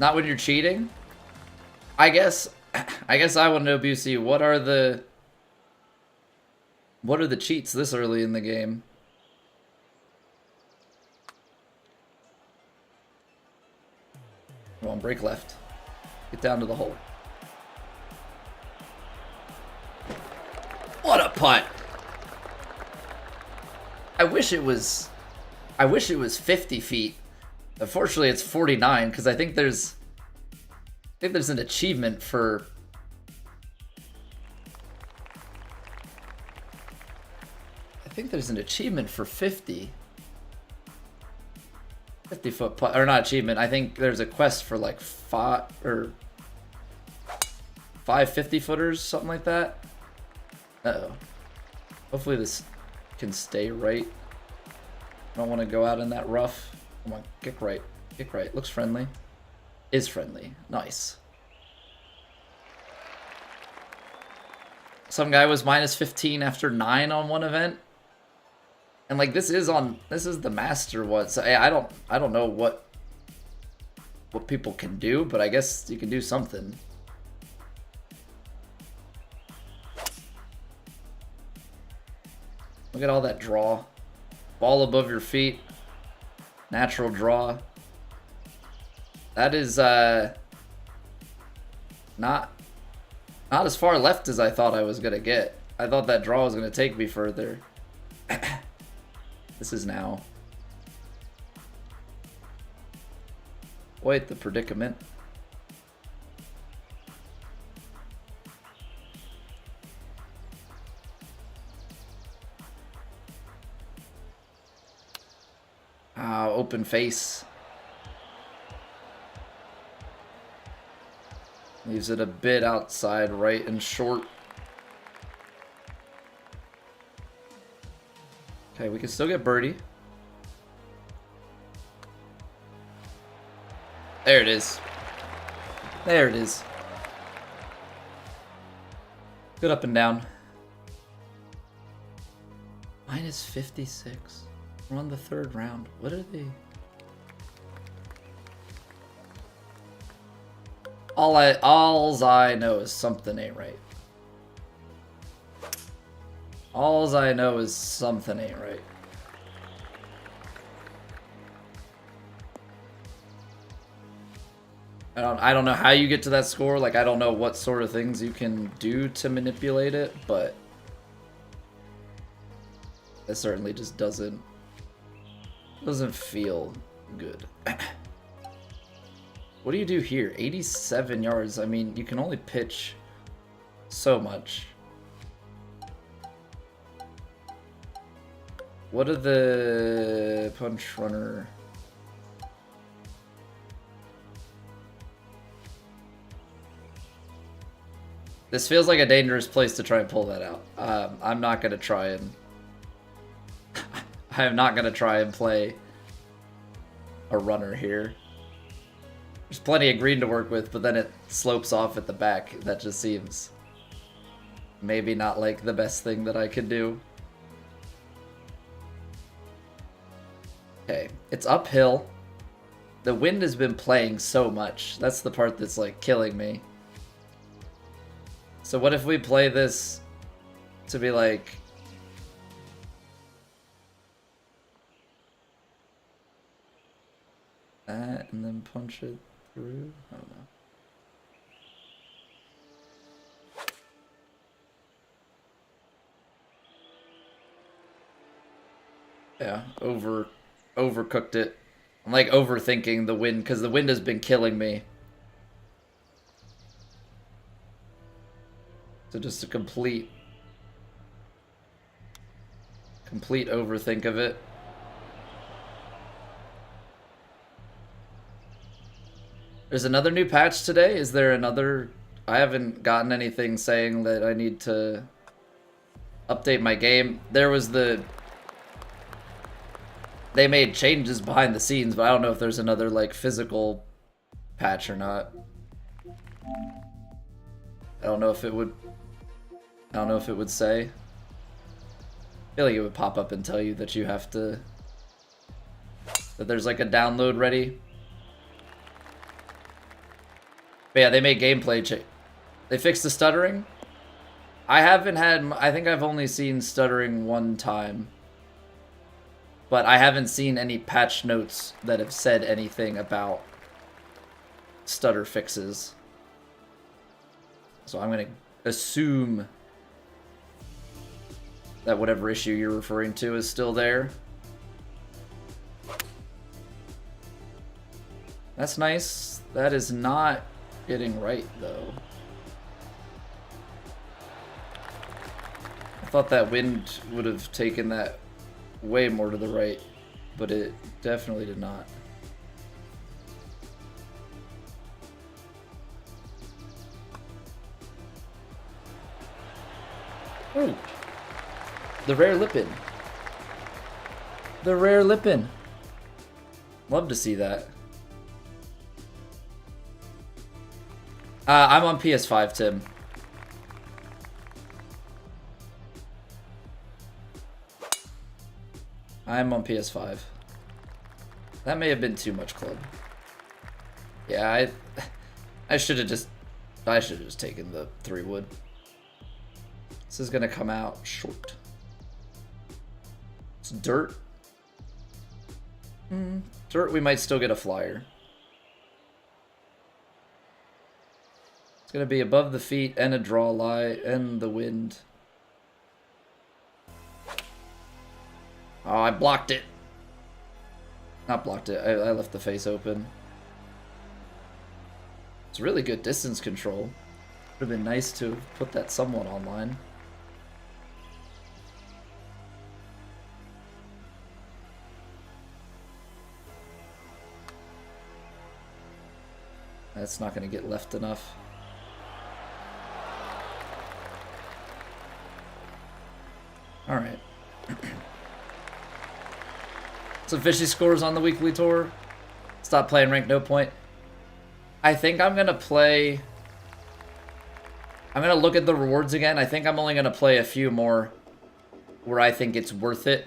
Not when you're cheating? I guess I want to know, BC, what are the cheats this early in the game? Come on, break left. Get down to the hole. What a putt! I wish it was 50 feet. Unfortunately, it's 49 because I think there's an achievement for I think there's an achievement for 50 foot putt, or not achievement. I think there's a quest for like 5 50 footers, something like that. Uh-oh. Hopefully this can stay right. Don't want to go out in that rough. Come on, kick right. Kick right. Looks friendly. Is friendly. Nice. Some guy was minus 15 after 9 on one event. And like this is the master one. So I don't know what people can do, but I guess you can do something. Look at all that draw. Ball above your feet. Natural draw. That is not as far left as I thought I was gonna get. I thought that draw was gonna take me further. This is now. quite the predicament. Open face. Leaves it a bit outside right and short. Okay, we can still get birdie. There it is. There it is. Good up and down. Minus 56. We're on the third round. What are they? Alls I know is something ain't right. Alls I know is something ain't right. I don't know how you get to that score. Like, I don't know what sort of things you can do to manipulate it, but it certainly just doesn't feel good. What do you do here? 87 yards. I mean, you can only pitch so much. What are the punch runner? This feels like a dangerous place to try and pull that out. I'm not going to try and... I am not going to try and play a runner here. There's plenty of green to work with, but then it slopes off at the back. That just seems maybe not like the best thing that I could do. Okay, it's uphill. The wind has been playing so much. That's the part that's like killing me. So what if we play this to be like... that and then punch it through? I don't know. Yeah, overcooked it. I'm like overthinking the wind because the wind has been killing me. So just a complete overthink of it. There's another new patch today? Is there another... I haven't gotten anything saying that I need to update my game. There was the... They made changes behind the scenes, but I don't know if there's another, like, physical patch or not. I don't know if it would... I don't know if it would say. I feel like it would pop up and tell you that you have to... that there's, like, a download ready. But yeah, they made gameplay change. They fixed the stuttering. I haven't had... I think I've only seen stuttering one time. But I haven't seen any patch notes that have said anything about stutter fixes. So I'm going to assume that whatever issue you're referring to is still there. That's nice. That is not getting right, though. I thought that wind would have taken that way more to the right, but it definitely did not. Ooh. The rare Lippin. The rare Lippin. Love to see that. I'm on PS5, Tim. I'm on PS5. That may have been too much club. Yeah, I should have just taken the 3-wood. This is gonna come out short. It's dirt. Dirt, we might still get a flyer. It's gonna be above the feet and a draw lie and the wind. Oh, I blocked it. Not blocked it. I left the face open. It's really good distance control. Would have been nice to put that somewhat online. That's not going to get left enough. All right. Some fishy scores on the weekly tour. Stop playing ranked, no point. I think I'm going to play... I'm going to look at the rewards again. I think I'm only going to play a few more where I think it's worth it.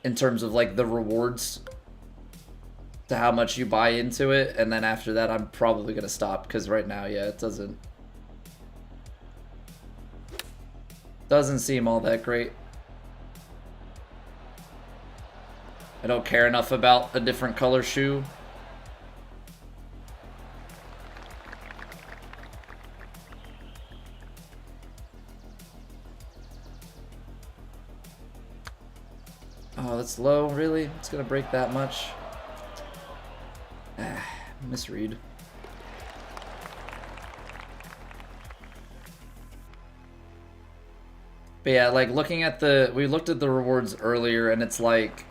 In terms of, like, the rewards to how much you buy into it. And then after that, I'm probably going to stop. Because right now, yeah, it doesn't seem all that great. I don't care enough about a different color shoe. Oh, that's low, really? It's gonna break that much? Ah, misread. But yeah, like looking at we looked at the rewards earlier and it's like,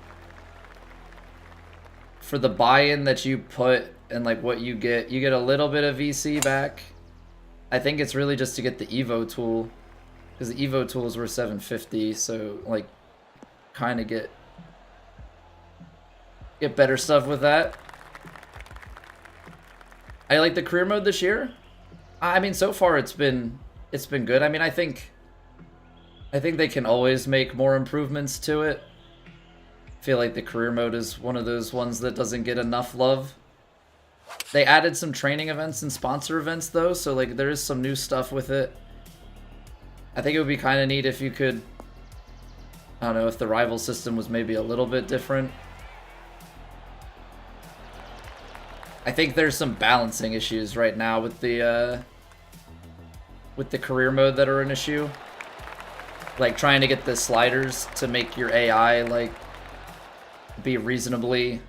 for the buy-in that you put and like what you get a little bit of VC back. I think it's really just to get the Evo tool, because the Evo tool is worth 750, so like kind of get better stuff with that. I like the career mode this year. I mean, so far it's been good. I mean, I think they can always make more improvements to it. I feel like the career mode is one of those ones that doesn't get enough love. They added some training events and sponsor events though, so like there is some new stuff with it. I think it would be kind of neat if you could, I don't know, if the rival system was maybe a little bit different. I think there's some balancing issues right now with the career mode that are an issue. Like trying to get the sliders to make your AI like be reasonably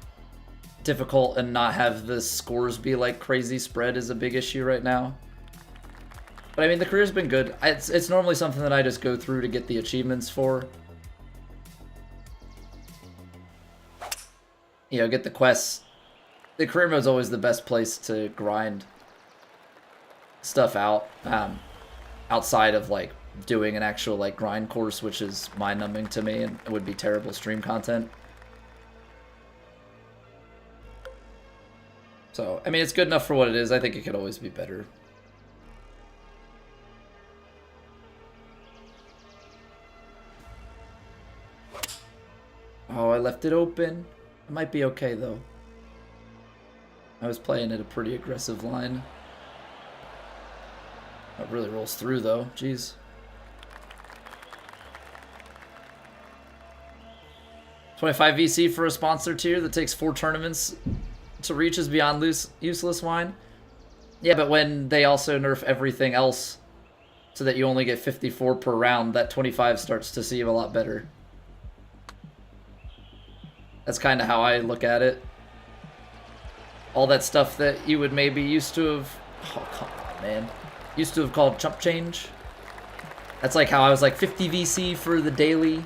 difficult and not have the scores be like crazy spread is a big issue right now. But I mean, the career's been good. It's normally something that I just go through to get the achievements for. You know, get the quests. The career mode's always the best place to grind stuff out, outside of like doing an actual like grind course, which is mind-numbing to me and it would be terrible stream content. So, I mean, it's good enough for what it is. I think it could always be better. Oh, I left it open. It might be okay, though. I was playing at a pretty aggressive line. That really rolls through, though. Jeez. 25 VC for a sponsor tier that takes 4 tournaments to reach is beyond useless wine. Yeah, but when they also nerf everything else so that you only get 54 per round, that 25 starts to seem a lot better. That's kind of how I look at it. All that stuff that you would maybe used to have... Oh, come on, man. Used to have called chump change. That's like how I was like 50 VC for the daily.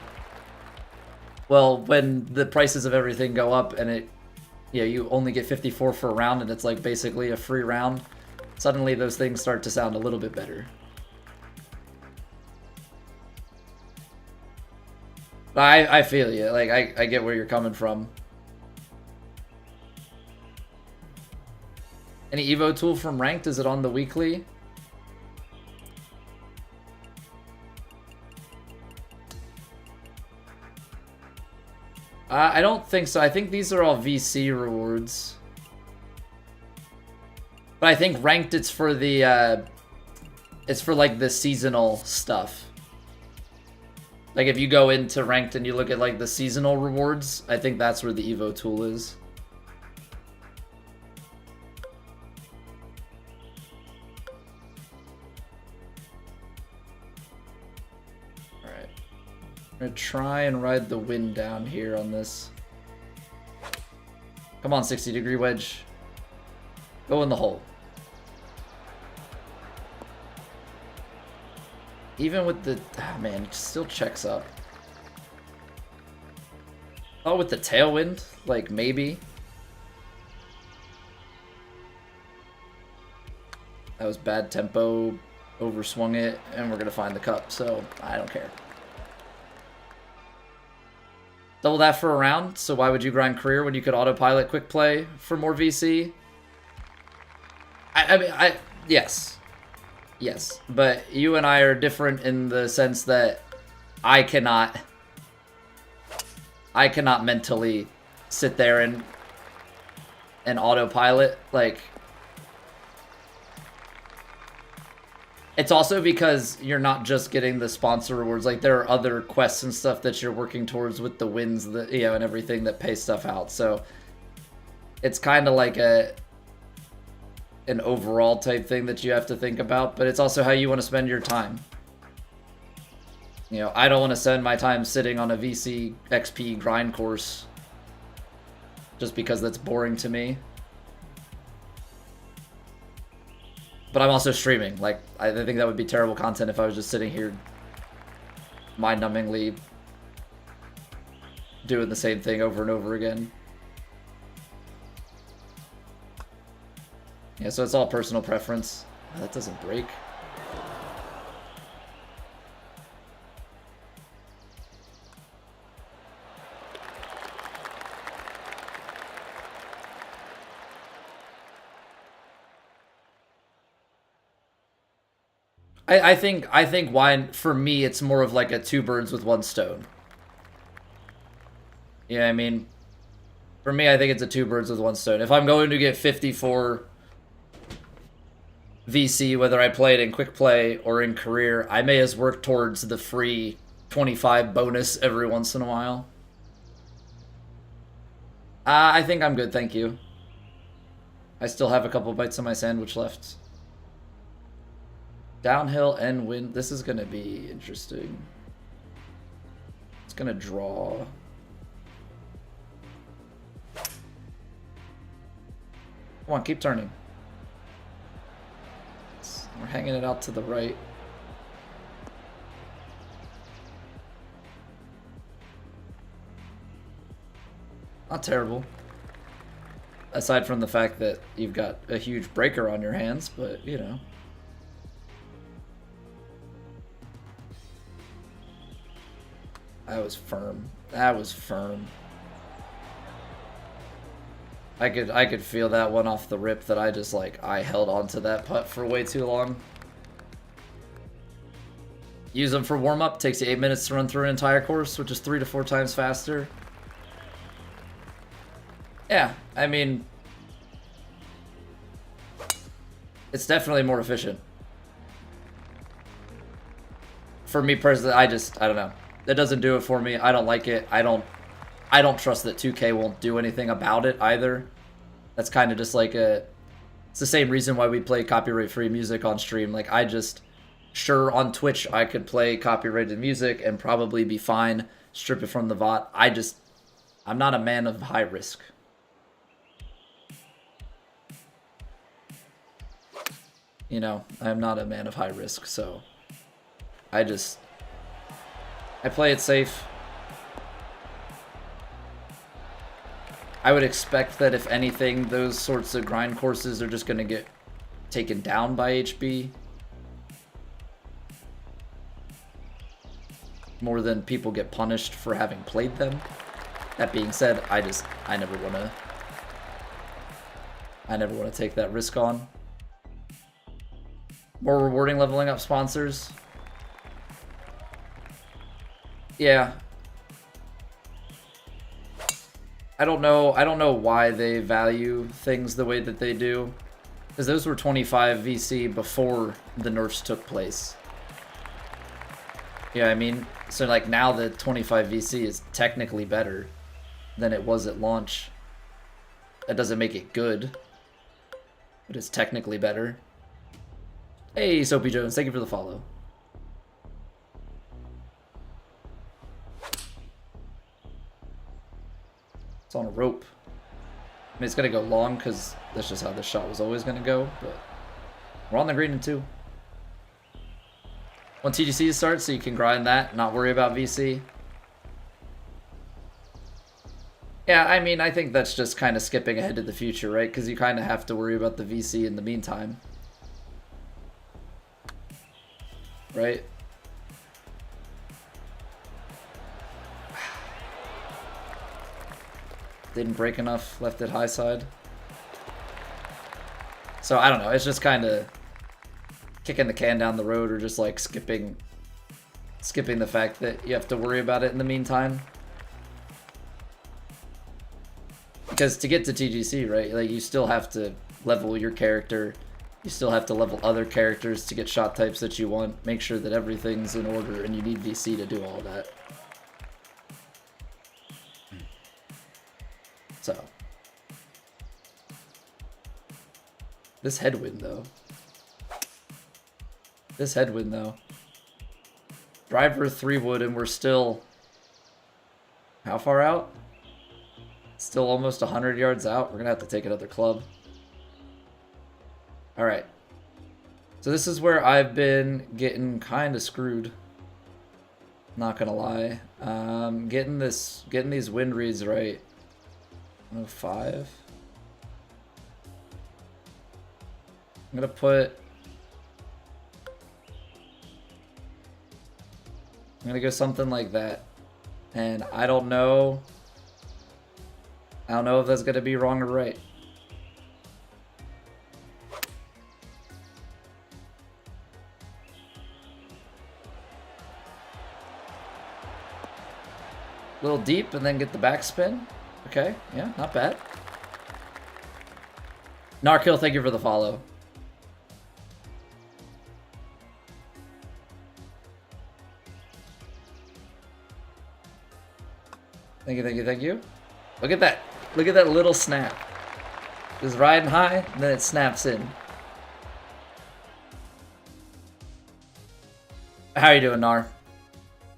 Well, when the prices of everything go up and it... Yeah, you only get 54 for a round and it's like basically a free round. Suddenly those things start to sound a little bit better. But I feel you. Like, I get where you're coming from. Any Evo tool from Ranked? Is it on the weekly? I don't think so. I think these are all VC rewards. But I think Ranked, it's for the, it's for like the seasonal stuff. Like if you go into Ranked and you look at like the seasonal rewards, I think that's where the Evo tool is. Alright. I'm gonna try and ride the wind down here on this. Come on, 60-degree wedge. Go in the hole. Even with the... Oh man, it still checks up. Oh, with the tailwind? Like, maybe. That was bad tempo. Overswung it, and we're going to find the cup, so I don't care. Double that for a round, so why would you grind career when you could autopilot quick play for more VC? I mean, yes. Yes, but you and I are different in the sense that I cannot mentally sit there and autopilot. Like, it's also because you're not just getting the sponsor rewards. Like, there are other quests and stuff that you're working towards with the wins, that, you know, and everything that pays stuff out. So it's kind of like an overall type thing that you have to think about, but it's also how you want to spend your time. You know, I don't want to spend my time sitting on a VC XP grind course just because that's boring to me. But I'm also streaming. Like, I think that would be terrible content if I was just sitting here mind-numbingly doing the same thing over and over again. Yeah, so it's all personal preference. Oh, that doesn't break. I think why, for me, it's more of like a two birds with one stone. Yeah, I mean, for me, I think it's a two birds with one stone. If I'm going to get 54 VC, whether I play it in quick play or in career, I may as work towards the free 25 bonus every once in a while. I think I'm good, thank you. I still have a couple bites of my sandwich left. Downhill and wind. This is going to be interesting. It's going to draw. Come on, keep turning. We're hanging it out to the right. Not terrible. Aside from the fact that you've got a huge breaker on your hands, but, you know. That was firm. That was firm. I could feel that one off the rip that I held onto that putt for way too long. Use them for warm-up. Takes you 8 minutes to run through an entire course, which is 3 to 4 times faster. Yeah, I mean, it's definitely more efficient. For me personally, I don't know. That doesn't do it for me. I don't like it. I don't trust that 2K won't do anything about it either. That's kind of just like it's the same reason why we play copyright-free music on stream. Like, sure, on Twitch I could play copyrighted music and probably be fine, strip it from the VOD. I'm not a man of high risk. You know, I'm not a man of high risk, so I play it safe. I would expect that if anything, those sorts of grind courses are just going to get taken down by HB. More than people get punished for having played them. That being said, I never want to take that risk on. More rewarding leveling up sponsors. Yeah. I don't know why they value things the way that they do. Because those were 25 VC before the nerfs took place. Yeah, I mean, so like now the 25 VC is technically better than it was at launch. That doesn't make it good, but it's technically better. Hey, Soapy Jones, thank you for the follow. It's on a rope. I mean, it's going to go long because that's just how this shot was always going to go, but we're on the green in 2. When TGC starts, so you can grind that, not worry about VC. Yeah, I mean, I think that's just kind of skipping ahead to the future, right? Because you kind of have to worry about the VC in the meantime. Right? Didn't break enough, left it high side. So, I don't know, it's just kind of kicking the can down the road or just like skipping the fact that you have to worry about it in the meantime. Because to get to TGC, right, like you still have to level your character. You still have to level other characters to get shot types that you want. Make sure that everything's in order, and you need VC to do all of that. So. This headwind, though. Driver 3 wood, and we're still... How far out? Still almost 100 yards out. We're going to have to take another club. Alright. So this is where I've been getting kind of screwed. Not going to lie. Getting these wind reads right. 105. I'm going to put... I'm going to go something like that. And I don't know if that's going to be wrong or right. A little deep and then get the backspin. Okay, yeah, not bad. Narkill, thank you for the follow. Thank you, thank you, thank you. Look at that. Look at that little snap. Just riding high, and then it snaps in. How are you doing, Nar?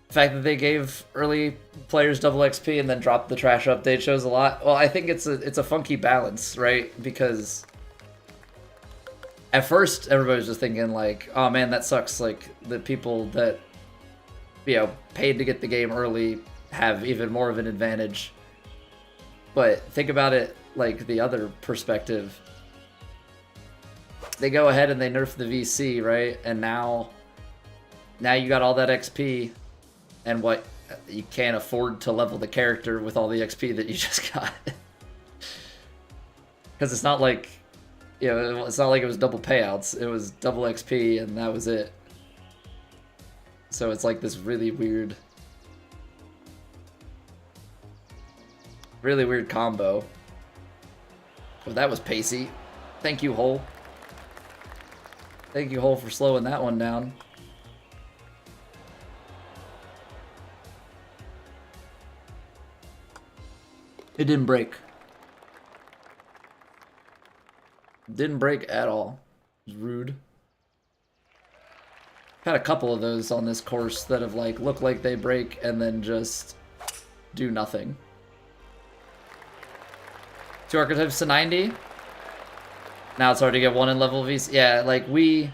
The fact that they gave early players double XP and then dropped the trash update shows a lot. Well, I think it's a funky balance, right? Because at first everybody was just thinking like, oh man, that sucks. Like the people that, you know, paid to get the game early have even more of an advantage. But think about it like the other perspective. They go ahead and they nerf the VC, right? And now you got all that XP, and what you can't afford to level the character with all the XP that you just got. Because it's not like, you know, it's not like it was double payouts. It was double XP, and that was it. So it's like this really weird combo. Oh, that was pacey. Thank you, Hole. Thank you, Hole, for slowing that one down. It didn't break. Didn't break at all. It was rude. Had a couple of those on this course that have like look like they break and then just do nothing. 2 archetypes to 90. Now it's hard to get 1 in level VC. Yeah, like we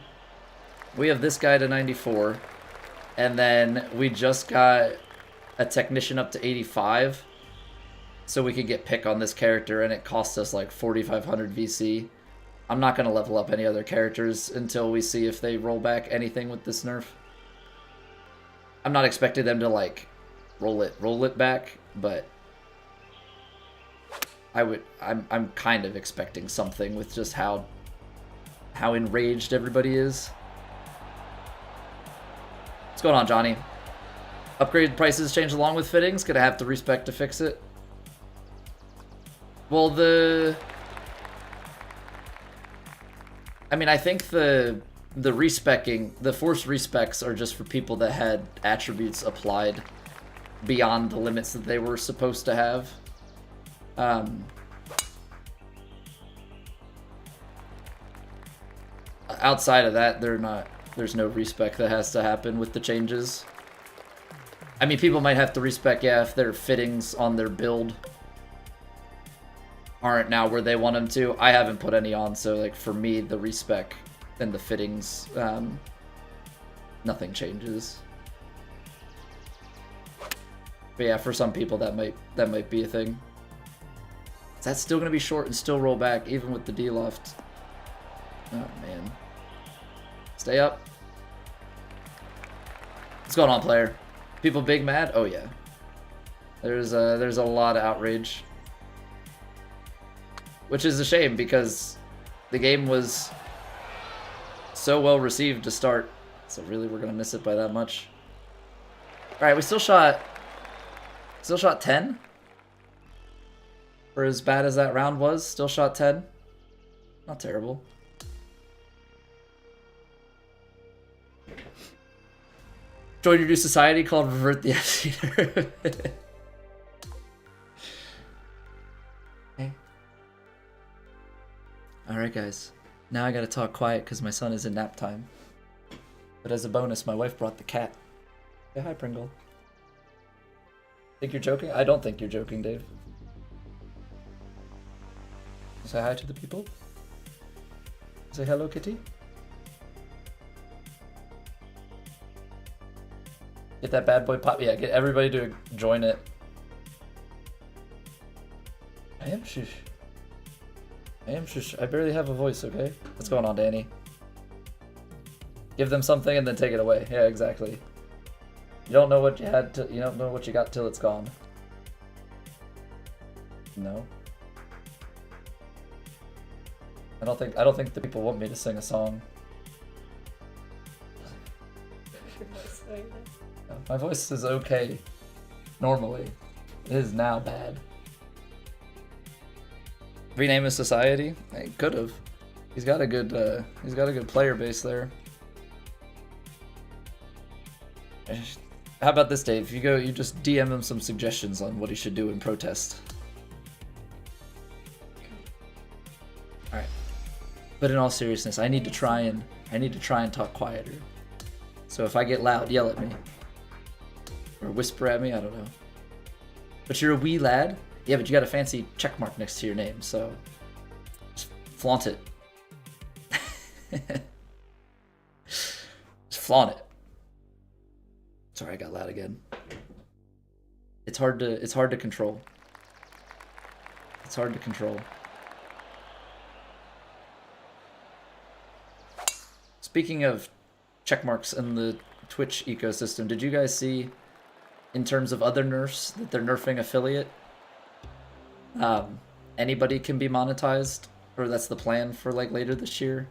have this guy to 94, and then we just got a technician up to 85, so we could get pick on this character, and it cost us like 4,500 VC. I'm not gonna level up any other characters until we see if they roll back anything with this nerf. I'm not expecting them to like roll it back, but I'm kind of expecting something with just how enraged everybody is. What's going on, Johnny? Upgrade prices change along with fittings. Gonna have to respec to fix it. Well, I think the respecking, the forced respecs are just for people that had attributes applied beyond the limits that they were supposed to have. Outside of that, there's no respec that has to happen with the changes. I mean, people might have to respec, yeah, if there are fittings on their build aren't now where they want them to. I haven't put any on, so like for me, the respec and the fittings, nothing changes. But yeah, for some people that might be a thing. That's still gonna be short and still roll back, even with the D-loft. Oh man. Stay up. What's going on, player? People big mad? Oh yeah. There's a lot of outrage. Which is a shame because the game was so well received to start. So really we're gonna miss it by that much. Alright, we still shot 10? For as bad as that round was, still shot 10. Not terrible. Join your new society called Revert the FC. Hey. Alright guys, now I gotta talk quiet because my son is in nap time. But as a bonus, my wife brought the cat. Say hi, Pringle. Think you're joking? I don't think you're joking, Dave. Say hi to the people. Say hello, kitty. Get that bad boy pop. Yeah, get everybody to join it. I am shush. I barely have a voice, okay? What's going on, Danny? Give them something and then take it away. Yeah, exactly. You don't know what you had to, you don't know what you got till it's gone. No. I don't think the people want me to sing a song. My voice is okay. Normally. It is now bad. Rename a society? I could have. He's got a good player base there. How about this, Dave? You just DM him some suggestions on what he should do in protest. Alright. But in all seriousness, I need to try and talk quieter. So if I get loud, yell at me. Or whisper at me, I don't know. But you're a wee lad? Yeah, but you got a fancy check mark next to your name, so just flaunt it. Just flaunt it. Sorry, I got loud again. It's hard to control. It's hard to control. Speaking of check marks in the Twitch ecosystem, did you guys see, in terms of other nerfs, that they're nerfing affiliate? Anybody can be monetized, or that's the plan for like later this year,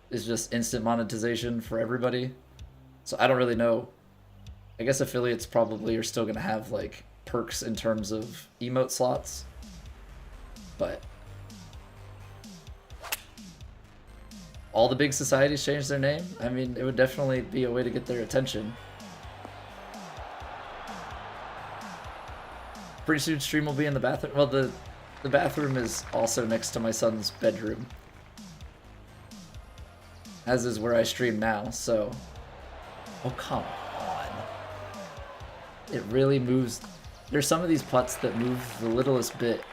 is just instant monetization for everybody. So I don't really know. I guess affiliates probably are still gonna have like perks in terms of emote slots, but all the big societies changed their name. I mean, it would definitely be a way to get their attention. Pretty soon stream will be in the bathroom. Well, the bathroom is also next to my son's bedroom, as is where I stream now, so... Oh, come on. It really moves. There's some of these putts that move the littlest bit,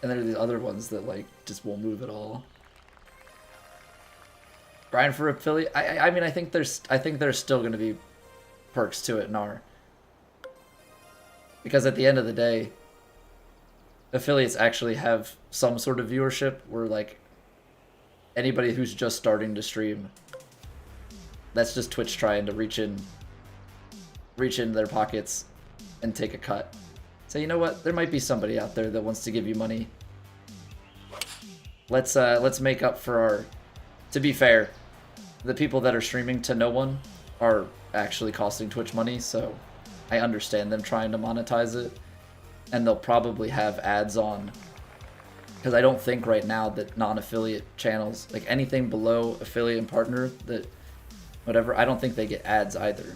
and there are the other ones that like just won't move at all. Grind for affiliate. I mean, I think there's still going to be perks to it, Nar. Because at the end of the day, affiliates actually have some sort of viewership where like anybody who's just starting to stream, that's just Twitch trying to reach in their pockets and take a cut. So you know what? There might be somebody out there that wants to give you money. Let's make up for our... To be fair, the people that are streaming to no one are actually costing Twitch money, so I understand them trying to monetize it. And they'll probably have ads on. Because I don't think right now that non-affiliate channels, like anything below affiliate and partner, that whatever, I don't think they get ads either.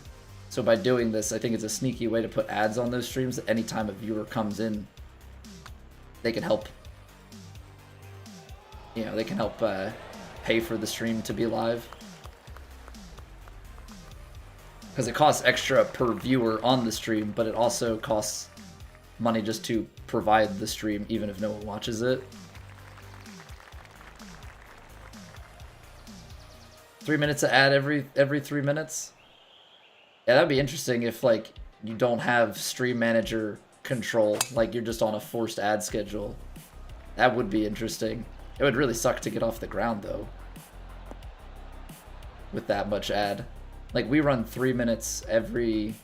So by doing this, I think it's a sneaky way to put ads on those streams that anytime a viewer comes in, they can help. You know, they can help pay for the stream to be live. Because it costs extra per viewer on the stream, but it also costs money just to provide the stream even if no one watches it. 3 minutes to add every 3 minutes? Yeah, that'd be interesting if, like, you don't have stream manager control, like you're just on a forced ad schedule. That would be interesting. It would really suck to get off the ground, though, with that much ad. Like, we run 3 minutes every,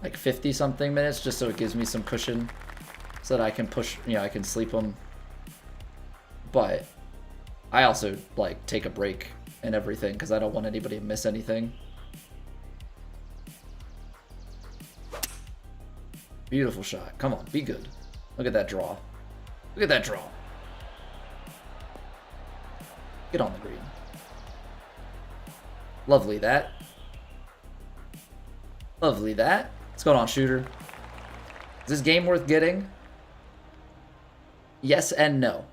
like, 50-something minutes, just so it gives me some cushion, so that I can push, you know, I can sleep them. But I also, like, take a break and everything, because I don't want anybody to miss anything. Beautiful shot. Come on, be good. Look at that draw. Look at that draw. Get on the green. Lovely that. Lovely that. What's going on, shooter? Is this game worth getting? Yes and no.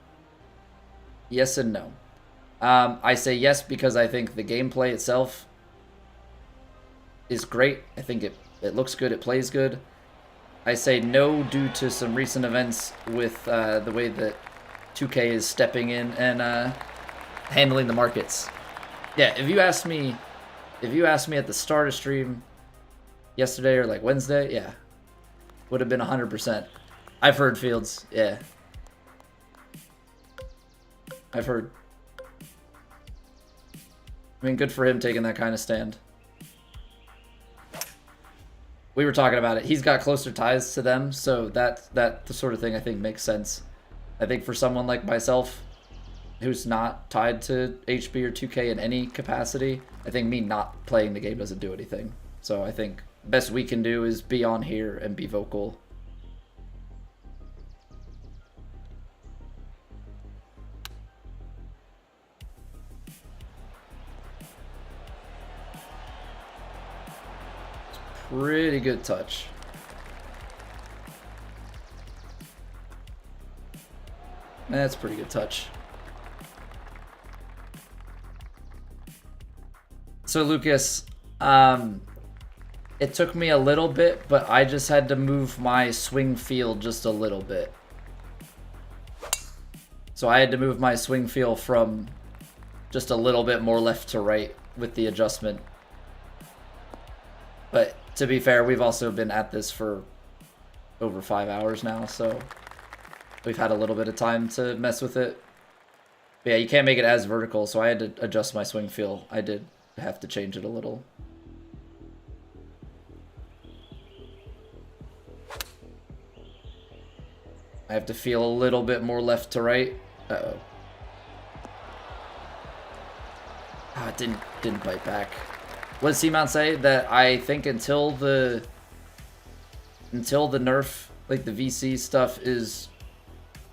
Yes and no. I say yes because I think the gameplay itself is great. I think it looks good, it plays good. I say no due to some recent events with the way that 2K is stepping in and handling the markets. Yeah, if you asked me at the start of stream yesterday or like Wednesday, yeah, would have been 100%. I've heard Fields, yeah. I've heard. I mean, good for him taking that kind of stand. We were talking about it. He's got closer ties to them, so that the sort of thing I think makes sense. I think for someone like myself, who's not tied to HB or 2K in any capacity, I think me not playing the game doesn't do anything. So I think best we can do is be on here and be vocal. Pretty good touch. That's pretty good touch. So Lucas, it took me a little bit, but I just had to move my swing feel just a little bit. So I had to move my swing feel from just a little bit more left to right with the adjustment. But to be fair, we've also been at this for over 5 hours now, so we've had a little bit of time to mess with it. But yeah, you can't make it as vertical, so I had to adjust my swing feel. I did have to change it a little. I have to feel a little bit more left to right. Uh-oh. Ah, it didn't bite back. What did C-Mount say? That I think until the nerf, like the VC stuff, is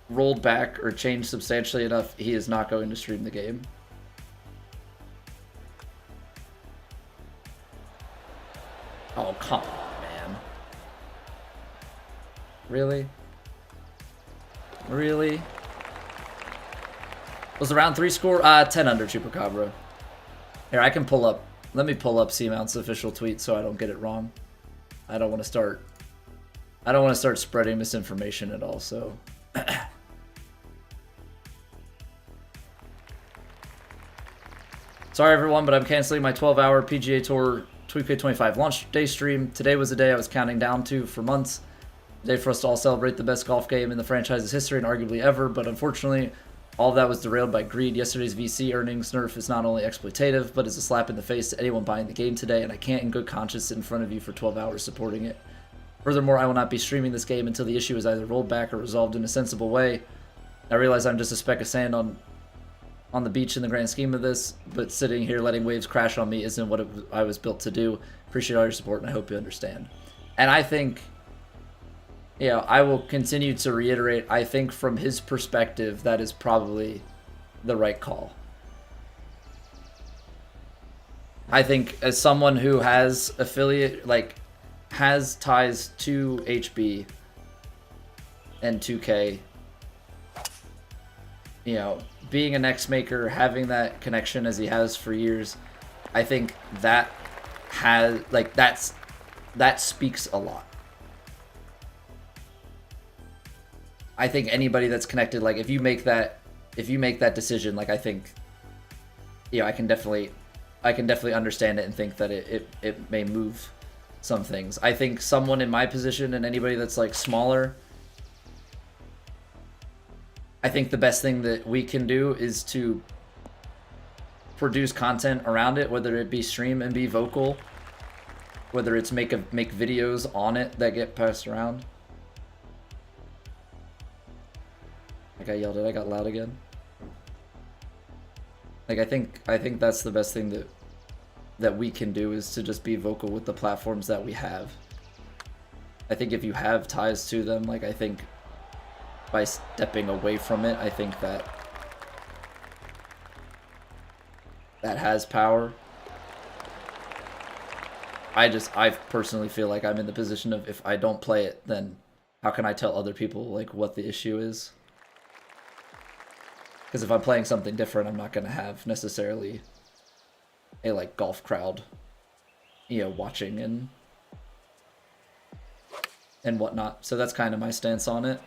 rolled back or changed substantially enough, he is not going to stream the game. Oh, come on, man. Really? Really? Was the round 3 score? 10 under Chupacabra. Here, I can pull up. Let me pull up C-Mount's official tweet so I don't get it wrong. I don't want to start spreading misinformation at all, so. Sorry everyone, but I'm canceling my 12-hour PGA Tour 2K25 launch day stream. Today was the day I was counting down to for months. The day for us to all celebrate the best golf game in the franchise's history and arguably ever, but unfortunately, all of that was derailed by greed. Yesterday's VC earnings nerf is not only exploitative, but is a slap in the face to anyone buying the game today, and I can't in good conscience sit in front of you for 12 hours supporting it. Furthermore, I will not be streaming this game until the issue is either rolled back or resolved in a sensible way. I realize I'm just a speck of sand on the beach in the grand scheme of this, but sitting here letting waves crash on me isn't what I was built to do. Appreciate all your support, and I hope you understand. And I think, you know, I will continue to reiterate, I think from his perspective, that is probably the right call. I think as someone who has has ties to HB and 2K, you know, being an X-Maker, having that connection as he has for years, I think that that speaks a lot. I think anybody that's connected, like if you make that decision, like I think, I can definitely understand it and think that it may move some things. I think someone in my position and anybody that's like smaller, I think the best thing that we can do is to produce content around it, whether it be stream and be vocal, whether it's make videos on it that get passed around. Like I yelled it, I got loud again. Like I think that's the best thing that we can do, is to just be vocal with the platforms that we have. I think if you have ties to them, like I think by stepping away from it, I think that has power. I personally feel like I'm in the position of, if I don't play it, then how can I tell other people like what the issue is? Because if I'm playing something different, I'm not going to have necessarily a like golf crowd, watching and whatnot. So that's kind of my stance on it.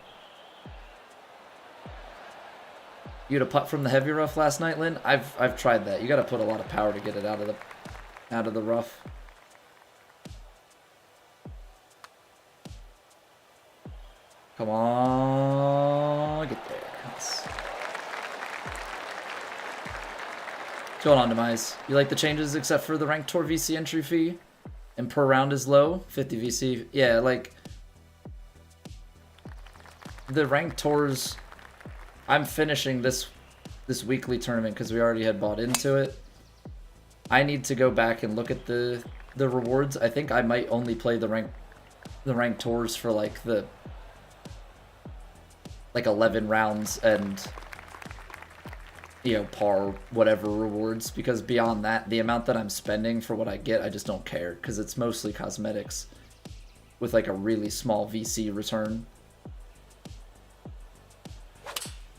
You had a putt from the heavy rough last night, Lynn? I've tried that. You got to put a lot of power to get it out of the rough. Come on, get there. What's going on, Demise? You like the changes except for the ranked tour VC entry fee and per round is low? 50 VC. Yeah, like the ranked tours, I'm finishing this weekly tournament because we already had bought into it. I need to go back and look at the rewards. I think I might only play the ranked tours for like the 11 rounds and par whatever rewards, because beyond that, the amount that I'm spending for what I get, I just don't care, because it's mostly cosmetics with like a really small VC return,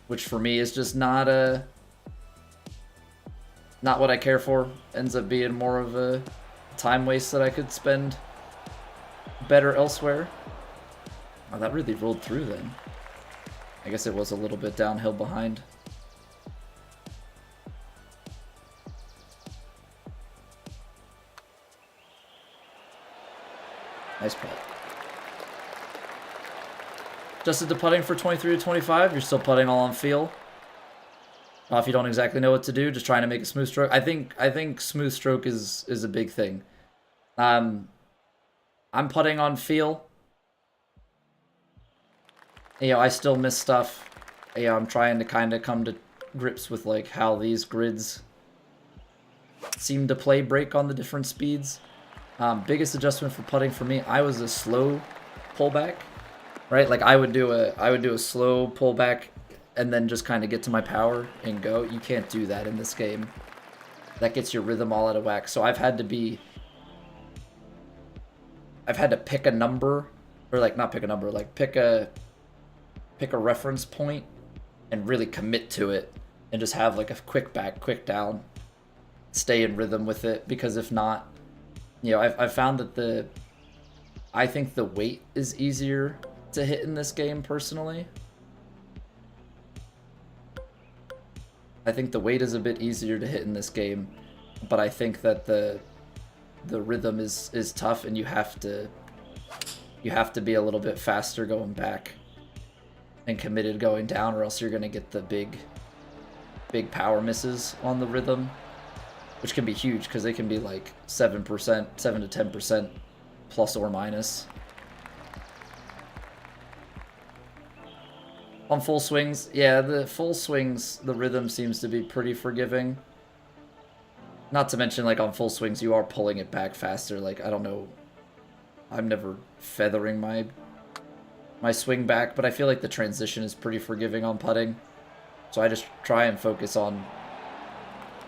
which for me is just not what I care for. Ends up being more of a time waste that I could spend better elsewhere. Oh, that really rolled through then. I guess it was a little bit downhill behind. Nice putt. Adjusted to putting for 23 to 25. You're still putting all on feel. If you don't exactly know what to do, just trying to make a smooth stroke. I think smooth stroke is a big thing. I'm putting on feel. I still miss stuff. I'm trying to kind of come to grips with like how these grids seem to play break on the different speeds. Biggest adjustment for putting for me, I was a slow pullback, right? Like I would do a slow pullback and then just kind of get to my power and go. You can't do that in this game. That gets your rhythm all out of whack. So I've had to pick a number, or like not pick a number, like pick a reference point and really commit to it and just have like a quick back, quick down, stay in rhythm with it, because if not, I've found that I think the weight is easier to hit in this game personally. I think the weight is a bit easier to hit in this game, but I think that the rhythm is tough, and you have to be a little bit faster going back and committed going down, or else you're going to get the big power misses on the rhythm, which can be huge because they can be like 7%, 7 to 10% plus or minus. On full swings, yeah, the full swings, the rhythm seems to be pretty forgiving. Not to mention, like, on full swings, you are pulling it back faster. Like, I don't know, I'm never feathering my swing back, but I feel like the transition is pretty forgiving on putting. So I just try and focus on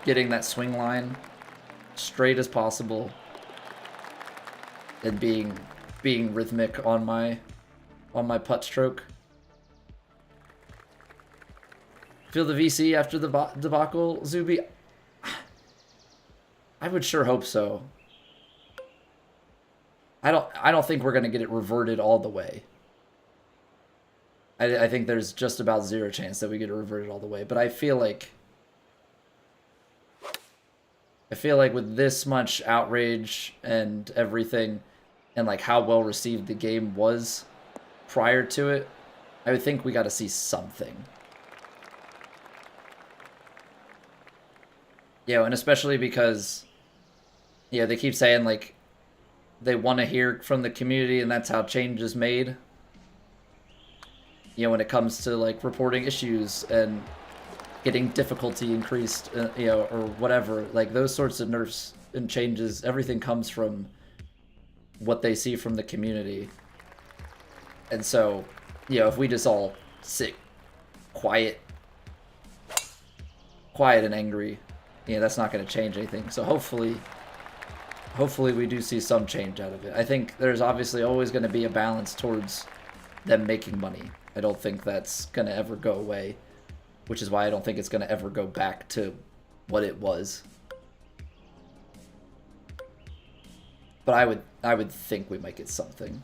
getting that swing line straight as possible and being rhythmic on my putt stroke. Feel the VC after the debacle, Zuby? I would sure hope so. I don't think we're gonna get it reverted all the way. I think there's just about zero chance that we get it reverted all the way. But I feel like with this much outrage and everything, and like how well received the game was prior to it, I would think we got to see something. And especially because, they keep saying like they want to hear from the community, and that's how change is made. When it comes to like reporting issues and getting difficulty increased, or whatever, like those sorts of nerfs and changes, everything comes from what they see from the community. And so, if we just all sit quiet and angry, that's not going to change anything. So hopefully we do see some change out of it. I think there's obviously always going to be a balance towards them making money. I don't think that's going to ever go away, which is why I don't think it's going to ever go back to what it was. But I would think we might get something.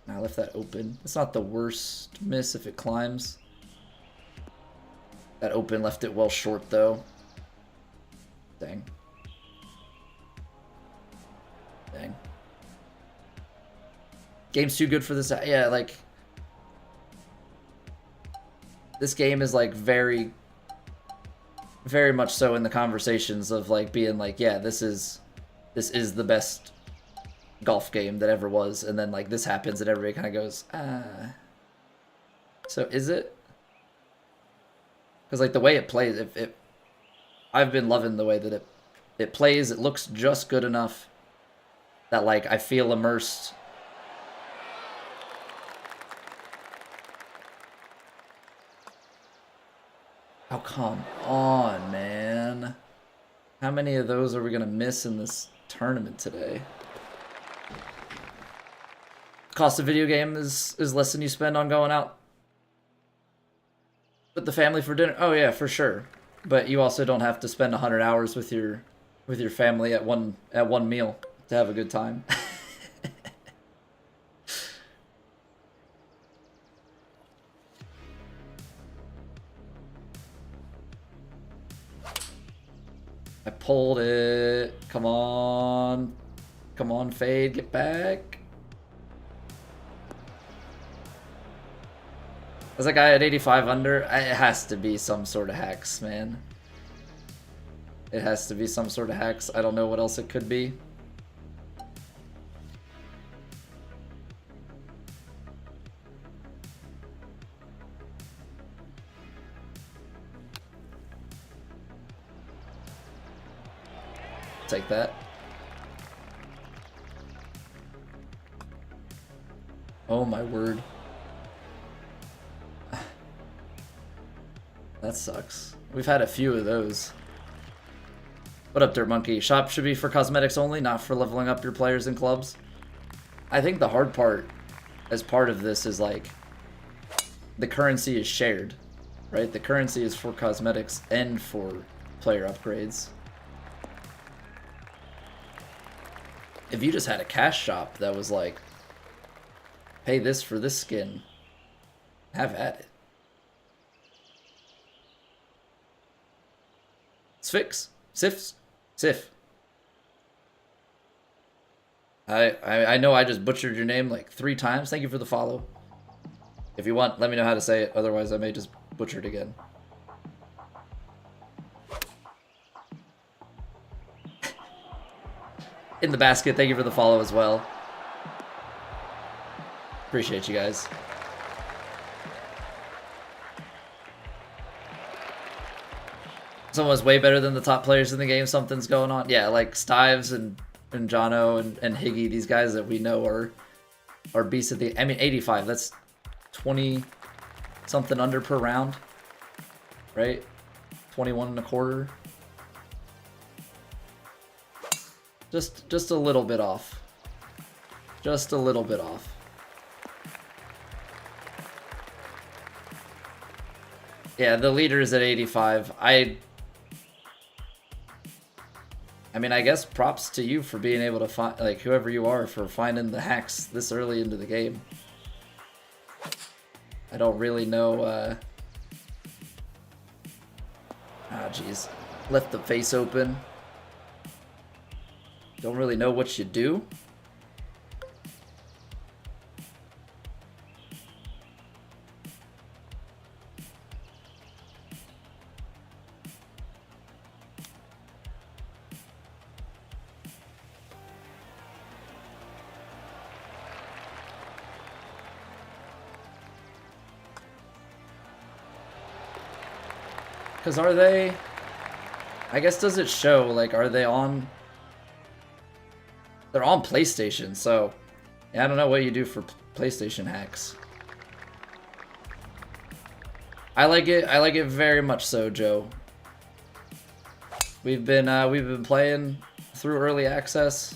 I left that open. It's not the worst miss if it climbs. That open left it well short though. Dang. Game's too good for this. Yeah, like this game is like very much so in the conversations of like being like, yeah, this is the best golf game that ever was, and then like this happens and everybody kind of goes, so is it? Because like the way it plays, I've been loving the way that it plays. It looks just good enough that like I feel immersed. Oh, come on, man. How many of those are we going to miss in this tournament today? Cost of video game is less than you spend on going out with the family for dinner. Oh yeah, for sure. But you also don't have to spend 100 hours with your family at one meal to have a good time. I pulled it. Come on. Come on, Fade. Get back. Is that guy at 85 under? It has to be some sort of hacks, man. It has to be some sort of hacks. I don't know what else it could be. Take that. Oh my word. That sucks. We've had a few of those. What up, Dirt Monkey? Shop should be for cosmetics only, not for leveling up your players and clubs. I think the hard part as part of this is like the currency is shared, right? The currency is for cosmetics and for player upgrades. If you just had a cash shop that was like, pay this for this skin, have at it. Sphinx. Sif. I know I just butchered your name like 3 times. Thank you for the follow. If you want, let me know how to say it. Otherwise, I may just butcher it again. In the basket, thank you for the follow as well. Appreciate you guys. Someone was way better than the top players in the game. Something's going on. Yeah, like Stives and Jono and Higgy, these guys that we know are beasts at the... I mean, 85, that's 20 something under per round, right? 21 and a quarter. Just a little bit off. Just a little bit off. Yeah, the leader is at 85. I mean, I guess props to you for being able to find, like, whoever you are, for finding the hacks this early into the game. I don't really know. Ah, jeez. Left the face open. Don't really know what you do. Because are they... I guess does it show, like, are they on... They're on PlayStation, so... Yeah, I don't know what you do for PlayStation hacks. I like it very much so, Joe. We've been playing through early access.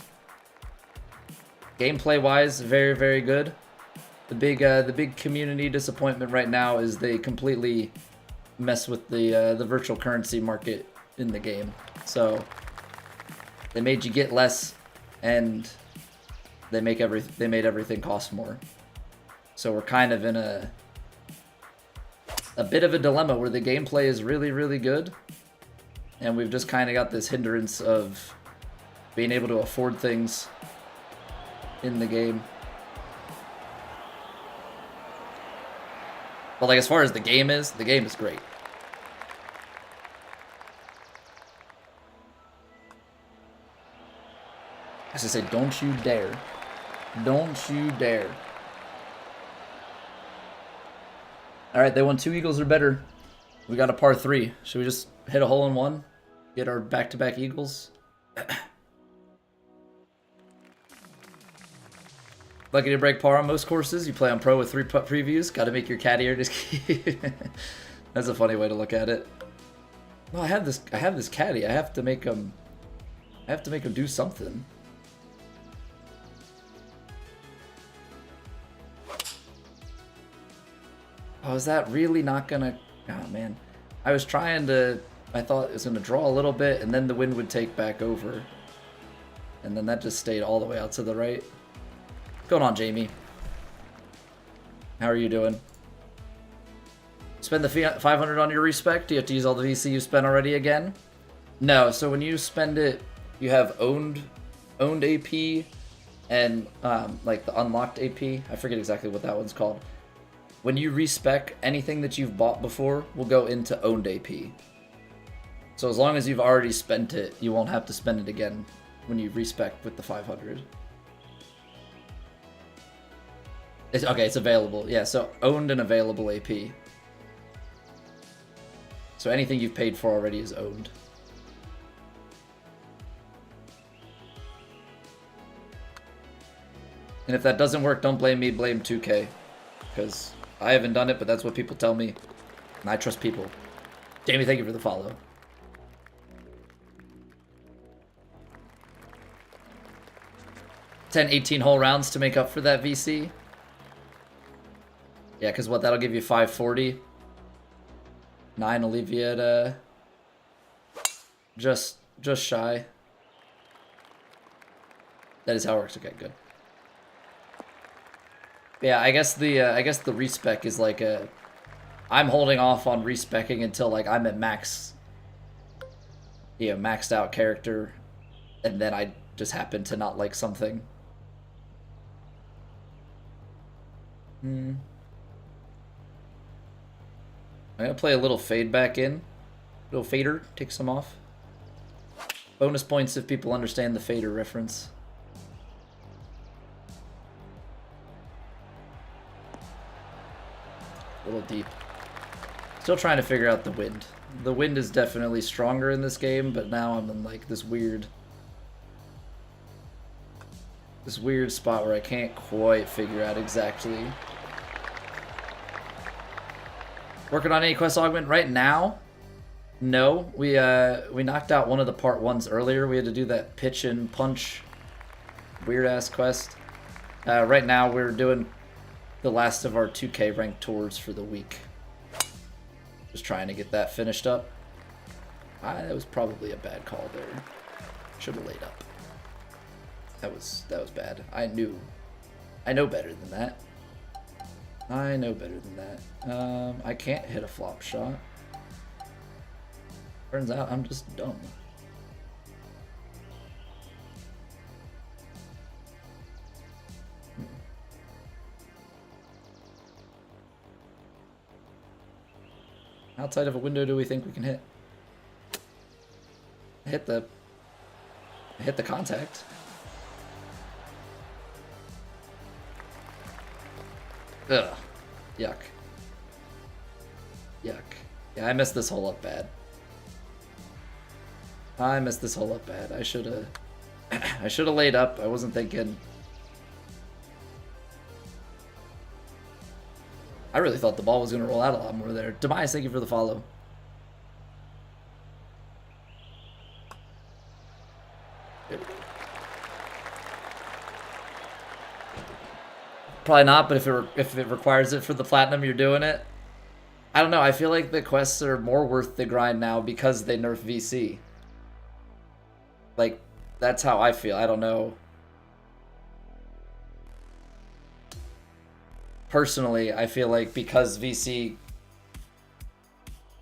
Gameplay-wise, very, very good. The big community disappointment right now is they completely mess with the virtual currency market in the game. So they made you get less, and they made everything cost more. So we're kind of in a bit of a dilemma where the gameplay is really, really good, and we've just kind of got this hindrance of being able to afford things in the game. But like as far as the game is great. As I say, don't you dare. Don't you dare. Alright, they won 2 eagles or better. We got a par 3. Should we just hit a hole in one? Get our back-to-back eagles? Lucky to break par on most courses. You play on pro with 3 putt previews. Got to make your caddy or just That's a funny way to look at it. No, I have this caddy. I have to make him do something. Oh, is that really not gonna... Oh, man. I was trying to... I thought it was gonna draw a little bit, and then the wind would take back over. And then that just stayed all the way out to the right. What's going on, Jamie? How are you doing? Spend the 500 on your respec? Do you have to use all the VC you spent already again? No, so when you spend it, you have owned AP and like the unlocked AP. I forget exactly what that one's called. When you respec, anything that you've bought before will go into owned AP. So as long as you've already spent it, you won't have to spend it again when you respec with the 500. Okay, it's available. Yeah, so owned and available AP. So anything you've paid for already is owned. And if that doesn't work, don't blame me, blame 2K. Because I haven't done it, but that's what people tell me. And I trust people. Jamie, thank you for the follow. $10, 18 whole rounds to make up for that VC. Yeah, because what, that'll give you 540. 9 will leave you at just shy. That is how it works. Okay, good. Yeah, I guess the respec is like a... I'm holding off on respecing until like I'm at max... Yeah, maxed out character. And then I just happen to not like something. I'm gonna play a little fade back in. Little fader, take some off. Bonus points if people understand the fader reference. A little deep. Still trying to figure out the wind. The wind is definitely stronger in this game, but now I'm in like this weird spot where I can't quite figure out exactly. Working on any quest augment right now? No, we knocked out one of the part 1s earlier. We had to do that pitch and punch weird ass quest. Right now we're doing the last of our 2K ranked tours for the week. Just trying to get that finished up. That was probably a bad call there. Should have laid up. That was bad. I know better than that. I know better than that. I can't hit a flop shot. Turns out I'm just dumb. Outside of a window do we think we can hit? I hit the contact. Ugh. Yuck. Yuck. Yeah, I messed this hole up bad. I should've I should've laid up. I wasn't thinking. I really thought the ball was gonna roll out a lot more there. Demise, thank you for the follow. Probably not, but if it requires it for the platinum, you're doing it. I don't know. I feel like the quests are more worth the grind now because they nerf VC. Like, that's how I feel. I don't know. Personally, I feel like because VC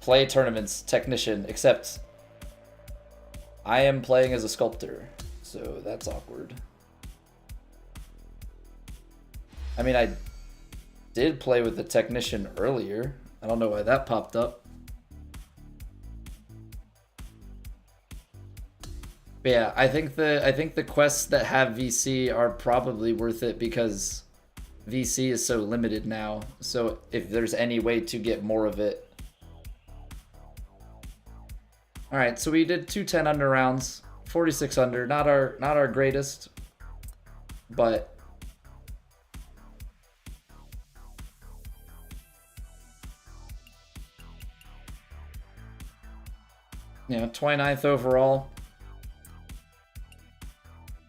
play tournaments technician, except I am playing as a sculptor, so that's awkward. I mean, I did play with the technician earlier. I don't know why that popped up. But yeah, I think the quests that have VC are probably worth it because VC is so limited now. So if there's any way to get more of it. All right, so we did 210 under rounds, 46 under, not our greatest, but you know, 29th overall.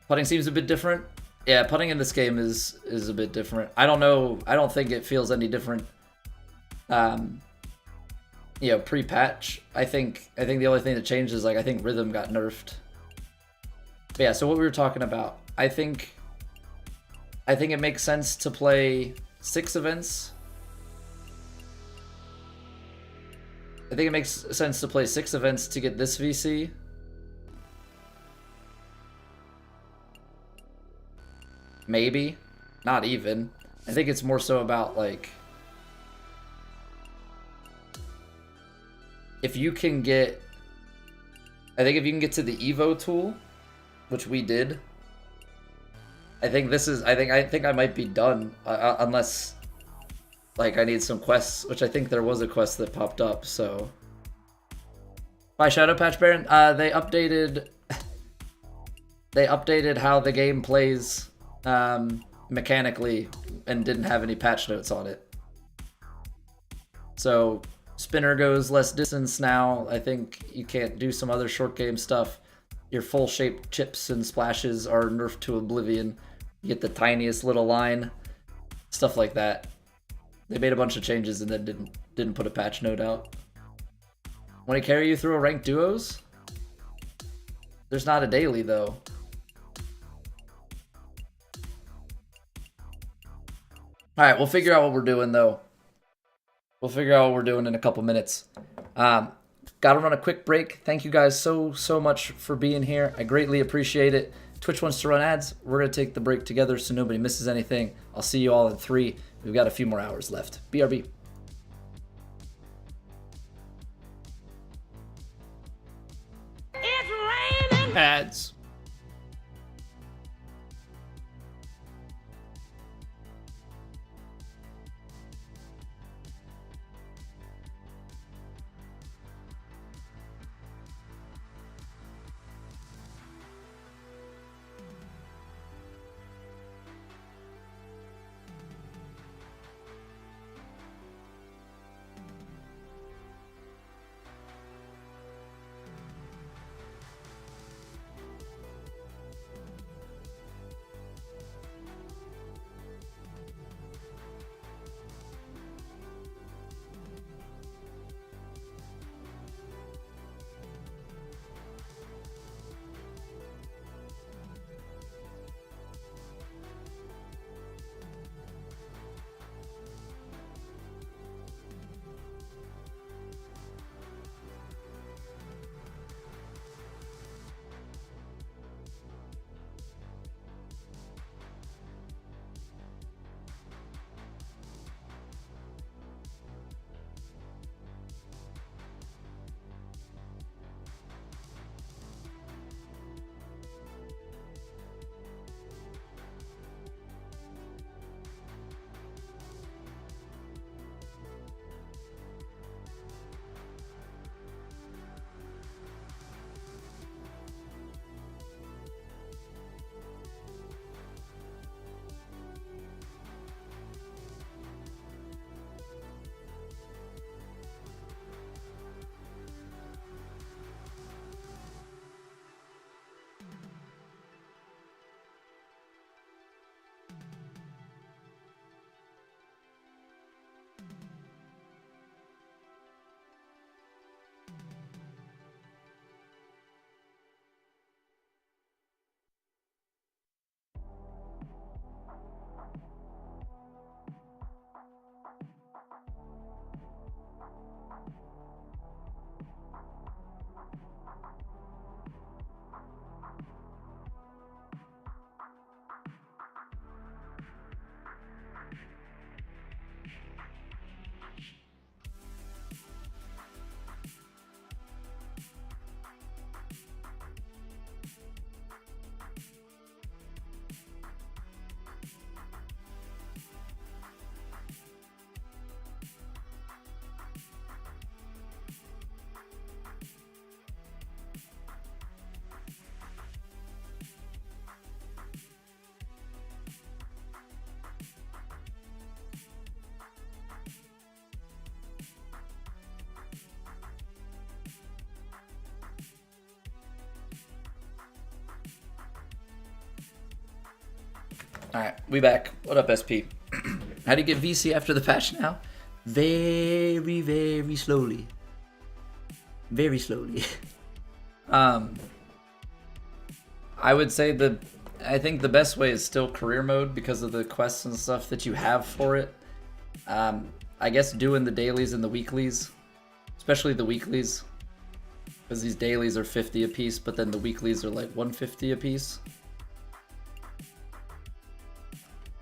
Putting seems a bit different. Yeah, putting in this game is a bit different. I don't know. I don't think it feels any different. You know, pre-patch. I think the only thing that changed is, like, I think rhythm got nerfed. But yeah, so what we were talking about. I think it makes sense to play 6 events. I think it makes sense to play 6 events to get this VC. Maybe. Not even. I think it's more so about, like, if you can get, I think if you can get to the Evo tool, which we did, I think I might be done, unless, like, I need some quests, which I think there was a quest that popped up, so. By Shadow Patch Baron, they updated how the game plays mechanically and didn't have any patch notes on it. So spinner goes less distance now. I think you can't do some other short game stuff. Your full shape chips and splashes are nerfed to oblivion. You get the tiniest little line, stuff like that. They made a bunch of changes and then didn't put a patch note out. Want to carry you through a ranked duos? There's not a daily though. Alright, we'll figure out what we're doing though. We'll figure out what we're doing in a couple minutes. Gotta run a quick break. Thank you guys so much for being here. I greatly appreciate it. Twitch wants to run ads. We're gonna take the break together so nobody misses anything. I'll see you all in 3. We've got a few more hours left. BRB. It's raining. Ads. Alright, we back. What up, SP? How do you get VC after the patch now? Very, very slowly. Very slowly. I would say I think the best way is still career mode because of the quests and stuff that you have for it. I guess doing the dailies and the weeklies, especially the weeklies, because these dailies are 50 apiece, but then the weeklies are like 150 apiece.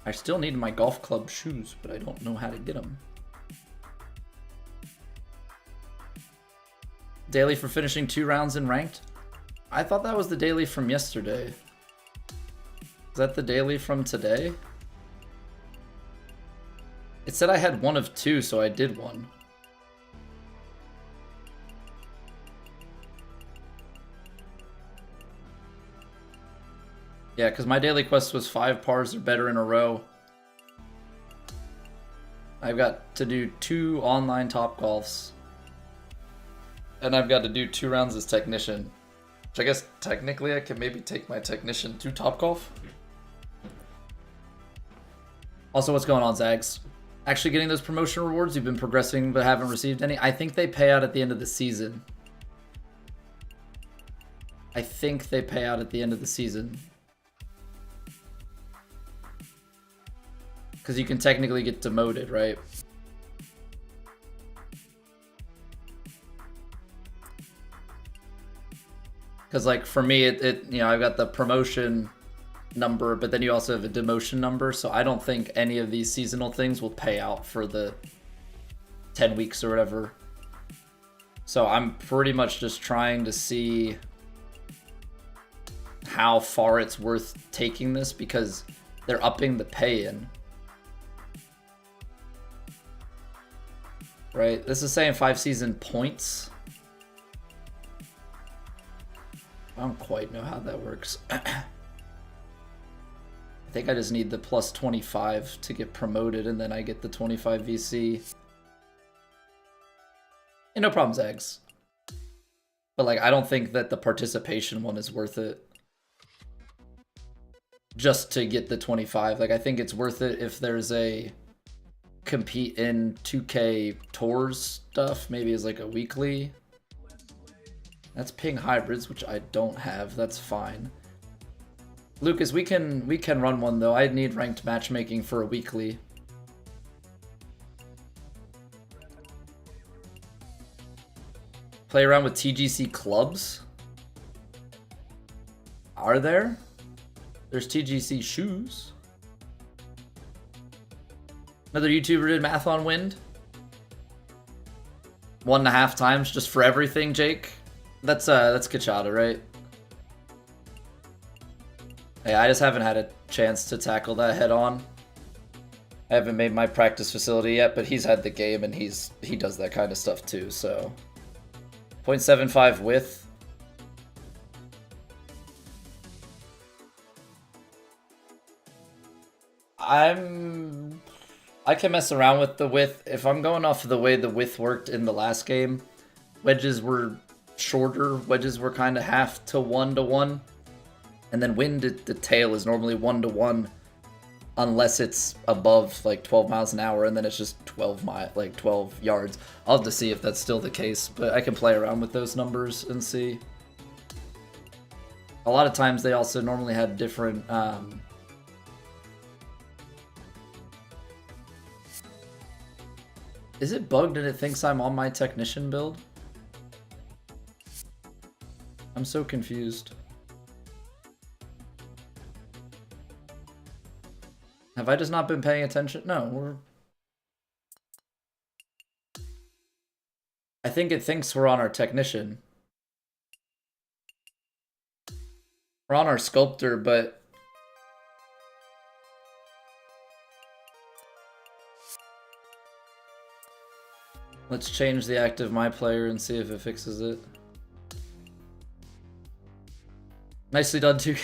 I still need my golf club shoes, but I don't know how to get them. Daily for finishing 2 rounds in ranked? I thought that was the daily from yesterday. Is that the daily from today? It said I had 1 of 2, so I did 1. Yeah, because my daily quest was 5 pars or better in a row. I've got to do 2 online top golfs. And I've got to do 2 rounds as technician. Which I guess technically I can maybe take my technician to top golf. Also, what's going on, Zags? Actually getting those promotion rewards? You've been progressing but haven't received any? I think they pay out at the end of the season. I think they pay out at the end of the season. Because you can technically get demoted, right? Because like for me, you know, I've got the promotion number, but then you also have a demotion number. So I don't think any of these seasonal things will pay out for the 10 weeks or whatever. So I'm pretty much just trying to see how far it's worth taking this because they're upping the pay-in. Right? This is saying 5 season points. I don't quite know how that works. I think I just need the plus 25 to get promoted, and then I get the 25 VC. And no problems, Eggs. But like, I don't think that the participation one is worth it. Just to get the 25. Like, I think it's worth it if there's a compete in 2K tours stuff, maybe as like a weekly. That's ping hybrids, which I don't have. That's fine. Lucas, we can run one though. I need ranked matchmaking for a weekly. Play around with TGC clubs? Are there? There's TGC shoes. Another YouTuber did math on wind. 1.5 times just for everything, Jake. That's Kachada, right? Hey, I just haven't had a chance to tackle that head on. I haven't made my practice facility yet, but he's had the game and he does that kind of stuff too, so 0.75 width. I can mess around with the width. If I'm going off of the way the width worked in the last game, wedges were shorter. Wedges were kind of half to 1 to 1. And then wind at the tail is normally 1 to 1 unless it's above like 12 miles an hour, and then it's just 12 yards. I'll have to see if that's still the case, but I can play around with those numbers and see. A lot of times they also normally had different Is it bugged and it thinks I'm on my technician build? I'm so confused. Have I just not been paying attention? No, I think it thinks we're on our technician. We're on our sculptor, but let's change the active my player and see if it fixes it. Nicely done, 2K.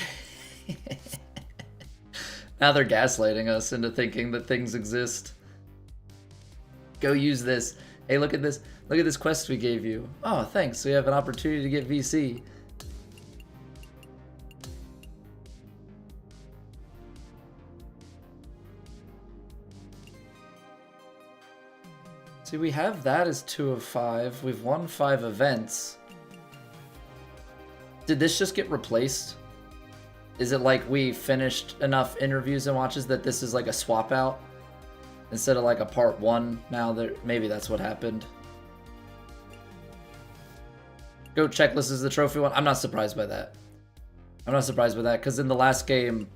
Now they're gaslighting us into thinking that things exist. Go use this. Hey, look at this. Look at this quest we gave you. Oh, thanks. We have an opportunity to get VC. See, we have that as 2 of 5. We've won 5 events. Did this just get replaced? Is it like we finished enough interviews and watches that this is like a swap out? Instead of like a part 1 now, that maybe that's what happened. Go checklist is the trophy one. I'm not surprised by that. I'm not surprised by that because in the last game,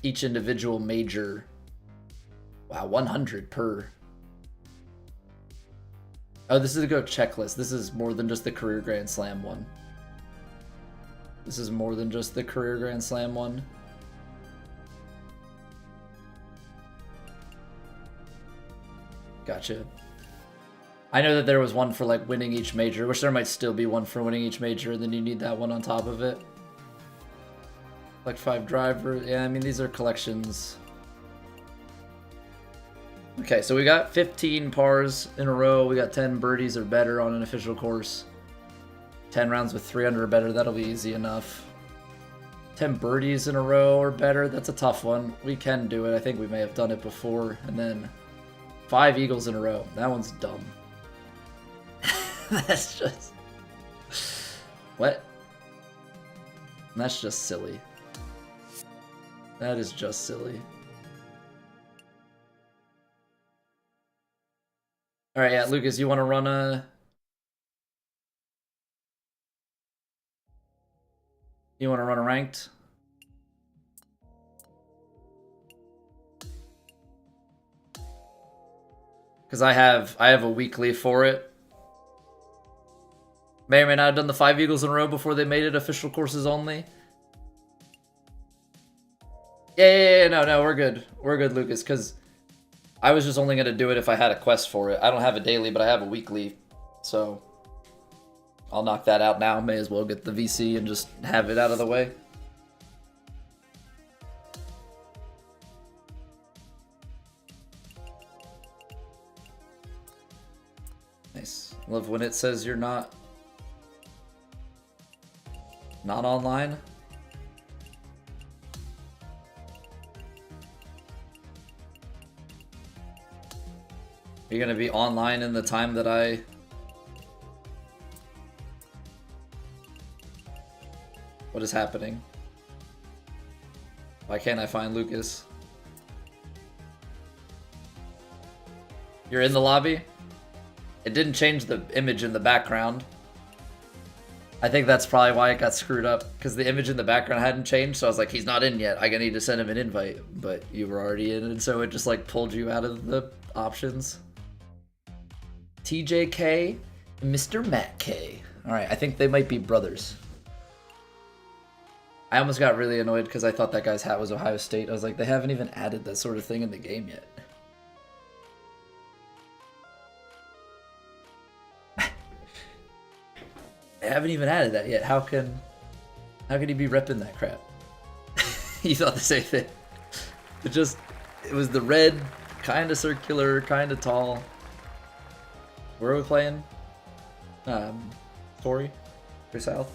each individual major, wow, 100 per. Oh, this is a GOAT checklist. This is more than just the career Grand Slam one. This is more than just the career Grand Slam one. Gotcha. I know that there was one for like winning each major. Wish there might still be one for winning each major, and then you need that one on top of it. Like 5 drivers. Yeah, I mean, these are collections. Okay, so we got 15 pars in a row. We got 10 birdies or better on an official course. 10 rounds with 3 under or better. That'll be easy enough. 10 birdies in a row or better. That's a tough one. We can do it. I think we may have done it before. And then 5 eagles in a row. That one's dumb. That's just... What? That's just silly. That is just silly. Alright, yeah, Lucas, you want to run a... You want to run a ranked? Because I have a weekly for it. May or may not have done the 5 eagles in a row before they made it official courses only. Yeah, no, we're good. We're good, Lucas, because I was just only going to do it if I had a quest for it. I don't have a daily, but I have a weekly, so I'll knock that out now. May as well get the VC and just have it out of the way. Nice. Love when it says you're not online. Are you gonna be online in the time that I... What is happening? Why can't I find Lucas? You're in the lobby? It didn't change the image in the background. I think that's probably why it got screwed up, because the image in the background hadn't changed, so I was like, he's not in yet. I need to send him an invite, but you were already in, and so it just like pulled you out of the options. TJK and Mr. Matt K. Alright, I think they might be brothers. I almost got really annoyed because I thought that guy's hat was Ohio State. I was like, they haven't even added that sort of thing in the game yet. They haven't even added that yet. How can he be repping that crap? You thought the same thing. It was the red, kind of circular, kind of tall. Where are we playing? Torrey? Or South?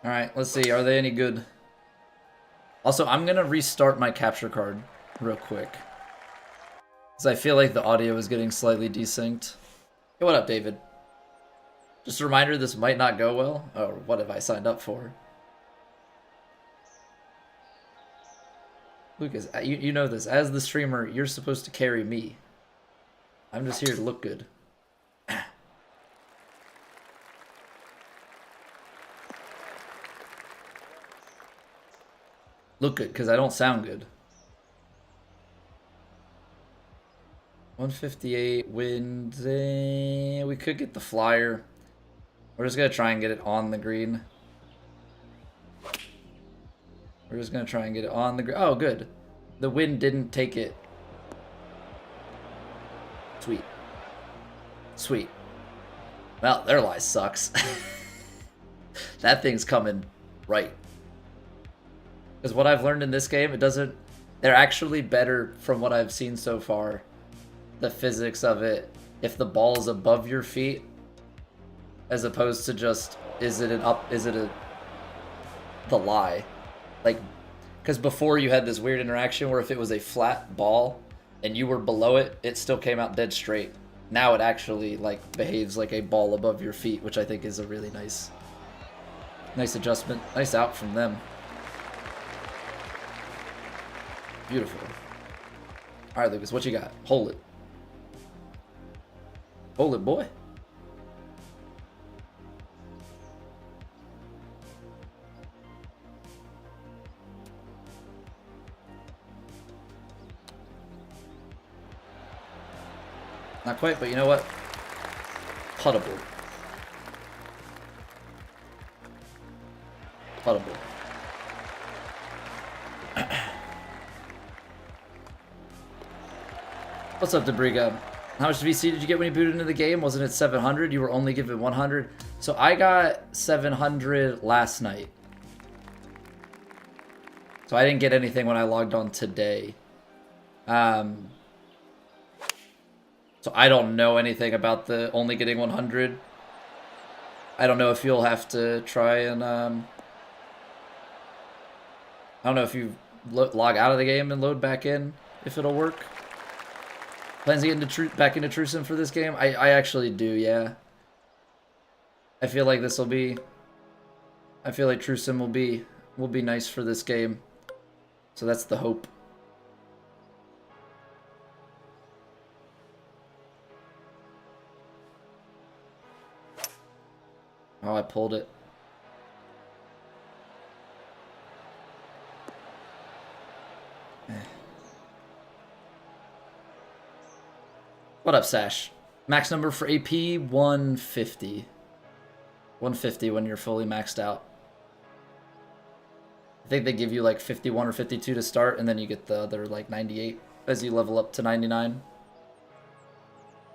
Alright, let's see. Are they any good? Also, I'm going to restart my capture card real quick. Because I feel like the audio is getting slightly desynced. Hey, what up, David? Just a reminder, this might not go well. Oh, what have I signed up for? Lucas, you know this. As the streamer, you're supposed to carry me. I'm just here to look good. Look good, because I don't sound good. 158 wind. We could get the flyer. We're just going to try and get it on the green. We're just going to try and get it on the green. Oh, good. The wind didn't take it. Sweet. Sweet. Well, their lie sucks. That thing's coming right. Because what I've learned in this game, they're actually better from what I've seen so far. The physics of it, if the ball is above your feet, as opposed to just, the lie. Like, Because before you had this weird interaction where if it was a flat ball and you were below it, it still came out dead straight. Now it actually like behaves like a ball above your feet, which I think is a really nice adjustment. Nice out from them. Beautiful. All right, Lucas, what you got? Hold it. Hold it, boy. Not quite, but you know what? Puttable. Puttable. What's up, Debriga? How much VC did you get when you booted into the game? Wasn't it 700? You were only given 100. So I got 700 last night. So I didn't get anything when I logged on today. So I don't know anything about the only getting 100. I don't know if you'll have to try and I don't know if you log out of the game and load back in, if it'll work. Plans to get back into True Sim for this game? I actually do, yeah. I feel like this will be... I feel like True Sim will be nice for this game. So that's the hope. Oh, I pulled it. What up, Sash? Max number for AP, 150. 150 when you're fully maxed out. I think they give you like 51 or 52 to start, and then you get the other like 98 as you level up to 99.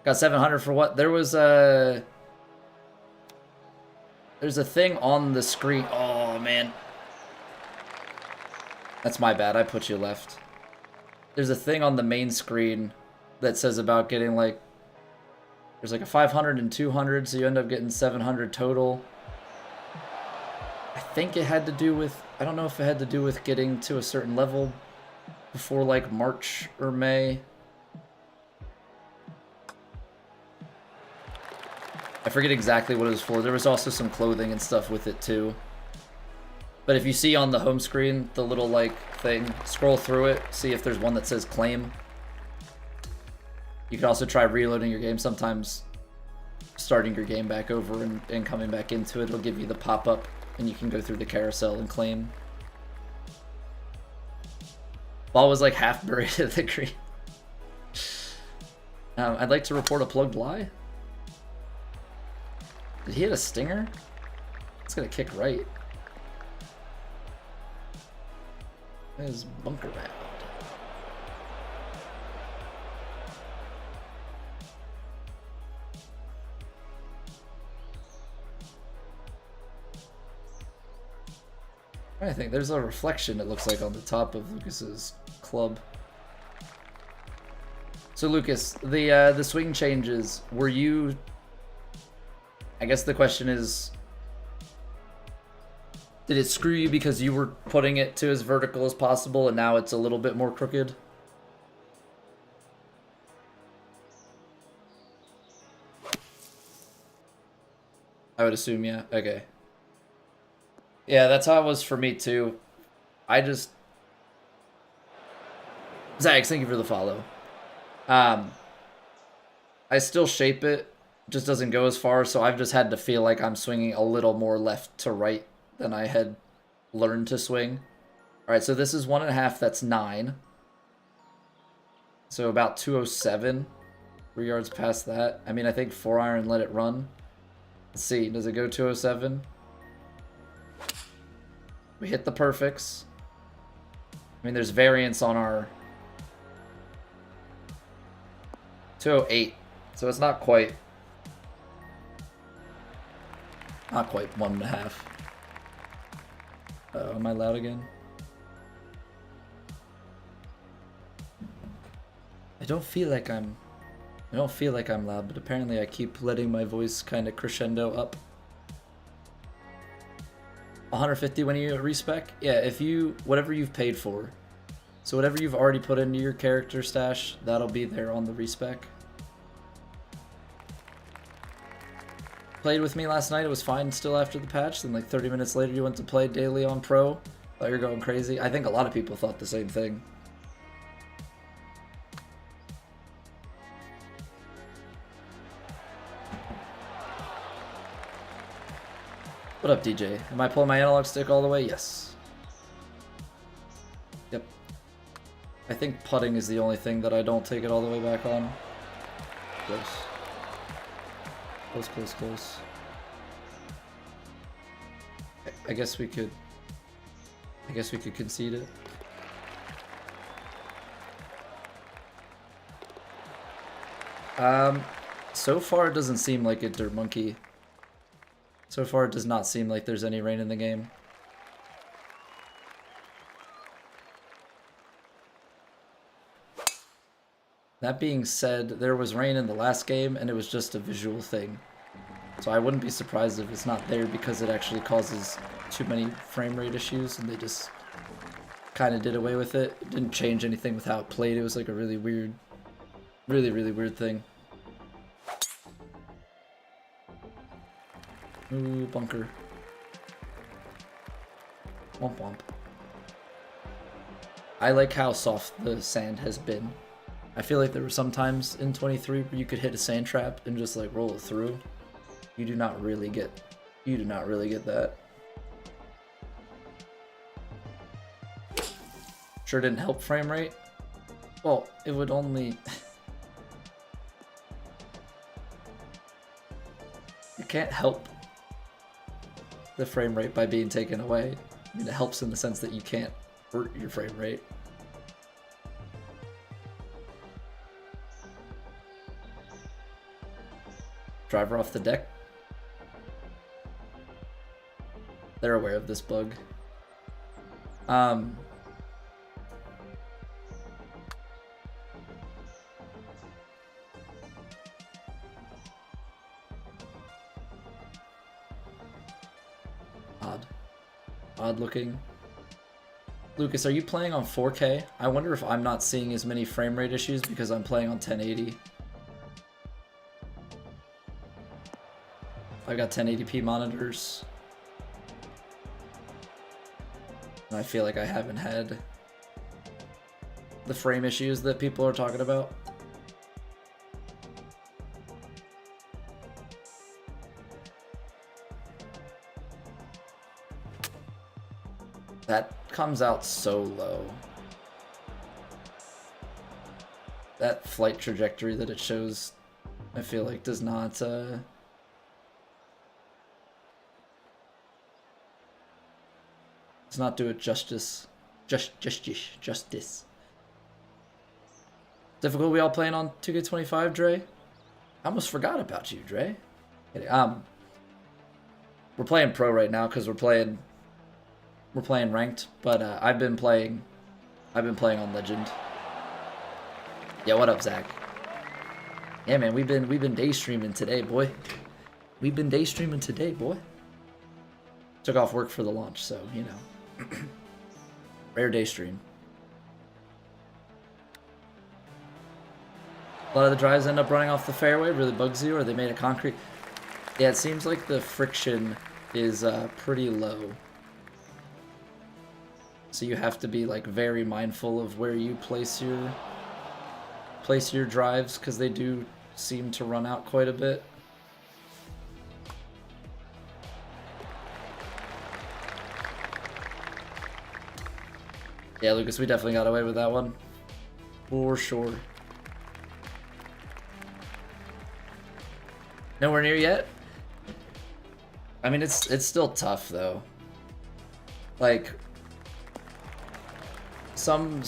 Got 700 for what? There was a... There's a thing on the screen. Oh, man. That's my bad. I put you left. There's a thing on the main screen that says about getting like... There's like a 500 and 200, so you end up getting 700 total. I think it had to do with... I don't know if it had to do with getting to a certain level before like March or May. I forget exactly what it was for. There was also some clothing and stuff with it too. But if you see on the home screen, the little like thing, scroll through it, see if there's one that says claim. You can also try reloading your game. Sometimes starting your game back over and coming back into it, it'll give you the pop-up and you can go through the carousel and claim. Ball was like half buried in the green. I'd like to report a plugged lie. Did he hit a stinger? It's gonna kick right. That is bunker bound. I think there's a reflection, it looks like, on the top of Lucas's club. So Lucas, the swing changes, were you... I guess the question is, did it screw you because you were putting it to as vertical as possible and now it's a little bit more crooked? I would assume, yeah. Okay. Yeah, that's how it was for me too. I just... Zax, thank you for the follow. I still shape it, just doesn't go as far, so I've just had to feel like I'm swinging a little more left to right than I had learned to swing. Alright, so this is 1.5, that's 9. So about 207. 3 yards past that. I mean, I think 4-iron, let it run. Let's see, does it go 207? We hit the perfects. I mean, there's variance on our 208, so it's not quite 1.5. Am I loud again? I don't feel like I'm loud, but apparently I keep letting my voice kind of crescendo up. 150 when you respec? Yeah, if you, whatever you've paid for. So whatever you've already put into your character stash, that'll be there on the respec. Played with me last night, it was fine still after the patch, then like 30 minutes later you went to play daily on Pro. Thought you're going crazy. I think a lot of people thought the same thing. What up, DJ? Am I pulling my analog stick all the way? Yes. Yep. I think putting is the only thing that I don't take it all the way back on. Close. Close, close, close. I guess we could concede it. So far it doesn't seem like it, Dirt Monkey. So far it does not seem like there's any rain in the game. That being said, there was rain in the last game and it was just a visual thing. So I wouldn't be surprised if it's not there because it actually causes too many frame rate issues and they just kind of did away with it. It didn't change anything with how it played. It was like a really weird, really weird thing. Ooh, bunker. Womp womp. I like how soft the sand has been. I feel like there were some times in 23 where you could hit a sand trap and just like roll it through. You do not really get that. Sure didn't help frame rate. Well, it would only you can't help the frame rate by being taken away. I mean, it helps in the sense that you can't hurt your frame rate. Driver off the deck. They're aware of this bug. Odd. Odd looking. Lucas, are you playing on 4K? I wonder if I'm not seeing as many frame rate issues because I'm playing on 1080. I got 1080p monitors. And I feel like I haven't had the frame issues that people are talking about. That comes out so low. That flight trajectory that it shows, I feel like does not does not do it justice. Justice. Difficult. We all playing on 2K25, Dre? I almost forgot about you, Dre. We're playing pro right now because we're playing ranked, but I've been playing on legend. Yeah, what up, Zach? Yeah, man, we've been day streaming today, boy. Took off work for the launch, so you know, rare day stream. A lot of the drives end up running off the fairway, really bugs you, or they made a concrete. Yeah, it seems like the friction is pretty low. So you have to be like very mindful of where you place your drives because they do seem to run out quite a bit. Yeah, Lucas, we definitely got away with that one. For sure. Nowhere near yet? I mean, it's still tough though. Like some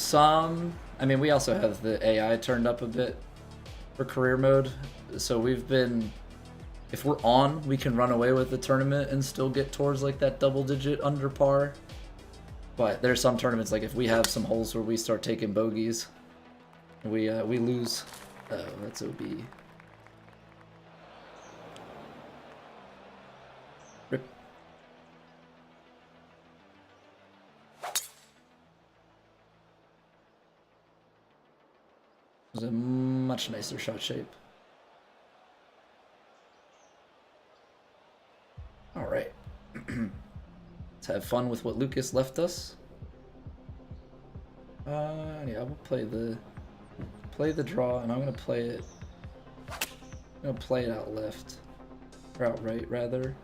I mean, we also have the AI turned up a bit for career mode, so we've been, if we're on, we can run away with the tournament and still get towards like that double digit under par. But there's some tournaments, like if we have some holes where we start taking bogeys, we lose. Oh, that's OB. Rip. was a much nicer shot shape. All right. Let's have fun with what Lucas left us. Yeah, we'll play the draw, and I'm gonna play it. I'm gonna play it out left, or out right rather.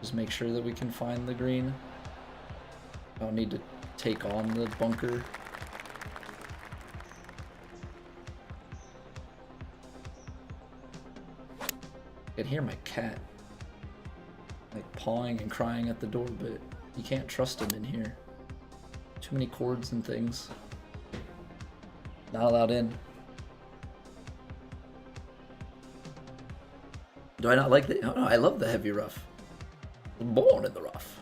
Just make sure that we can find the green. I don't need to take on the bunker. I can hear my cat like pawing and crying at the door, but you can't trust him in here. Too many cords and things. Not allowed in. Do I not like the... Oh, no, I love the heavy rough. I was born in the rough.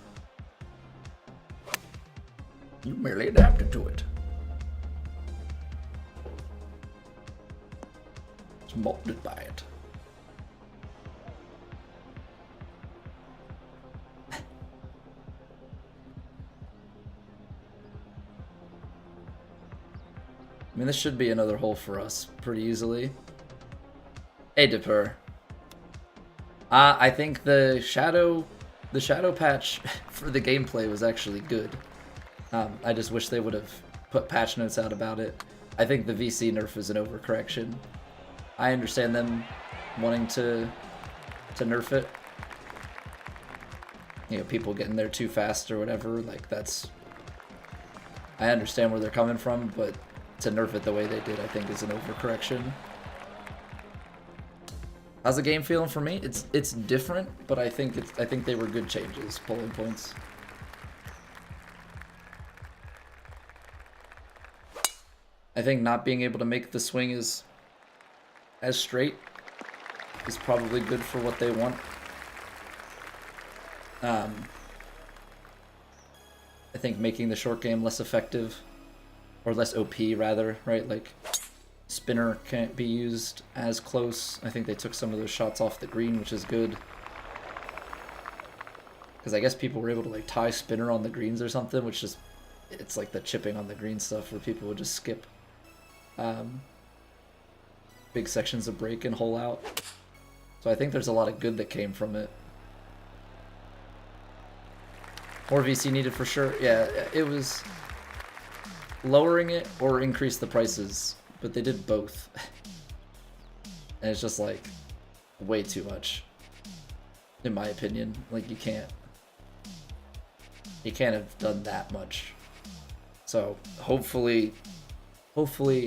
You merely adapted to it. It's molded by it. I mean, this should be another hole for us pretty easily. Hey, Dipper. I think the shadow patch for the gameplay was actually good. I just wish they would have put patch notes out about it. I think the VC nerf is an overcorrection. I understand them wanting to nerf it. You know, people getting there too fast or whatever. Like, that's... I understand where they're coming from, but to nerf it the way they did, I think, is an overcorrection. How's the game feeling for me? It's different, but I think they were good changes, polling points. I think not being able to make the swing as straight is probably good for what they want. I think making the short game less effective, or less OP rather, right? Like, spinner can't be used as close. I think they took some of those shots off the green, which is good. Because I guess people were able to like tie spinner on the greens or something, which just, it's like the chipping on the green stuff where people would just skip big sections of break and hole out. So I think there's a lot of good that came from it. More VC needed for sure. Yeah, it was lowering it or increase the prices, but they did both. And it's just like way too much, in my opinion. Like, you can't have done that much. So hopefully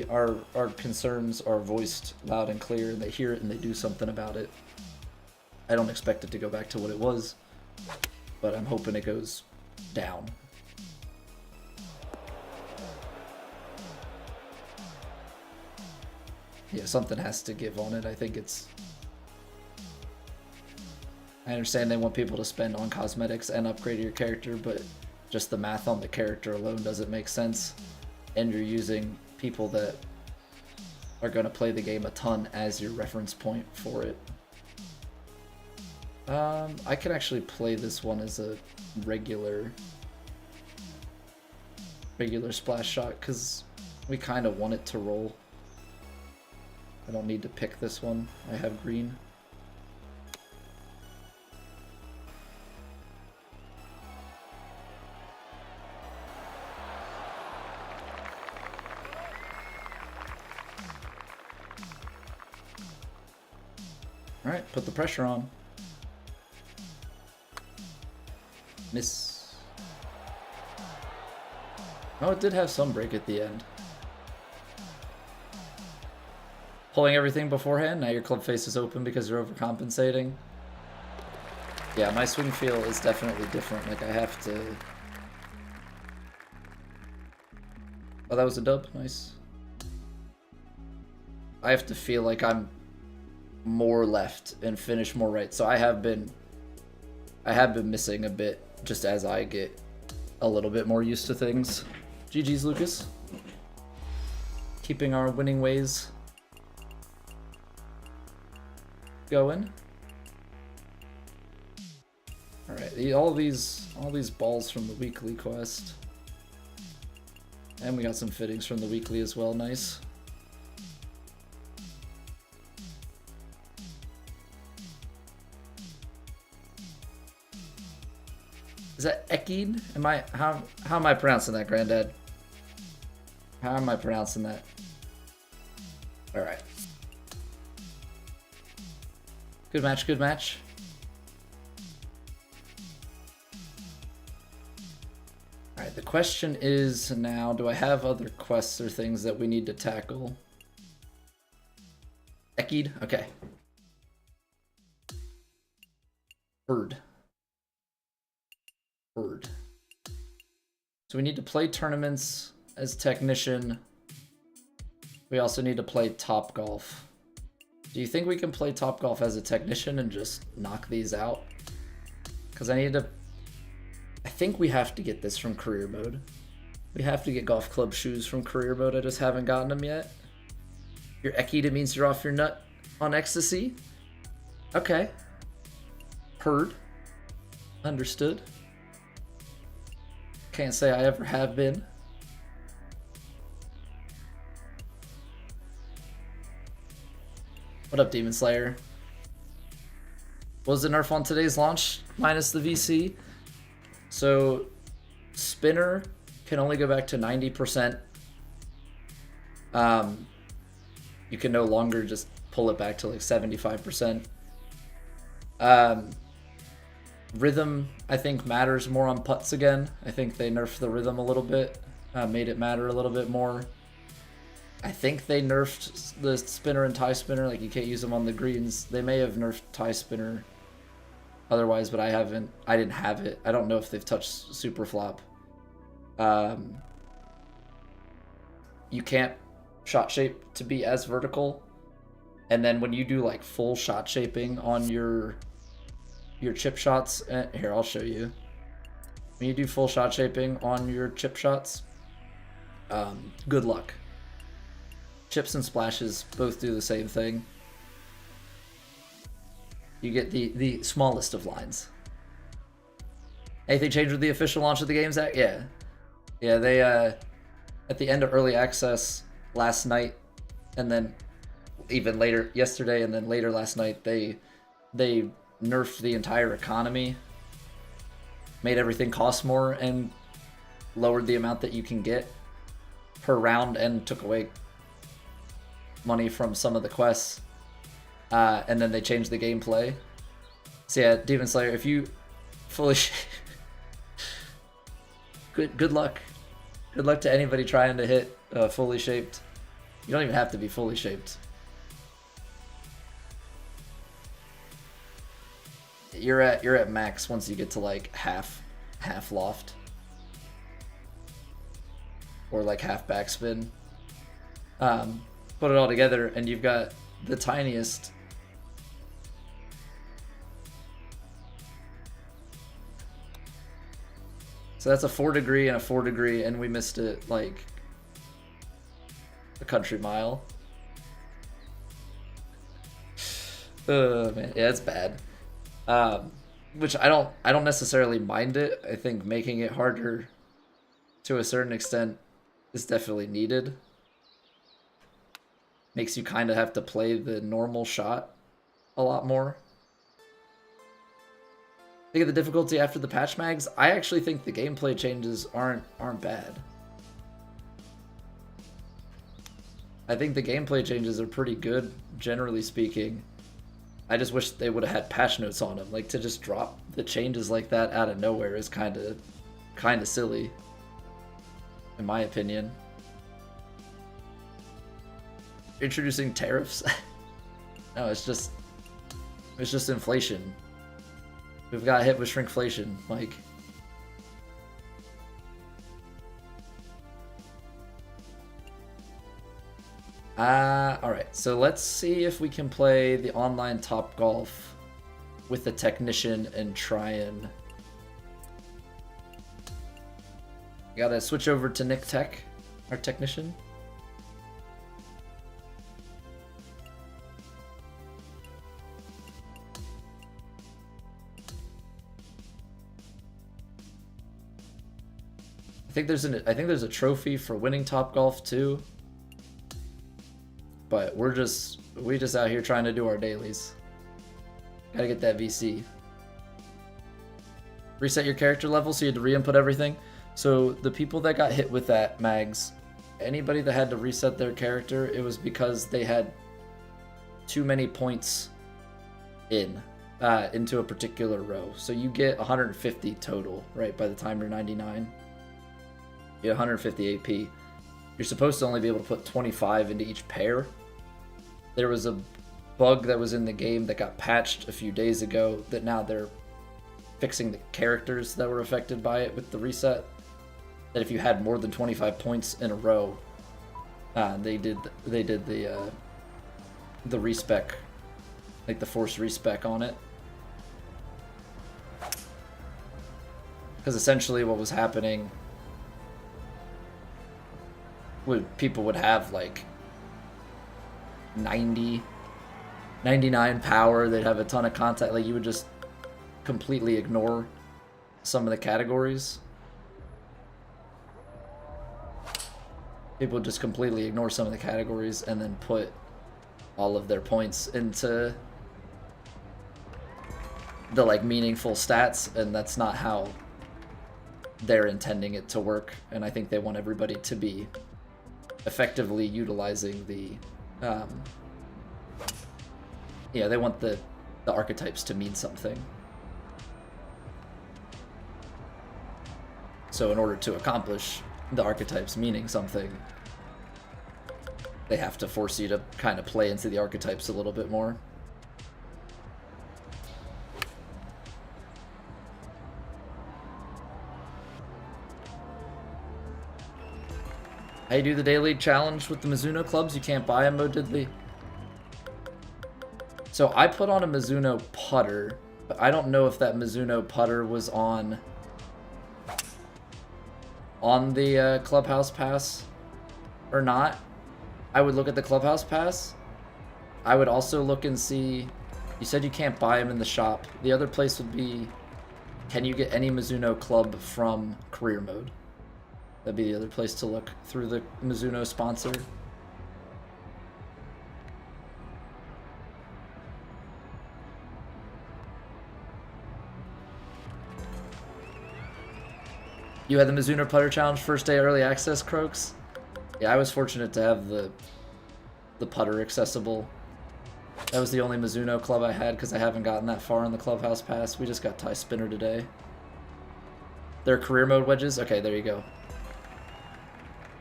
our concerns are voiced loud and clear, and they hear it and they do something about it. I don't expect it to go back to what it was, but I'm hoping it goes down. Yeah, something has to give on it. I think it's... I understand they want people to spend on cosmetics and upgrade your character, but just the math on the character alone doesn't make sense. And you're using people that are going to play the game a ton as your reference point for it. I could actually play this one as a regular splash shot, because we kind of want it to roll. I don't need to pick this one. I have green. Alright, put the pressure on. Miss. Oh, it did have some break at the end. Pulling everything beforehand, now your club face is open because you're overcompensating. Yeah, my swing feel is definitely different. Like, I have to... Oh, that was a dub. Nice. I have to feel like I'm more left and finish more right. So I have been missing a bit just as I get a little bit more used to things. GG's, Lucas. Keeping our winning ways going. Alright, all these balls from the weekly quest. And we got some fittings from the weekly as well, nice. Is that Ekid? How am I pronouncing that, Granddad? How am I pronouncing that? All right. Good match, good match. All right, the question is now, do I have other quests or things that we need to tackle? Ekid? Okay. Heard. So we need to play tournaments as technician. We also need to play Top Golf. Do you think we can play Top Golf as a technician and just knock these out? Because I think we have to get this from career mode. We have to get golf club shoes from career mode. I just haven't gotten them yet. You're Ekid, it means you're off your nut on ecstasy? Okay. Heard. Understood. Can't say I ever have been. What up, Demon Slayer? What was the nerf on today's launch minus the VC? So, spinner can only go back to 90%. You can no longer just pull it back to like 75%. Rhythm, I think, matters more on putts again. I think they nerfed the rhythm a little bit, made it matter a little bit more. I think they nerfed the spinner and tie spinner, like you can't use them on the greens. They may have nerfed tie spinner otherwise, but I didn't have it. I don't know if they've touched super flop. You can't shot shape to be as vertical. And then when you do like full shot shaping on your chip shots, here, I'll show you. When you do full shot shaping on your chip shots, good luck. Chips and splashes both do the same thing. You get the smallest of lines. Anything changed with the official launch of the games? Yeah. Yeah, they, at the end of early access last night, and then even later yesterday, and then later last night, they nerfed the entire economy, made everything cost more, and lowered the amount that you can get per round, and took away money from some of the quests. And then they changed the gameplay. So yeah, Demon Slayer, if you fully good luck. Good luck to anybody trying to hit fully shaped. You don't even have to be fully shaped. You're at max once you get to like half loft. Or like half backspin. Put it all together and you've got the tiniest. So that's a 4 degree and a 4 degree, and we missed it like a country mile. Oh man, yeah, it's bad. Which I don't necessarily mind it. I think making it harder to a certain extent is definitely needed. Makes you kind of have to play the normal shot a lot more. Think of the difficulty after the patch mags. I actually think the gameplay changes aren't bad. I think the gameplay changes are pretty good, generally speaking. I just wish they would have had patch notes on them. Like, to just drop the changes like that out of nowhere is kind of silly, in my opinion. Introducing tariffs? No, it's just inflation. We've got hit with shrinkflation, like. Alright, so let's see if we can play the online Top Golf with the technician and try and... Gotta switch over to Nick Tech, our technician. I think there's a trophy for winning Top Golf too. But we just out here trying to do our dailies. Gotta get that VC. reset your character level, so you had to re-input everything. So the people that got hit with that, Mags, anybody that had to reset their character, it was because they had too many points into a particular row. So you get 150 total, right, by the time you're 99. You get 150 AP. You're supposed to only be able to put 25 into each pair. There was a bug that was in the game that got patched a few days ago that now they're fixing the characters that were affected by it with the reset. That if you had more than 25 points in a row, they did the respec, like the forced respec on it. Because essentially what was happening, people would have like 99 power, they'd have a ton of contact, like you would just completely ignore some of the categories. People would just completely ignore some of the categories and then put all of their points into the like meaningful stats, and that's not how they're intending it to work. And I think they want everybody to be effectively utilizing the they want the archetypes to mean something. So in order to accomplish the archetypes meaning something, they have to force you to kind of play into the archetypes a little bit more. How you do the daily challenge with the Mizuno clubs? You can't buy them, did they? So I put on a Mizuno putter, but I don't know if that Mizuno putter was on the Clubhouse Pass or not. I would look at the Clubhouse Pass. I would also look and see, you said you can't buy them in the shop. The other place would be, can you get any Mizuno club from career mode? That'd be the other place to look through the Mizuno sponsor. You had the Mizuno Putter Challenge first day early access, Croaks? Yeah, I was fortunate to have the putter accessible. That was the only Mizuno club I had because I haven't gotten that far in the Clubhouse Pass. We just got Tie Spinner today. They're career mode wedges? Okay, there you go.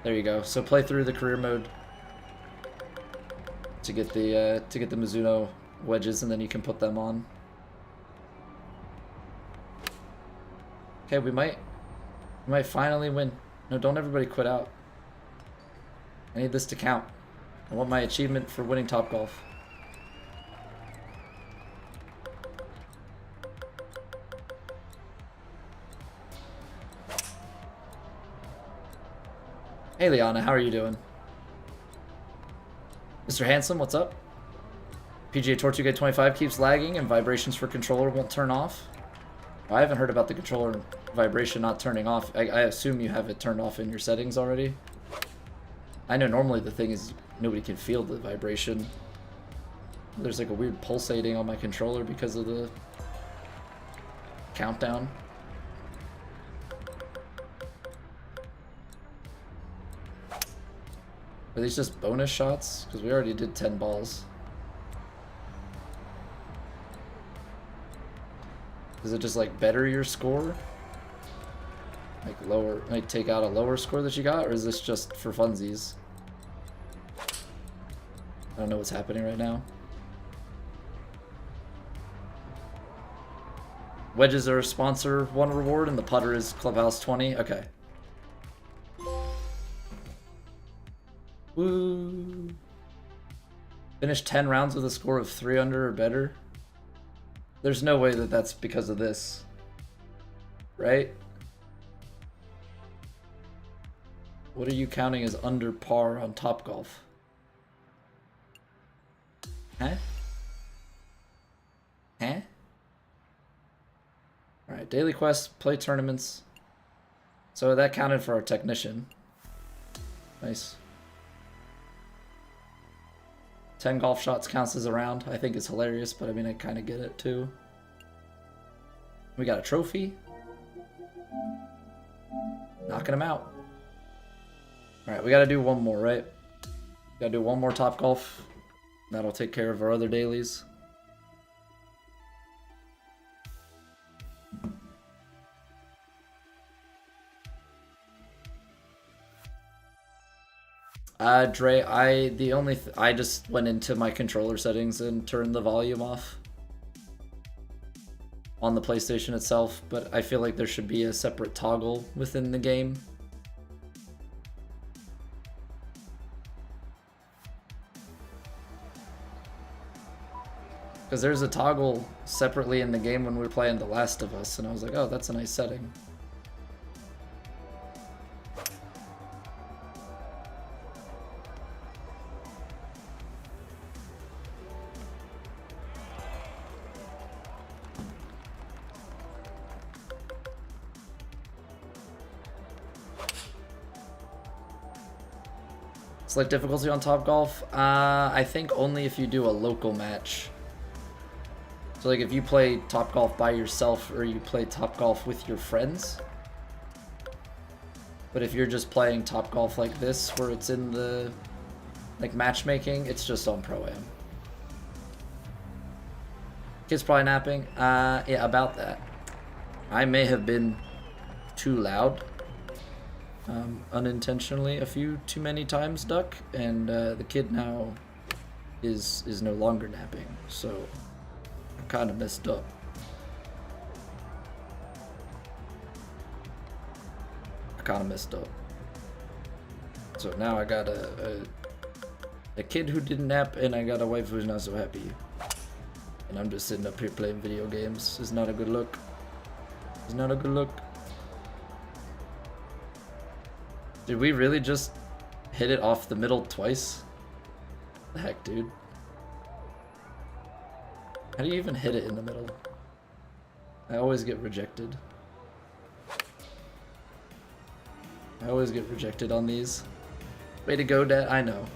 There you go. So play through the career mode to get the Mizuno wedges, and then you can put them on. Okay, we might finally win. No, don't everybody quit out. I need this to count. I want my achievement for winning Topgolf. Hey Liana, how are you doing? Mr. Handsome, what's up? PGA Tour 2K25 keeps lagging and vibrations for controller won't turn off. I haven't heard about the controller vibration not turning off. I assume you have it turned off in your settings already. I know normally the thing is nobody can feel the vibration. There's like a weird pulsating on my controller because of the countdown. Are these just bonus shots? Because we already did 10 balls. Does it just like better your score? Like lower, like take out a lower score that you got? Or is this just for funsies? I don't know what's happening right now. Wedges are a sponsor 1 reward and the putter is Clubhouse 20. Okay. Woo. Finish 10 rounds with a score of 3 under or better. There's no way that that's because of this. Right? What are you counting as under par on Topgolf? Huh? Huh? Alright, daily quests, play tournaments. So that counted for our technician. Nice. 10 golf shots counts as a round. I think it's hilarious, but I mean, I kind of get it too. We got a trophy. Knocking him out. Alright, we gotta do one more, right? Gotta do one more Top Golf. That'll take care of our other dailies. Dre, I just went into my controller settings and turned the volume off on the PlayStation itself, but I feel like there should be a separate toggle within the game. Because there's a toggle separately in the game when we were playing The Last of Us, and I was like, oh, that's a nice setting. Slight difficulty on Top Golf? I think only if you do a local match. So like if you play Top Golf by yourself or you play Top Golf with your friends. But if you're just playing Top Golf like this, where it's in the like matchmaking, it's just on Pro-Am. Kid's probably napping. Yeah, about that. I may have been too loud. Unintentionally a few too many times, Duck, and the kid now is no longer napping, so I kind of messed up. So now I got a kid who didn't nap, and I got a wife who's not so happy. And I'm just sitting up here playing video games. It's not a good look. It's not a good look. Did we really just hit it off the middle twice? The heck, dude? How do you even hit it in the middle? I always get rejected. I always get rejected on these. Way to go, Dad. I know.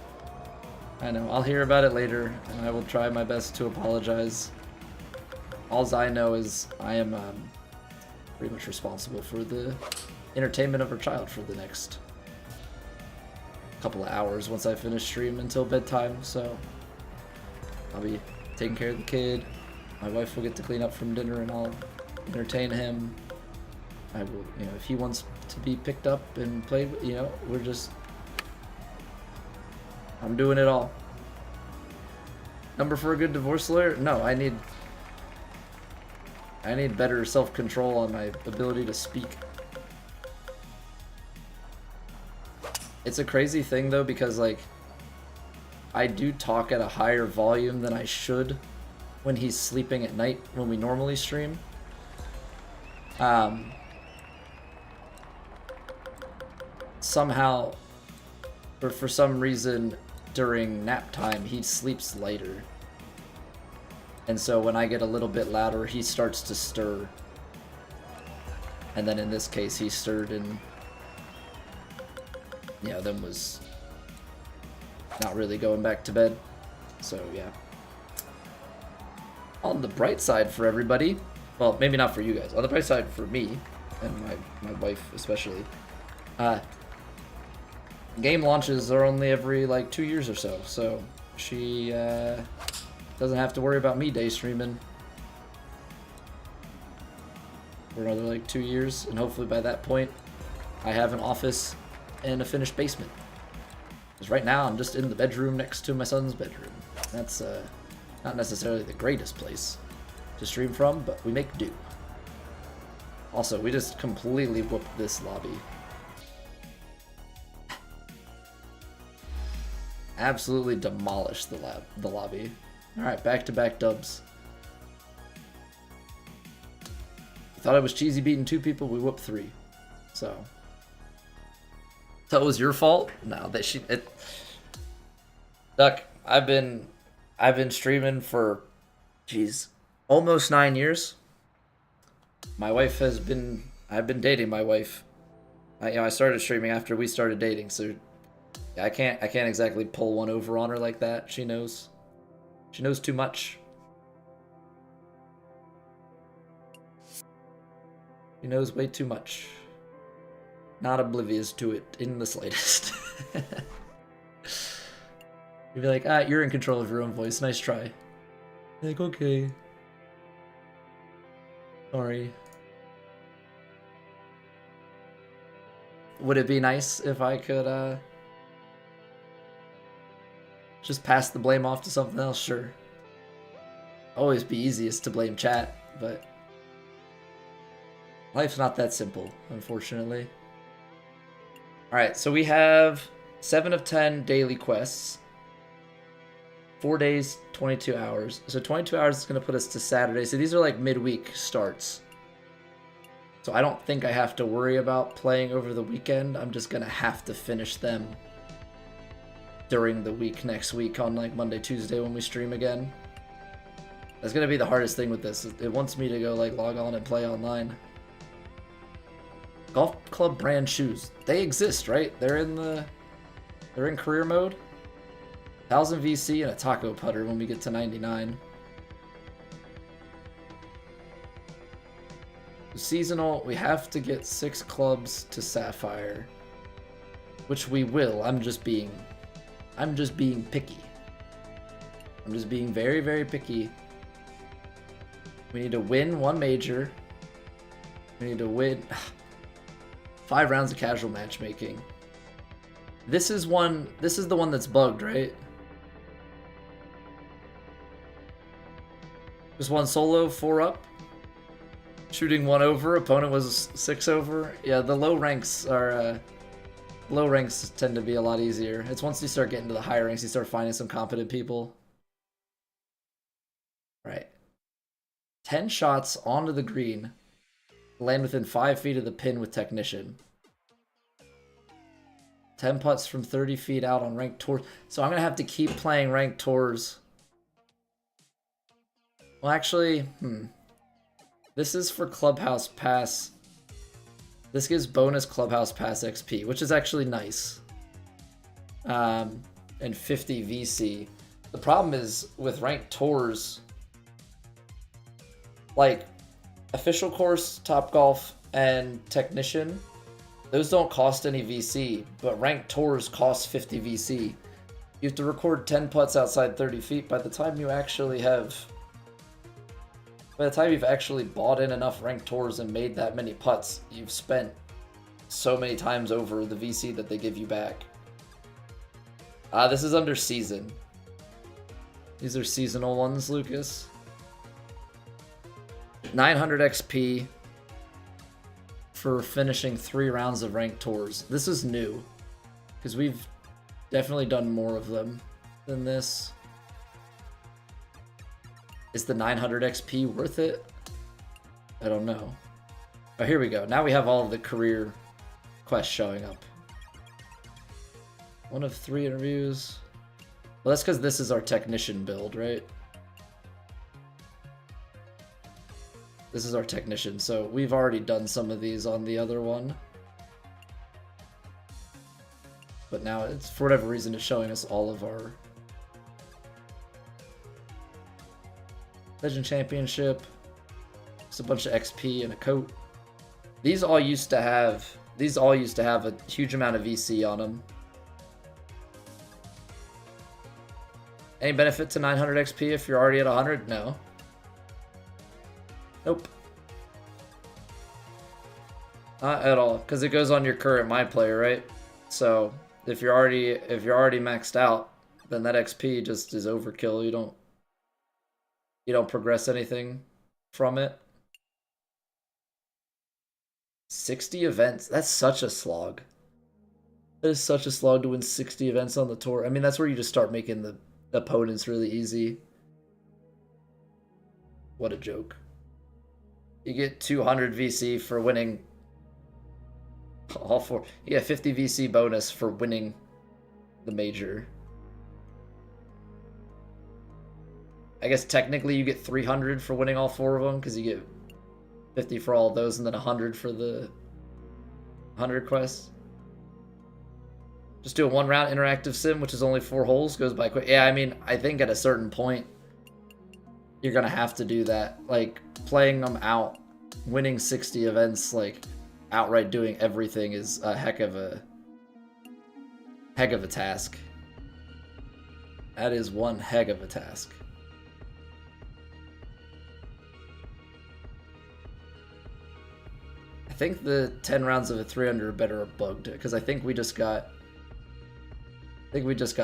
I'll hear about it later, and I will try my best to apologize. Alls I know is I am pretty much responsible for the entertainment of our child for the next couple of hours once I finish stream until bedtime, so I'll be taking care of the kid. My wife will get to clean up from dinner and I'll entertain him. I will, if he wants to be picked up and played, I'm doing it all. Number for a good divorce lawyer? No, I need better self-control on my ability to speak. It's a crazy thing though, because like I do talk at a higher volume than I should when he's sleeping at night when we normally stream. Somehow, or for some reason during nap time, he sleeps lighter. And so when I get a little bit louder, he starts to stir. And then in this case, he stirred and then was not really going back to bed. So yeah. On the bright side for everybody, well, maybe not for you guys, on the bright side for me, and my wife especially, game launches are only every like 2 years or so she doesn't have to worry about me day streaming for another like 2 years, and hopefully by that point I have an office and a finished basement. Because right now I'm just in the bedroom next to my son's bedroom. That's not necessarily the greatest place to stream from, but we make do. Also, we just completely whooped this lobby. Absolutely demolished the lobby. Alright, back-to-back dubs. You thought it was cheesy beating 2 people, we whooped 3. So it was your fault? No, Duck, I've been streaming for almost 9 years. My wife I've been dating my wife. I started streaming after we started dating, so I can't exactly pull one over on her like that. She knows too much. She knows way too much. Not oblivious to it in the slightest. You'd be like, ah, you're in control of your own voice. Nice try. Like, okay. Sorry. Would it be nice if I could, just pass the blame off to something else? Sure. Always be easiest to blame chat, but life's not that simple, unfortunately. Alright, so we have 7 of 10 daily quests. 4 days, 22 hours. So 22 hours is going to put us to Saturday. So these are like midweek starts. So I don't think I have to worry about playing over the weekend. I'm just going to have to finish them during the week next week on like Monday, Tuesday when we stream again. That's going to be the hardest thing with this. It wants me to go like log on and play online. Golf club brand shoes. They exist, right? They're in career mode. 1000 VC and a taco putter when we get to 99. Seasonal, we have to get 6 clubs to Sapphire, which we will. I'm just being picky. I'm just being very, very picky. We need to win 1 major. We need to win 5 rounds of casual matchmaking. This is the one that's bugged, right? Just 1 solo, 4 up. Shooting 1 over, opponent was 6 over. Yeah, the low ranks tend to be a lot easier. It's once you start getting to the higher ranks, you start finding some competent people. Right. 10 shots onto the green. Land within 5 feet of the pin with technician. 10 putts from 30 feet out on ranked tours. So I'm going to have to keep playing ranked tours. Well, actually, this is for Clubhouse Pass. This gives bonus Clubhouse Pass XP, which is actually nice. And 50 VC. The problem is with ranked tours, like official course, Top Golf, and technician, those don't cost any VC, but ranked tours cost 50 VC. You have to record 10 putts outside 30 feet. By the time you've actually bought in enough ranked tours and made that many putts, you've spent so many times over the VC that they give you back. This is under season. These are seasonal ones, Lucas. 900 XP for finishing 3 rounds of ranked tours. This is new, because we've definitely done more of them than this. Is the 900 XP worth it? I don't know. Oh, here we go. Now we have all of the career quests showing up. 1 of 3 interviews. Well, that's because this is our technician build, right? This is our technician, so we've already done some of these on the other one. But now, it's for whatever reason, it's showing us all of our Legend Championship. Just a bunch of XP and a coat. These all used to have a huge amount of VC on them. Any benefit to 900 XP if you're already at 100? No. Nope. Not at all, because it goes on your current My Player, right? So if you're already maxed out, then that XP just is overkill. You don't progress anything from it. 60 events. That's such a slog. That is such a slog to win 60 events on the tour. I mean, that's where you just start making the opponents really easy. What a joke. You get 200 VC for winning all 4. You get 50 VC bonus for winning the major. I guess technically you get 300 for winning all 4 of them, because you get 50 for all of those and then 100 for the 100 quests. Just do a 1 round interactive sim, which is only 4 holes, goes by quick. Yeah, I mean, I think at a certain point, you're going to have to do that. Like, playing them out, winning 60 events, like, outright doing everything is a heck of a task. That is one heck of a task. I think the 10 rounds of a 300 or better are bugged because I think we just got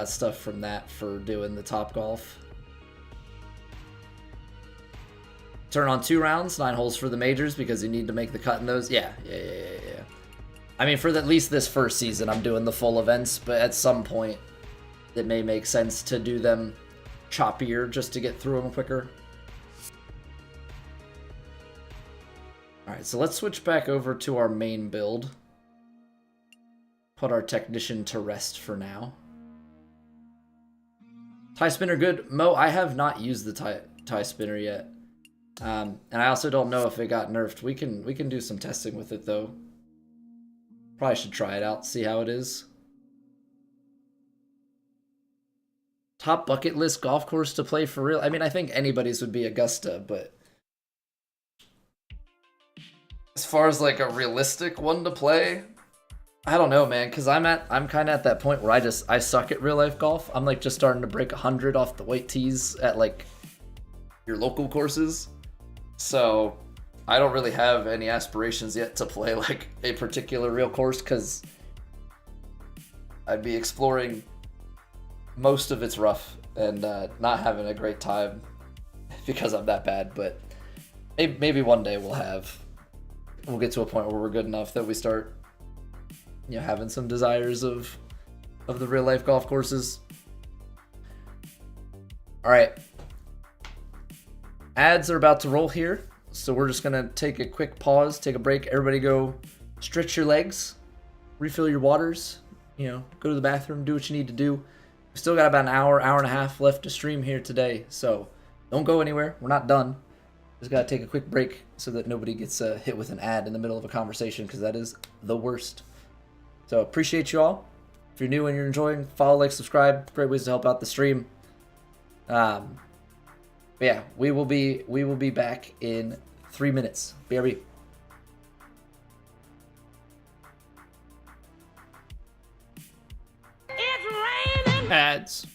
stuff from that for doing the Top Golf. Turn on 2 rounds, 9 holes for the majors because you need to make the cut in those. Yeah. I mean, for at least this first season, I'm doing the full events, but at some point, it may make sense to do them choppier just to get through them quicker. Alright, so let's switch back over to our main build. Put our technician to rest for now. Tie spinner good. Mo, I have not used the tie spinner yet. And I also don't know if it got nerfed. We can do some testing with it though. Probably should try it out, see how it is. Top bucket list golf course to play for real. I mean, I think anybody's would be Augusta, but as far as like a realistic one to play, I don't know, man, because I'm kind of at that point where I suck at real life golf. I'm like just starting to break 100 off the white tees at like your local courses. So I don't really have any aspirations yet to play like a particular real course because I'd be exploring most of it's rough and not having a great time because I'm that bad. But maybe one day we'll get to a point where we're good enough that we start, you know, having some desires of the real life golf courses. All right, ads are about to roll here, so we're just gonna take a quick pause, take a break. Everybody go stretch your legs, refill your waters, you know, go to the bathroom, do what you need to do. We still got about an hour and a half left to stream here today, so don't go anywhere. We're not done. Just gotta take a quick break so that nobody gets hit with an ad in the middle of a conversation, because that is the worst. So appreciate you all. If you're new and you're enjoying, follow, like, subscribe. Great ways to help out the stream. But yeah, we will be back in 3 minutes. BRB. It's raining. Ads.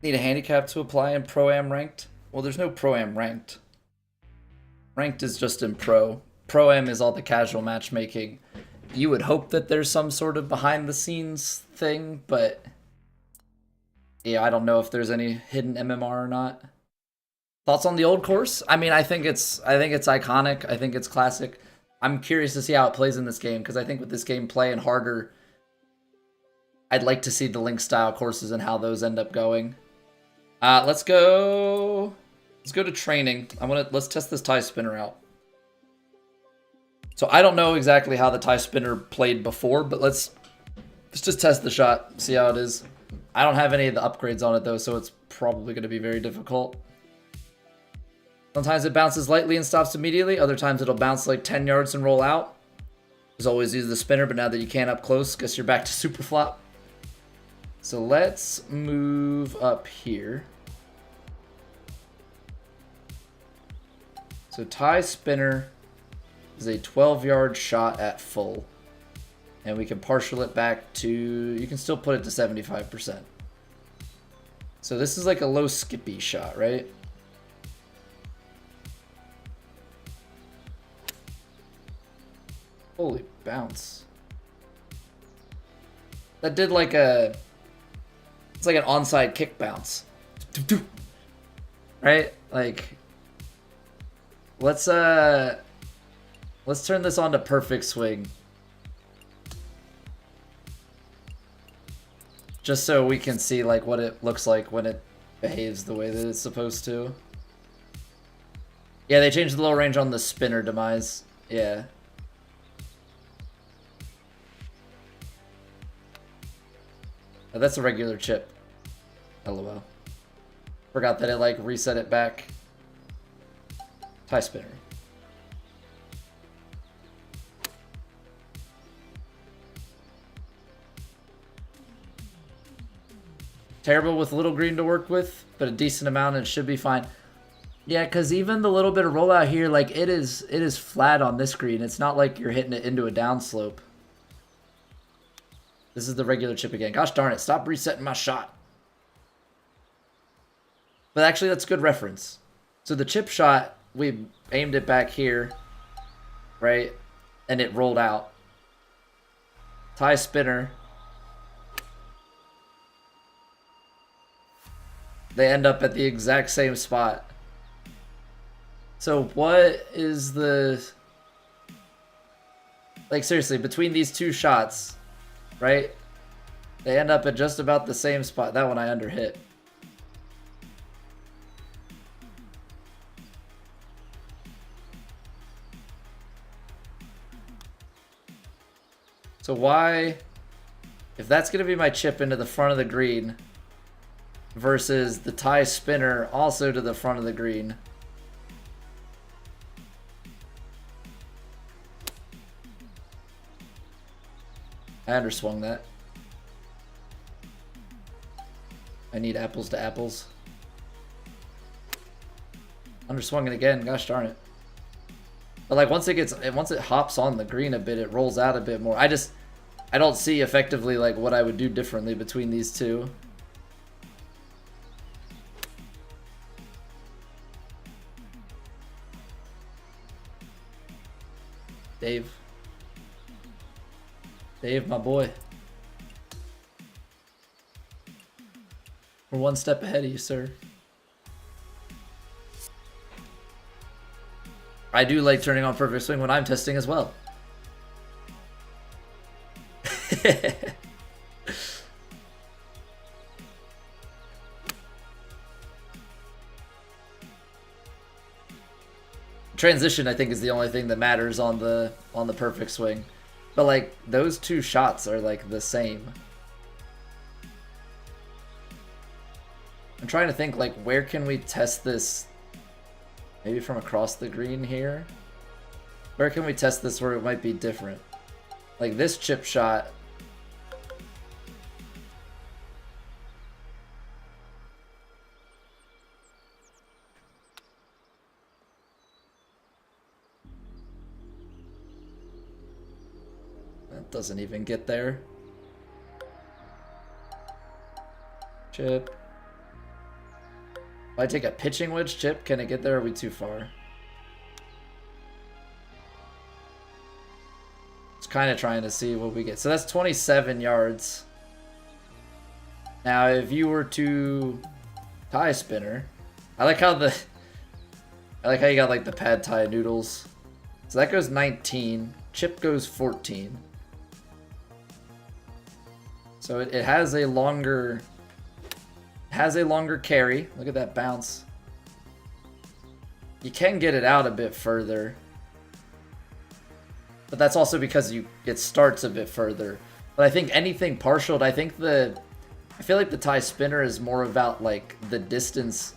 Need a handicap to apply in Pro-Am ranked? Well, there's no Pro-Am ranked. Ranked is just in Pro. Pro-Am is all the casual matchmaking. You would hope that there's some sort of behind-the-scenes thing, but yeah, I don't know if there's any hidden MMR or not. Thoughts on the old course? I mean, I think it's iconic. I think it's classic. I'm curious to see how it plays in this game, because I think with this game playing harder, I'd like to see the link style courses and how those end up going. Let's go to training. Let's test this tie spinner out. So I don't know exactly how the tie spinner played before, but let's just test the shot, see how it is. I don't have any of the upgrades on it though, so it's probably going to be very difficult. Sometimes it bounces lightly and stops immediately. Other times it'll bounce like 10 yards and roll out. There's always use the spinner, but now that you can't up close, guess you're back to super flop. So let's move up here. So tie spinner is a 12-yard shot at full. And we can partial it back to, you can still put it to 75%. So this is like a low skippy shot, right? Holy bounce. That did like a, it's like an onside kick bounce. Right? Like, let's turn this on to perfect swing. Just so we can see like what it looks like when it behaves the way that it's supposed to. Yeah, they changed the low range on the spinner demise. Yeah. Oh, that's a regular chip. LOL. Forgot that it like reset it back. Tie spinner. Terrible with little green to work with, but a decent amount and it should be fine. Yeah, because even the little bit of rollout here, like it is flat on this green. It's not like you're hitting it into a downslope. This is the regular chip again. Gosh darn it, stop resetting my shot. But actually, that's good reference. So the chip shot, we aimed it back here, right? And it rolled out. Tie spinner. They end up at the exact same spot. So what is the... Like seriously, between these two shots, right? They end up at just about the same spot. That one I underhit. So why, if that's going to be my chip into the front of the green versus the tie spinner also to the front of the green, I underswung that. I need apples to apples. Underswung it again, gosh darn it. But like once it hops on the green a bit, it rolls out a bit more. I don't see effectively like what I would do differently between these two. Dave, my boy. We're one step ahead of you, sir. I do like turning on perfect swing when I'm testing as well. Transition, I think, is the only thing that matters on the perfect swing. But like those two shots are like the same. I'm trying to think like where can we test this? Maybe from across the green here? Where can we test this where it might be different? Like this chip shot. That doesn't even get there. Chip. If I take a pitching wedge chip, can it get there or are we too far? Just kind of trying to see what we get. So that's 27 yards. Now, if you were to tie spinner, I like how you got like the pad thai noodles. So that goes 19. Chip goes 14. So it has a longer carry. Look at that bounce. You can get it out a bit further. But that's also because it starts a bit further. But I think anything partialed, I feel like the tie spinner is more about like the distance.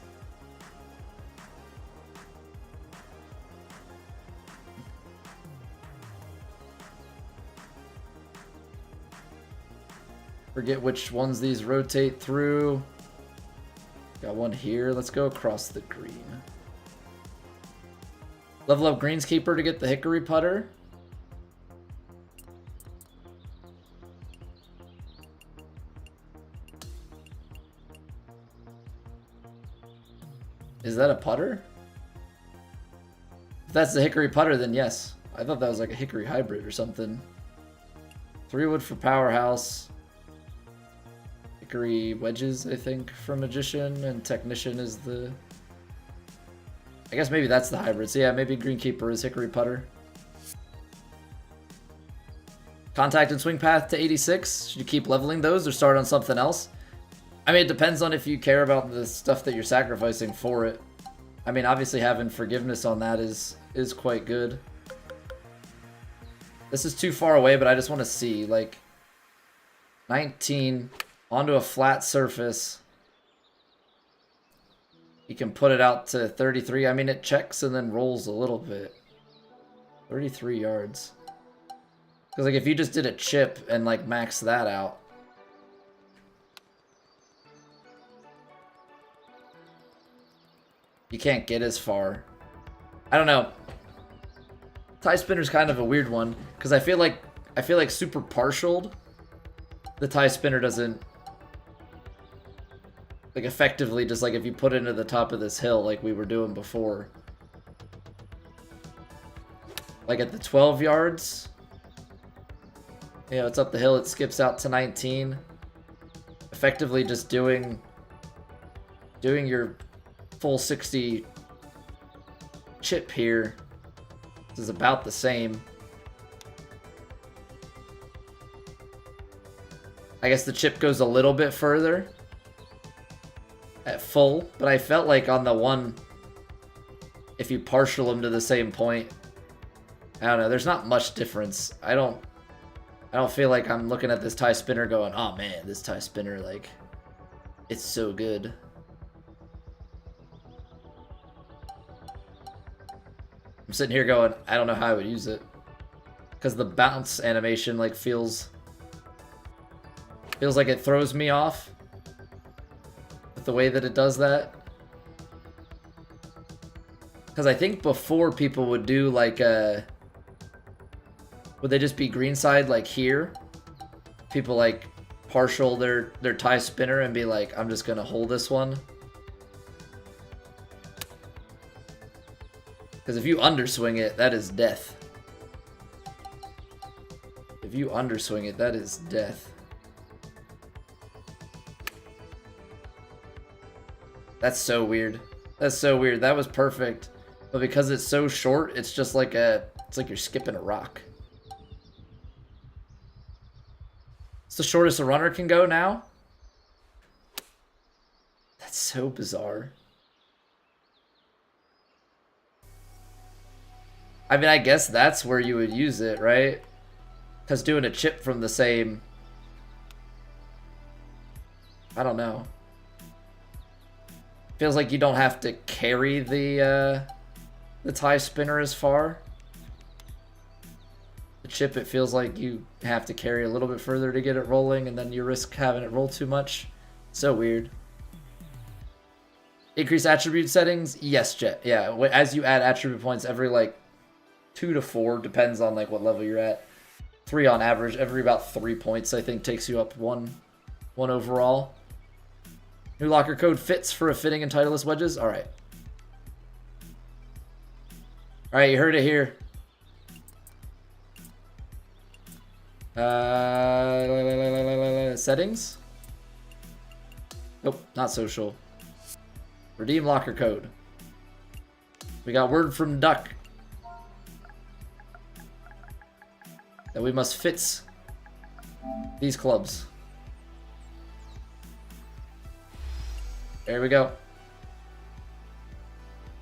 Forget which ones these rotate through. Got one here. Let's go across the green. Level up greenskeeper to get the hickory putter. Is that a putter? If that's the hickory putter, then yes. I thought that was like a hickory hybrid or something. 3 wood for powerhouse. Hickory wedges, I think, for magician, and technician is the... I guess maybe that's the hybrid. So yeah, maybe greenkeeper is hickory putter. Contact and swing path to 86. Should you keep leveling those or start on something else? I mean, it depends on if you care about the stuff that you're sacrificing for it. I mean, obviously having forgiveness on that is quite good. This is too far away, but I just want to see, like, 19 onto a flat surface. You can put it out to 33. I mean, it checks and then rolls a little bit. 33 yards. Because, like, if you just did a chip and, like, max that out, you can't get as far. I don't know. Tie spinner's kind of a weird one because I feel like super partialed. The tie spinner doesn't like effectively just like if you put it into the top of this hill like we were doing before. Like at the 12 yards. You know, it's up the hill, it skips out to 19. Effectively just doing your full 60 chip here. This is about the same. I guess the chip goes a little bit further at full, but I felt like on the one, if you partial them to the same point, I don't know, there's not much difference. I don't feel like I'm looking at this tie spinner going, oh man, this tie spinner, like, it's so good. I'm sitting here going, I don't know how I would use it. Because the bounce animation, like, feels like it throws me off with the way that it does that. Because I think before people would do, like, would they just be greenside, like, here? People, like, partial their tie spinner and be like, I'm just gonna hold this one. Because if you underswing it, that is death. If you underswing it, that is death. That's so weird. That's so weird. That was perfect. But because it's so short, it's just like it's like you're skipping a rock. It's the shortest a runner can go now? That's so bizarre. I mean, I guess that's where you would use it, right? Because doing a chip from the same... I don't know. Feels like you don't have to carry the tie spinner as far. The chip, it feels like you have to carry a little bit further to get it rolling, and then you risk having it roll too much. So weird. Increase attribute settings? Yes, Jet. Yeah, as you add attribute points every, like, 2 to 4, depends on like what level you're at. 3 on average, every about 3 points I think takes you up one overall. New locker code fits for a fitting and Titleist wedges. All right. All right, you heard it here. Settings? Nope, not social. Redeem locker code. We got word from Duck that we must fit these clubs. There we go.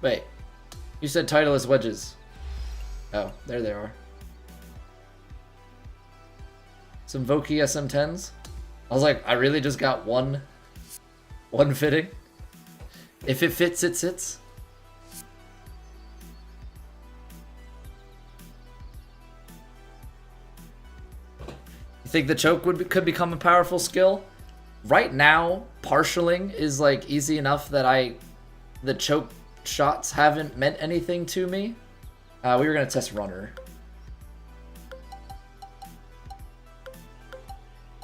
Wait, you said Titleist wedges. Oh, there they are. Some Vokey SM10s. I was like, I really just got one fitting. If it fits, it sits. You think the choke could become a powerful skill? Right now, partialing is like easy enough that the choke shots haven't meant anything to me. We were gonna test runner.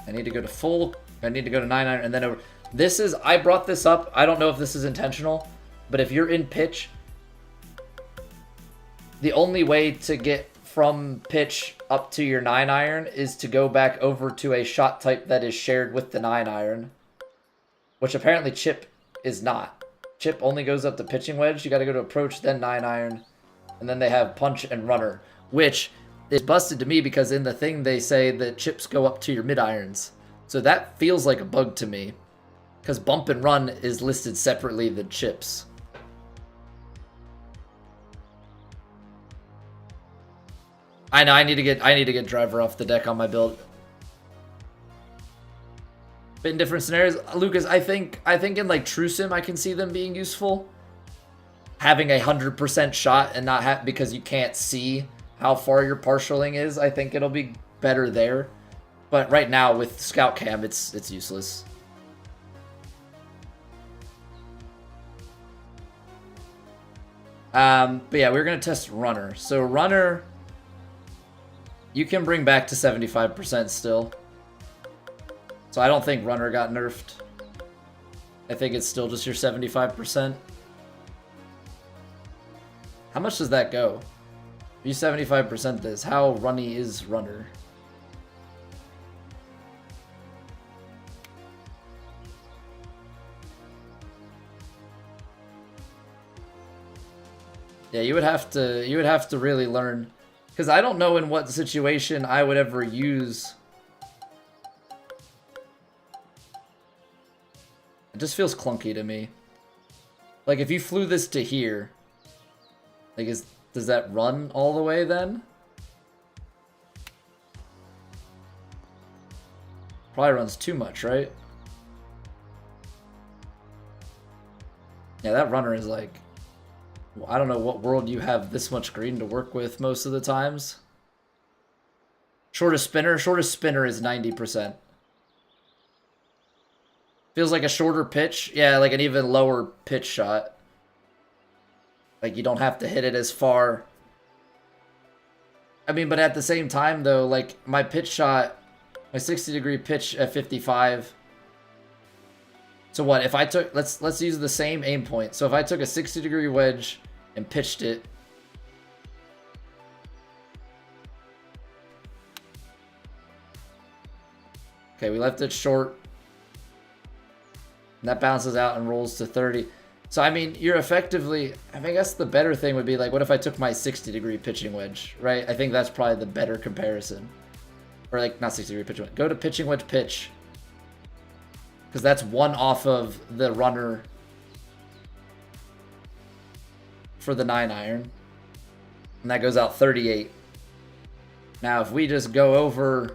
I need to go to full. I need to go to 9-iron and then over. This is, I brought this up. I don't know if this is intentional, but if you're in pitch, the only way to get from pitch up to your 9-iron is to go back over to a shot type that is shared with the 9-iron, which apparently chip is not. Chip only goes up to pitching wedge. You got to go to approach, then 9-iron, and then they have punch and runner, which is busted to me because in the thing they say that chips go up to your mid-irons. So that feels like a bug to me because bump and run is listed separately than chips. I know I need to get driver off the deck on my build. But in different scenarios, Lucas, I think in like True Sim I can see them being useful. Having 100% shot and not have, because you can't see how far your partialing is, I think it'll be better there. But right now with Scout Cam, it's useless. But yeah, we're gonna test runner. So runner, you can bring back to 75% still. So I don't think runner got nerfed. I think it's still just your 75%. How much does that go? If you 75% this, how runny is runner? Yeah, you would have to really learn, because I don't know in what situation I would ever use. It just feels clunky to me. Like if you flew this to here, like does that run all the way then? Probably runs too much, right? Yeah, that runner is like, I don't know what world you have this much green to work with most of the times. Shortest spinner is 90%. Feels like a shorter pitch. Yeah, like an even lower pitch shot. Like you don't have to hit it as far. I mean, but at the same time though, like my pitch shot, my 60-degree pitch at 55. So what, if I took, let's use the same aim point. So if I took a 60-degree wedge and pitched it, okay, we left it short, and that bounces out and rolls to 30. So I mean, you're effectively, I guess the better thing would be like, what if I took my 60-degree pitching wedge, right? I think that's probably the better comparison. Or like, not 60-degree pitching wedge, go to pitching wedge pitch. Because that's one off of the runner for the 9-iron. And that goes out 38. Now, if we just go over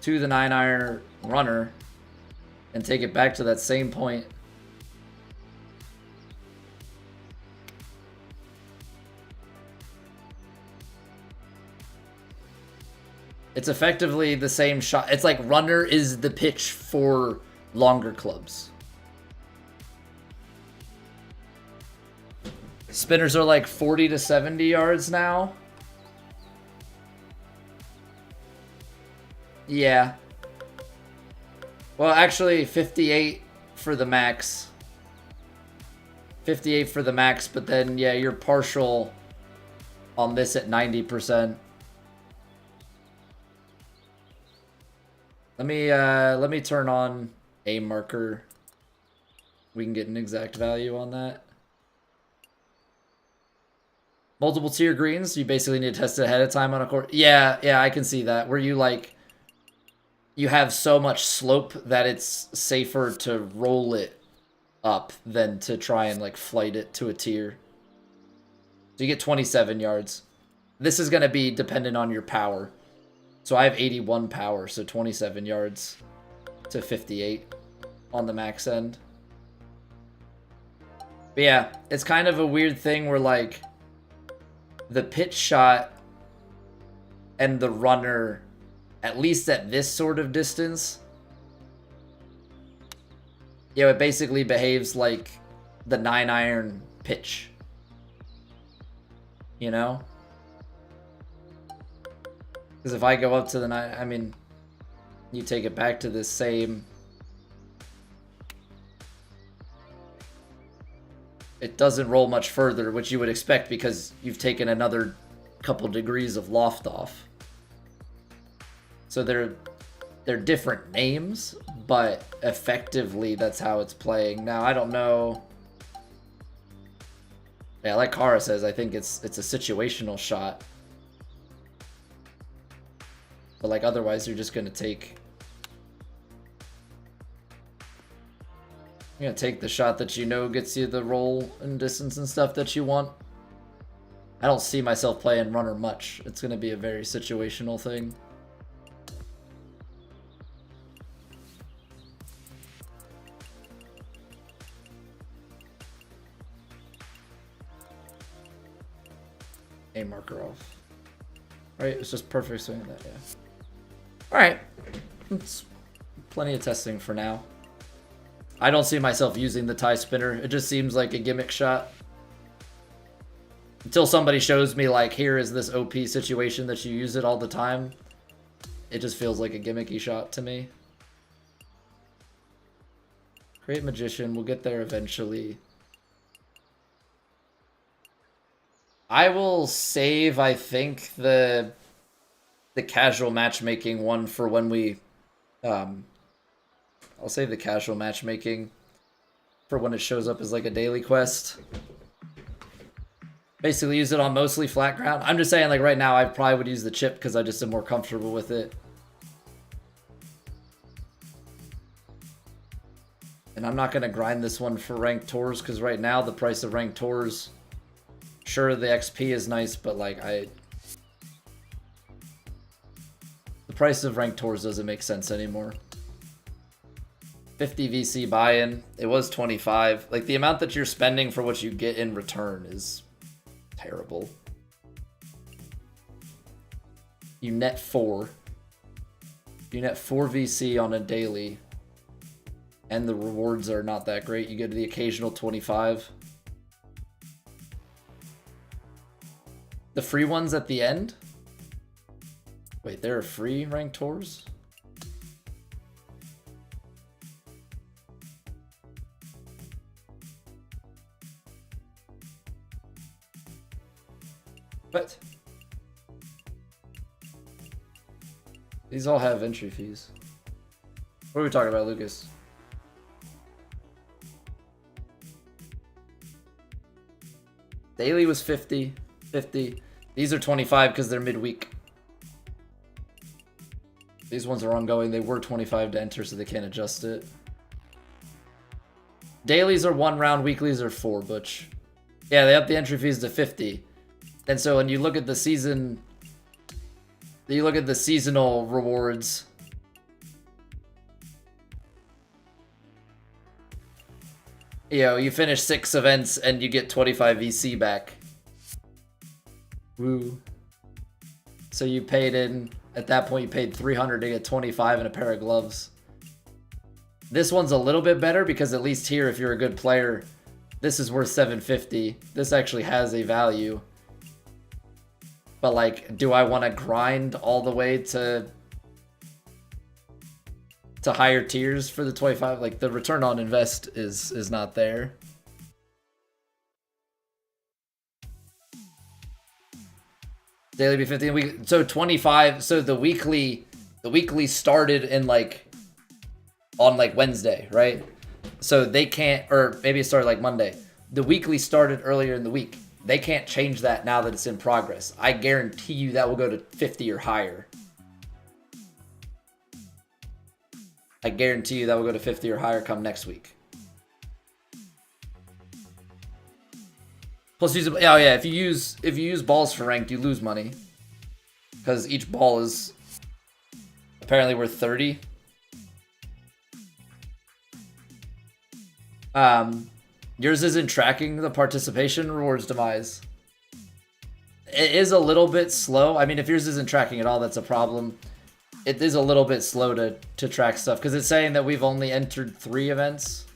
to the 9-iron runner and take it back to that same point, it's effectively the same shot. It's like runner is the pitch for longer clubs. Spinners are like 40 to 70 yards now. Yeah. Well, actually 58 for the max. 58 for the max, but then yeah, you're partial on this at 90%. Let me turn on a marker. We can get an exact value on that. Multiple tier greens, you basically need to test it ahead of time on a course. Yeah, I can see that. Where you like, you have so much slope that it's safer to roll it up than to try and like flight it to a tier. So you get 27 yards. This is going to be dependent on your power. So I have 81 power, so 27 yards to 58 on the max end. But yeah, it's kind of a weird thing where like the pitch shot and the runner, at least at this sort of distance, you know, it basically behaves like the 9-iron pitch. You know? Because if I go up to the 9, I mean, you take it back to the same. It doesn't roll much further, which you would expect because you've taken another couple degrees of loft off. So they're different names, but effectively that's how it's playing. Now, I don't know. Yeah, like Kara says, I think it's a situational shot. But like otherwise you're just gonna take the shot that you know gets you the roll and distance and stuff that you want. I don't see myself playing runner much. It's gonna be a very situational thing. A marker off. Right, it's just perfect swing of that, yeah. Alright. It's plenty of testing for now. I don't see myself using the tie spinner. It just seems like a gimmick shot. Until somebody shows me, like, here is this OP situation that you use it all the time. It just feels like a gimmicky shot to me. Create Magician. We'll get there eventually. I will save, I think, the casual matchmaking one for when we... I'll save the casual matchmaking for when it shows up as like a daily quest. Basically use it on mostly flat ground. I'm just saying, like, right now I probably would use the chip because I just am more comfortable with it. And I'm not going to grind this one for ranked tours because right now the price of ranked tours... Sure, the XP is nice, but like the price of ranked tours doesn't make sense anymore. 50 VC buy-in. It was 25. Like the amount that you're spending for what you get in return is terrible. You net 4. You net 4 VC on a daily, and the rewards are not that great. You get the occasional 25. The free ones at the end? Wait, there are free ranked tours? What? These all have entry fees. What are we talking about, Lucas? Daily was 50. 50. These are 25 because they're midweek. These ones are ongoing. They were 25 to enter, so they can't adjust it. Dailies are 1 round, weeklies are 4, Butch. Yeah, they up the entry fees to 50. And so when you look at the season... You look at the seasonal rewards... You know, you finish 6 events and you get 25 VC back. Woo. So you paid in, at that point you paid 300 to get 25 and a pair of gloves. This one's a little bit better because at least here, if you're a good player, this is worth 750. This actually has a value. But like, do I want to grind all the way to to higher tiers for the 25, like the return on invest is not there. Daily be 15 week. So 25. So the weekly started in like on like Wednesday, right? So they can't, or maybe it started like Monday. The weekly started earlier in the week. They can't change that now that it's in progress. I guarantee you that will go to 50 or higher. I guarantee you that will go to 50 or higher come next week. Plus, oh yeah, if you use balls for ranked, you lose money because each ball is apparently worth 30. Yours isn't tracking the participation rewards demise. It is a little bit slow. I mean, if yours isn't tracking at all, that's a problem. It is a little bit slow to track stuff because it's saying that we've only entered 3 events.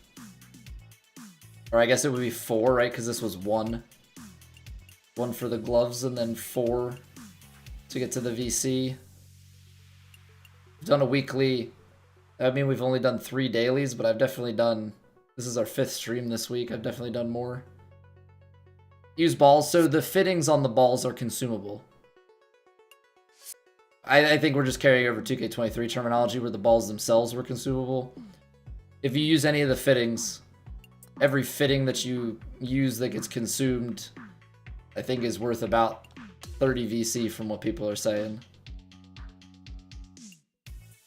Or I guess it would be 4, right? Because this was 1. 1 for the gloves and then 4 to get to the VC. We've done a weekly. I mean, we've only done 3 dailies, but I've definitely done... This is our 5th stream this week. I've definitely done more. Use balls. So the fittings on the balls are consumable. I think we're just carrying over 2K23 terminology where the balls themselves were consumable. If you use any of the fittings, every fitting that you use that gets consumed, I think is worth about 30 VC from what people are saying.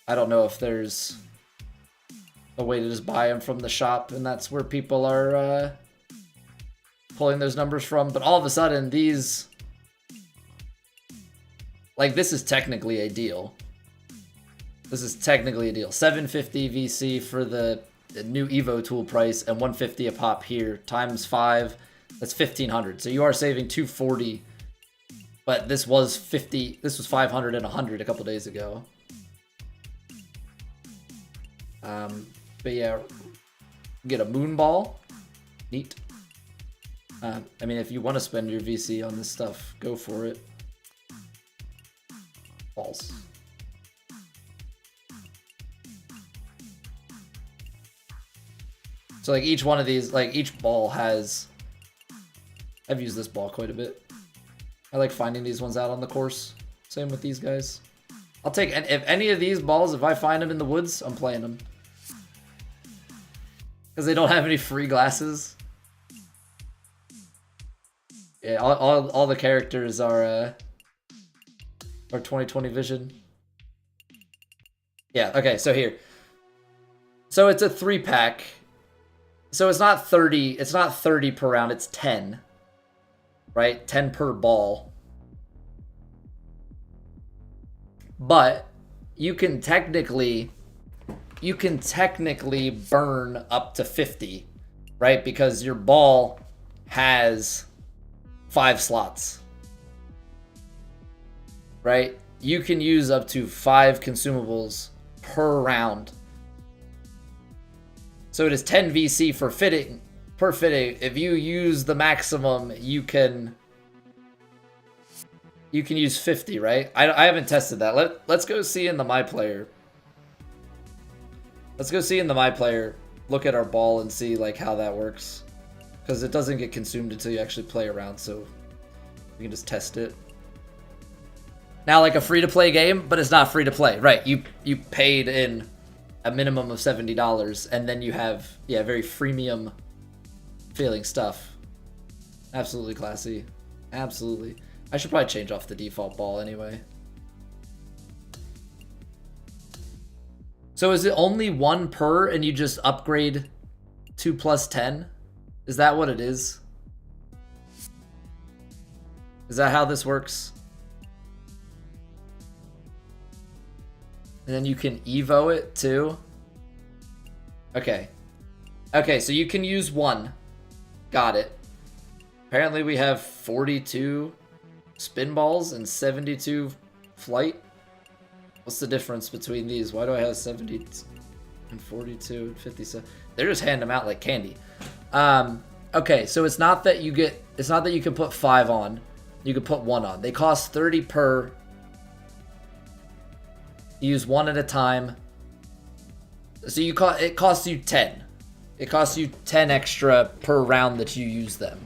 I don't know if there's a way to just buy them from the shop, and that's where people are pulling those numbers from. But all of a sudden, these... Like, this is technically a deal. This is technically a deal. 750 VC for the new Evo tool price and 150 a pop here. Times 5, that's 1,500. So you are saving 240. But this was 50. This was 500 and 100 a couple days ago. But yeah, get a moon ball. Neat. I mean, if you want to spend your VC on this stuff, go for it. Balls. So like each one of these, like each ball has... I've used this ball quite a bit. I like finding these ones out on the course. Same with these guys. I'll take, if any of these balls, if I find them in the woods, I'm playing them. Because they don't have any free glasses. Yeah, all the characters are 20/20 vision. Yeah, okay, so here. So it's a 3-pack. So it's not 30 per round, it's 10. Right? 10 per ball. But you can technically burn up to 50, right? Because your ball has 5 slots. Right? You can use up to 5 consumables per round. So it is 10 VC for fitting, per fitting. If you use the maximum, you can use 50, right? I haven't tested that. Let's go see in the My Player. Let's go see in the My Player, look at our ball and see like how that works. Because it doesn't get consumed until you actually play around, so we can just test it. Now, like a free-to-play game, but it's not free-to-play. Right, you paid in a minimum of $70, and then you have, yeah, very freemium feeling stuff. Absolutely classy. Absolutely. I should probably change off the default ball anyway. So is it only 1 per, and you just upgrade 2 plus 10? Is that what it is? Is that how this works? And then you can Evo it too. Okay. Okay, so you can use 1. Got it. Apparently we have 42 spin balls and 72 flight. What's the difference between these? Why do I have 70 and 42 and 57? They're just handing them out like candy. Okay, so it's not that you can put 5 on. You can put 1 on. They cost 30 per. You use 1 at a time. So it costs you 10. It costs you 10 extra per round that you use them.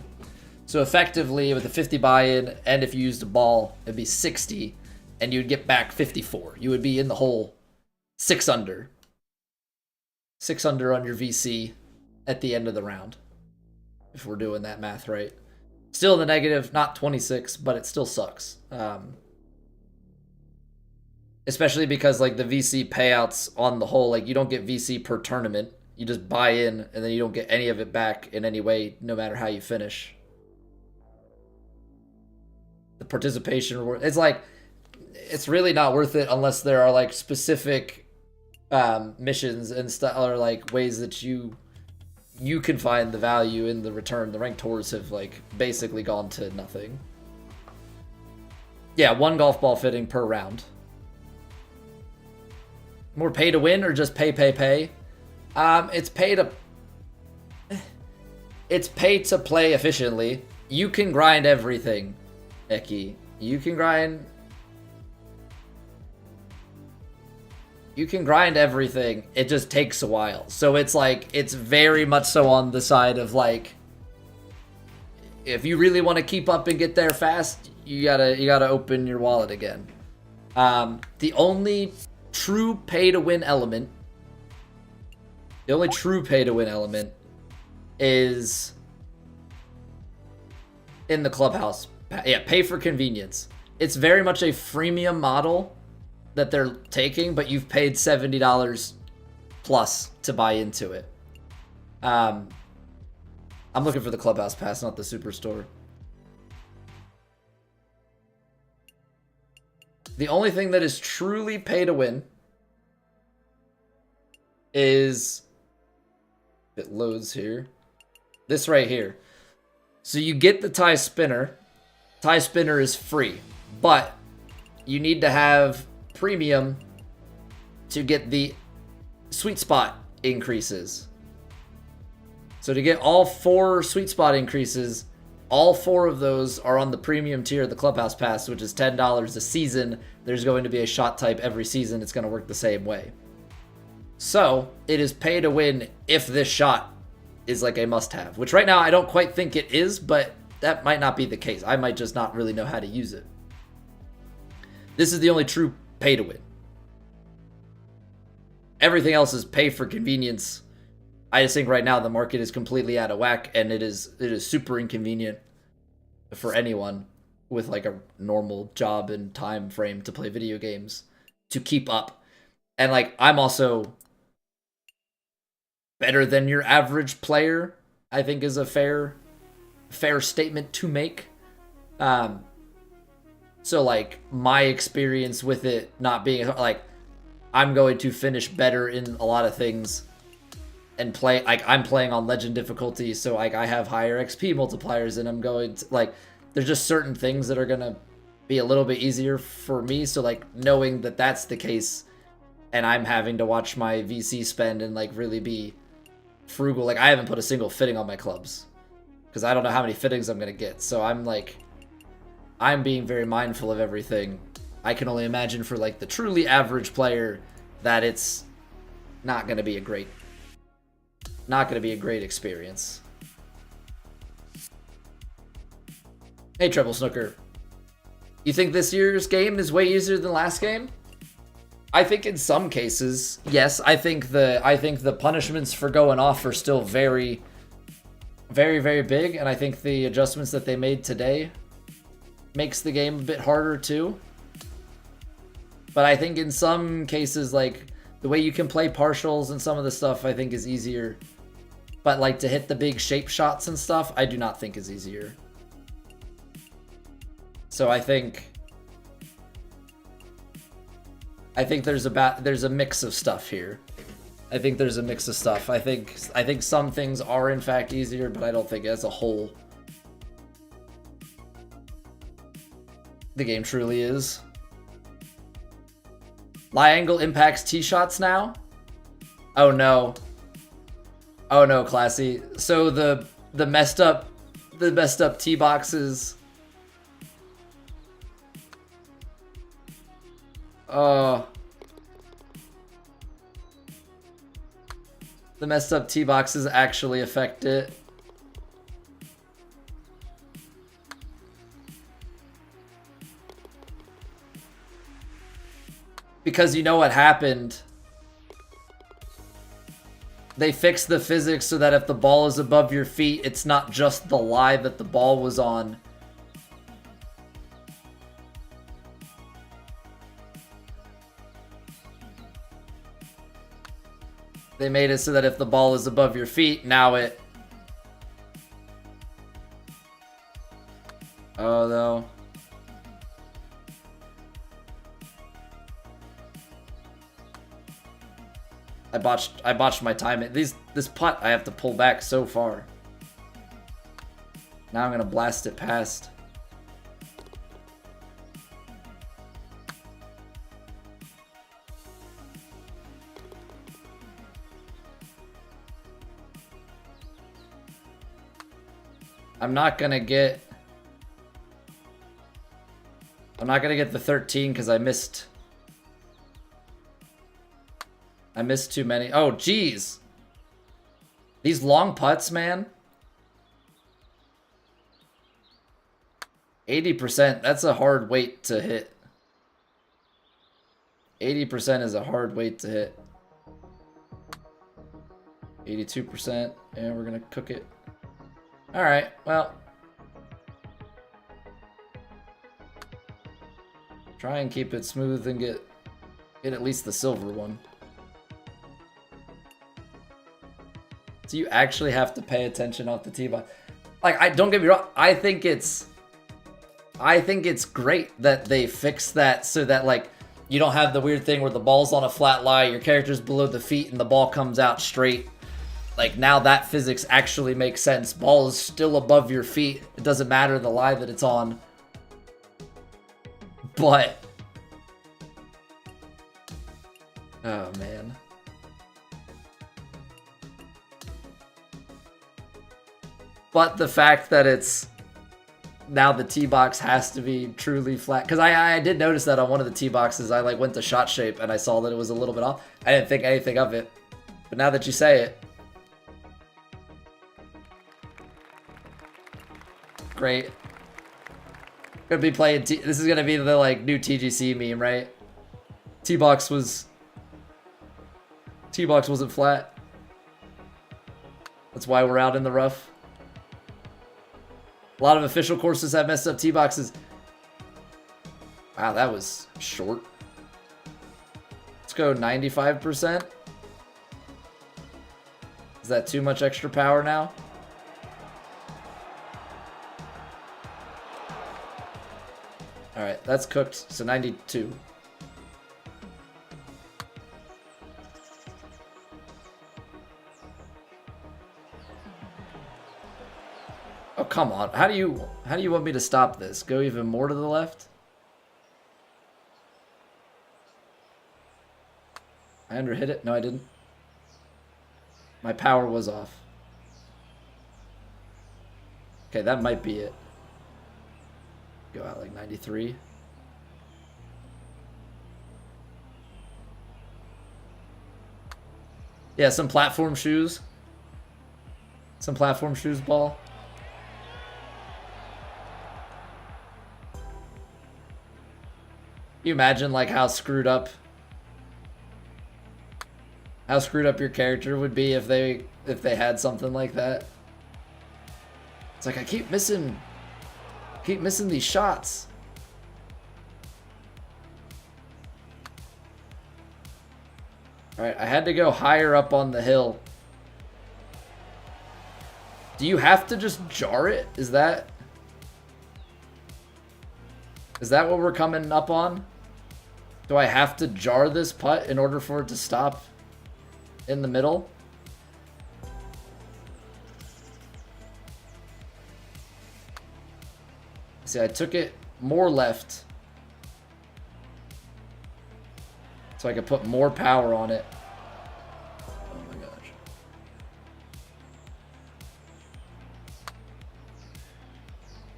So effectively, with a 50 buy-in, and if you used a ball, it'd be 60, and you'd get back 54. You would be in the hole 6 under. 6 under on your VC at the end of the round, if we're doing that math right. Still in the negative, not 26, but it still sucks. Especially because like the VC payouts on the whole, like you don't get VC per tournament. You just buy in, and then you don't get any of it back in any way, no matter how you finish. The participation, it's like, it's really not worth it unless there are like specific missions and stuff, or like ways that you can find the value in the return. The ranked tours have like basically gone to nothing. Yeah, 1 golf ball fitting per round. More pay to win or just pay? It's pay to play efficiently. You can grind everything, Eki. You can grind everything. It just takes a while. So it's like, it's very much so on the side of like, if you really want to keep up and get there fast, you gotta open your wallet again. The only true pay to win element is in the clubhouse. Yeah, pay for convenience. It's very much a freemium model that they're taking, but you've paid $70 plus to buy into it. I'm looking for the clubhouse pass, not the superstore. The only thing that is truly pay to win is, if it loads here, this right here. So you get the tie spinner. Tie spinner is free, but you need to have premium to get the sweet spot increases. So to get all 4 sweet spot increases, all 4 of those are on the premium tier of the clubhouse pass, which is $10 a season. There's going to be a shot type every season. It's going to work the same way. So it is pay to win if this shot is like a must-have, which right now I don't quite think it is, but that might not be the case. I might just not really know how to use it. This is the only true pay to win. Everything else is pay for convenience. I just think right now the market is completely out of whack, and it is super inconvenient for anyone with like a normal job and time frame to play video games to keep up. And like, I'm also better than your average player, I think is a fair statement to make. So like, my experience with it not being like, I'm going to finish better in a lot of things and play, like, I'm playing on legend difficulty, so like I have higher XP multipliers, and I'm going to, like, there's just certain things that are gonna be a little bit easier for me. So like, knowing that that's the case, and I'm having to watch my VC spend and like really be frugal. Like, I haven't put a single fitting on my clubs because I don't know how many fittings I'm gonna get. So I'm like, I'm being very mindful of everything. I can only imagine for like the truly average player that it's not gonna be a great experience. Hey, Treble Snooker, you think this year's game is way easier than last game? I think in some cases, yes. I think the punishments for going off are still very, very, very big, and I think the adjustments that they made today makes the game a bit harder too. But I think in some cases, like the way you can play partials and some of the stuff, I think is easier. But like to hit the big shape shots and stuff, I do not think is easier. So I think there's a mix of stuff here. I think there's a mix of stuff. I think some things are in fact easier, but I don't think as a whole the game truly is. Lie angle impacts tee shots now? Oh no. Oh no, Classy. So the messed up tee boxes. The messed up tee boxes actually affect it. Because you know what happened? They fixed the physics so that if the ball is above your feet, it's not just the lie that the ball was on. They made it so that if the ball is above your feet, now it... Oh, no. I botched my timing. This putt I have to pull back so far. Now I'm gonna blast it past. I'm not gonna get the 13 because I missed too many. Oh, geez. These long putts, man. 80%, that's a hard weight to hit. 80% is a hard weight to hit. 82%, and we're gonna cook it. Alright, well. Try and keep it smooth and get at least the silver one. So you actually have to pay attention off the tee box. Like, don't get me wrong, I think it's great that they fixed that so that, like, you don't have the weird thing where the ball's on a flat lie, your character's below the feet, and the ball comes out straight. Like, now that physics actually makes sense. Ball is still above your feet. It doesn't matter the lie that it's on. But... oh, man. But the fact that it's... now the tee box has to be truly flat. Because I did notice that on one of the tee boxes. I like went to shot shape and I saw that it was a little bit off. I didn't think anything of it. But now that you say it... great. Gonna be playing this is gonna be the like new TGC meme, right? T-box wasn't flat. That's why we're out in the rough. A lot of official courses have messed up tee boxes. Wow, that was short. Let's go 95%. Is that too much extra power now? Alright, that's cooked, so 92. Oh, come on. How do you want me to stop this? Go even more to the left? I underhit it? No, I didn't. My power was off. Okay, that might be it. Go out like 93. Yeah, some platform shoes. Some platform shoes ball. You imagine like how screwed up your character would be if they had something like that. It's like I keep missing these shots. Alright, I had to go higher up on the hill. Do you have to just jar it? Is that what we're coming up on? Do I have to jar this putt in order for it to stop in the middle? See, I took it more left so I could put more power on it. Oh my gosh.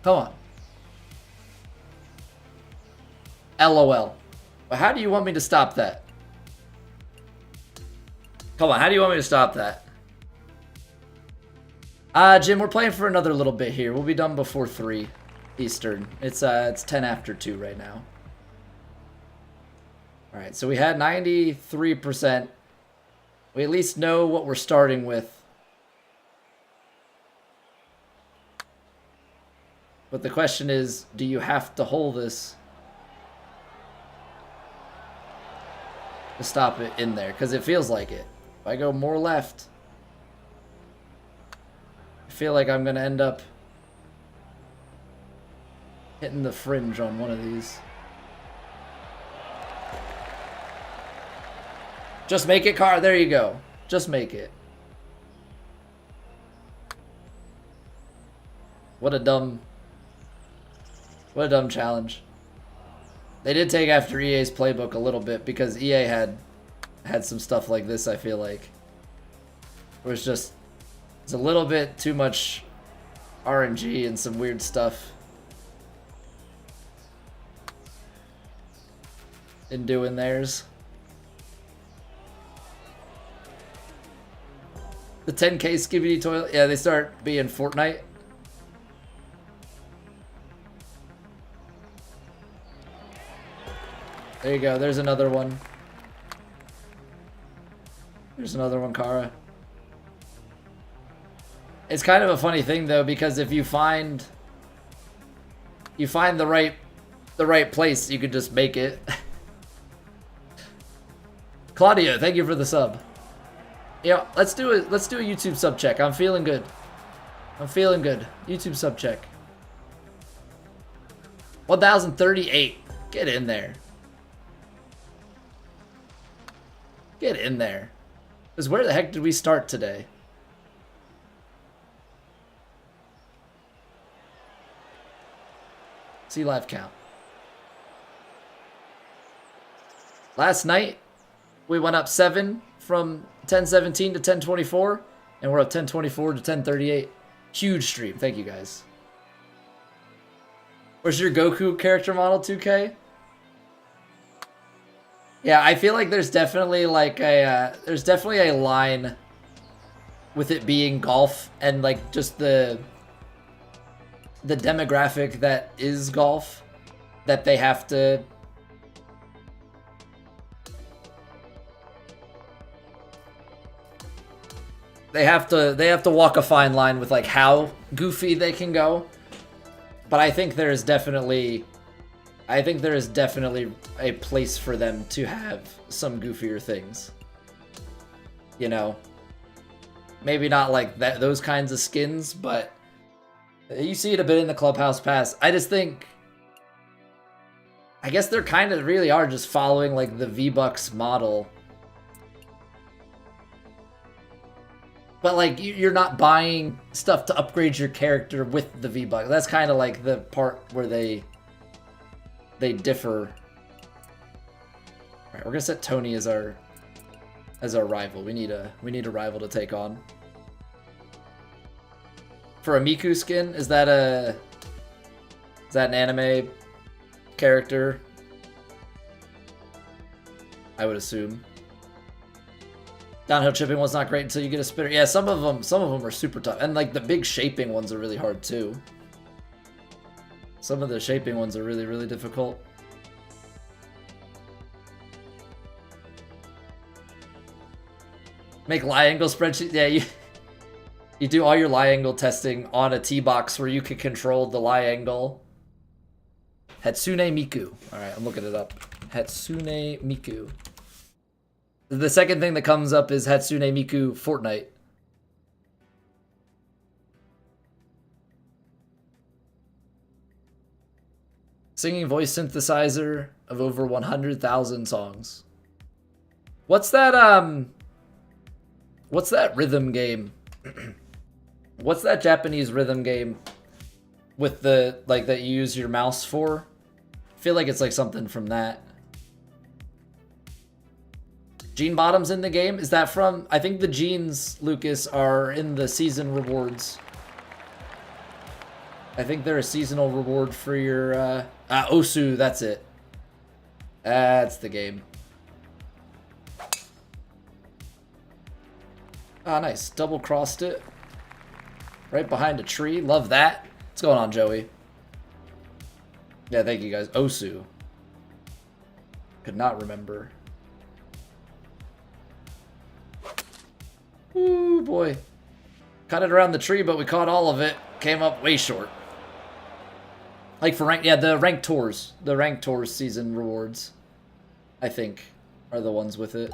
Come on. LOL. But how do you want me to stop that? Come on, how do you want me to stop that? Jim, we're playing for another little bit here. We'll be done before 3 Eastern. It's 10 after 2 right now. All right, so we had 93%. We at least know what we're starting with. But the question is, do you have to hold this to stop it in there? Because it feels like it. If I go more left, I feel like I'm going to end up hitting the fringe on one of these. Just make it, car. There you go. Just make it. What a dumb challenge. They did take after EA's playbook a little bit because EA had some stuff like this, I feel like. Where it's just, it's a little bit too much RNG and some weird stuff in doing theirs. The 10K skibidi toilet, yeah, they start being Fortnite. There you go, there's another one. There's another one, Kara. It's kind of a funny thing though, because if you find the right place, you could just make it. Claudia, thank you for the sub. Yeah, let's do a YouTube sub check. I'm feeling good. I'm feeling good. YouTube sub check. 1038. Get in there. Get in there. Because where the heck did we start today? See live count. Last night, we went up 7 from 1017 to 1024, and we're up 1024 to 1038. Huge stream. Thank you guys. Where's your Goku character model, 2K? Yeah, I feel like there's definitely like a line with it being golf and like just the demographic that is golf that they have to walk a fine line with like how goofy they can go. But I think there is definitely a place for them to have some goofier things. You know, maybe not like those kinds of skins, but you see it a bit in the Clubhouse Pass. I guess they're kind of really are just following like the V-Bucks model. But like you're not buying stuff to upgrade your character with the V-Bucks. That's kind of like the part where they differ. All right, we're gonna set Tony as our rival. We need a rival to take on. For a Miku skin, is that an anime character? I would assume. Downhill chipping was not great until you get a spitter. Yeah, some of them are super tough, and like the big shaping ones are really hard too. Some of the shaping ones are really, really difficult. Make lie angle spreadsheet. Yeah, you do all your lie angle testing on a T-box where you can control the lie angle. Hatsune Miku. All right, I'm looking it up. Hatsune Miku. The second thing that comes up is Hatsune Miku Fortnite. Singing voice synthesizer of over 100,000 songs. What's that rhythm game? What's that Japanese rhythm game with the like that you use your mouse for? I feel like it's like something from that. Gene Bottom's in the game? Is that from... I think the genes, Lucas, are in the season rewards. I think they're a seasonal reward for your... Osu, that's it. That's the game. Ah, nice. Double-crossed it. right behind a tree. Love that. What's going on, Joey? Yeah, thank you guys. Osu. Could not remember. Ooh, boy. Cut it around the tree, but we caught all of it. Came up way short. Like for rank, yeah, the ranked tours. The ranked tours season rewards, I think, are the ones with it.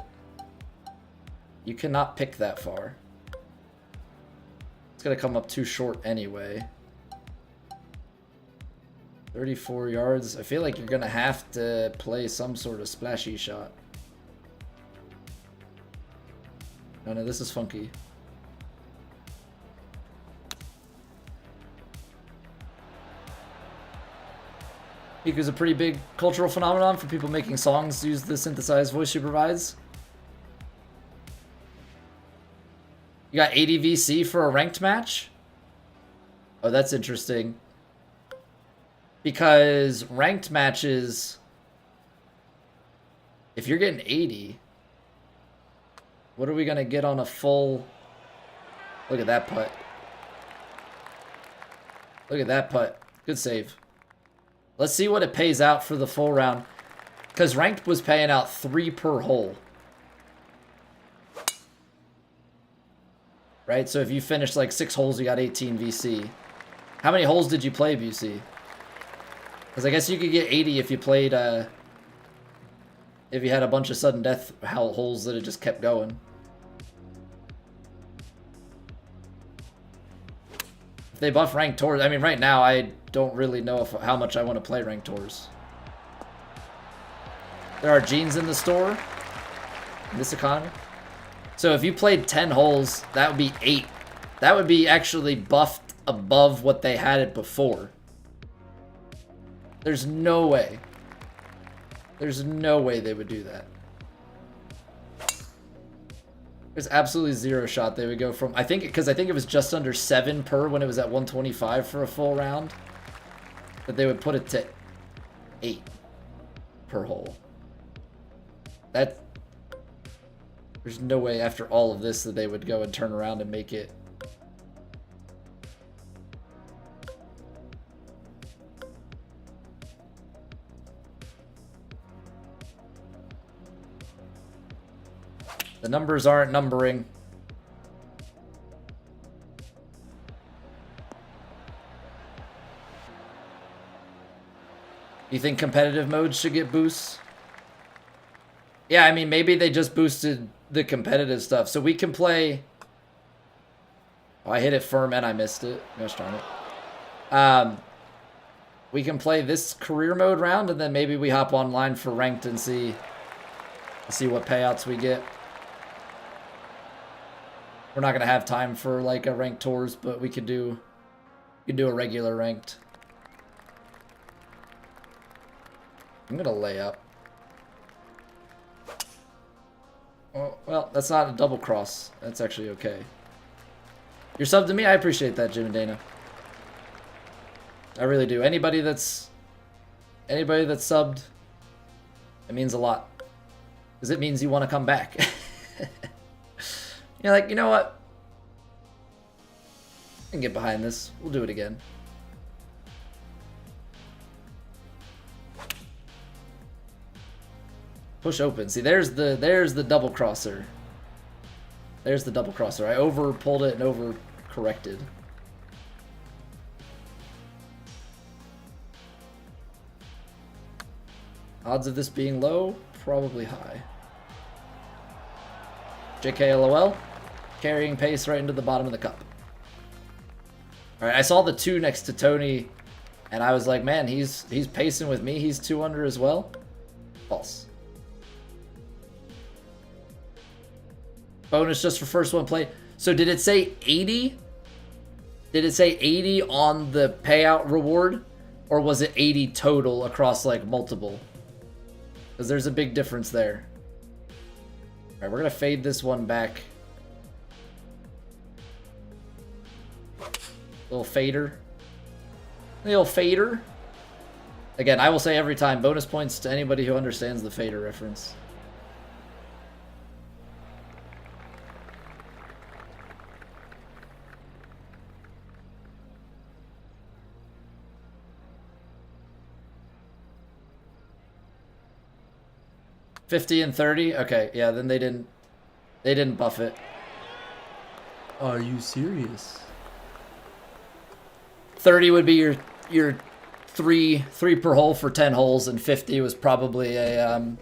You cannot pick that far. It's gonna come up too short anyway. 34 yards. I feel like you're gonna have to play some sort of splashy shot. Oh no, this is funky. Piku's a pretty big cultural phenomenon for people making songs use the synthesized voice she provides. You got 80 VC for a ranked match? Oh, that's interesting. Because ranked matches, if you're getting 80, what are we going to get on a full... Look at that putt. Look at that putt. Good save. Let's see what it pays out for the full round. Because ranked was paying out 3 per hole. Right? So if you finished like 6 holes, you got 18 VC. How many holes did you play, VC? Because I guess you could get 80 if you played, if you had a bunch of sudden death holes that it just kept going. If they buff ranked tours, I mean, right now I don't really know how much I want to play ranked tours. There are jeans in the store in this economy. So if you played 10 holes, that would be 8. That would be actually buffed above what they had it before. There's no way. There's no way they would do that. There's absolutely zero shot they would go from, I think, because I think it was just under 7 per when it was at 125 for a full round. But they would put it to 8 per hole. That... There's no way after all of this that they would go and turn around and make it. The numbers aren't numbering. You think competitive modes should get boosts? Yeah, I mean, maybe they just boosted the competitive stuff. So we can play... Oh, I hit it firm and I missed it. Gosh darn it. We can play this career mode round, and then maybe we hop online for ranked and see what payouts we get. We're not going to have time for like a ranked tours, but we could do a regular ranked. I'm going to lay up. Oh, well, that's not a double cross. That's actually okay. You're subbed to me? I appreciate that, Jim and Dana. I really do. Anybody that's subbed, it means a lot. Because it means you want to come back. You're like, you know what? I can get behind this. We'll do it again. Push open. See, there's the double crosser. There's the double crosser. I over pulled it and over corrected. Odds of this being low, probably high. JKLOL, carrying pace right into the bottom of the cup. Alright, I saw the 2 next to Tony, and I was like, man, he's pacing with me. He's 2 under as well. False. Bonus just for first one play. So did it say 80? Did it say 80 on the payout reward? Or was it 80 total across like multiple? Because there's a big difference there. Alright, we're going to fade this one back. Little fader. Little fader. Again, I will say every time, bonus points to anybody who understands the fader reference. 50 and 30? Okay, yeah, then they didn't buff it. Are you serious? 30 would be your three per hole for 10 holes, and 50 was probably a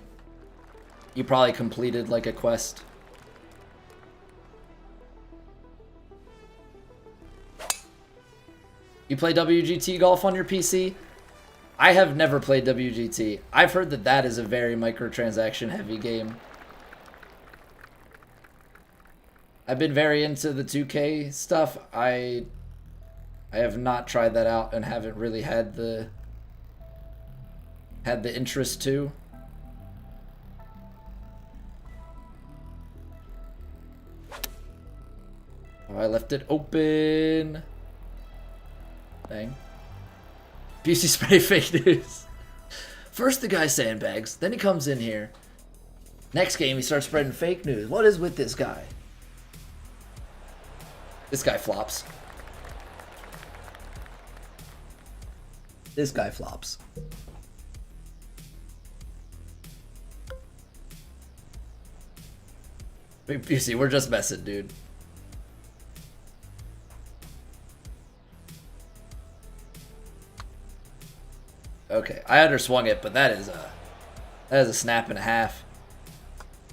you probably completed like a quest. You play WGT golf on your PC? I have never played WGT. I've heard that that is a very microtransaction heavy game. I've been very into the 2K stuff. I have not tried that out and haven't really had the interest to. Oh, I left it open. Dang. BC spray fake news. First the guy sandbags, then he comes in here. Next game he starts spreading fake news. What is with this guy? This guy flops. This guy flops. BC, we're just messing, dude. Okay, I underswung it, but that is a snap and a half.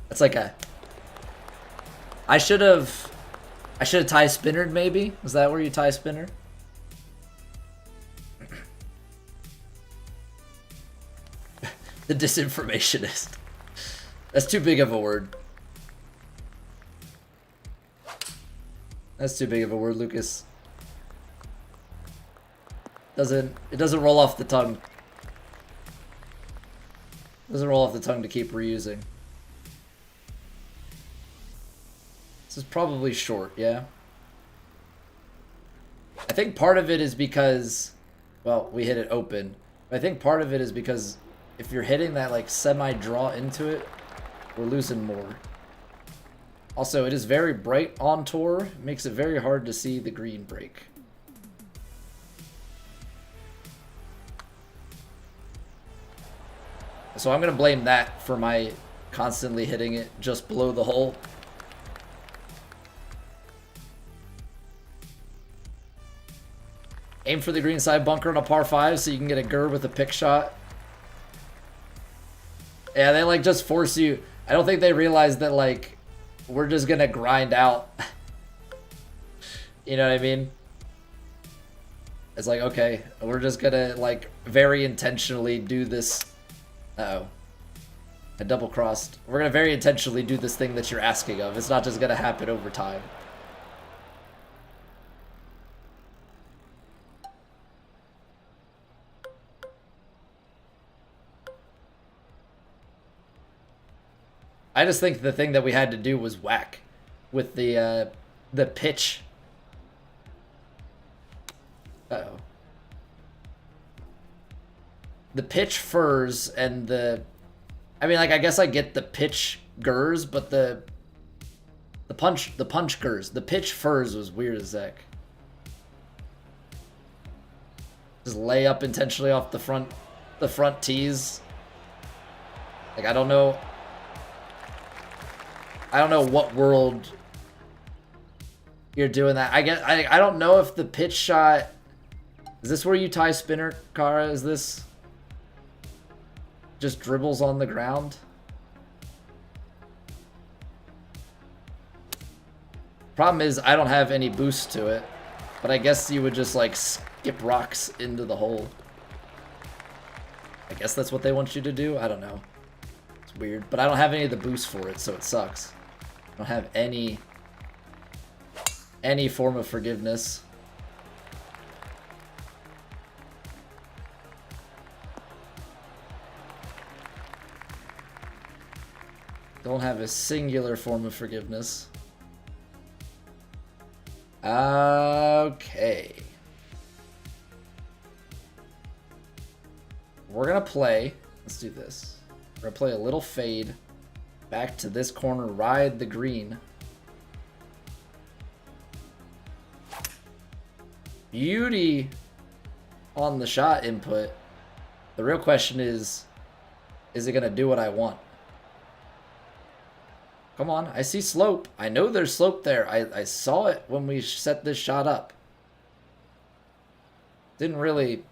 That's like a. I should have tie spinnered maybe. Was that where you tie spinner? The disinformationist. That's too big of a word. That's too big of a word, Lucas. It doesn't roll off the tongue. Doesn't roll off the tongue to keep reusing. This is probably short, yeah? I think part of it is because, well, we hit it open. But I think part of it is because if you're hitting that like semi-draw into it, we're losing more. Also, it is very bright on tour. It makes it very hard to see the green break. So I'm going to blame that for my constantly hitting it just below the hole. Aim for the green side bunker on a par 5 so you can get a gur with a pick shot. Yeah, they like just force you. I don't think they realize that like we're just going to grind out. You know what I mean? It's like, okay, we're just going to like very intentionally do this. Uh-oh. I double crossed. We're going to very intentionally do this thing that you're asking of. It's not just going to happen over time. I just think the thing that we had to do was whack with the pitch. Uh-oh. The pitch furs and the... I mean, like, I guess I get the pitch gurs, but the punch gurs. The pitch furs was weird as heck. Just lay up intentionally off the front tees. Like, I don't know what world you're doing that. I don't know if the pitch shot... Is this where you tie spinner, Kara? Is this just dribbles on the ground? Problem is, I don't have any boost to it. But I guess you would just, like, skip rocks into the hole. I guess that's what they want you to do? I don't know. It's weird. But I don't have any of the boost for it, so it sucks. I don't have any form of forgiveness. Don't have a singular form of forgiveness. Okay. We're gonna play. Let's do this. We're gonna play a little fade. Back to this corner, ride the green. Beauty on the shot input. The real question is it gonna do what I want? Come on, I see slope. I know there's slope there. I saw it when we set this shot up. Didn't really,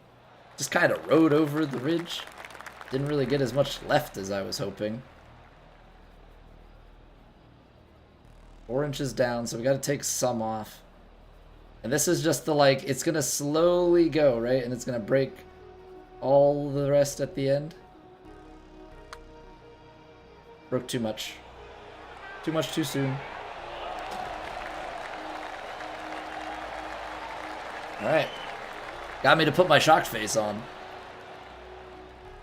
just kind of rode over the ridge. Didn't really get as much left as I was hoping. 4 inches down, so we got to take some off. And this is just the, like, it's going to slowly go, right? And it's going to break all the rest at the end. Broke too much. Too much too soon. Alright. Got me to put my shocked face on.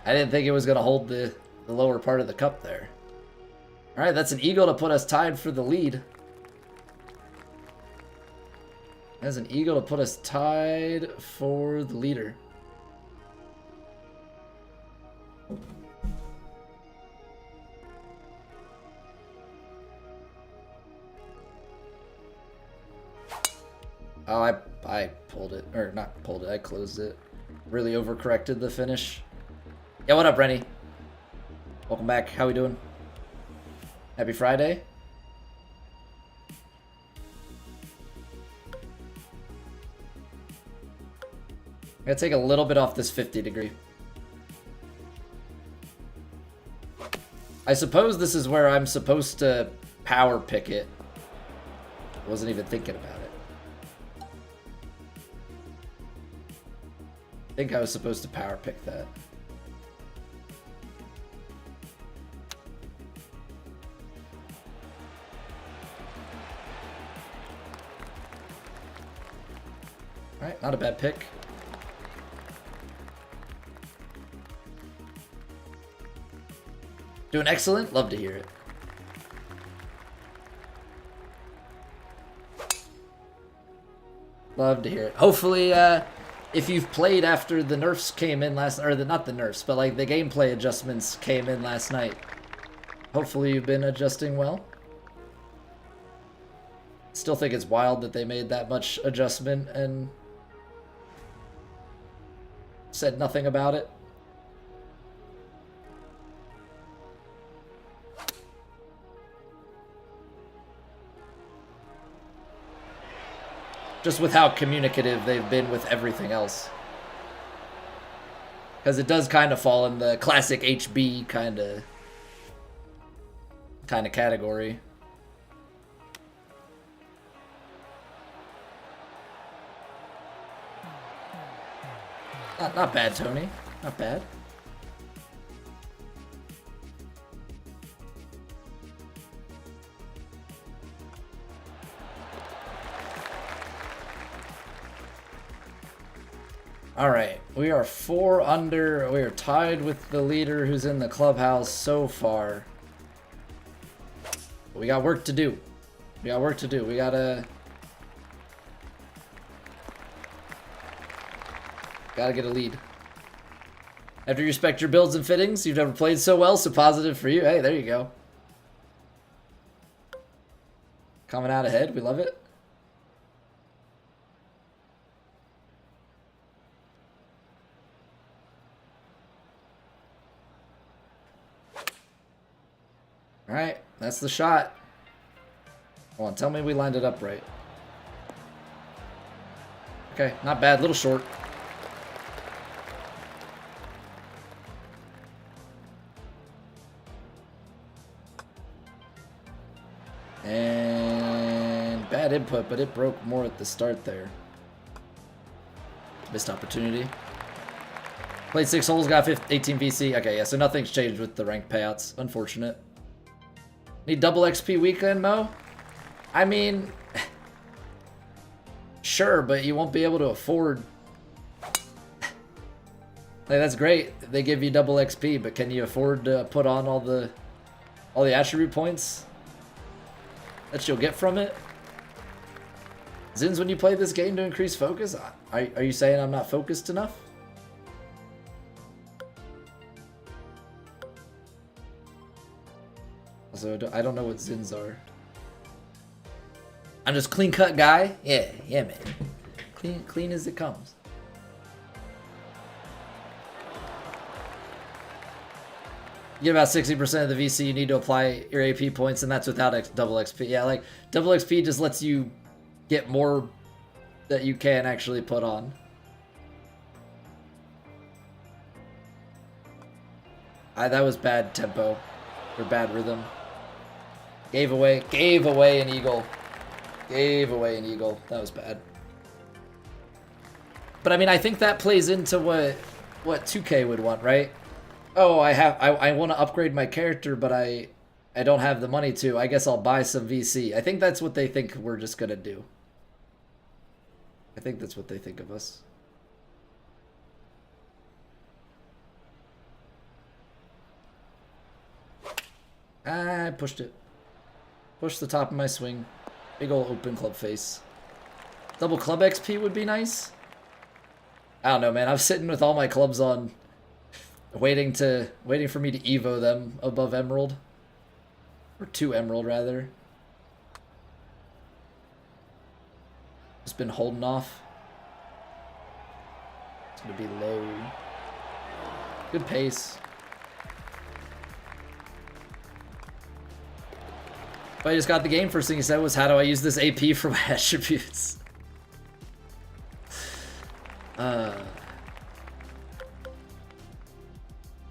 I didn't think it was going to hold the lower part of the cup there. Alright, that's an eagle to put us tied for the lead. That's an eagle to put us tied for the leader. Oh, I pulled it. Or not pulled it, I closed it. Really overcorrected the finish. Yeah, what up, Rennie? Welcome back. How we doing? Happy Friday. I'm gonna take a little bit off this 50 degree. I suppose this is where I'm supposed to power pick it. Wasn't even thinking about it. I think I was supposed to power pick that. Alright, not a bad pick. Doing excellent? Love to hear it. Love to hear it. Hopefully, if you've played after the nerfs came in last, or not the nerfs, but like the gameplay adjustments came in last night. Hopefully you've been adjusting well. Still think it's wild that they made that much adjustment and said nothing about it. Just with how communicative they've been with everything else. Because it does kind of fall in the classic HB kind of category. Not bad, Tony. Not bad. All right, we are 4 under. We are tied with the leader who's in the clubhouse so far. We got work to do. We gotta get a lead. After you respect your builds and fittings, you've never played so well, so positive for you. Hey, there you go. Coming out ahead, we love it. Alright, that's the shot. Hold on, tell me we lined it up right. Okay, not bad, little short. And bad input, but it broke more at the start there. Missed opportunity. Played 6 holes, got 18 VC. Okay, yeah, so nothing's changed with the rank payouts. Unfortunate. Need double XP weekend, Mo? I mean, sure, but you won't be able to afford. Like, that's great. They give you double XP, but can you afford to put on all the attribute points that you'll get from it? Zins, when you play this game to increase focus, are you saying I'm not focused enough? Also, I don't know what Zins are. I'm just clean cut guy. Yeah, man. Clean as it comes. You get about 60% of the VC you need to apply your AP points, and that's without double XP. Yeah, like, double XP just lets you get more that you can actually put on. That was bad tempo. Or bad rhythm. Gave away an eagle. Gave away an eagle. That was bad. But I mean, I think that plays into what 2K would want, right? Oh, I want to upgrade my character, but I don't have the money to. I guess I'll buy some VC. I think that's what they think we're just gonna do. I think that's what they think of us. I pushed it. Pushed the top of my swing. Big ol' open club face. Double club XP would be nice. I don't know, man. I'm sitting with all my clubs on, waiting for me to evo them above emerald, or to emerald rather. Just been holding off. It's gonna be low. Good pace. But I just got the game. First thing he said was, "How do I use this AP for my attributes?"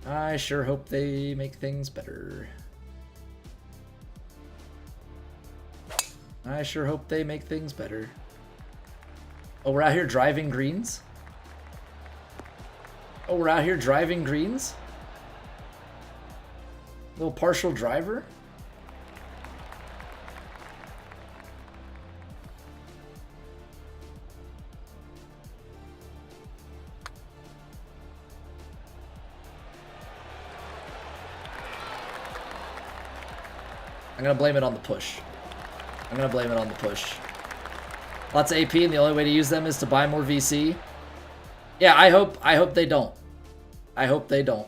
I sure hope they make things better. I sure hope they make things better. Oh, we're out here driving greens? Oh, we're out here driving greens? Little partial driver? I'm gonna blame it on the push. I'm gonna blame it on the push. Lots of AP, and the only way to use them is to buy more VC. Yeah, I hope they don't. I hope they don't.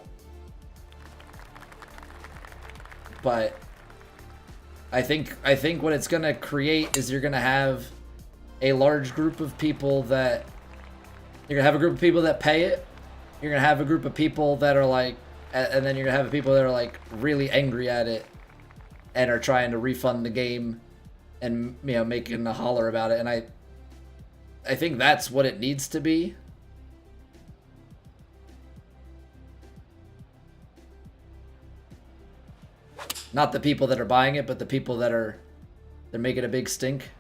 But I think what it's gonna create is you're gonna have a large group of people that you're gonna have a group of people that pay it. You're gonna have a group of people that are like, and then you're gonna have people that are like really angry at it and are trying to refund the game and, you know, making a holler about it. And I think that's what it needs to be. Not the people that are buying it, but the people that they're making a big stink.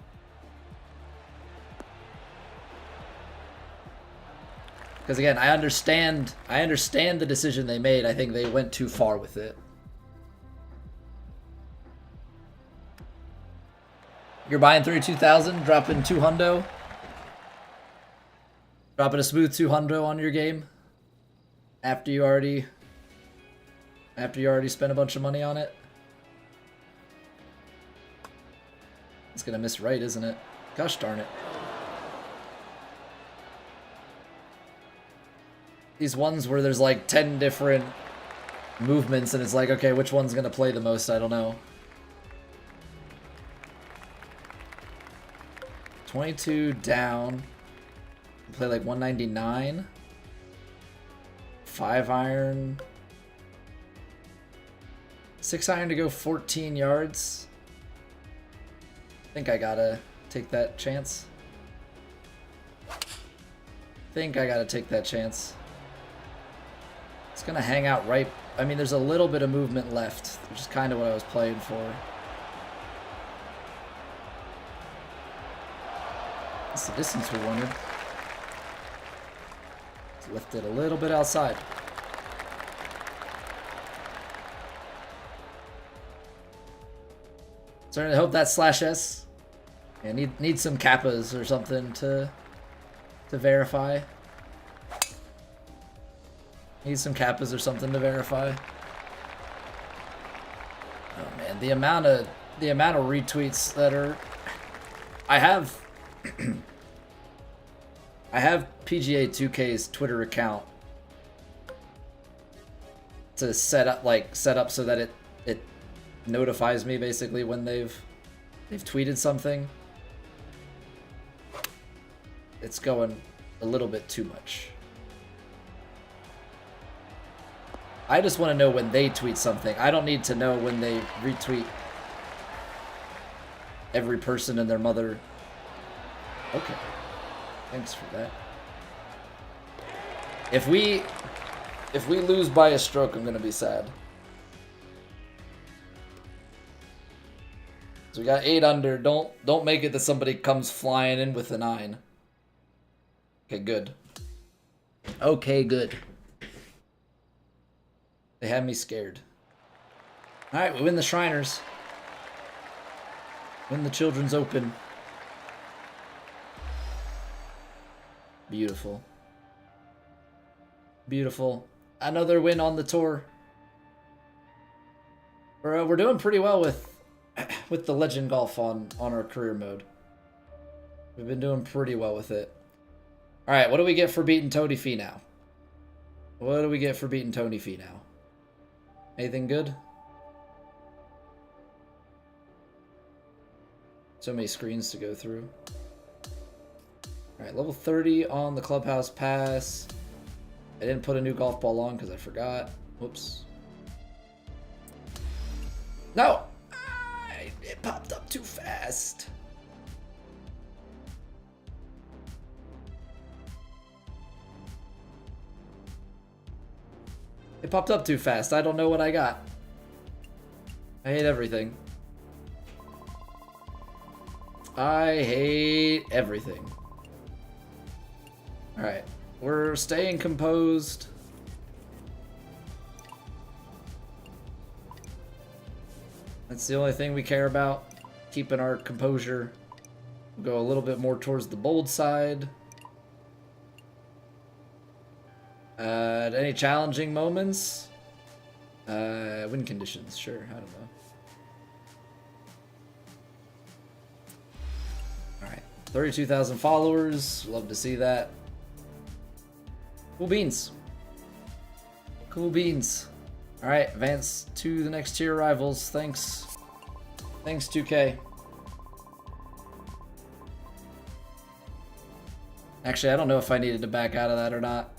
Because again, I understand the decision they made. I think they went too far with it. You're buying 32,000, dropping 2 hundo. Dropping a smooth 2 hundo on your game after you already spent a bunch of money on it. It's gonna miss right, isn't it? Gosh darn it. These ones where there's like 10 different movements and it's like, okay, which one's gonna play the most? I don't know. 22 down. Play like 199. 5 iron. 6 iron to go 14 yards. I think I gotta take that chance. It's gonna hang out right. I mean, there's a little bit of movement left, which is kind of what I was playing for. That's the distance we wanted. Let's lift it a little bit outside. Starting to hope that /S. Yeah, need some kappas or something to verify. Need some kappas or something to verify. Oh man, the amount of retweets that are. I have PGA 2K's Twitter account to set up so that it notifies me basically when they've tweeted something. It's going a little bit too much. I just want to know when they tweet something. I don't need to know when they retweet every person and their mother. Okay. Thanks for that. If we lose by a stroke, I'm gonna be sad. So we got 8 under. Don't make it that somebody comes flying in with a 9. Okay, good. Okay, good. They had me scared. Alright, we win the Shriners. Win the Children's Open. Beautiful. Beautiful. Another win on the tour. We're doing pretty well with the Legend Golf on our career mode. We've been doing pretty well with it. Alright, what do we get for beating Tony Finau? What do we get for beating Tony Finau? Anything good? So many screens to go through. Alright, level 30 on the clubhouse pass. I didn't put a new golf ball on because I forgot. Whoops. No! It popped up too fast. It popped up too fast. I don't know what I got. I hate everything. I hate everything. Alright. We're staying composed. That's the only thing we care about. Keeping our composure. We'll go a little bit more towards the bold side. Any challenging moments? Win conditions, sure. I don't know. Alright. 32,000 followers. Love to see that. Cool beans. Cool beans. Alright, advance to the next tier rivals. Thanks. Thanks, 2K. Actually, I don't know if I needed to back out of that or not.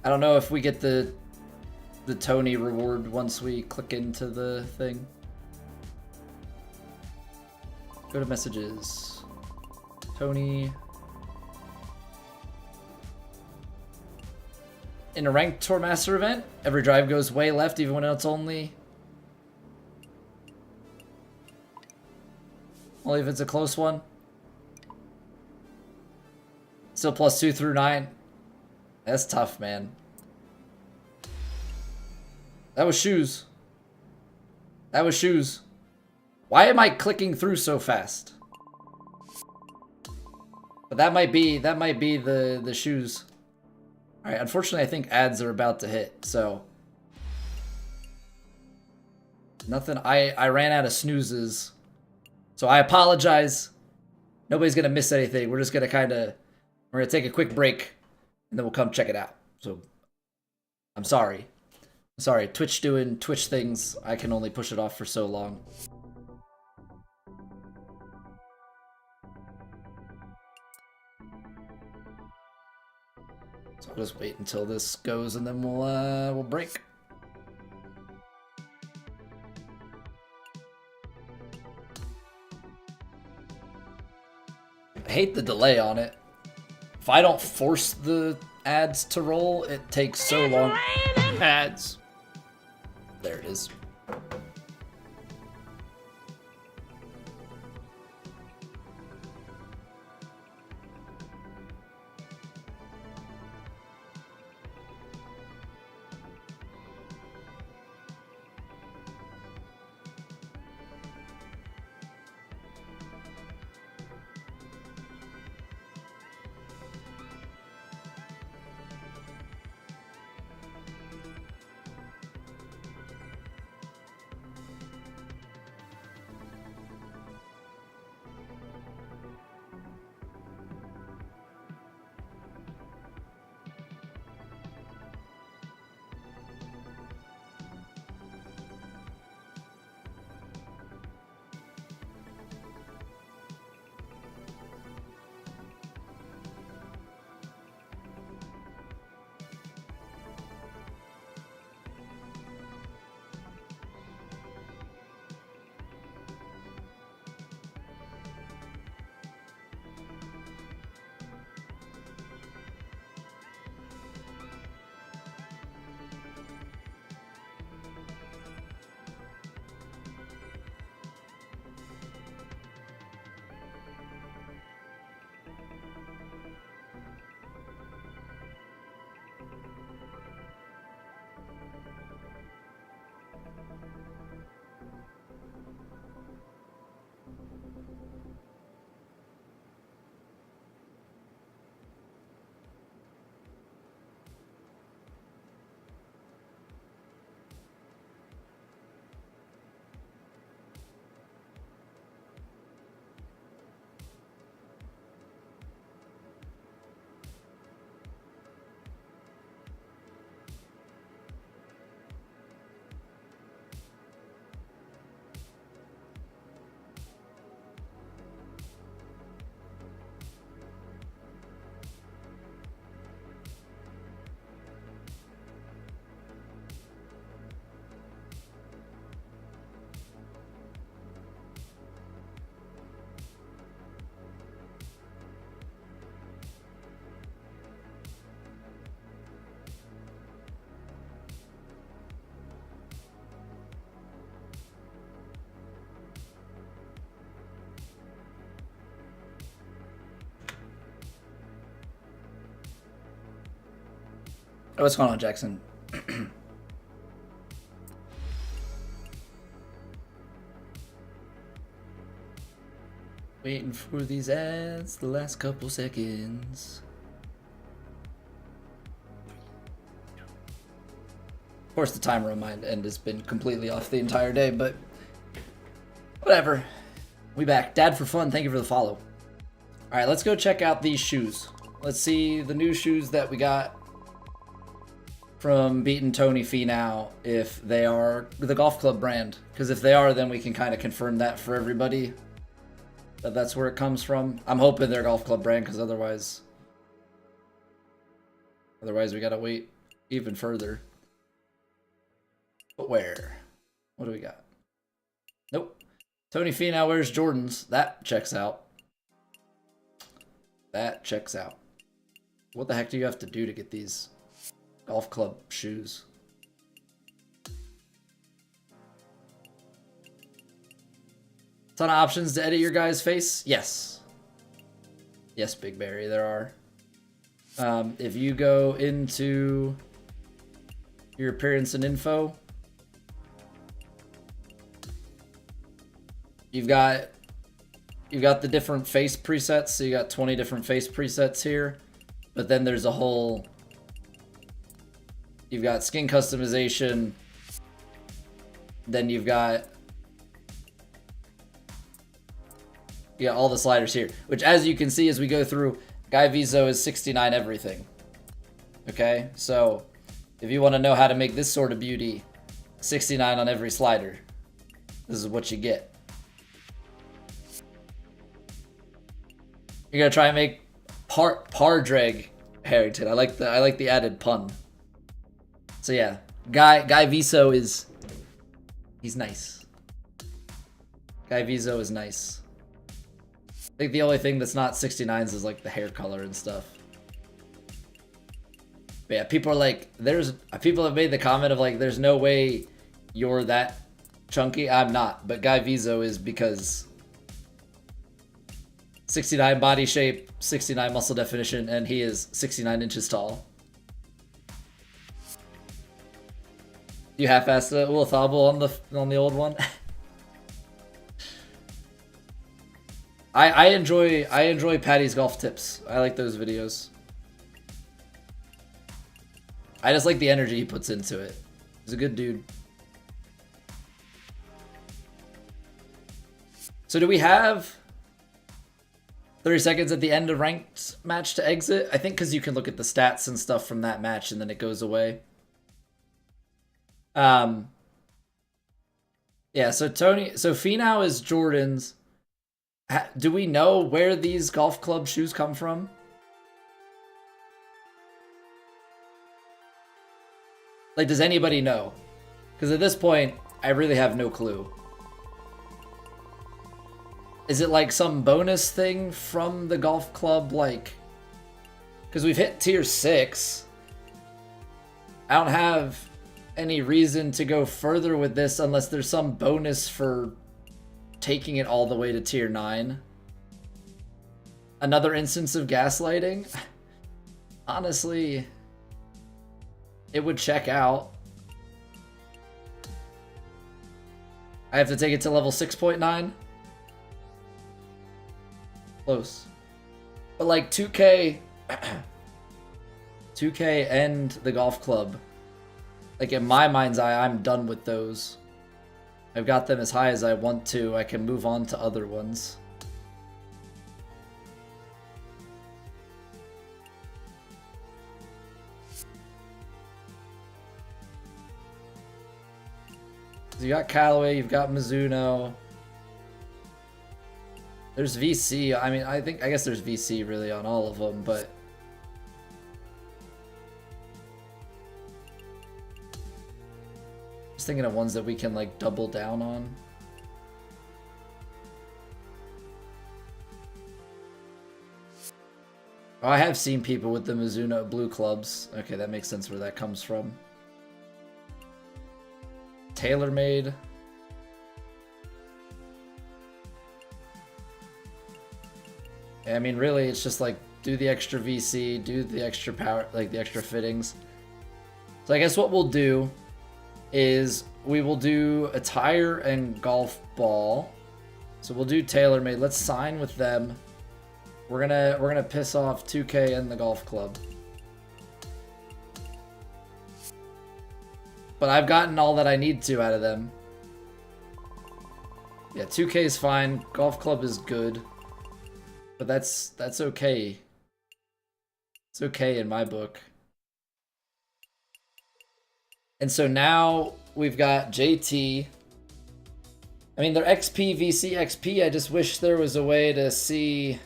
I don't know if we get the Tony reward once we click into the thing. Go to messages. Tony. In a ranked Tour Master event, every drive goes way left even when it's only if it's a close one. Still +2 through 9. That's tough, man. That was shoes. That was shoes. Why am I clicking through so fast? But that might be the shoes. Alright, unfortunately I think ads are about to hit, so nothing. I ran out of snoozes. So I apologize. Nobody's gonna miss anything. We're just gonna we're gonna take a quick break and then we'll come check it out. So I'm sorry. I'm sorry, Twitch doing Twitch things. I can only push it off for so long. So I'll just wait until this goes and then we'll break. I hate the delay on it. If I don't force the ads to roll, it takes so long. Ads. There it is. Oh, what's going on, Jackson? Waiting for these ads the last couple seconds. Of course, the timer on my end has been completely off the entire day, but whatever. We back. Dad for fun, thank you for the follow. Alright, let's go check out these shoes. Let's see the new shoes that we got from Beatin' Tony Finau, if they are the golf club brand. Because if they are, then we can kind of confirm that for everybody. That's where it comes from. I'm hoping they're golf club brand, because otherwise we gotta wait even further. But where? What do we got? Nope. Tony Finau wears Jordans. That checks out. That checks out. What the heck do you have to do to get these golf club shoes? Ton of options to edit your guy's face? Yes. Yes, Big Barry, there are. If you go into your appearance and info, you've got the different face presets. So you got 20 different face presets here, but then there's a whole, you've got skin customization, then you've got all the sliders here, which as you can see as we go through, Guy Vizo is 69 everything. Okay, so if you want to know how to make this sort of beauty, 69 on every slider, this is what you get. You're gonna try and make Pardrag Harrington. I like the added pun. So yeah, Guy Vizo he's nice. Guy Vizo is nice. I think the only thing that's not 69s is like the hair color and stuff. But yeah, people are like, people have made the comment of like, there's no way you're that chunky. I'm not, but Guy Vizo is, because 69 body shape, 69 muscle definition, and he is 69 inches tall. You half-assed a Will Thobble on the old one. I enjoy Patty's golf tips. I like those videos. I just like the energy he puts into it. He's a good dude. So do we have 30 seconds at the end of ranked match to exit? I think because you can look at the stats and stuff from that match and then it goes away. Yeah, so Finau is Jordan's. Do we know where these golf club shoes come from? Like, does anybody know? Because at this point, I really have no clue. Is it like some bonus thing from the golf club? Like, because we've hit tier 6. I don't have any reason to go further with this unless there's some bonus for taking it all the way to tier 9. Another instance of gaslighting? Honestly, it would check out. I have to take it to level 6.9? Close. But like 2K 2K and the golf club, like in my mind's eye, I'm done with those. I've got them as high as I want to. I can move on to other ones. So you got Callaway, you've got Mizuno. There's VC. I mean, I guess there's VC really on all of them, but just thinking of ones that we can like double down on. Oh, I have seen people with the Mizuno blue clubs. Okay, that makes sense where that comes from. TaylorMade. I mean, really, it's just like do the extra VC, do the extra power, like the extra fittings. So I guess what we'll do is we will do attire and golf ball. So we'll do TaylorMade. Let's sign with them. We're gonna piss off 2K and the golf club. But I've gotten all that I need to out of them. Yeah, 2K is fine. Golf club is good. But that's okay. It's okay in my book. And so now we've got JT. I mean, they're XP, VC, XP. I just wish there was a way to see.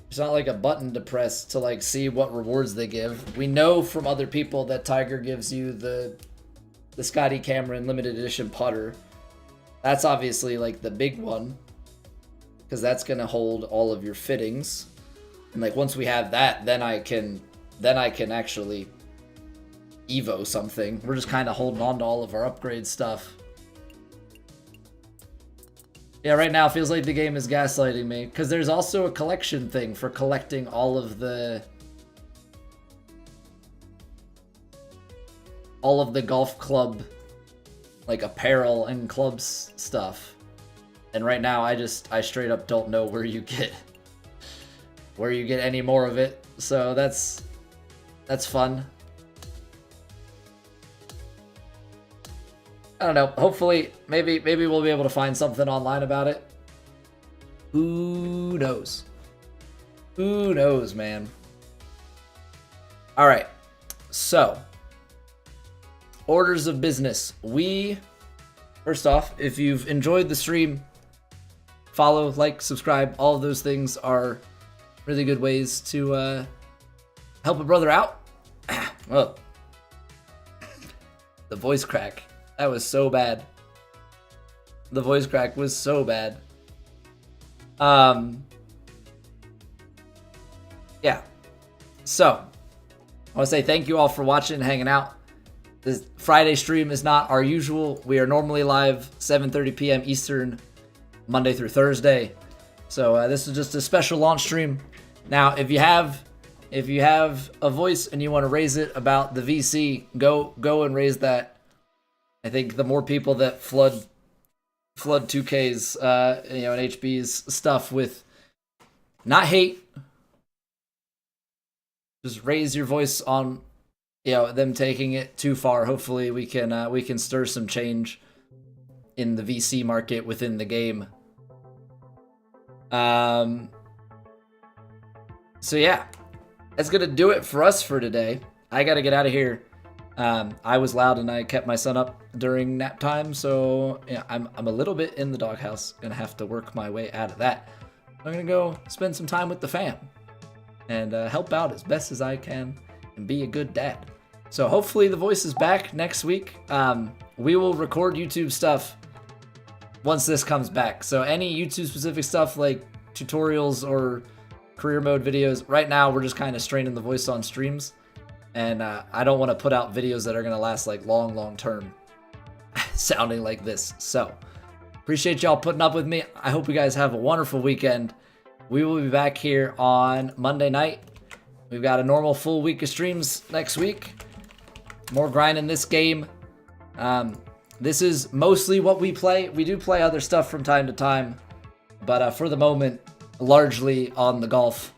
There's not like a button to press to like see what rewards they give. We know from other people that Tiger gives you the Scotty Cameron limited edition putter. That's obviously like the big one, because that's gonna hold all of your fittings. And like once we have that, then I can actually Evo something. We're just kind of holding on to all of our upgrade stuff. Yeah, right now it feels like the game is gaslighting me, because there's also a collection thing for collecting all of the golf club like apparel and clubs stuff. And right now I straight up don't know where you get any more of it. So that's fun. I don't know. Hopefully, maybe we'll be able to find something online about it. Who knows? Who knows, man? All right. So, orders of business. First off, if you've enjoyed the stream, follow, like, subscribe. All of those things are really good ways to help a brother out. Well, the voice crack. That was so bad. The voice crack was so bad. Yeah. So, I want to say thank you all for watching and hanging out. This Friday stream is not our usual. We are normally live 7:30 p.m. Eastern, Monday through Thursday. So this is just a special launch stream. Now, if you have a voice and you want to raise it about the VC, go and raise that. I think the more people that flood 2K's and HB's stuff with not hate, just raise your voice on them taking it too far. Hopefully we can stir some change in the VC market within the game. So yeah, that's gonna do it for us for today. I gotta get out of here. I was loud and I kept my son up during nap time, so yeah, I'm a little bit in the doghouse. Gonna have to work my way out of that. I'm gonna go spend some time with the fam and help out as best as I can and be a good dad. So hopefully the voice is back next week. We will record YouTube stuff once this comes back. So any YouTube specific stuff like tutorials or career mode videos, right now we're just kind of straining the voice on streams. And I don't want to put out videos that are going to last like long term sounding like this. So appreciate y'all putting up with me. I hope you guys have a wonderful weekend. We will be back here on Monday night. We've got a normal full week of streams next week. More grind in this game. This is mostly what we play. We do play other stuff from time to time, but for the moment, largely on the golf.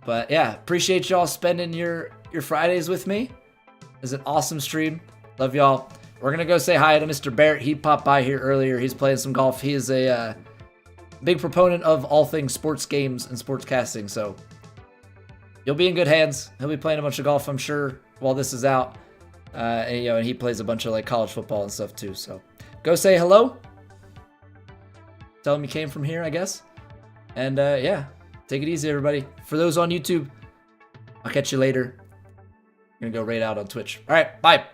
But yeah, appreciate y'all spending your Fridays with me. It's an awesome stream. Love y'all. We're gonna go say hi to Mr. Barrett. He popped by here earlier. He's playing some golf. He is a big proponent of all things sports games and sports casting. So you'll be in good hands. He'll be playing a bunch of golf, I'm sure, while this is out. And he plays a bunch of like college football and stuff too. So go say hello. Tell him you came from here, I guess. And yeah, take it easy, everybody. For those on YouTube, I'll catch you later. I'm gonna go raid out on Twitch. All right, bye.